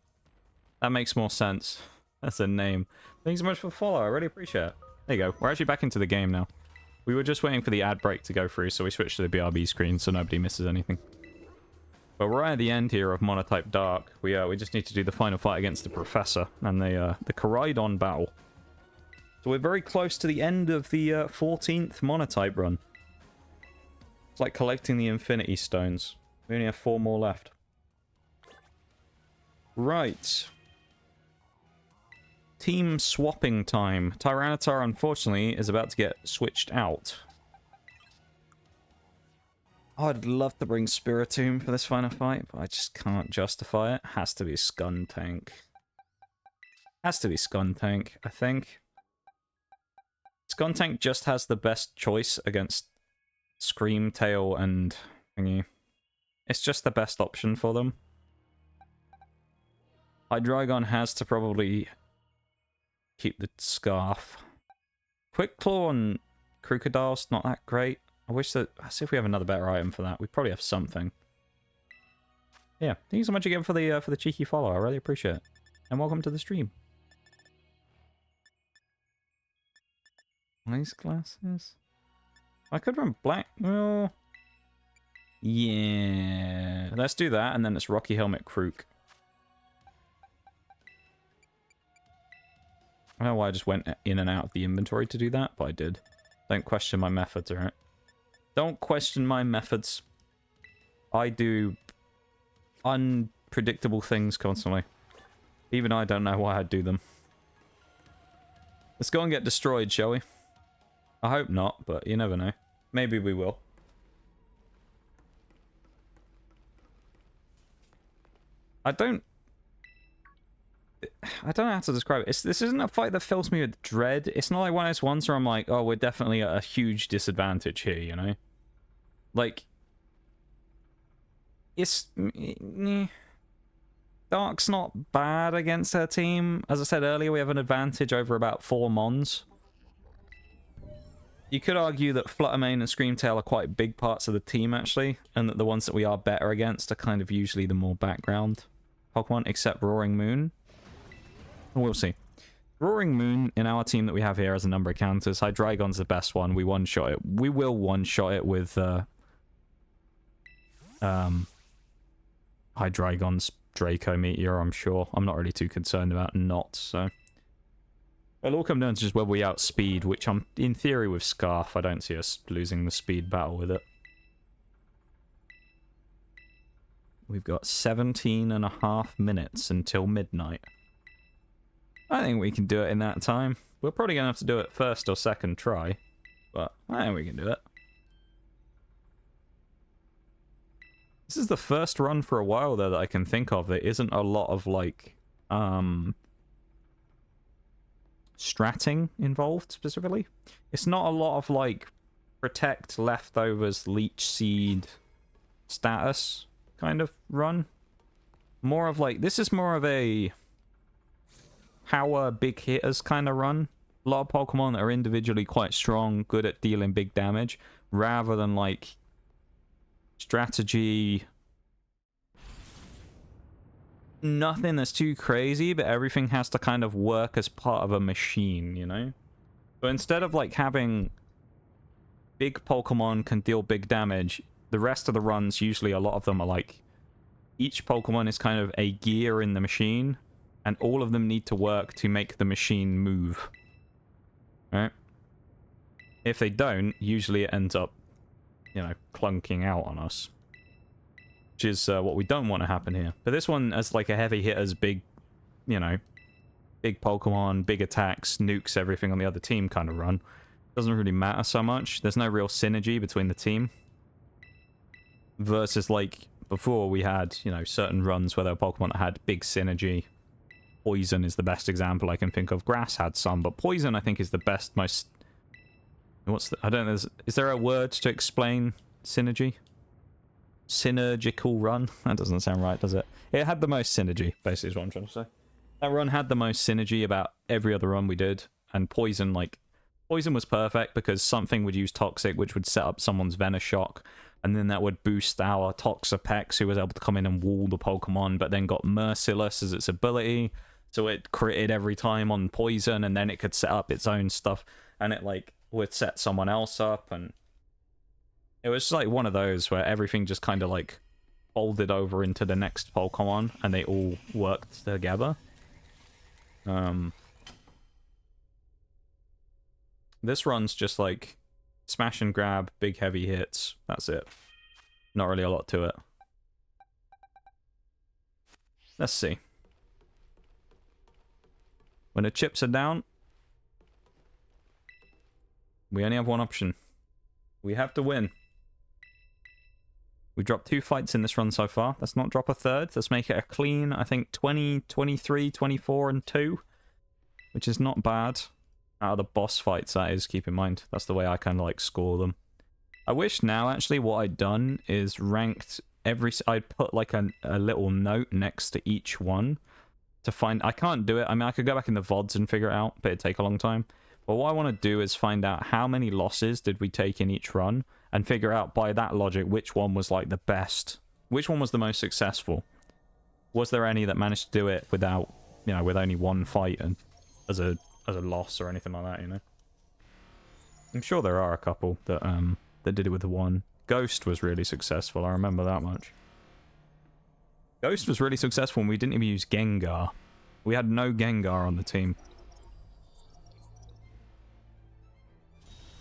That makes more sense. That's a name. Thanks so much for the follow. I really appreciate it. There you go. We're actually back into the game now. We were just waiting for the ad break to go through, so we switched to the BRB screen so nobody misses anything. But we're right at the end here of Monotype Dark. We just need to do the final fight against the Professor and the Koraidon battle. So we're very close to the end of the 14th Monotype run. It's like collecting the Infinity Stones. We only have 4 more left. Right. Team swapping time. Tyranitar, unfortunately, is about to get switched out. Oh, I'd love to bring Spiritomb for this final fight, but I just can't justify it. Has to be Skuntank. Has to be Skuntank, I think. Skuntank just has the best choice against Screamtail and thingy. It's just the best option for them. Hydreigon has to probably keep the Scarf. Quick Claw on Crocodile's not that great. I wish that... Let's see if we have another better item for that. We probably have something. Yeah, thank you so much again for the cheeky follow. I really appreciate it. And welcome to the stream. Nice glasses. I could run black. Well... Yeah, let's do that, and then it's Rocky Helmet Krook. I don't know why I just went in and out of the inventory to do that, but I did. Don't question my methods, alright? Don't question my methods. I do unpredictable things constantly. Even I don't know why I do them. Let's go and get destroyed, shall we? I hope not, but you never know. Maybe we will. I I don't know how to describe it. This isn't a fight that fills me with dread. It's not like one of those ones where I'm like, oh, we're definitely at a huge disadvantage here, you know? Like, it's... Dark's not bad against her team. As I said earlier, we have an advantage over about 4 Mons. You could argue that Fluttermane and Screamtail are quite big parts of the team, actually, and that the ones that we are better against are kind of usually the more background Pokemon, except Roaring Moon. We'll see. Roaring Moon in our team that we have here has a number of counters. Hydreigon's the best one. We one-shot it. We will one-shot it with Hydreigon's Draco Meteor, I'm sure. I'm not really too concerned about not, so... It'll all come down to just whether we outspeed, which I'm, in theory, with Scarf, I don't see us losing the speed battle with it. We've got 17.5 minutes until midnight. I think we can do it in that time. We're probably going to have to do it first or second try, but I think we can do it. This is the first run for a while, though, that I can think of. There isn't a lot of, like, stratting involved, specifically. It's not a lot of, like, protect, leftovers, leech seed status kind of run. More of, like, this is more of a power big hitters kind of run. A lot of Pokemon that are individually quite strong, good at dealing big damage, rather than, like, strategy. Nothing that's too crazy, but everything has to kind of work as part of a machine, you know? But instead of, like, having big Pokemon can deal big damage, the rest of the runs, usually a lot of them are, like, each Pokemon is kind of a gear in the machine, and all of them need to work to make the machine move. Right? If they don't, usually it ends up, you know, clunking out on us. Which is what we don't want to happen here. But this one, as like a heavy hitter's big, you know, big Pokemon, big attacks, nukes everything on the other team kind of run, doesn't really matter so much. There's no real synergy between the team. Versus, like, before we had, you know, certain runs where there were Pokemon that had big synergy. Poison is the best example I can think of. Grass had some, but Poison, I think, is the best, most... What's the... I don't know, is there a word to explain synergy? Synergical run? That doesn't sound right, does it? It had the most synergy, basically, is what I'm trying to say. That run had the most synergy about every other run we did, and Poison, like... Poison was perfect because something would use Toxic, which would set up someone's Venoshock, and then that would boost our Toxapex, who was able to come in and wall the Pokemon, but then got Merciless as its ability, so it critted every time on Poison, and then it could set up its own stuff, and it, like, would set someone else up, and... It was just like one of those where everything just kind of like folded over into the next Pokemon and they all worked together. This run's just like smash and grab, big heavy hits. That's it. Not really a lot to it. Let's see. When the chips are down, we only have one option. We have to win. We dropped 2 fights in this run so far. Let's not drop a third. Let's make it a clean, I think, 20, 23, 24, and 2. Which is not bad. Out of the boss fights, that is, keep in mind. That's the way I kind of, like, score them. I wish now, actually, what I'd done is ranked every... I'd put, like, a little note next to each one to find... I can't do it. I mean, I could go back in the VODs and figure it out, but it'd take a long time. But what I want to do is find out how many losses did we take in each run, and figure out by that logic which one was like the best, which one was the most successful. Was there any that managed to do it without, you know, with only one fight and as a loss or anything like that, you know? I'm sure there are a couple that that did it with the one. Ghost was really successful, I remember that much. Ghost was really successful and we didn't even use Gengar. We had no Gengar on the team.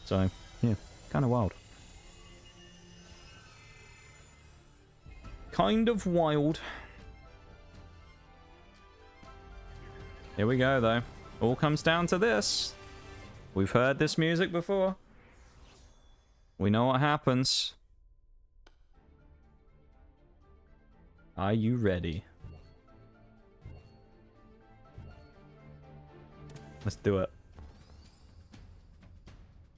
So, yeah, kind of wild. Kind of wild. Here we go, though. All comes down to this. We've heard this music before. We know what happens. Are you ready? Let's do it.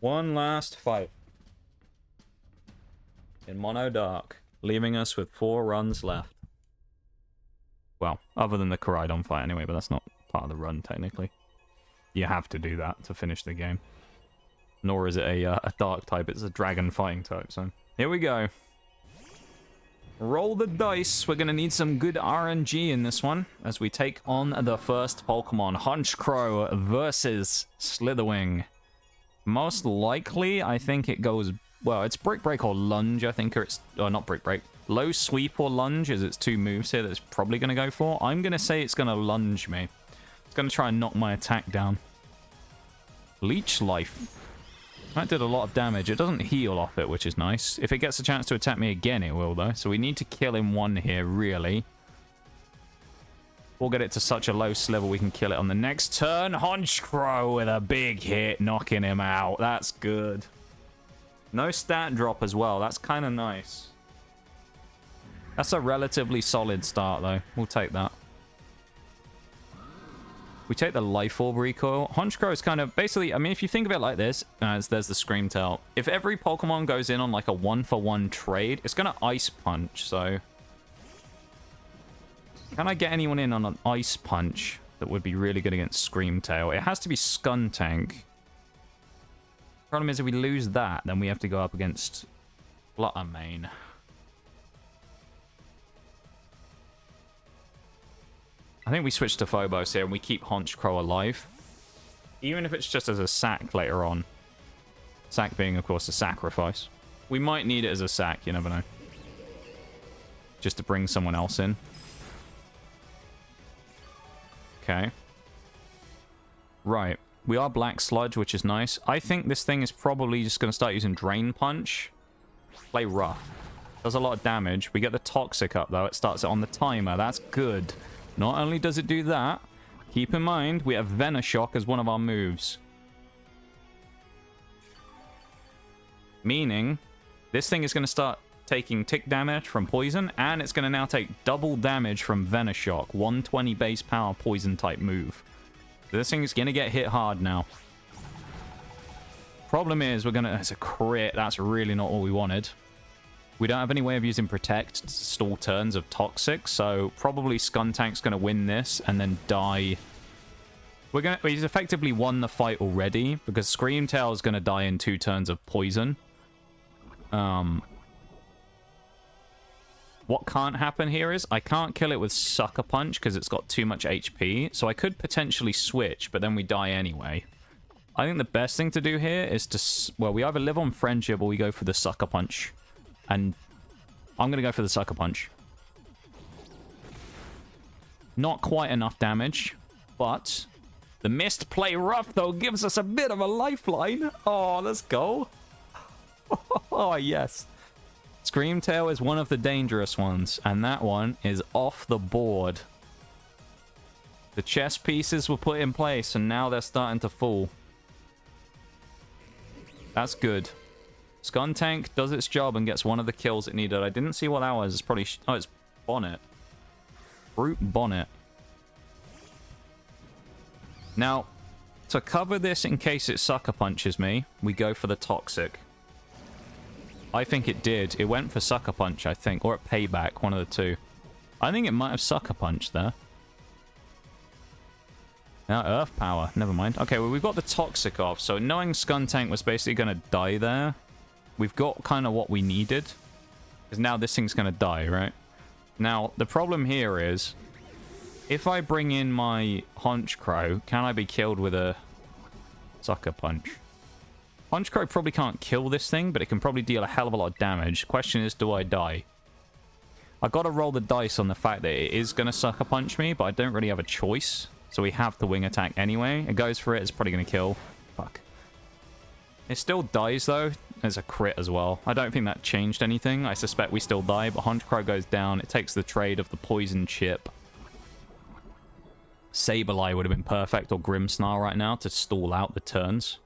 One last fight. In Mono Dark, leaving us with 4 runs left. Well, other than the Koraidon fight anyway, but that's not part of the run, technically. You have to do that to finish the game. Nor is it a Dark type, it's a Dragon fighting type, so... Here we go. Roll the dice. We're going to need some good RNG in this one, as we take on the first Pokemon, Honchkrow versus Slitherwing. Most likely, I think it goes... Well, it's Brick Break or Lunge, I think, or it's... Oh, not Brick Break. Low Sweep or Lunge, as it's 2 moves here that it's probably going to go for. I'm going to say it's going to Lunge me. It's going to try and knock my attack down. Leech Life. That did a lot of damage. It doesn't heal off it, which is nice. If it gets a chance to attack me again, it will, though. So we need to kill him one here, really. We'll get it to such a low level we can kill it on the next turn. Honchkrow with a big hit, knocking him out. That's good. No stat drop as well. That's kind of nice. That's a relatively solid start, though. We'll take that. We take the Life Orb recoil. Honchkrow is kind of... Basically, I mean, if you think of it like this, as there's the Screamtail. If every Pokemon goes in on like a 1-for-1 trade, it's going to Ice Punch, so... Can I get anyone in on an Ice Punch that would be really good against Screamtail? It has to be Skuntank. Problem is, if we lose that, then we have to go up against Fluttermane. I think we switch to Phobos here and we keep Honchkrow alive. Even if it's just as a sack later on. Sack being, of course, a sacrifice. We might need it as a sack, you never know. Just to bring someone else in. Okay. Right. We are Black Sludge, which is nice. I think this thing is probably just going to start using Drain Punch. Play rough. Does a lot of damage. We get the Toxic up, though. It starts it on the timer. That's good. Not only does it do that, keep in mind, we have Venoshock as one of our moves. Meaning, this thing is going to start taking tick damage from poison, and it's going to now take double damage from Venoshock. 120 base power poison type move. This thing is going to get hit hard now. Problem is, we're going to... It's a crit. That's really not what we wanted. We don't have any way of using Protect to stall turns of Toxic, so probably Skuntank's going to win this and then die. He's effectively won the fight already, because Screamtail is going to die in 2 turns of Poison. What can't happen here is, I can't kill it with Sucker Punch, because it's got too much HP, so I could potentially switch, but then we die anyway. I think the best thing to do here is to... Well, we either live on Friendship or we go for the Sucker Punch. And I'm going to go for the Sucker Punch. Not quite enough damage, but the Mist Play Rough, though, gives us a bit of a lifeline. Oh, let's go. Oh, yes. Screamtail is one of the dangerous ones, and that one is off the board. The chess pieces were put in place, and now they're starting to fall. That's good. Skuntank does its job and gets one of the kills it needed. I didn't see what that was. It's probably... Oh, it's Bonnet. Brute Bonnet. Now, to cover this in case it Sucker Punches me, we go for the Toxic. I think it did. It went for Sucker Punch, I think. Or at Payback, one of the two. I think it might have Sucker Punched there. Now, Earth Power. Never mind. Okay, well, we've got the Toxic off. So knowing Skuntank was basically going to die there... We've got kind of what we needed. Because now this thing's going to die, right? Now, the problem here is... If I bring in my Honchkrow, can I be killed with a Sucker Punch? Honchkrow probably can't kill this thing, but it can probably deal a hell of a lot of damage. Question is, do I die? I've got to roll the dice on the fact that it is going to Sucker Punch me, but I don't really have a choice. So we have the Wing Attack anyway. It goes for it. It's probably going to kill. Fuck. It still dies, though. It's a crit as well. I don't think that changed anything. I suspect we still die, but Honchkrow goes down. It takes the trade of the Poison Chip. Sableye would have been perfect, or Grimmsnarl right now, to stall out the turns.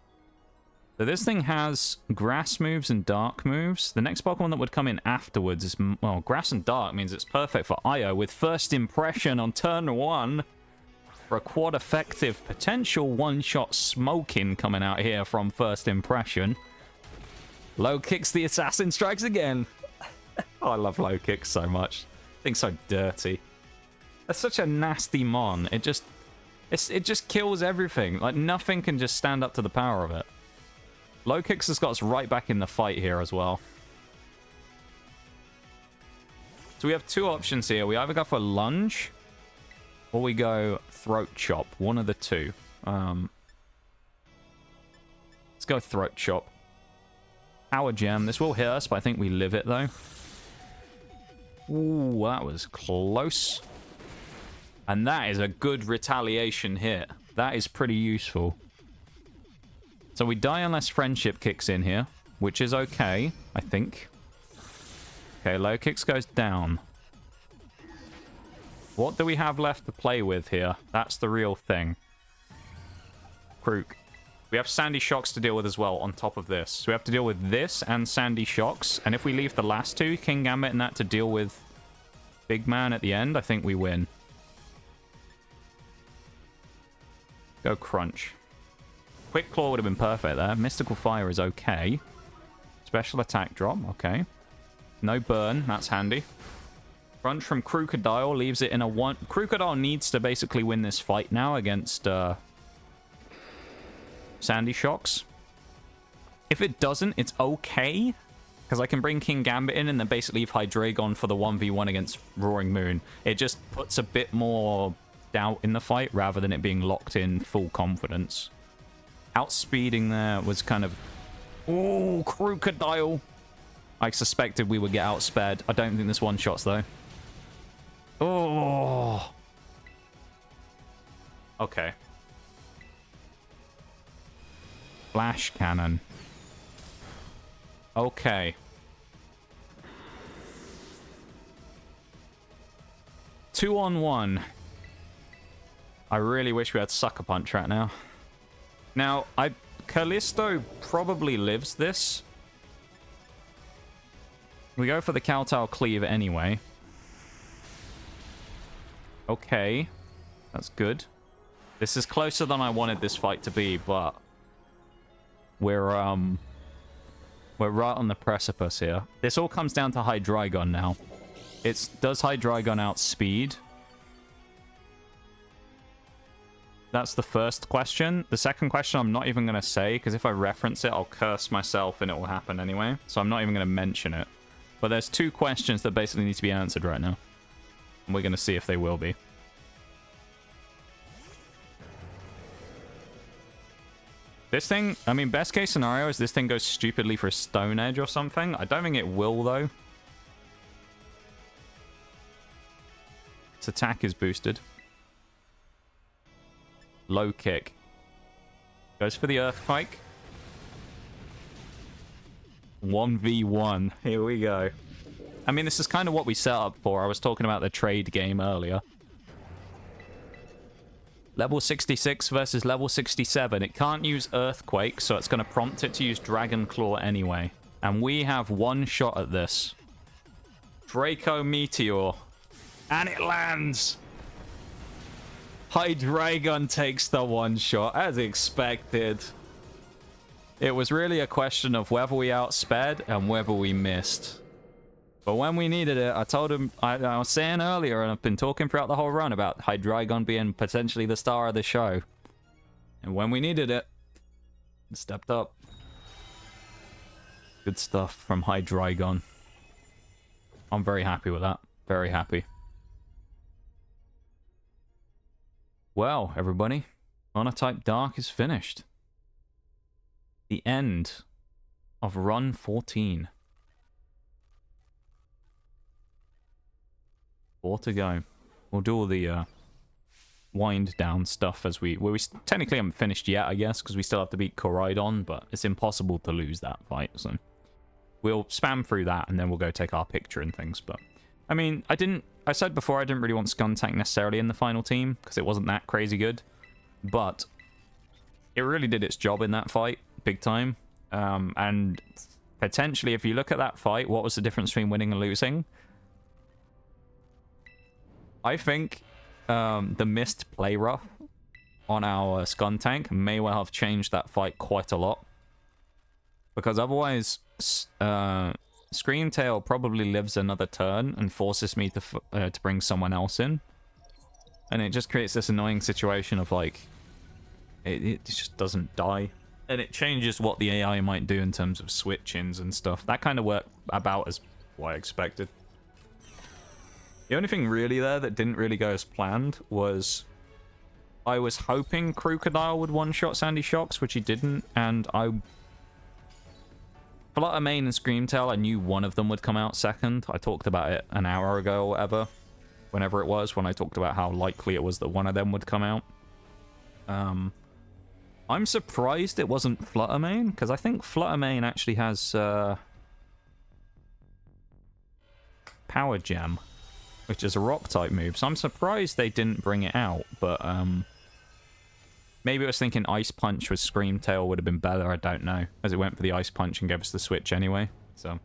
So this thing has Grass moves and Dark moves. The next Pokemon that would come in afterwards is... Well, Grass and Dark means it's perfect for Io with First Impression on turn 1. for a quad effective potential one-shot smoking coming out here from first impression. Lokix the assassin strikes again. Oh, I love Lokix so much. I think so dirty. That's such a nasty mon. It just kills everything. Like, nothing can just stand up to the power of it. Lokix has got us right back in the fight here as well. So we have two options here. We either go for lunge, or we go throat chop. One of the two. Let's go throat chop. Power gem. This will hit us, but I think we live it though. Ooh, that was close. And that is a good retaliation hit. That is pretty useful. So we die unless friendship kicks in here, which is okay, I think. Okay, Lokix goes down. What do we have left to play with here? That's the real thing. Krook. We have Sandy Shocks to deal with as well on top of this. So we have to deal with this and Sandy Shocks. And if we leave the last two, King Gambit and that, to deal with Big Man at the end, I think we win. Go Crunch. Quick Claw would have been perfect there. Mystical Fire is okay. Special Attack drop, okay. No burn, that's handy. Crunch from Krookodile leaves it in a one... Krookodile needs to basically win this fight now against Sandy Shocks. If it doesn't, it's okay. Because I can bring King Gambit in and then basically leave Hydreigon for the 1v1 against Roaring Moon. It just puts a bit more doubt in the fight rather than it being locked in full confidence. Outspeeding there was kind of... Ooh, Krookodile! I suspected we would get outspared. I don't think this one-shots, though. Oh! Okay. Flash Cannon. Okay. 2-on-1. I really wish we had Sucker Punch right now. Now, Callisto probably lives this. We go for the Kowtow Cleave anyway. Okay. That's good. This is closer than I wanted this fight to be, but... We're right on the precipice here. This all comes down to Hydreigon now. Does Hydreigon outspeed? That's the first question. The second question I'm not even going to say, because if I reference it, I'll curse myself and it will happen anyway. So I'm not even going to mention it. But there's two questions that basically need to be answered right now. And we're going to see if they will be. This thing, I mean, best case scenario is this thing goes stupidly for a Stone Edge or something. I don't think it will, though. Its attack is boosted. Low kick. Goes for the Earthquake. 1v1. Here we go. I mean, this is kind of what we set up for. I was talking about the trade game earlier. Level 66 versus level 67. It can't use Earthquake, so it's going to prompt it to use Dragon Claw anyway. And we have one shot at this. Draco Meteor. And it lands! Hydreigon takes the one shot, as expected. It was really a question of whether we outsped and whether we missed. But when we needed it, I told him, I was saying earlier, and I've been talking throughout the whole run about Hydreigon being potentially the star of the show. And when we needed it, it stepped up. Good stuff from Hydreigon. I'm very happy with that. Very happy. Well, everybody, Monotype Dark is finished. The end of run 14. 4 to go. We'll do all the wind down stuff as we technically haven't finished yet, I guess, because we still have to beat Koraidon, but it's impossible to lose that fight, so we'll spam through that and then we'll go take our picture and things. But I mean, I said before I didn't really want Skuntank necessarily in the final team because it wasn't that crazy good, but it really did its job in that fight big time. And potentially, if you look at that fight, what was the difference between winning and losing? I think the missed play rough on our Skuntank may well have changed that fight quite a lot. Because otherwise, Screamtail probably lives another turn and forces me to bring someone else in. And it just creates this annoying situation of like, it just doesn't die. And it changes what the AI might do in terms of switch-ins and stuff. That kind of worked about as what I expected. The only thing really there that didn't really go as planned was I was hoping Crocodile would one-shot Sandy Shocks, which he didn't, and Flutter Mane and Screamtail, I knew one of them would come out second. I talked about it an hour ago or whatever, whenever it was, when I talked about how likely it was that one of them would come out. I'm surprised it wasn't Flutter Mane, because I think Flutter Mane actually has Power Gem, which is a rock-type move, so I'm surprised they didn't bring it out, but maybe I was thinking Ice Punch with Screamtail would have been better, I don't know, as it went for the Ice Punch and gave us the switch anyway, so.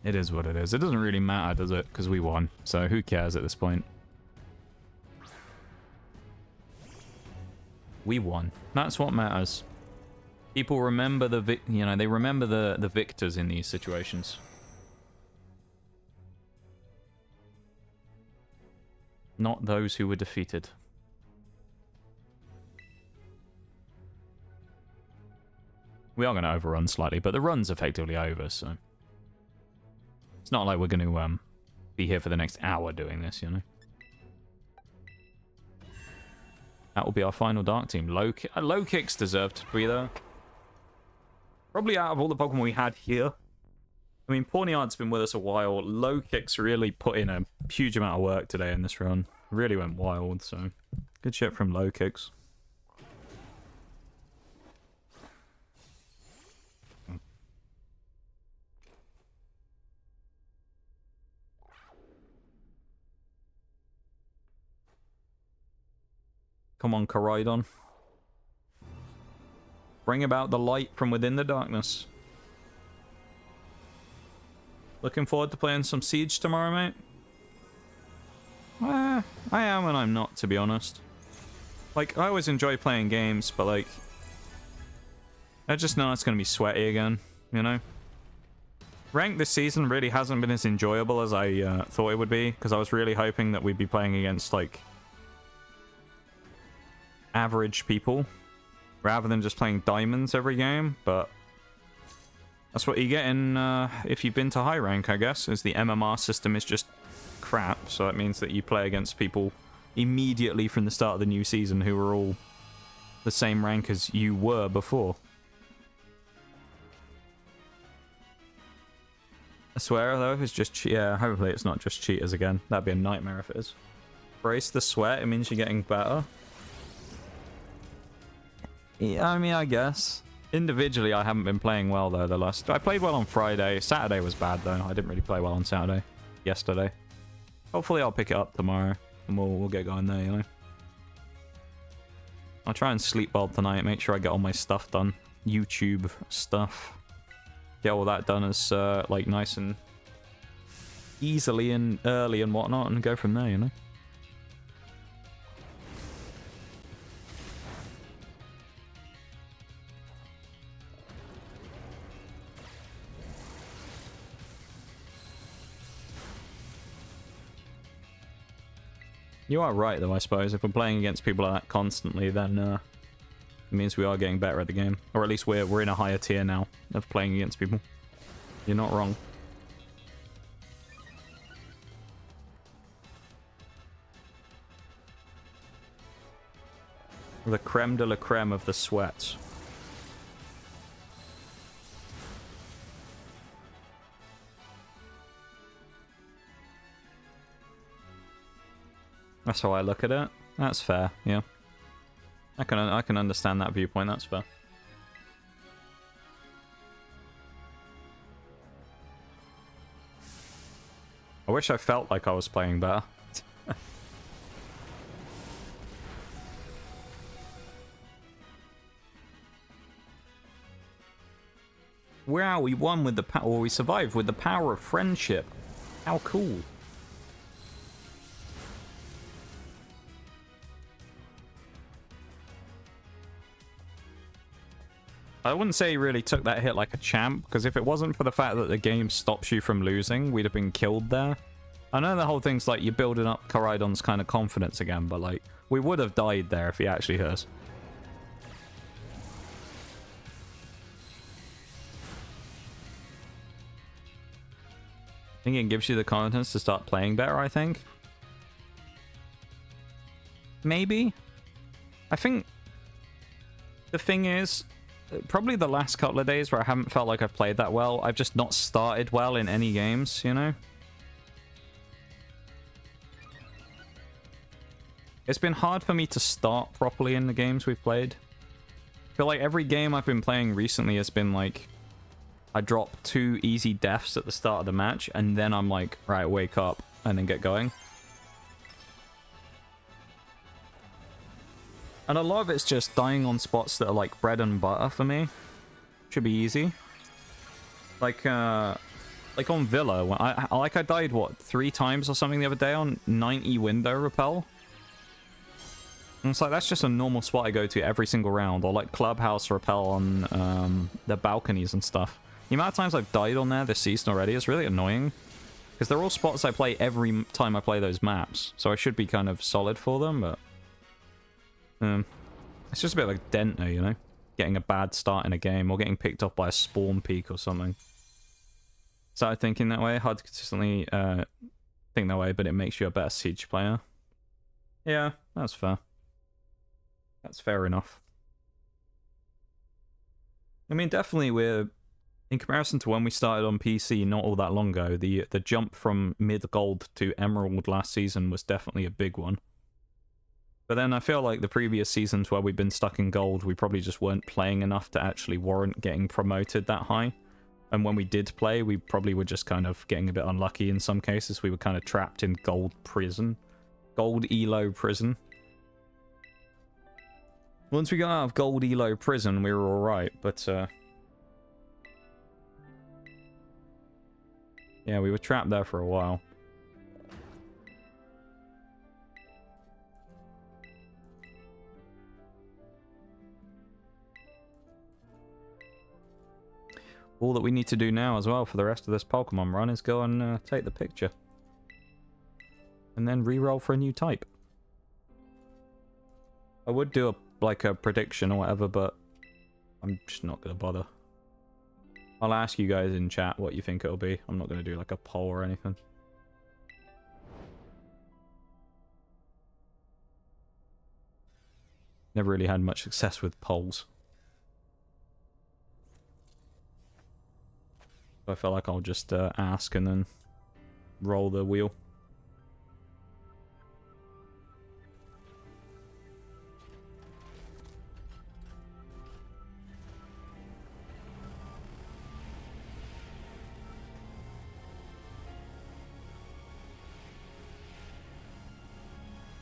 It is what it is. It doesn't really matter, does it? Because we won, so who cares at this point? We won. That's what matters. People remember they remember the victors in these situations. Not those who were defeated. We are going to overrun slightly, but the run's effectively over, so... It's not like we're going to be here for the next hour doing this, you know? That will be our final Dark team. Lokix deserved to be there. Probably out of all the Pokemon we had here. I mean, Pawniard's been with us a while. Lokix really put in a huge amount of work today in this run. Really went wild, so good shit from Lokix. Come on, Koraidon. Bring about the light from within the darkness. Looking forward to playing some Siege tomorrow, mate? I am and I'm not, to be honest. Like, I always enjoy playing games, but like... I just know it's going to be sweaty again, you know? Rank this season really hasn't been as enjoyable as I thought it would be, because I was really hoping that we'd be playing against, like... average people, rather than just playing diamonds every game, but... That's what you get in, if you've been to high rank, I guess, is the MMR system is just crap, so that means that you play against people immediately from the start of the new season who are all the same rank as you were before. I swear, though, it's just... Yeah, hopefully it's not just cheaters again. That'd be a nightmare if it is. Brace the sweat, it means you're getting better. Yeah, I mean, I guess. Individually, I haven't been playing well, though, the last... I played well on Friday. Saturday was bad, though. I didn't really play well on Saturday. Yesterday. Hopefully, I'll pick it up tomorrow, and we'll get going there, you know? I'll try and sleep well tonight, make sure I get all my stuff done. YouTube stuff. Get all that done as, like, nice and easily and early and whatnot, and go from there, you know? You are right, though, I suppose. If we're playing against people like that constantly, then it means we are getting better at the game. Or at least we're in a higher tier now of playing against people. You're not wrong. The creme de la creme of the sweats. That's how I look at it. That's fair, yeah. I can understand that viewpoint, that's fair. I wish I felt like I was playing better. Wow, we won with the power, or we survived with the power of friendship. How cool. I wouldn't say he really took that hit like a champ, because if it wasn't for the fact that the game stops you from losing, we'd have been killed there. I know the whole thing's like you're building up Koraidon's kind of confidence again, but like, we would have died there if he actually hit us. I think it gives you the confidence to start playing better, I think. Maybe. I think the thing is, probably the last couple of days where I haven't felt like I've played that well, I've just not started well in any games, you know? It's been hard for me to start properly in the games we've played. I feel like every game I've been playing recently has been like, I drop 2 easy deaths at the start of the match, and then I'm like, right, wake up, and then get going. And a lot of it's just dying on spots that are like bread and butter for me. Should be easy. Like on Villa, when I died, what, 3 times or something the other day on 90 window repel? And it's like, that's just a normal spot I go to every single round. Or like clubhouse repel on the balconies and stuff. The amount of times I've died on there this season already is really annoying. Because they're all spots I play every time I play those maps. So I should be kind of solid for them, but... it's just a bit like Dento, you know? Getting a bad start in a game, or getting picked off by a spawn peak or something. Started thinking that way. Hard to consistently think that way, but it makes you a better Siege player. Yeah, that's fair. That's fair enough. I mean, definitely we're... In comparison to when we started on PC not all that long ago, the jump from mid-gold to emerald last season was definitely a big one. But then I feel like the previous seasons where we've been stuck in gold, we probably just weren't playing enough to actually warrant getting promoted that high. And when we did play, we probably were just kind of getting a bit unlucky in some cases. We were kind of trapped in gold prison. Gold Elo prison. Once we got out of gold Elo prison, we were alright, but... yeah, we were trapped there for a while. All that we need to do now as well for the rest of this Pokemon run is go and take the picture. And then re-roll for a new type. I would do a prediction or whatever, but I'm just not going to bother. I'll ask you guys in chat what you think it'll be. I'm not going to do like a poll or anything. Never really had much success with polls. I feel like I'll just ask and then roll the wheel.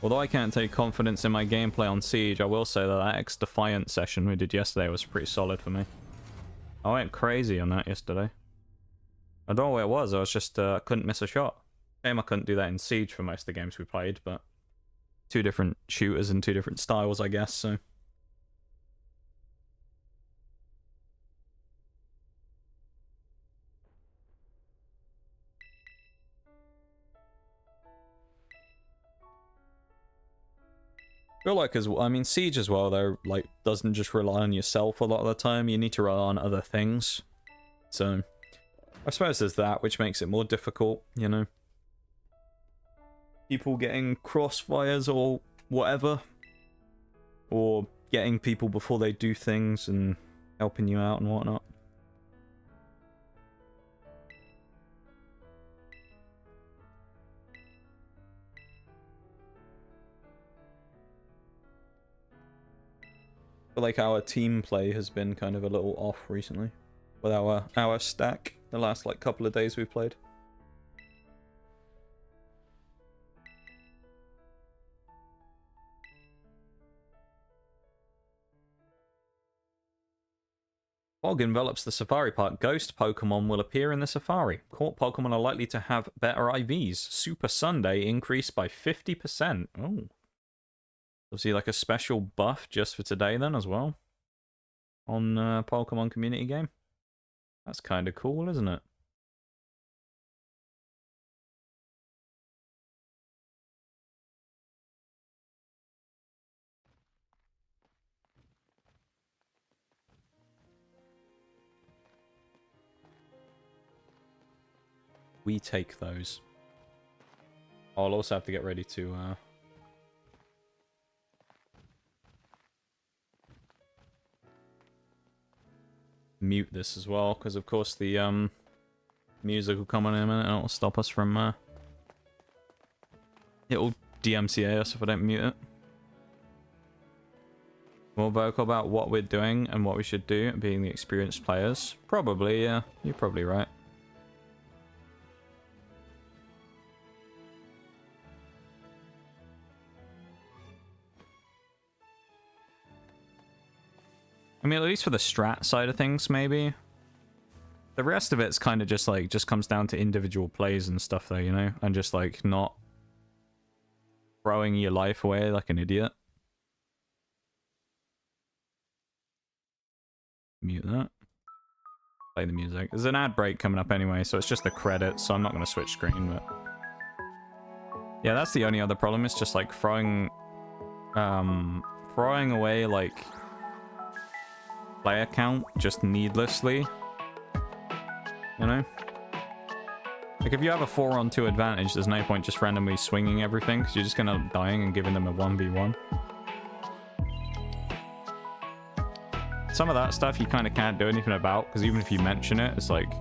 Although I can't take confidence in my gameplay on Siege, I will say that that X-Defiant session we did yesterday was pretty solid for me. I went crazy on that yesterday. I don't know what it was, I was just, couldn't miss a shot. Shame I couldn't do that in Siege for most of the games we played, but... 2 different shooters and 2 different styles, I guess, so... I feel like, I mean, Siege as well, though, like, doesn't just rely on yourself a lot of the time, you need to rely on other things. So... I suppose there's that, which makes it more difficult, you know. People getting crossfires or whatever. Or getting people before they do things and helping you out and whatnot. I feel like our team play has been kind of a little off recently. With our stack. The last, like, couple of days we've played. Fog envelops the Safari Park. Ghost Pokemon will appear in the Safari. Caught Pokemon are likely to have better IVs. Super Sunday increased by 50%. Oh. Obviously, like a special buff just for today then as well. on Pokemon community game. That's kind of cool, isn't it? We take those. I'll also have to get ready to mute this as well, because of course the music will come on in a minute and it'll stop us from it'll DMCA us if I don't mute it. More vocal about what we're doing and what we should do, being the experienced players. Probably, yeah. You're probably right. I mean, at least for the strat side of things, maybe. The rest of it's kind of just like, just comes down to individual plays and stuff though, you know? And just like not throwing your life away like an idiot. Mute that. Play the music. There's an ad break coming up anyway, so it's just the credits, so I'm not going to switch screen, but... Yeah, that's the only other problem, it's just like throwing away like player count just needlessly, you know? Like if you have a 4-on-2 advantage, there's no point just randomly swinging everything, because you're just going to end up dying and giving them a 1v1. Some of that stuff you kind of can't do anything about, because even if you mention it, it's like,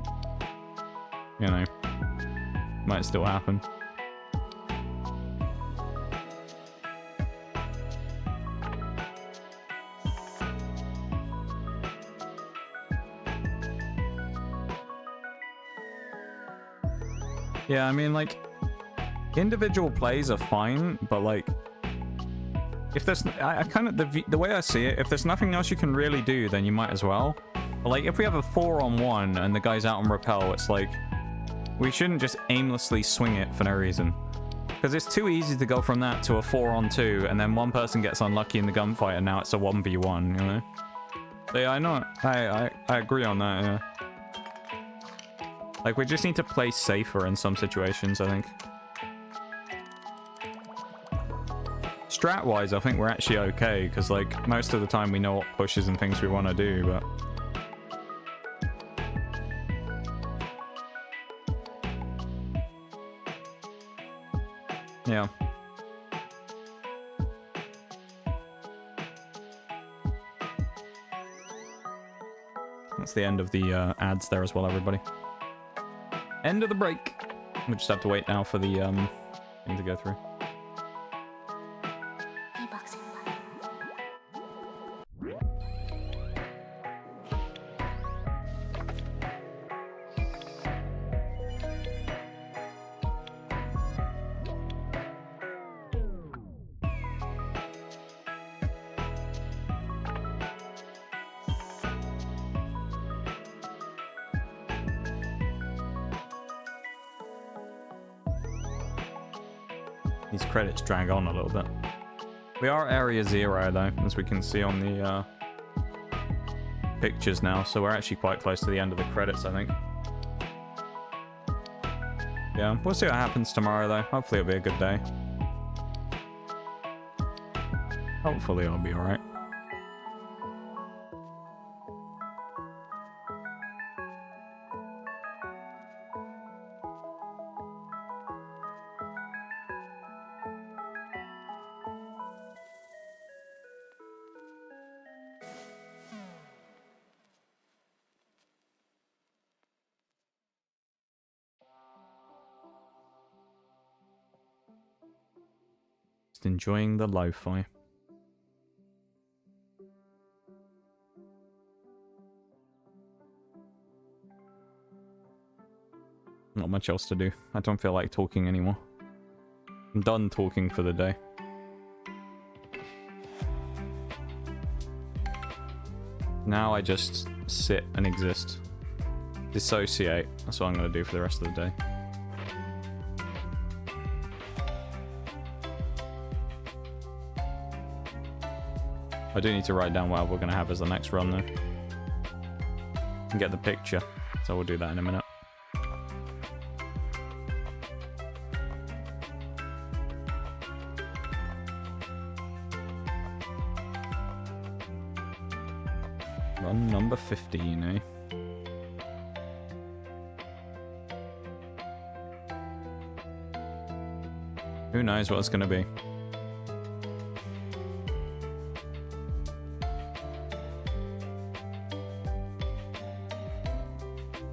you know, might still happen. Yeah, I mean, like, individual plays are fine, but, like, if there's... I kind of... The way I see it, if there's nothing else you can really do, then you might as well. But, like, if we have a 4-on-1 and the guy's out on Repel, it's like... We shouldn't just aimlessly swing it for no reason. Because it's too easy to go from that to a 4-on-2, and then one person gets unlucky in the gunfight, and now it's a 1v1, you know? So, yeah, I know... I agree on that, yeah. Like, we just need to play safer in some situations, I think. Strat-wise, I think we're actually okay, because, like, most of the time we know what pushes and things we want to do, but... Yeah. That's the end of the ads there as well, everybody. End of the break. We just have to wait now for the thing to go through. These credits drag on a little bit. We are Area 0 though, as we can see on the pictures now, so we're actually quite close to the end of the credits, I think. Yeah, we'll see what happens tomorrow though. Hopefully it'll be a good day. Hopefully it'll be alright. Enjoying the lo-fi. Not much else to do. I don't feel like talking anymore. I'm done talking for the day. Now I just sit and exist. Dissociate. That's what I'm going to do for the rest of the day. I do need to write down what we're going to have as the next run, though. and get the picture. So we'll do that in a minute. Run number 15, eh? Who knows what it's going to be?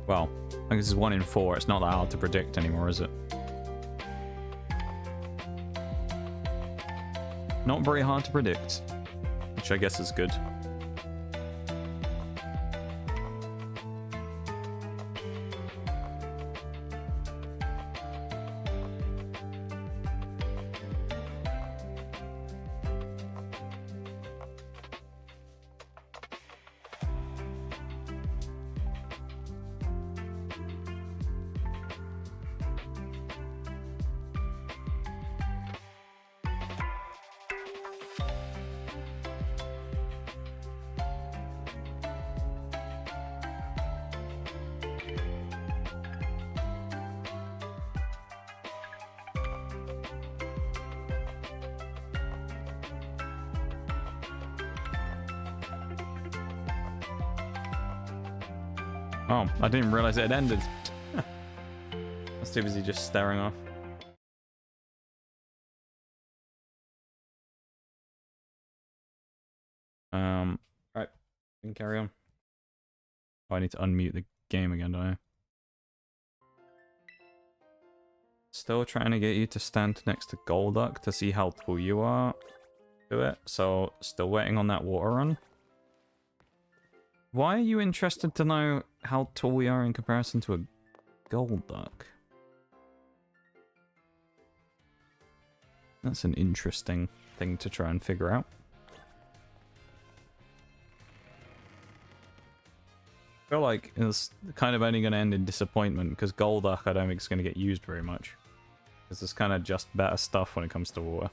Well, I think this is 1 in 4. It's not that hard to predict anymore, is it? Not very hard to predict, which I guess is good. Oh, I didn't realize it had ended. I was too busy just staring off. Right, we can carry on. Oh, I need to unmute the game again, don't I? Still trying to get you to stand next to Golduck to see how tall you are to it. So, still waiting on that water run. Why are you interested to know how tall we are in comparison to a Golduck? That's an interesting thing to try and figure out. I feel like it's kind of only going to end in disappointment because Golduck I don't think is going to get used very much. Because there's kind of just better stuff when it comes to water.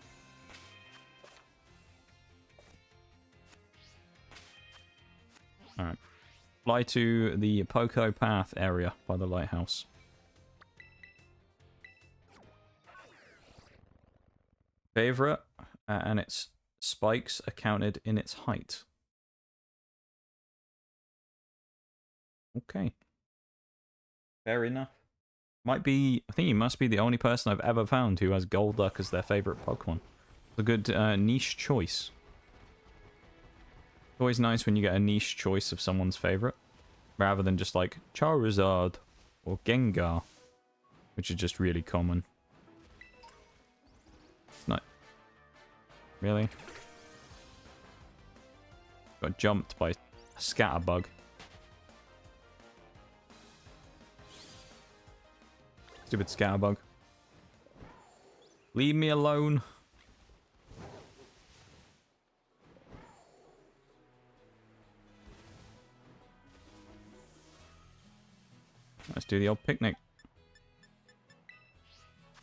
Alright. Fly to the Poco Path area by the lighthouse. Favorite, and its spikes are counted in its height. Okay. Fair enough. Might be, I think you must be the only person I've ever found who has Golduck as their favorite Pokemon. It's a good niche choice. Always nice when you get a niche choice of someone's favorite, rather than just like Charizard or Gengar, which are just really common. It's not really. Got jumped by a Scatterbug. Stupid Scatterbug. Leave me alone. Let's do the old picnic.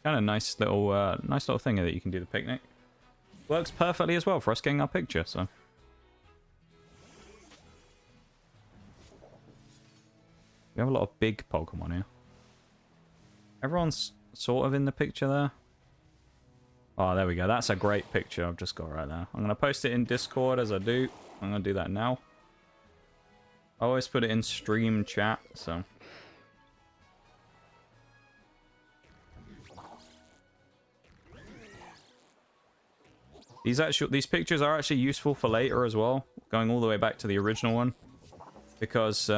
Kind of nice little thing that you can do the picnic. Works perfectly as well for us getting our picture, so. We have a lot of big Pokemon here. Everyone's sort of in the picture there. Oh, there we go. That's a great picture I've just got right there. I'm going to post it in Discord as I do. I'm going to do that now. I always put it in stream chat, so. These pictures are actually useful for later as well, going all the way back to the original one, because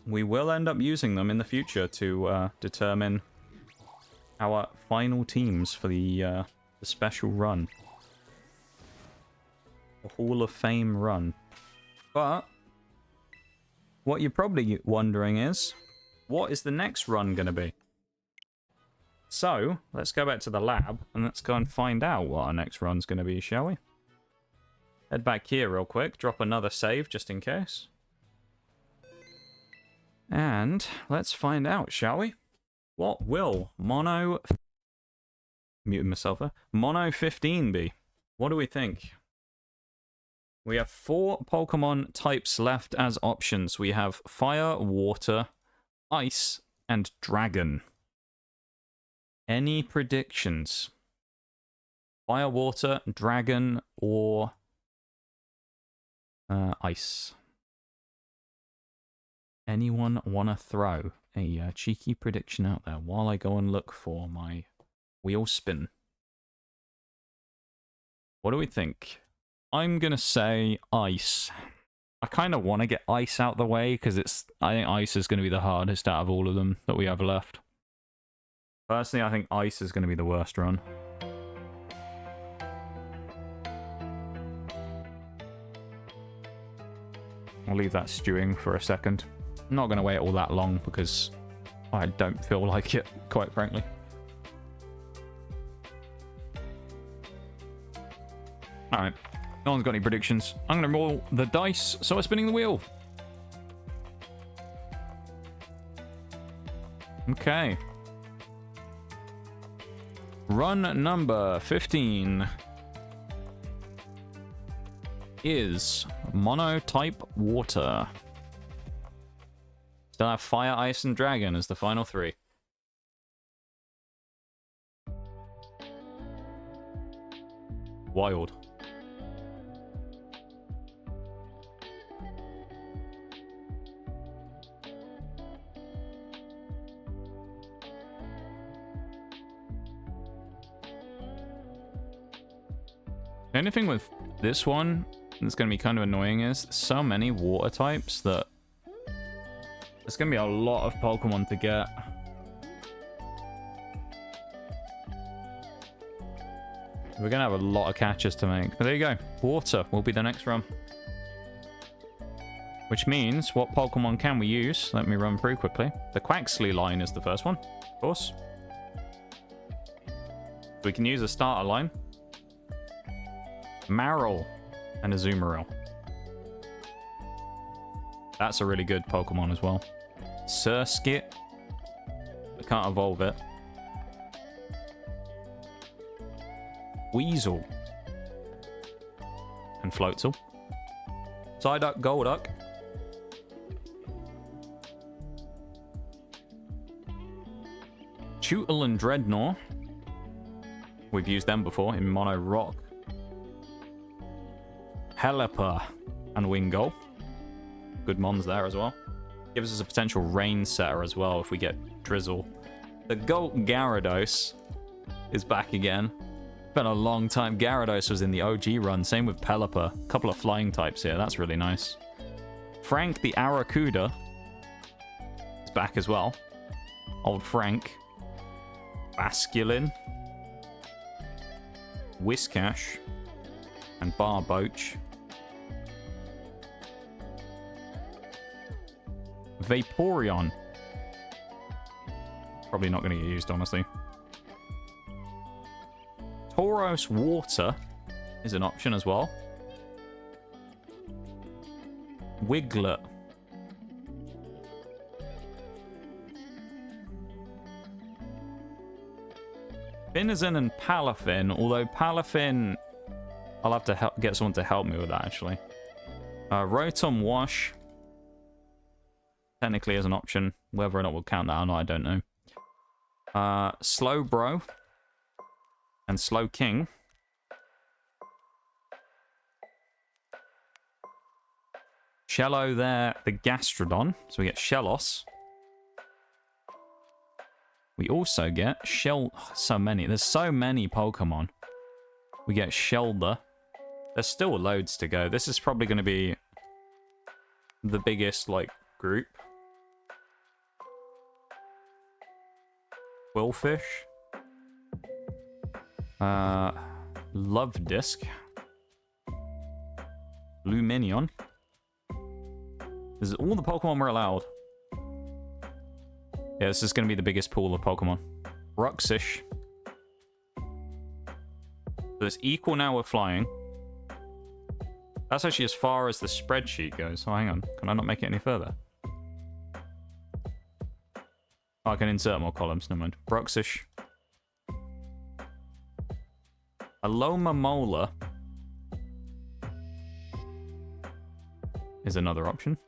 we will end up using them in the future to determine our final teams for the special run, the Hall of Fame run. But what you're probably wondering is, what is the next run going to be? So, let's go back to the lab, and let's go and find out what our next run's going to be, shall we? Head back here real quick, drop another save just in case. And let's find out, shall we? What will Mono 15 be? What do we think? We have 4 Pokemon types left as options. We have Fire, Water, Ice, and Dragon. Any predictions? Fire, Water, Dragon, or Ice? Anyone want to throw a cheeky prediction out there while I go and look for my wheel spin? What do we think? I'm going to say Ice. I kind of want to get Ice out the way because I think Ice is going to be the hardest out of all of them that we have left. Personally, I think Ice is going to be the worst run. I'll leave that stewing for a second. I'm not going to wait all that long because I don't feel like it, quite frankly. Alright, no one's got any predictions. I'm going to roll the dice, so I'm spinning the wheel. Okay. Run number 15 is Monotype Water. Still have Fire, Ice, and Dragon as the final 3. Wild. The only thing with this one that's going to be kind of annoying is so many water types that there's going to be a lot of Pokemon to get. We're going to have a lot of catches to make. But there you go. Water will be the next run. Which means, what Pokemon can we use? Let me run through quickly. The Quaxly line is the first one, of course. We can use a starter line. Marill and Azumarill. That's a really good Pokemon as well. Surskit. I can't evolve it. Weasel. And Floatzel. Psyduck, Golduck. Tootle and Dreadnought. We've used them before in Mono Rock. Pelipper and Wingull. Good mons there as well. Gives us a potential rain setter as well if we get Drizzle. The Gold Gyarados is back again. Been a long time. Gyarados was in the OG run. Same with Pelipper. A couple of flying types here. That's really nice. Frank the Arrokuda is back as well. Old Frank. Basculin. Whiscash. And Barboach. Vaporeon. Probably not going to get used, honestly. Tauros Water is an option as well. Wiglet. Finizen and Palafin, although Palafin, I'll have to get someone to help me with that, actually. Rotom Wash. Technically as an option. Whether or not we'll count that or not, I don't know. Slowbro. And Slowking. Shello there, the Gastrodon. So we get Shellos. We also get so many. There's so many Pokemon. We get Shelder. There's still loads to go. This is probably going to be the biggest, like, group. Quillfish. Love Disc. Luminion. This is all the Pokemon we're allowed. Yeah, this is going to be the biggest pool of Pokemon. Ruxish. So it's equal now with flying. That's actually as far as the spreadsheet goes. Oh, hang on. Can I not make it any further? Oh, I can insert more columns. Never mind. Bruxish. Alomomola. is another option.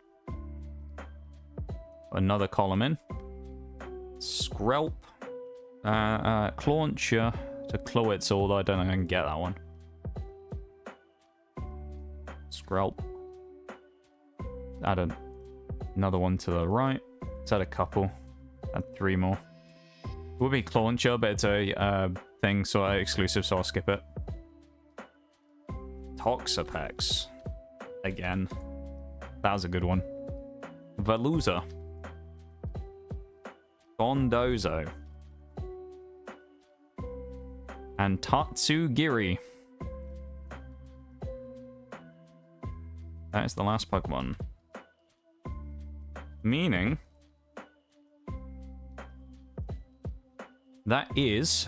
Another column in. Skrelp. Clauncher to Clawitz, although I don't think I can get that one. Skrelp. Add another one to the right. Let's add a couple. Add 3 more. It would be Clauncher, but it's a thing, so exclusive, so I'll skip it. Toxapex. Again. That was a good one. Veluza. Bondozo. And Tatsugiri. That is the last Pokemon. Meaning... that is...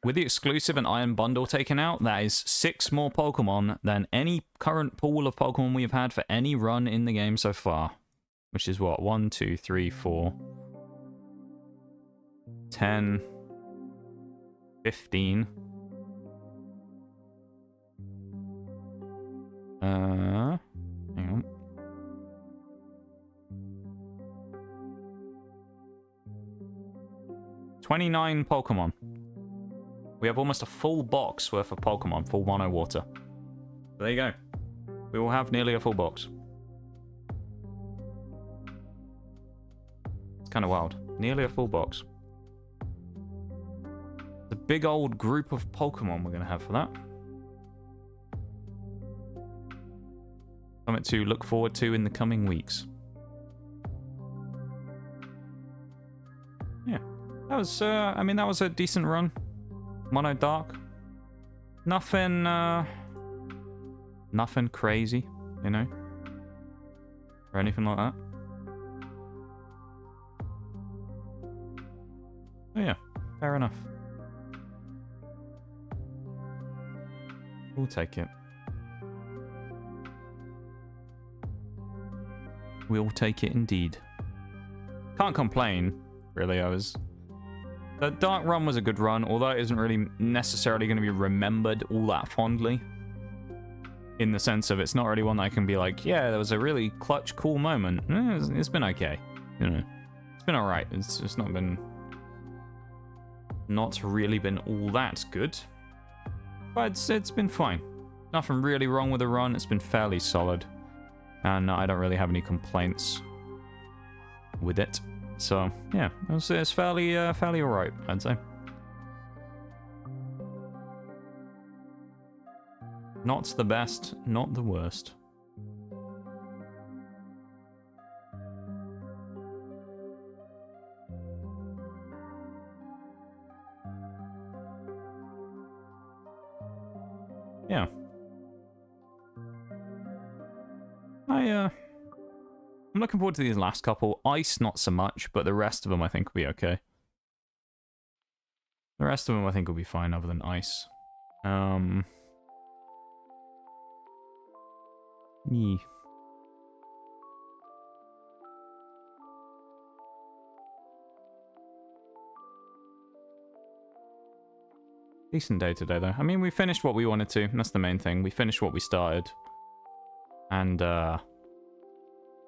with the exclusive and Iron Bundle taken out, that is 6 more Pokemon than any current pool of Pokemon we've had for any run in the game so far. Which is what? 1, 2, 3, 4... 10... 15... hang on. 29 Pokemon. We have almost a full box worth of Pokemon, full mono water. There you go. We will have nearly a full box. It's kind of wild. Nearly a full box. The big old group of Pokemon we're going to have for that. Something to look forward to in the coming weeks. Yeah. That was, I mean, that was a decent run. Mono Dark. Nothing, nothing crazy, you know? Or anything like that. Oh yeah, fair enough. We'll take it. We'll take it indeed. Can't complain, really. The Dark run was a good run, although it isn't really necessarily going to be remembered all that fondly. In the sense of it's not really one that I can be like, yeah, there was a really clutch, cool moment. It's been okay, you know. It's been alright. It's just not really been all that good. But it's been fine. Nothing really wrong with the run. It's been fairly solid. And I don't really have any complaints with it. So, yeah, it's fairly alright, I'd say. Not the best, not the worst. Yeah. I'm looking forward to these last couple. Ice, not so much, but the rest of them I think will be okay. The rest of them I think will be fine other than Ice. Yeah. Decent day today, though. I mean, we finished what we wanted to. That's the main thing. We finished what we started. And,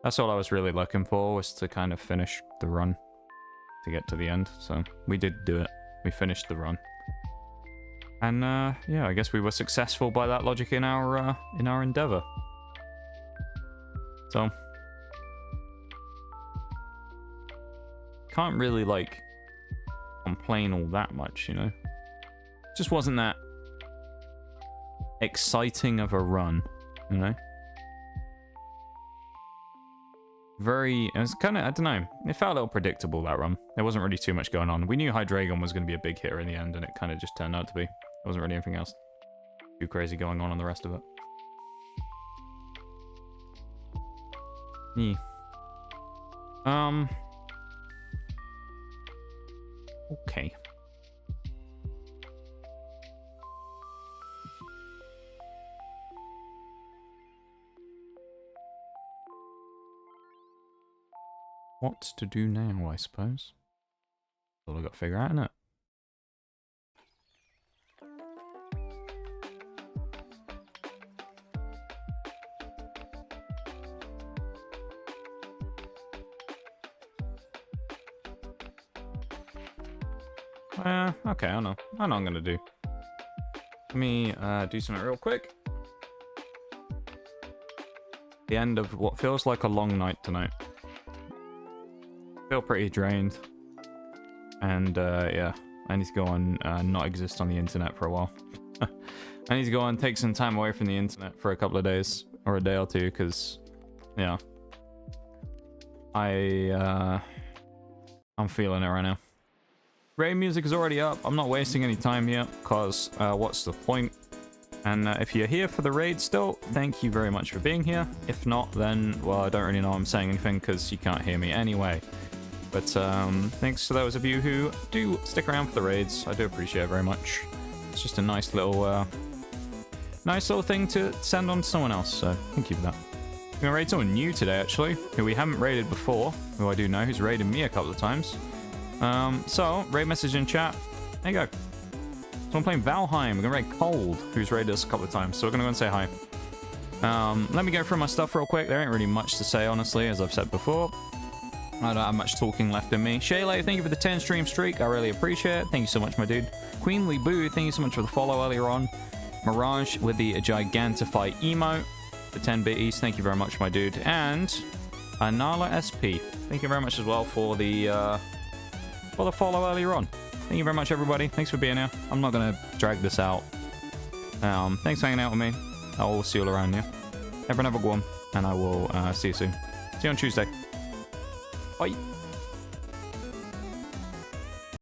that's all I was really looking for, was to kind of finish the run. To get to the end. So, we did do it. We finished the run. And, yeah, I guess we were successful by that logic in our endeavor. So... can't really, like, complain all that much, you know? Just wasn't that exciting of a run, you know? It was kind of, I don't know, it felt a little predictable, that run. There wasn't really too much going on. We knew Hydreigon was going to be a big hitter in the end, and it kind of just turned out to be. There wasn't really anything else too crazy going on the rest of it. Yeah. Okay. What to do now, I suppose. All I've got to figure out, innit? Okay, I know what I'm gonna do. Let me do something real quick. The end of what feels like a long night tonight. Feel pretty drained. And yeah, I need to go on not exist on the internet for a while. I need to go on take some time away from the internet for a couple of days or a day or two, because yeah, I'm feeling it right now. Raid music is already up. I'm not wasting any time here, because what's the point? And if you're here for the raid still, thank you very much for being here. If not, then, well, I don't really know I'm saying anything because you can't hear me anyway. But thanks to those of you who do stick around for the raids. I do appreciate it very much. It's just a nice little thing to send on to someone else, so thank you for that. I'm going to raid someone new today, actually, who we haven't raided before, who I do know, who's raided me a couple of times. So, raid message in chat. There you go. So I'm playing Valheim. We're going to raid Cold, who's raided us a couple of times, so we're going to go and say hi. Let me go through my stuff real quick. There ain't really much to say, honestly, as I've said before. I don't have much talking left in me. Shaylay, thank you for the 10 stream streak. I really appreciate it. Thank you so much, my dude. Queenly Boo, thank you so much for the follow earlier on. Mirage with the Gigantify emote. The 10 bitties, thank you very much, my dude. And Nala SP, thank you very much as well for the follow earlier on. Thank you very much, everybody. Thanks for being here. I'm not going to drag this out. Thanks for hanging out with me. I will see you all around here. Everyone have a good one, and I will see you soon. See you on Tuesday. Bye.